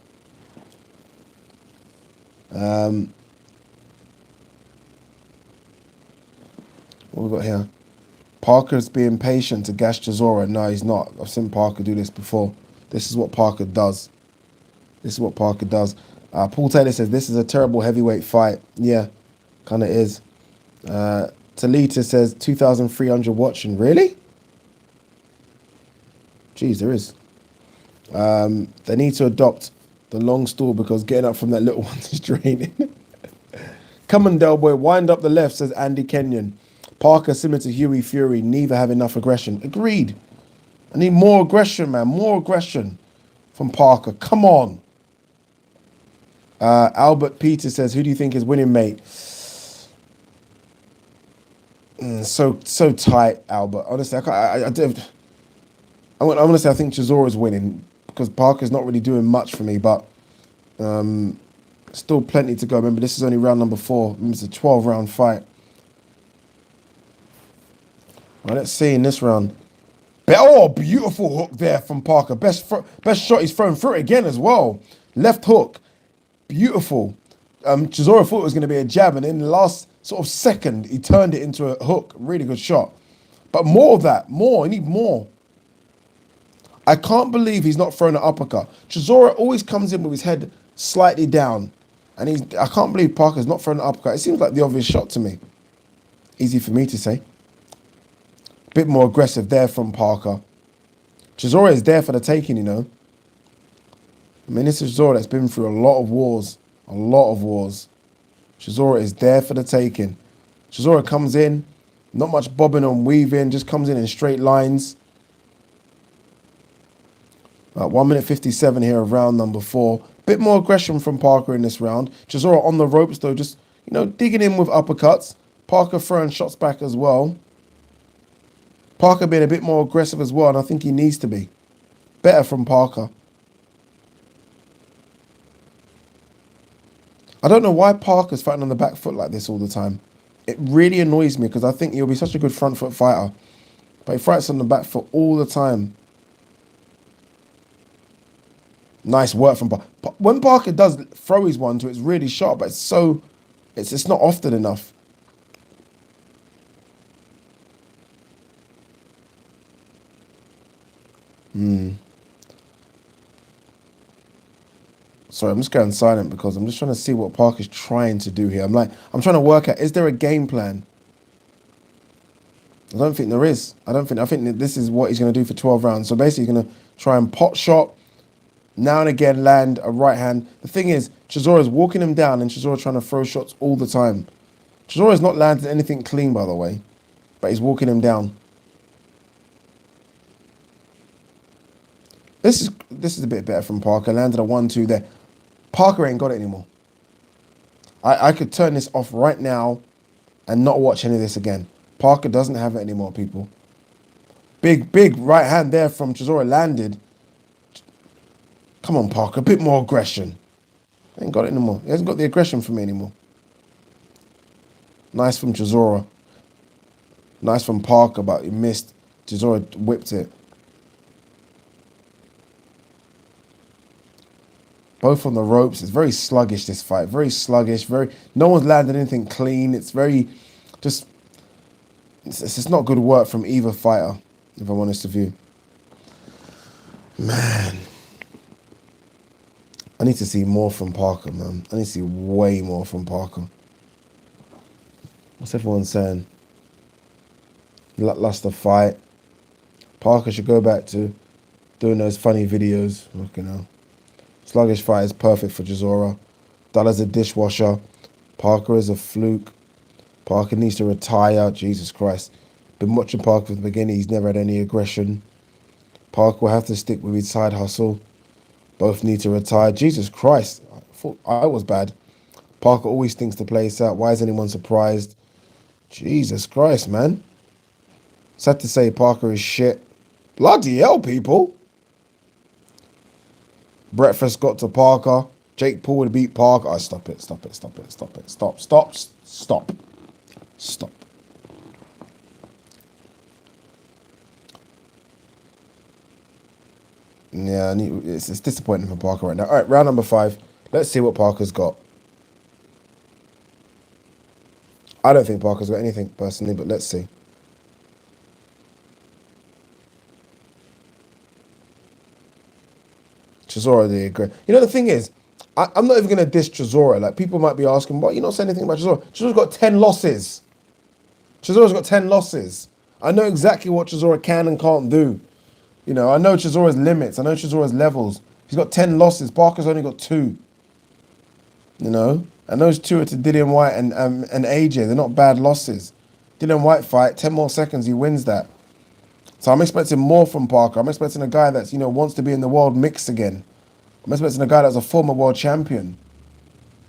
What we got here? Parker's being patient to gash Chisora. No, he's not. I've seen Parker do this before. This is what Parker does. This is what Parker does. Paul Taylor says, this is a terrible heavyweight fight. Yeah, kind of is. Talita says, 2,300 watching. Really? Jeez, there is. They need to adopt the long stool because getting up from that little one is draining. Come on, Del Boy, wind up the left, says Andy Kenyon. Parker, similar to Huey Fury, neither have enough aggression. Agreed. I need more aggression, man. More aggression from Parker. Come on. Albert Peter says, who do you think is winning, mate? So tight, Albert. Honestly, I honestly, I think Chisora's winning because Parker's not really doing much for me, but still plenty to go. Remember, this is only round number 4. Remember, it's a 12-round fight. Right, let's see in this round. Oh, beautiful hook there from Parker. Best shot he's thrown through it again as well. Left hook. Beautiful. Chisora thought it was going to be a jab, and in the last sort of second, he turned it into a hook. Really good shot. But more of that. More. I need more. I can't believe he's not throwing an uppercut. Chisora always comes in with his head slightly down. And I can't believe Parker's not throwing an uppercut. It seems like the obvious shot to me. Easy for me to say. Bit more aggressive there from Parker. Chisora is there for the taking, you know. I mean, this is Chisora that's been through a lot of wars. A lot of wars. Chisora is there for the taking. Chisora comes in, not much bobbing and weaving, just comes in straight lines. 1 minute 57 here of round number 4. Bit more aggression from Parker in this round. Chisora on the ropes, though, just, you know, digging in with uppercuts. Parker throwing shots back as well. Parker being a bit more aggressive as well, and I think he needs to be. Better from Parker. I don't know why Parker's fighting on the back foot like this all the time. It really annoys me because I think he'll be such a good front foot fighter. But he fights on the back foot all the time. Nice work from Parker. When Parker does throw his one to it, it's really sharp, but it's not often enough. Sorry, I'm just going silent because I'm just trying to see what Parker's trying to do here. I'm trying to work out, is there a game plan? I don't think there is. I think that this is what he's going to do for 12 rounds. So basically, he's going to try and pot shot, now and again land a right hand. The thing is, Chisora's walking him down and Chisora trying to throw shots all the time. Chisora's not landed anything clean, by the way, but he's walking him down. This is a bit better from Parker. Landed a 1-2 there. Parker ain't got it anymore. I could turn this off right now and not watch any of this again. Parker doesn't have it anymore, people. Big right hand there from Chisora landed. Come on, Parker, a bit more aggression. Ain't got it anymore. He hasn't got the aggression for me anymore. Nice from Chisora. Nice from Parker, but he missed. Chisora whipped it. Both on the ropes. It's very sluggish, this fight. Very sluggish. No one's landed anything clean. It's very just... It's just not good work from either fighter, if I'm honest with you. Man. I need to see more from Parker, man. I need to see way more from Parker. What's everyone saying? Lackluster fight. Parker should go back to doing those funny videos. Fucking hell. Sluggish fight is perfect for Chisora. Dulla's a dishwasher. Parker is a fluke. Parker needs to retire. Jesus Christ. Been watching Parker from the beginning. He's never had any aggression. Parker will have to stick with his side hustle. Both need to retire. Jesus Christ. I thought I was bad. Parker always thinks to play this out. Why is anyone surprised? Jesus Christ, man. Sad to say Parker is shit. Bloody hell, people. Breakfast got to Parker. Jake Paul would beat Parker. Oh, stop it. Stop. Yeah, it's disappointing for Parker right now. All right, round number 5. Let's see what Parker's got. I don't think Parker's got anything personally, but let's see. Chisora, the great. You know, the thing is, I'm not even going to diss Chisora. Like, people might be asking, what, you not saying anything about Chisora? Chisora's got 10 losses. Chisora's got 10 losses. I know exactly what Chisora can and can't do. You know, I know Chisora's limits. I know Chisora's levels. He's got 10 losses. Parker's only got 2. You know? And those 2 are to Dillian White and AJ. They're not bad losses. Dillian White fight, 10 more seconds, he wins that. So I'm expecting more from Parker. I'm expecting a guy that's, you know, wants to be in the world mix again. I'm expecting a guy that's a former world champion.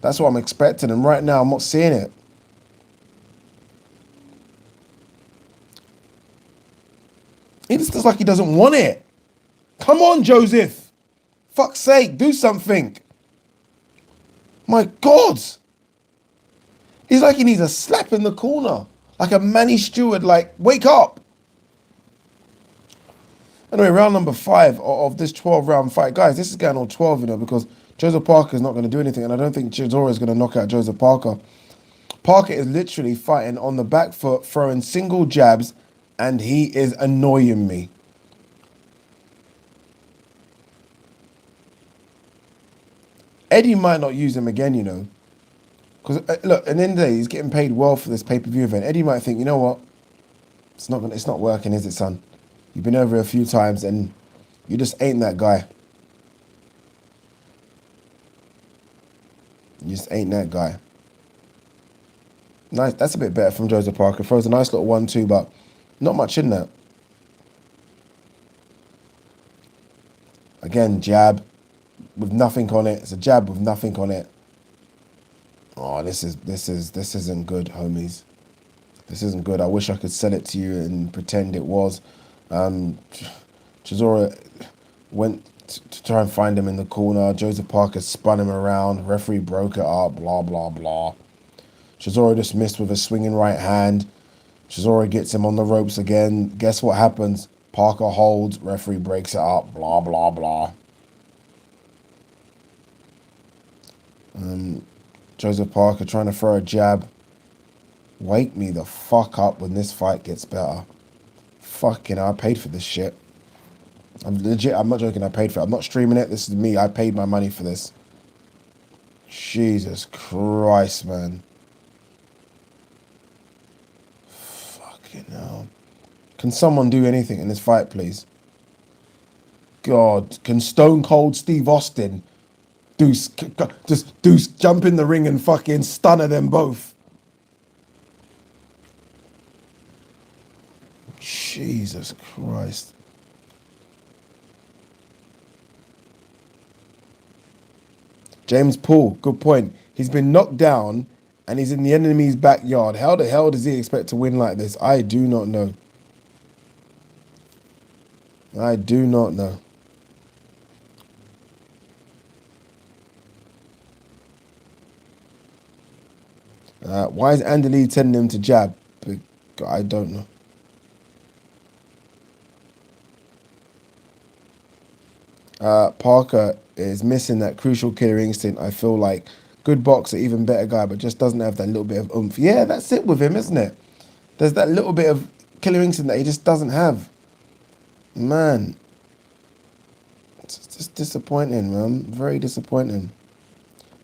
That's what I'm expecting. And right now, I'm not seeing it. He just looks like he doesn't want it. Come on, Joseph. Fuck's sake, do something. My God. He's like he needs a slap in the corner. Like a Manny Stewart, like, wake up. Anyway, round number 5 of this 12-round fight. Guys, this is going on 12, you know, because Joseph Parker is not going to do anything, and I don't think Chisora is going to knock out Joseph Parker. Parker is literally fighting on the back foot, throwing single jabs, and he is annoying me. Eddie might not use him again, you know. Because, look, at the end of the day, he's getting paid well for this pay-per-view event. Eddie might think, you know what? It's not working, is it, son? You've been over a few times, and you just ain't that guy. You just ain't that guy. Nice. That's a bit better from Joseph Parker. Throws a nice little 1-2, but not much in that. Again, jab with nothing on it. It's a jab with nothing on it. Oh, this isn't good, homies. This isn't good. I wish I could sell it to you and pretend it was. Chisora went to try and find him in the corner. Joseph Parker spun him around. Referee broke it up. Blah, blah, blah. Chisora just missed with a swinging right hand. Chisora gets him on the ropes again. Guess what happens? Parker holds. Referee breaks it up. Blah, blah, blah. Joseph Parker trying to throw a jab. Wake me the fuck up when this fight gets better. Fucking hell, I paid for this shit. I'm legit, I'm not joking, I paid for it. I'm not streaming it, this is me. I paid my money for this. Jesus Christ, man. Fucking hell. Can someone do anything in this fight, please? God, can Stone Cold Steve Austin just jump in the ring and fucking stunner them both? Jesus Christ. James Paul, good point. He's been knocked down and he's in the enemy's backyard. How the hell does he expect to win like this? I do not know. I do not know. Why is Andy Lee telling him to jab? I don't know. Parker is missing that crucial killer instinct. I feel like good boxer, even better guy, but just doesn't have that little bit of oomph. Yeah, that's it with him, isn't it? There's that little bit of killer instinct that he just doesn't have. Man, it's just disappointing, man. Very disappointing.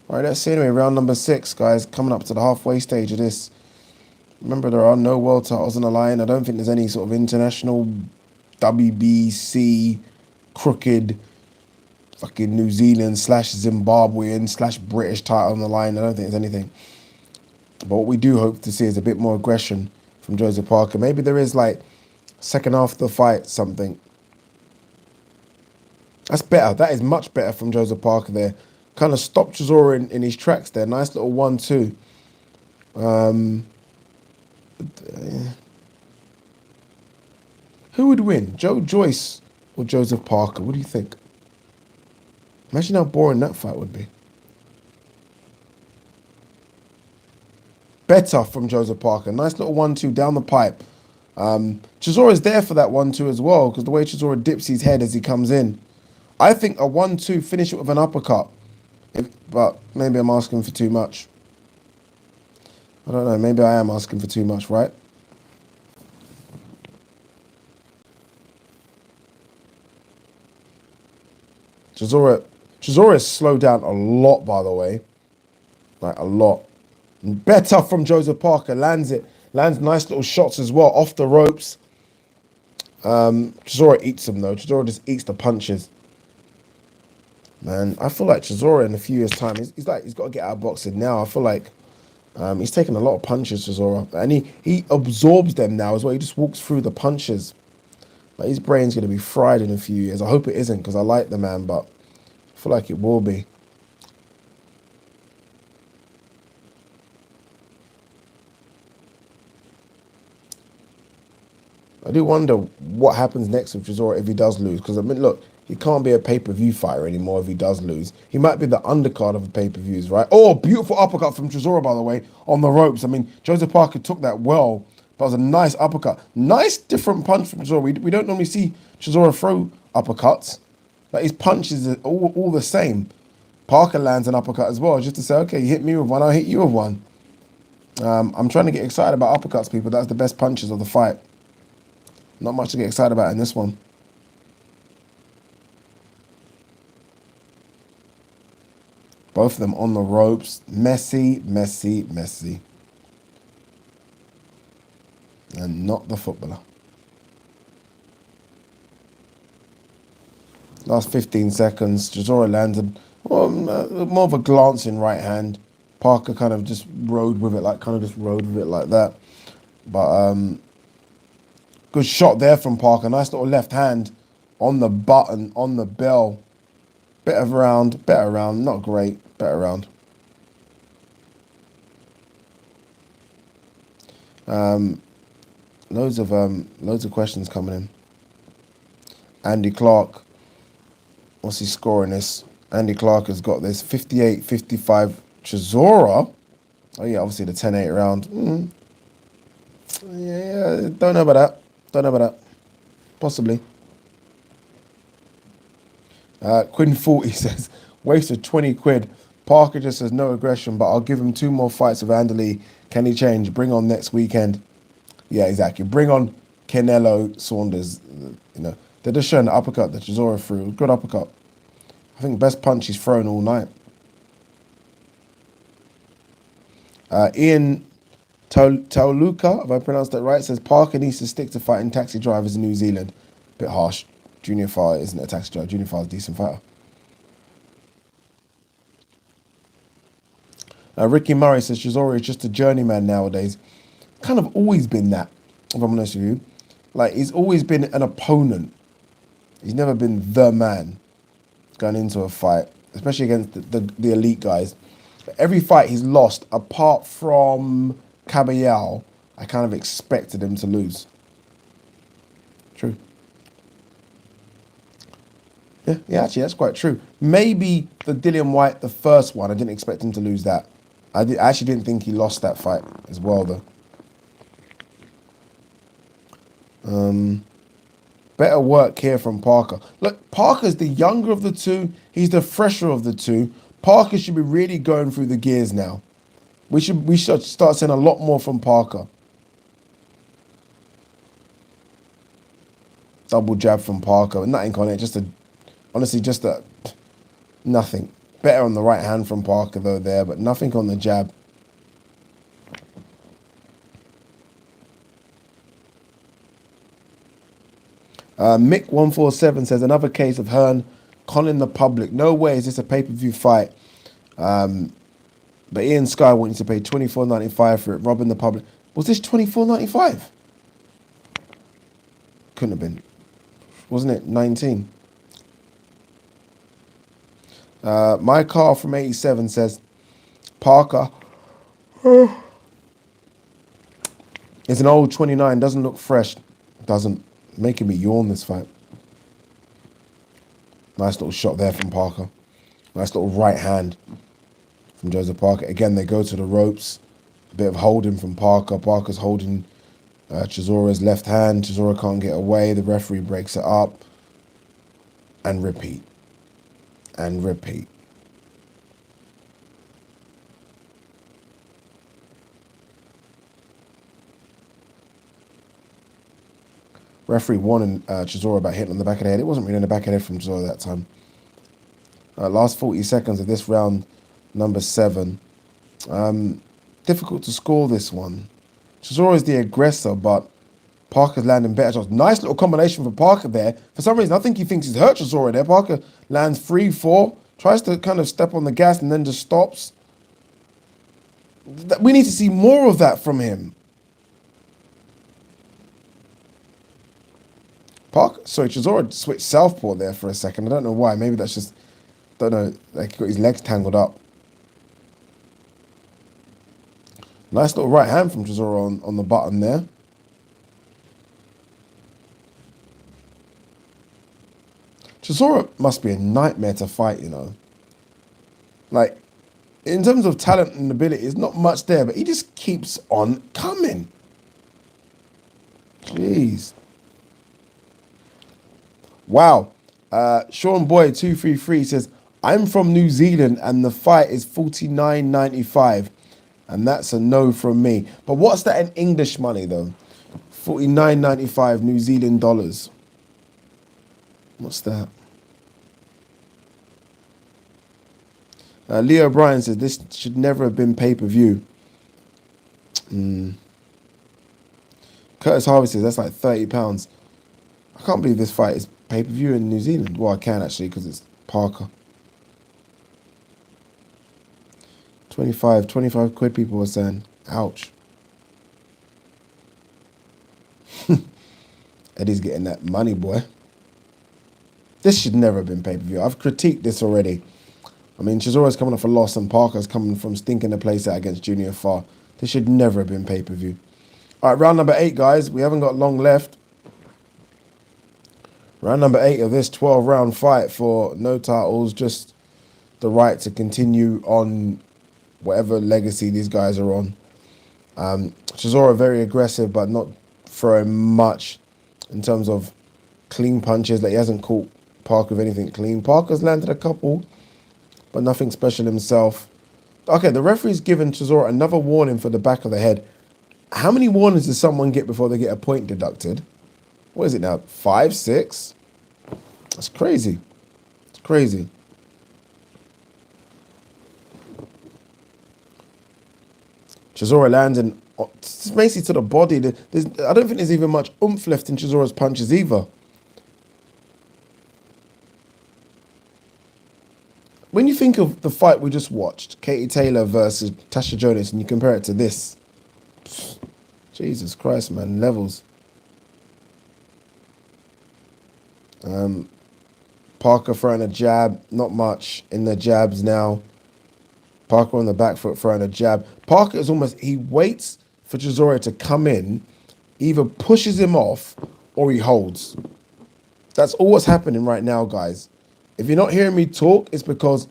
All right, let's see anyway. Round number 6, guys. Coming up to the halfway stage of this. Remember, there are no world titles on the line. I don't think there's any sort of international WBC crooked fucking New Zealand / Zimbabwean / British title on the line. I don't think there's anything. But what we do hope to see is a bit more aggression from Joseph Parker. Maybe there is like second half of the fight something. That's better. That is much better from Joseph Parker there. Kind of stopped Chisora in his tracks there. Nice little 1-2. Who would win? Joe Joyce or Joseph Parker? What do you think? Imagine how boring that fight would be. Better from Joseph Parker. Nice little 1-2 down the pipe. Chisora's there for that 1-2 as well, because the way Chisora dips his head as he comes in. I think a 1-2, finish it with an uppercut. But maybe I'm asking for too much. I don't know. Maybe I am asking for too much, right? Chisora has slowed down a lot, by the way. Like, a lot. Better from Joseph Parker. Lands nice little shots as well. Off the ropes. Chisora eats them, though. Chisora just eats the punches. Man, I feel like Chisora in a few years' time, he's got to get out of boxing now. I feel like he's taking a lot of punches, Chisora. And he absorbs them now as well. He just walks through the punches. Like, his brain's going to be fried in a few years. I hope it isn't, because I like the man, but I feel like it will be. I do wonder what happens next with Chisora if he does lose. Because, I mean, look, he can't be a pay-per-view fighter anymore if he does lose. He might be the undercard of the pay-per-views, right? Oh, beautiful uppercut from Chisora, by the way, on the ropes. I mean, Joseph Parker took that well. That was a nice uppercut. Nice different punch from Chisora. We don't normally see Chisora throw uppercuts. Like, his punches are all the same. Parker lands an uppercut as well, just to say, okay, you hit me with one, I'll hit you with one. I'm trying to get excited about uppercuts, people. That's the best punches of the fight. Not much to get excited about in this one. Both of them on the ropes. Messy, messy, messy. And not the footballer. Last 15 seconds. Chisora landed more of a glancing right hand. Parker kind of just rode with it like that. But good shot there from Parker. Nice little left hand on the button, on the bell. Better round. Not great. Better round. Loads of questions coming in. Andy Clark. What's he scoring this? Andy Clark has got this 58-55 Chisora. Oh yeah, obviously the 10-8 round. Yeah, don't know about that. Possibly. Quinn 40 says, wasted 20 quid. Parker just says no aggression, but I'll give him 2 more fights with Andy Lee. Can he change? Bring on next weekend. Yeah, exactly. Bring on Canelo Saunders. You know, they're just showing the uppercut that Chisora threw. Good uppercut. I think best punch he's thrown all night. Ian Tauluka, if I pronounced that right, says Parker needs to stick to fighting taxi drivers in New Zealand. Bit harsh. Junior Farr isn't a taxi driver. Junior Farr's a decent fighter. Ricky Murray says Chisora is just a journeyman nowadays. Kind of always been that, if I'm honest with you. Like, he's always been an opponent. He's never been the man going into a fight, especially against the elite guys. But every fight he's lost, apart from Caballero, I kind of expected him to lose. True. Yeah, actually, that's quite true. Maybe the Dillian White, the first one, I didn't expect him to lose that. I actually didn't think he lost that fight as well, though. Better work here from Parker. Look, Parker's the younger of the two. He's the fresher of the two. Parker should be really going through the gears now. We should start seeing a lot more from Parker. Double jab from Parker. Nothing on it. Honestly, nothing. Better on the right hand from Parker though there, but nothing on the jab. Mick147 says, another case of Hearn conning the public. No way is this a pay-per-view fight. But Ian Sky wanting to pay $24.95 for it, robbing the public. Was this $24.95? Couldn't have been. Wasn't it 19? My car from 87 says, Parker is an old 29, doesn't look fresh. Doesn't. Making me yawn this fight. Nice little shot there from Parker. Nice little right hand from Joseph Parker. Again, they go to the ropes. A bit of holding from Parker. Parker's holding Chisora's left hand. Chisora can't get away. The referee breaks it up. And repeat. And repeat. Referee warning Chisora about hitting on the back of the head. It wasn't really on the back of the head from Chisora that time. Last 40 seconds of this round, number 7. Difficult to score this one. Chisora is the aggressor, but Parker's landing better shots. Nice little combination for Parker there. For some reason, I think he thinks he's hurt Chisora there. Parker lands 3-4, tries to kind of step on the gas and then just stops. We need to see more of that from him. Chisora switched southpaw there for a second. I don't know why. Maybe that's just, don't know, like he got his legs tangled up. Nice little right hand from Chisora on the button there. Chisora must be a nightmare to fight, you know. Like, in terms of talent and ability, there's not much there, but he just keeps on coming. Jeez. Wow. Sean Boyd 233 says, I'm from New Zealand and the fight is $49.95. And that's a no from me. But what's that in English money though? $49.95 New Zealand dollars. What's that? Leo Bryan says, this should never have been pay-per-view. Curtis Harvey says, that's like £30. I can't believe this fight is pay-per-view in New Zealand. Well, I can actually because it's Parker. 25 quid people were saying. Ouch. Eddie's getting that money, boy. This should never have been pay-per-view. I've critiqued this already. I mean, Chisora's coming off a loss and Parker's coming from stinking the place out against Junior Farr. This should never have been pay-per-view. All right, round number 8, guys. We haven't got long left. Round number 8 of this 12-round fight for no titles, just the right to continue on whatever legacy these guys are on. Chisora very aggressive, but not throwing much in terms of clean punches. Like, he hasn't caught Parker with anything clean. Parker's landed a couple, but nothing special himself. Okay, the referee's given Chisora another warning for the back of the head. How many warnings does someone get before they get a point deducted? What is it now? 5, 6? That's crazy. It's crazy. Chisora landing It's basically to the body. I don't think there's even much oomph left in Chisora's punches either. When you think of the fight we just watched, Katie Taylor versus Tasha Jonas, and you compare it to this, Jesus Christ, man, levels. Parker throwing a jab, not much in the jabs now. Parker on the back foot throwing a jab. Parker is almost, he waits for Chisora to come in, either pushes him off or he holds. That's all what's happening right now, guys. If you're not hearing me talk, it's because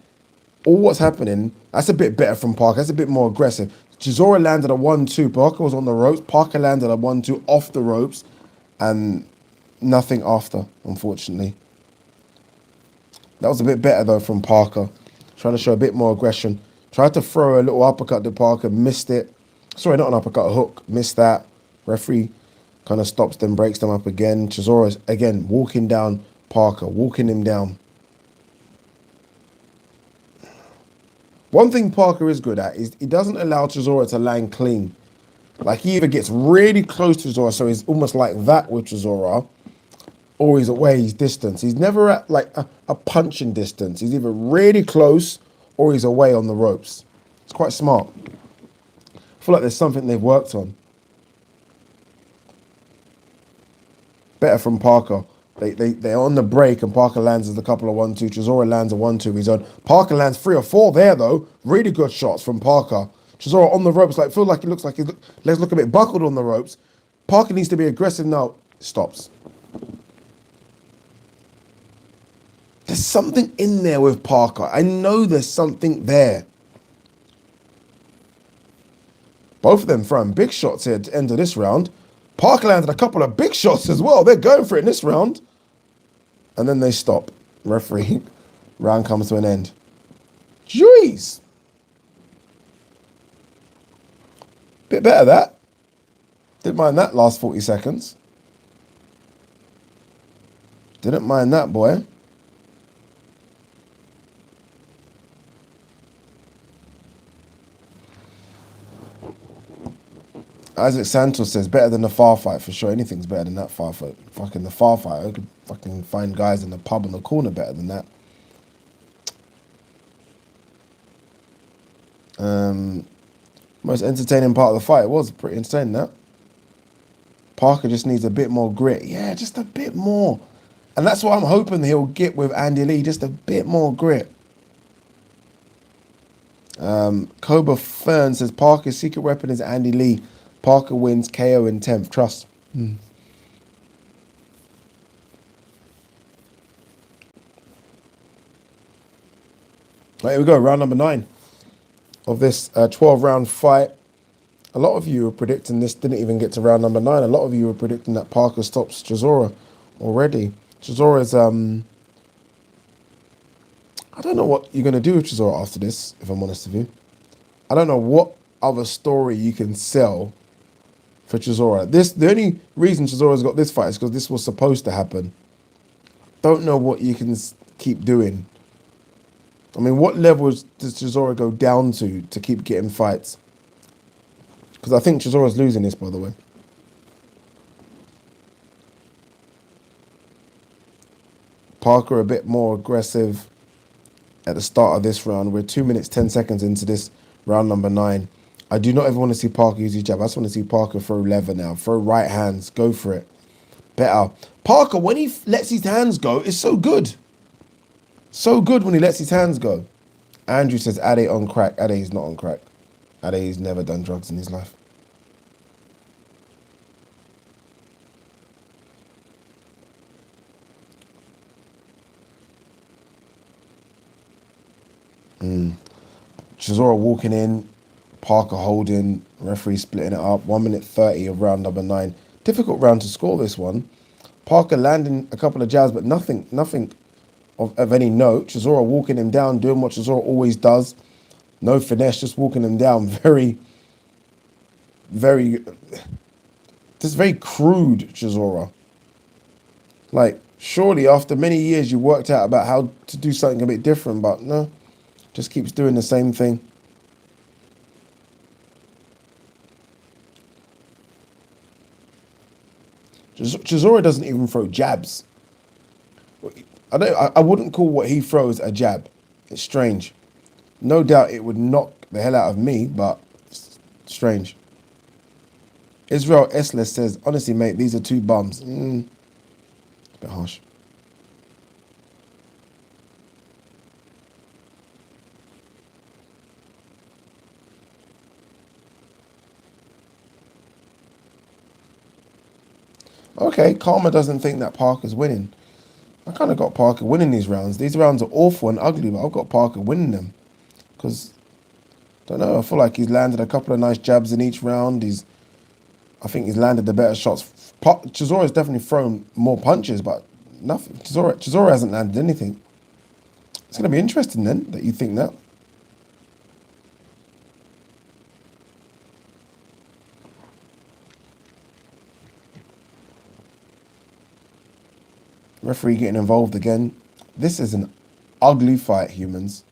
all what's happening, that's a bit better from Parker. That's a bit more aggressive. Chisora landed a 1-2. Parker was on the ropes. Parker landed a 1-2 off the ropes and nothing after, unfortunately. That was a bit better, though, from Parker. Trying to show a bit more aggression. Tried to throw a little uppercut to Parker, missed it. Sorry, not an uppercut, a hook. Missed that. Referee kind of stops them, breaks them up again. Chisora's, again, walking down Parker, walking him down. One thing Parker is good at is he doesn't allow Chisora to land clean. Like, he either gets really close to Chisora, so he's almost like that with Chisora, or he's away, he's distance. He's never at like a punching distance. He's either really close or he's away on the ropes. It's quite smart. I feel like there's something they've worked on. Better from Parker. They're on the break and Parker lands a couple of 1-2. Chisora lands a 1-2 his own. Parker lands 3 or 4 there though. Really good shots from Parker. Chisora on the ropes, like feel like it looks like his legs look a bit buckled on the ropes. Parker needs to be aggressive now. Stops. There's something in there with Parker. I know there's something there. Both of them throwing big shots here at the end of this round. Parker landed a couple of big shots as well. They're going for it in this round. And then they stop. Referee, round comes to an end. Jeez. Bit better that. Didn't mind that last 40 seconds. Didn't mind that, boy. Isaac Santos says, better than the far fight for sure. Anything's better than that far fight. Fucking the far fight. I could fucking find guys in the pub in the corner better than that. Most entertaining part of the fight was pretty entertaining, that. Parker just needs a bit more grit. Yeah, just a bit more. And that's what I'm hoping he'll get with Andy Lee. Just a bit more grit. Cobra Fern says, Parker's secret weapon is Andy Lee. Parker wins KO in 10th. Trust. Right, here we go. Round number 9 of this 12-round fight. A lot of you were predicting this didn't even get to round number 9. A lot of you were predicting that Parker stops Chisora already. Chisora's, I don't know what you're going to do with Chisora after this, if I'm honest with you. I don't know what other story you can sell for Chisora. The only reason Chisora's got this fight is because this was supposed to happen. Don't know what you can keep doing. I mean, what levels does Chisora go down to keep getting fights? Because I think Chisora's losing this, by the way. Parker a bit more aggressive at the start of this round. We're 2 minutes, 10 seconds into this round number 9. I do not ever want to see Parker use his jab. I just want to see Parker throw leather now. Throw right hands. Go for it. Better. Parker, when he lets his hands go, is so good. So good when he lets his hands go. Andrew says Ade on crack. Ade is not on crack. Ade's never done drugs in his life. Chisora walking in, Parker holding, referee splitting it up. 1 minute 30 of round number 9. Difficult round to score this one. Parker landing a couple of jabs, but nothing of any note. Chisora walking him down, doing what Chisora always does. No finesse, just walking him down. Very crude Chisora. Like, surely after many years you worked out about how to do something a bit different, but no. Just keeps doing the same thing. Chisora doesn't even throw jabs. I wouldn't call what he throws a jab. It's strange. No doubt it would knock the hell out of me, but it's strange. Israel Esler says, honestly, mate, these are two bums. A bit harsh. Okay, Karma doesn't think that Parker's winning. I kind of got Parker winning these rounds. These rounds are awful and ugly, but I've got Parker winning them. Because, I don't know, I feel like he's landed a couple of nice jabs in each round. I think he's landed the better shots. Chisora's definitely thrown more punches, but nothing. Chisora hasn't landed anything. It's going to be interesting then that you think that. Referee getting involved again. This is an ugly fight, humans.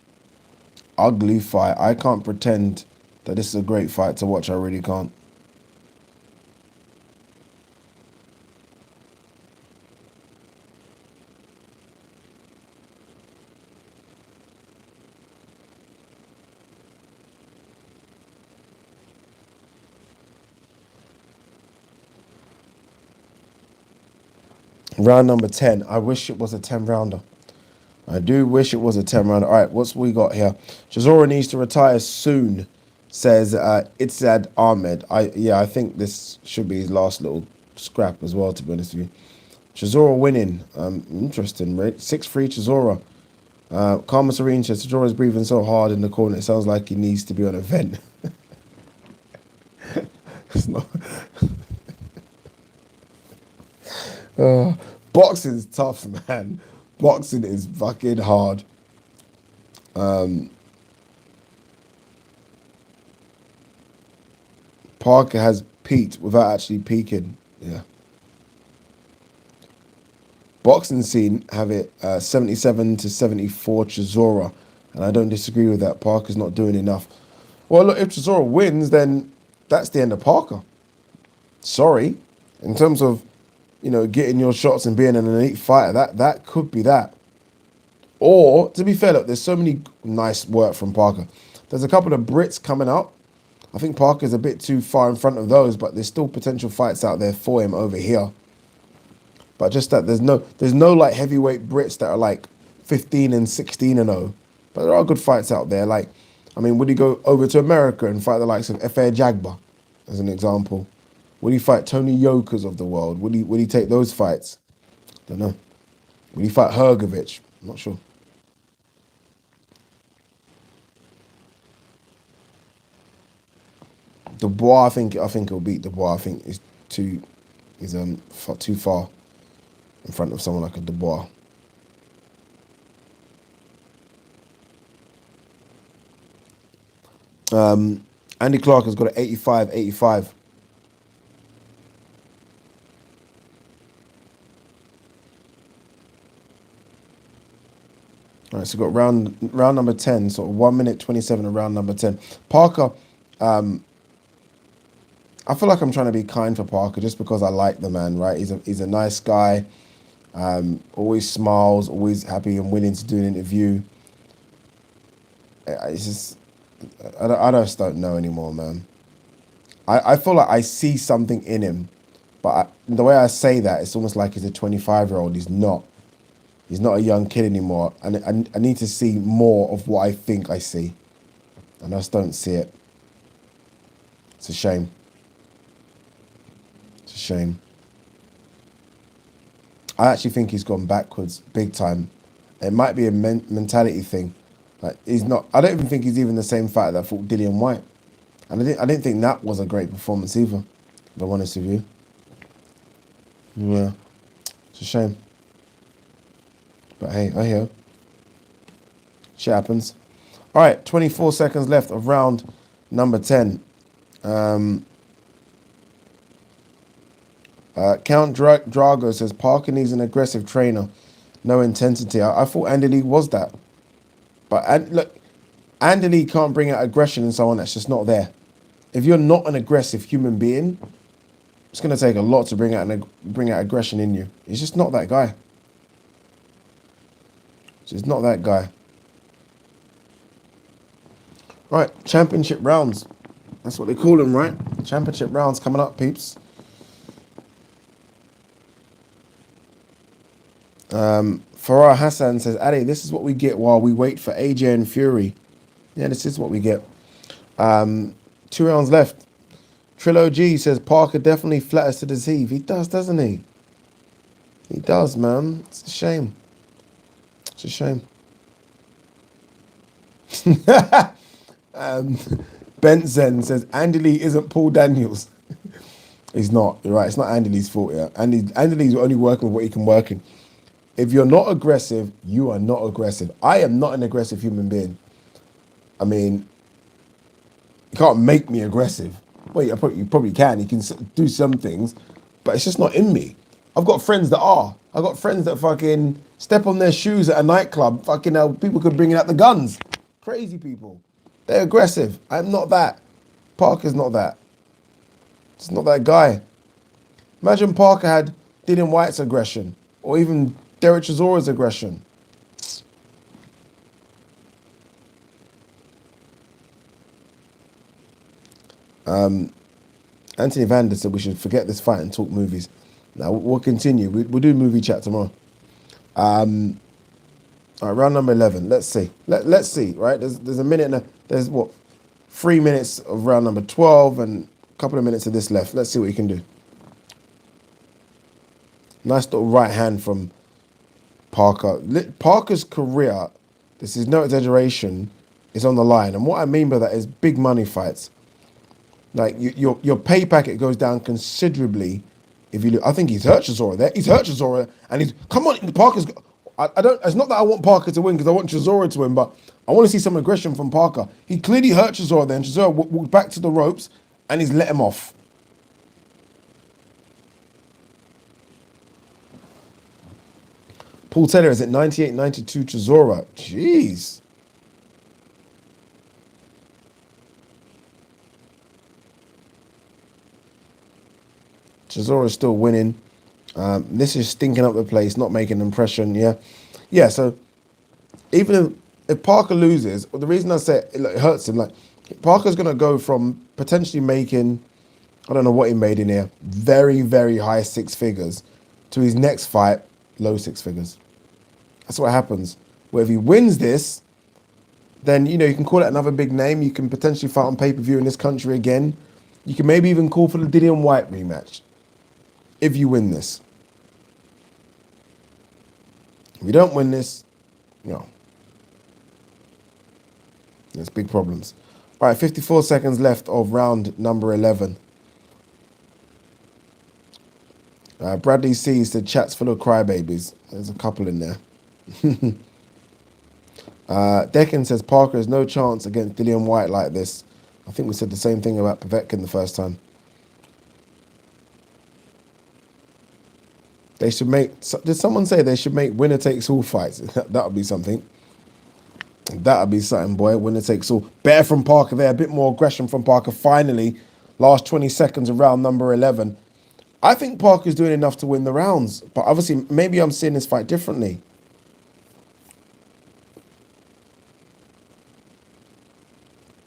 Ugly fight. I can't pretend that this is a great fight to watch. I really can't. Round number 10. I wish it was a 10-rounder. I do wish it was a 10-rounder. All right, what's we got here? Chisora needs to retire soon, says Itzad Ahmed. I think this should be his last little scrap as well, to be honest with you. Chisora winning. Interesting, right? 6-3 Chisora. Karma Serene says Chisora's breathing so hard in the corner. It sounds like he needs to be on a vent. It's not. Boxing's tough, man. Boxing is fucking hard. Parker has peaked without actually peaking. Yeah. Boxing scene have it 77 to 74 Chisora, and I don't disagree with that. Parker's not doing enough. Well, look, if Chisora wins, then that's the end of Parker. Sorry. In terms of, getting your shots and being an elite fighter, that could be that. Or, to be fair, look, there's so many nice work from Parker. There's a couple of Brits coming up. I think Parker's a bit too far in front of those, but there's still potential fights out there for him over here. But just that there's no like heavyweight Brits that are like 15 and 16 and 0. But there are good fights out there. Like, would he go over to America and fight the likes of F.A. Jagba, as an example? Would he fight Tony Yokers of the world? Would he take those fights? Don't know. Would he fight Hergovich? I'm not sure. Dubois, I think he'll beat Dubois. I think he's too far in front of someone like a Dubois. Andy Clark has got an 85-85. All right, so we've got round number 10, sort of 1 minute 27 of round number 10. Parker, I feel like I'm trying to be kind for Parker just because I like the man, right? He's a nice guy, always smiles, always happy and willing to do an interview. It's just, I just don't know anymore, man. I feel like I see something in him, but the way I say that, it's almost like he's a 25-year-old. He's not. He's not a young kid anymore. And I need to see more of what I think I see. And I just don't see it. It's a shame. It's a shame. I actually think he's gone backwards big time. It might be a mentality thing. Like, he's not. I don't even think he's even the same fighter that fought Dillian White. And I didn't think that was a great performance either, if I'm honest with you. Yeah. It's a shame. But hey, I hear. Shit happens. All right, 24 seconds left of round number 10. Count Drago says, Parker needs an aggressive trainer. No intensity. I thought Andy Lee was that. But look, Andy Lee can't bring out aggression in someone that's just not there. If you're not an aggressive human being, It's going to take a lot to bring out aggression in you. He's just not that guy. He's not that guy. Right, championship rounds. That's what they call them, right? Championship rounds coming up, peeps. Farah Hassan says, Adi, this is what we get while we wait for AJ and Fury. Yeah, this is what we get. 2 rounds left. Trillo G says, Parker definitely flatters to deceive. He does, doesn't he? He does, man. It's a shame. It's a shame. Benson says, Andy Lee isn't Paul Daniels. He's not. You're right. It's not Andy Lee's fault, yeah. Andy Lee's only working with what he can work in. If you're not aggressive, you are not aggressive. I am not an aggressive human being. I mean, you can't make me aggressive. Well, you probably can. You can do some things, but it's just not in me. I've got friends that are. I've got friends that fucking step on their shoes at a nightclub. Fucking hell, people could bring out the guns. Crazy people. They're aggressive. I'm not that. Parker's not that. It's not that guy. Imagine Parker had Dillian White's aggression, or even DERECK Chisora's aggression. Anthony Vander said we should forget this fight and talk movies. Now we'll continue. We'll do movie chat tomorrow. All right, round number 11. Let's see. Let's see. Right, there's a minute. There's what, 3 minutes of round number 12 and a couple of minutes of this left. Let's see what he can do. Nice little right hand from Parker. Parker's career, this is no exaggeration, is on the line. And what I mean by that is big money fights. Like your pay packet goes down considerably if you look. I think he's hurt Chisora there. He's hurt Chisora, and he's come on. Parker's. I don't. It's not that I want Parker to win because I want Chisora to win, but I want to see some aggression from Parker. He clearly hurt Chisora there, and Chisora walked back to the ropes, and he's let him off. Paul Taylor is at 98-92 Chisora. Jeez. Chisora's still winning. This is stinking up the place, not making an impression. Yeah. So even if Parker loses, well, the reason I say it hurts him, like Parker's gonna go from potentially making, I don't know what he made in here, very, very high 6 figures, to his next fight, low 6 figures. That's what happens. Where if he wins this, then you can call it another big name. You can potentially fight on pay-per-view in this country again. You can maybe even call for the Dillian White rematch. If you win this. If you don't win this, there's big problems. All right, 54 seconds left of round number 11. Bradley C said chat's full of crybabies. There's a couple in there. Deccan says Parker has no chance against Dillian White like this. I think we said the same thing about Povetkin the first time. They should make. Did someone say they should make winner takes all fights? That would be something. That would be something, boy. Winner takes all. Better from Parker there. A bit more aggression from Parker. Finally, last 20 seconds of round number 11. I think Parker's doing enough to win the rounds, but obviously, maybe I'm seeing this fight differently.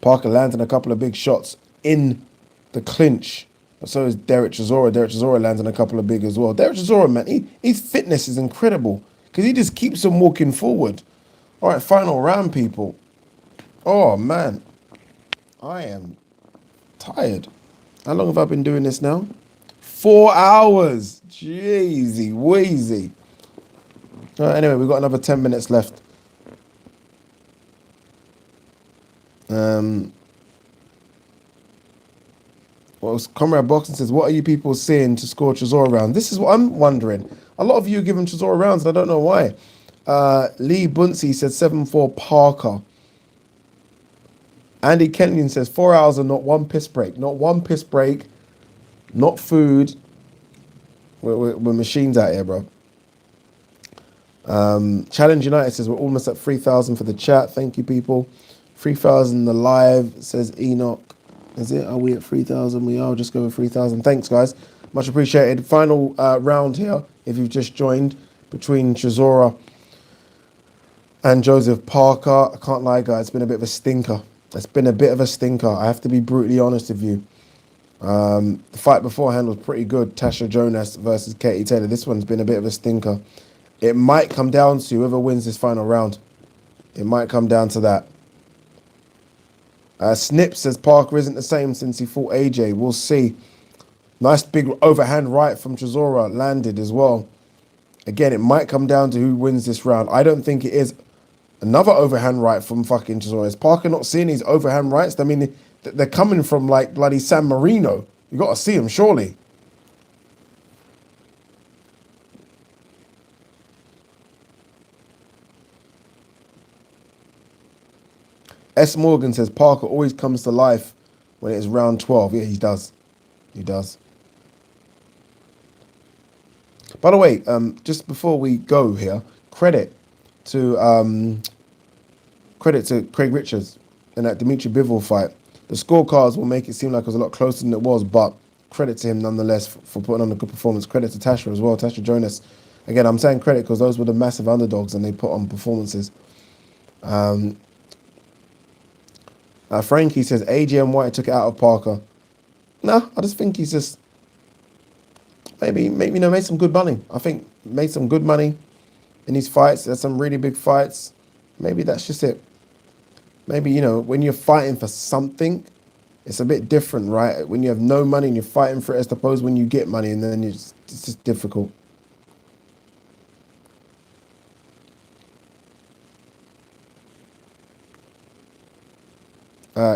Parker landing a couple of big shots in the clinch. So is DERECK Chisora. DERECK Chisora landing a couple of big as well. DERECK Chisora, man, his fitness is incredible because he just keeps him walking forward. All right, final round, people. Oh, man. I am tired. How long have I been doing this now? 4 hours. Jeezy, wheezy. All right, anyway, we've got another 10 minutes left. Well, Comrade Boxing says, what are you people seeing to score Chisora round? This is what I'm wondering. A lot of you are giving Chisora rounds, and I don't know why. Lee Buncy said 7-4 Parker. Andy Kenyon says 4 hours and not one piss break. Not one piss break. Not food. We're machines out here, bro. Challenge United says we're almost at 3,000 for the chat. Thank you, people. 3,000 the live, says Enoch. Is it? Are we at 3,000? We are. Just go with 3,000. Thanks, guys. Much appreciated. Final round here, if you've just joined, between Chisora and Joseph Parker. I can't lie, guys. It's been a bit of a stinker. It's been a bit of a stinker. I have to be brutally honest with you. The fight beforehand was pretty good. Tasha Jonas versus Katie Taylor. This one's been a bit of a stinker. It might come down to whoever wins this final round. It might come down to that. Snip says Parker isn't the same since he fought AJ. We'll see. Nice big overhand right from Chisora landed as well. Again, it might come down to who wins this round. I don't think it is. Another overhand right from fucking Chisora. Is Parker not seeing these overhand rights? I mean, they're coming from like bloody San Marino. You got to see them, surely. S. Morgan says Parker always comes to life when it is round 12. Yeah, he does. He does. By the way, just before we go here, credit to Craig Richards in that Dimitri Bivol fight. The scorecards will make it seem like it was a lot closer than it was, but credit to him nonetheless for putting on a good performance. Credit to Tasha as well, Tasha Jonas. Again, I'm saying credit because those were the massive underdogs and they put on performances. Frankie says AJ and White took it out of Parker. No, I just think he's just maybe made some good money. I think made some good money in these fights. There's some really big fights. Maybe that's just it. Maybe, when you're fighting for something, it's a bit different, right? When you have no money and you're fighting for it, as opposed when you get money and then it's just difficult.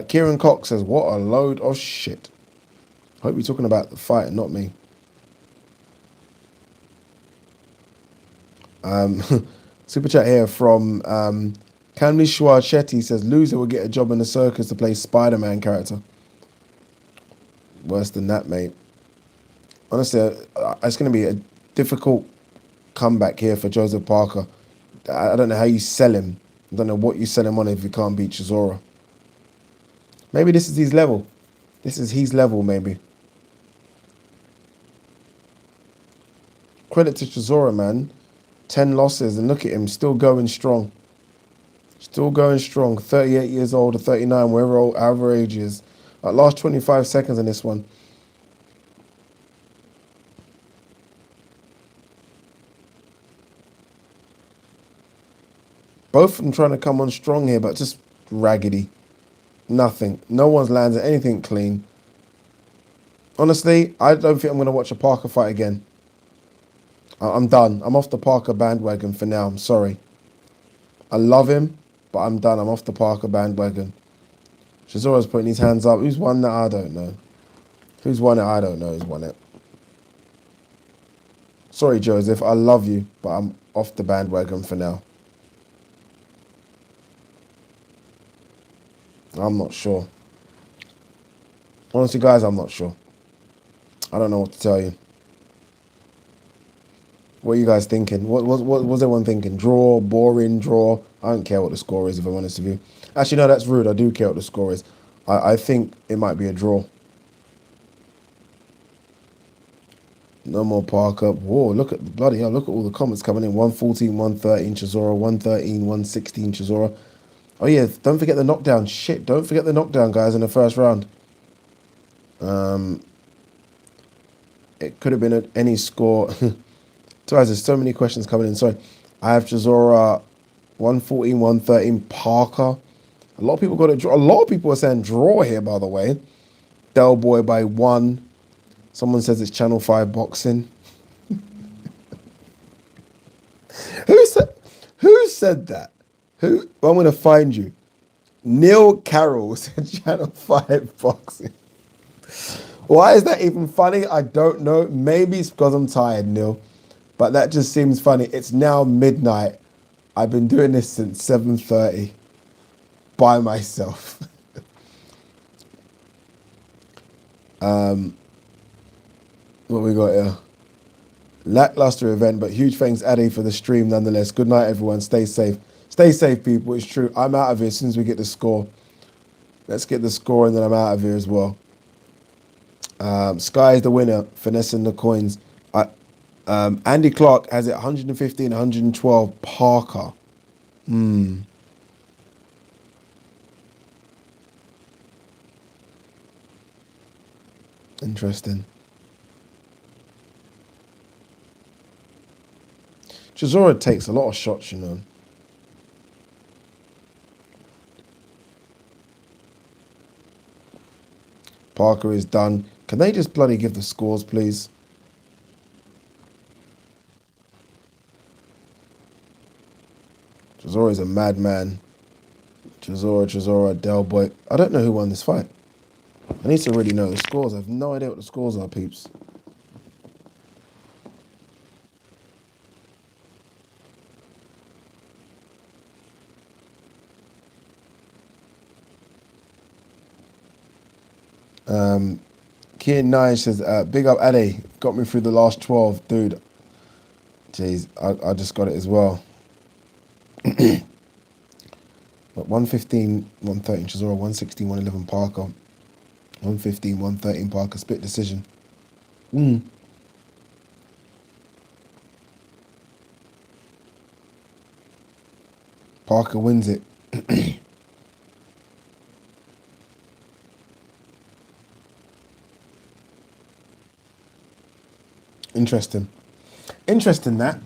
Kieran Cox says, what a load of shit. Hope you're talking about the fight and not me. Super chat here from Kamlishwar Shetty says, loser will get a job in the circus to play Spider-Man character. Worse than that, mate. Honestly, it's going to be a difficult comeback here for Joseph Parker. I don't know how you sell him. I don't know what you sell him on if you can't beat Chisora. Maybe this is his level. This is his level, maybe. Credit to Chisora, man. 10 losses, and look at him, still going strong. Still going strong. 38 years old or 39, however age he is. Last 25 seconds in this one. Both of them trying to come on strong here, but just raggedy. Nothing. No one's landed anything clean. Honestly, I don't think I'm going to watch a Parker fight again. I'm done. I'm off the Parker bandwagon for now. I'm sorry. I love him, but I'm done. I'm off the Parker bandwagon. Chisora's putting his hands up. Who's won that? I don't know. Who's won it? I don't know who's won it. Sorry, Joseph. I love you, but I'm off the bandwagon for now. I'm not sure. Honestly, guys, I'm not sure. I don't know what to tell you. What are you guys thinking? What was everyone thinking? Draw, boring, draw. I don't care what the score is, if I'm honest with you. Actually, no, that's rude. I do care what the score is. I think it might be a draw. No more Parker. Whoa, look at bloody hell. Look at all the comments coming in. 114, 113 Chisora, 113, 116 Chisora. Oh, yeah, don't forget the knockdown. Shit, don't forget the knockdown, guys, in the first round. It could have been any score. Guys, there's so many questions coming in. Sorry. I have Chisora 114, 113 Parker. A lot of people got a draw. A lot of people are saying draw here, by the way. Del Boy by 1. Someone says it's Channel 5 boxing. Who said that? Who? I'm going to find you. Neil Carroll said Channel 5 boxing. Why is that even funny? I don't know. Maybe it's because I'm tired, Neil. But that just seems funny. It's now midnight. I've been doing this since 7:30 by myself. What we got here? Lackluster event, but huge thanks, Addy, for the stream nonetheless. Good night, everyone. Stay safe. Stay safe, people. It's true. I'm out of here as soon as we get the score. Let's get the score, and then I'm out of here as well. Sky is the winner, finessing the coins. Andy Clark has it 115, 112. Parker. Interesting. Chisora takes a lot of shots, you know. Parker is done. Can they just bloody give the scores, please? Chisora is a madman. Chisora, Del Boy. I don't know who won this fight. I need to really know the scores. I have no idea what the scores are, peeps. Kian Nine says, big up Ade, got me through the last 12. Dude, jeez, I just got it as well. But 115, 113 Chisora, 116, 111 Parker. 115, 113 Parker, split decision. Parker wins it. Interesting. Interesting that.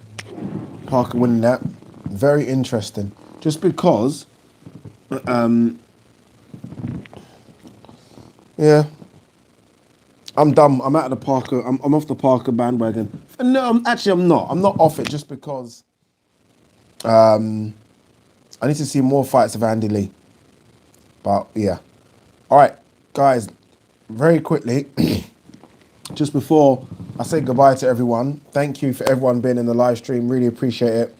Parker winning that. Very interesting. Just because, yeah, I'm done. I'm out of the Parker. I'm off the Parker bandwagon. No, I'm not. I'm not off it just because I need to see more fights of Andy Lee. But yeah. All right, guys, very quickly, just before I say goodbye to everyone, thank you for everyone being in the live stream. Really appreciate it.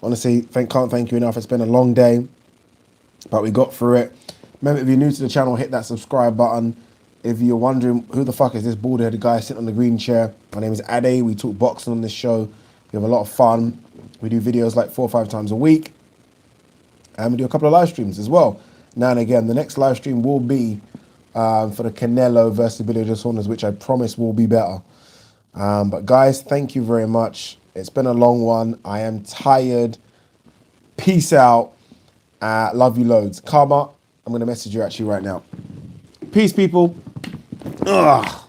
Honestly, can't thank you enough. It's been a long day, but we got through it. Remember, if you're new to the channel, hit that subscribe button. If you're wondering who the fuck is this bald-headed guy sitting on the green chair, my name is Ade. We talk boxing on this show. We have a lot of fun. We do videos like 4 or 5 times a week. And we do a couple of live streams as well. Now and again, the next live stream will be for the Canelo versus Billy Joe Saunders, which I promise will be better. But guys, thank you very much. It's been a long one. I am tired. Peace out. Love you loads. Karma, I'm going to message you actually right now. Peace, people. Ugh.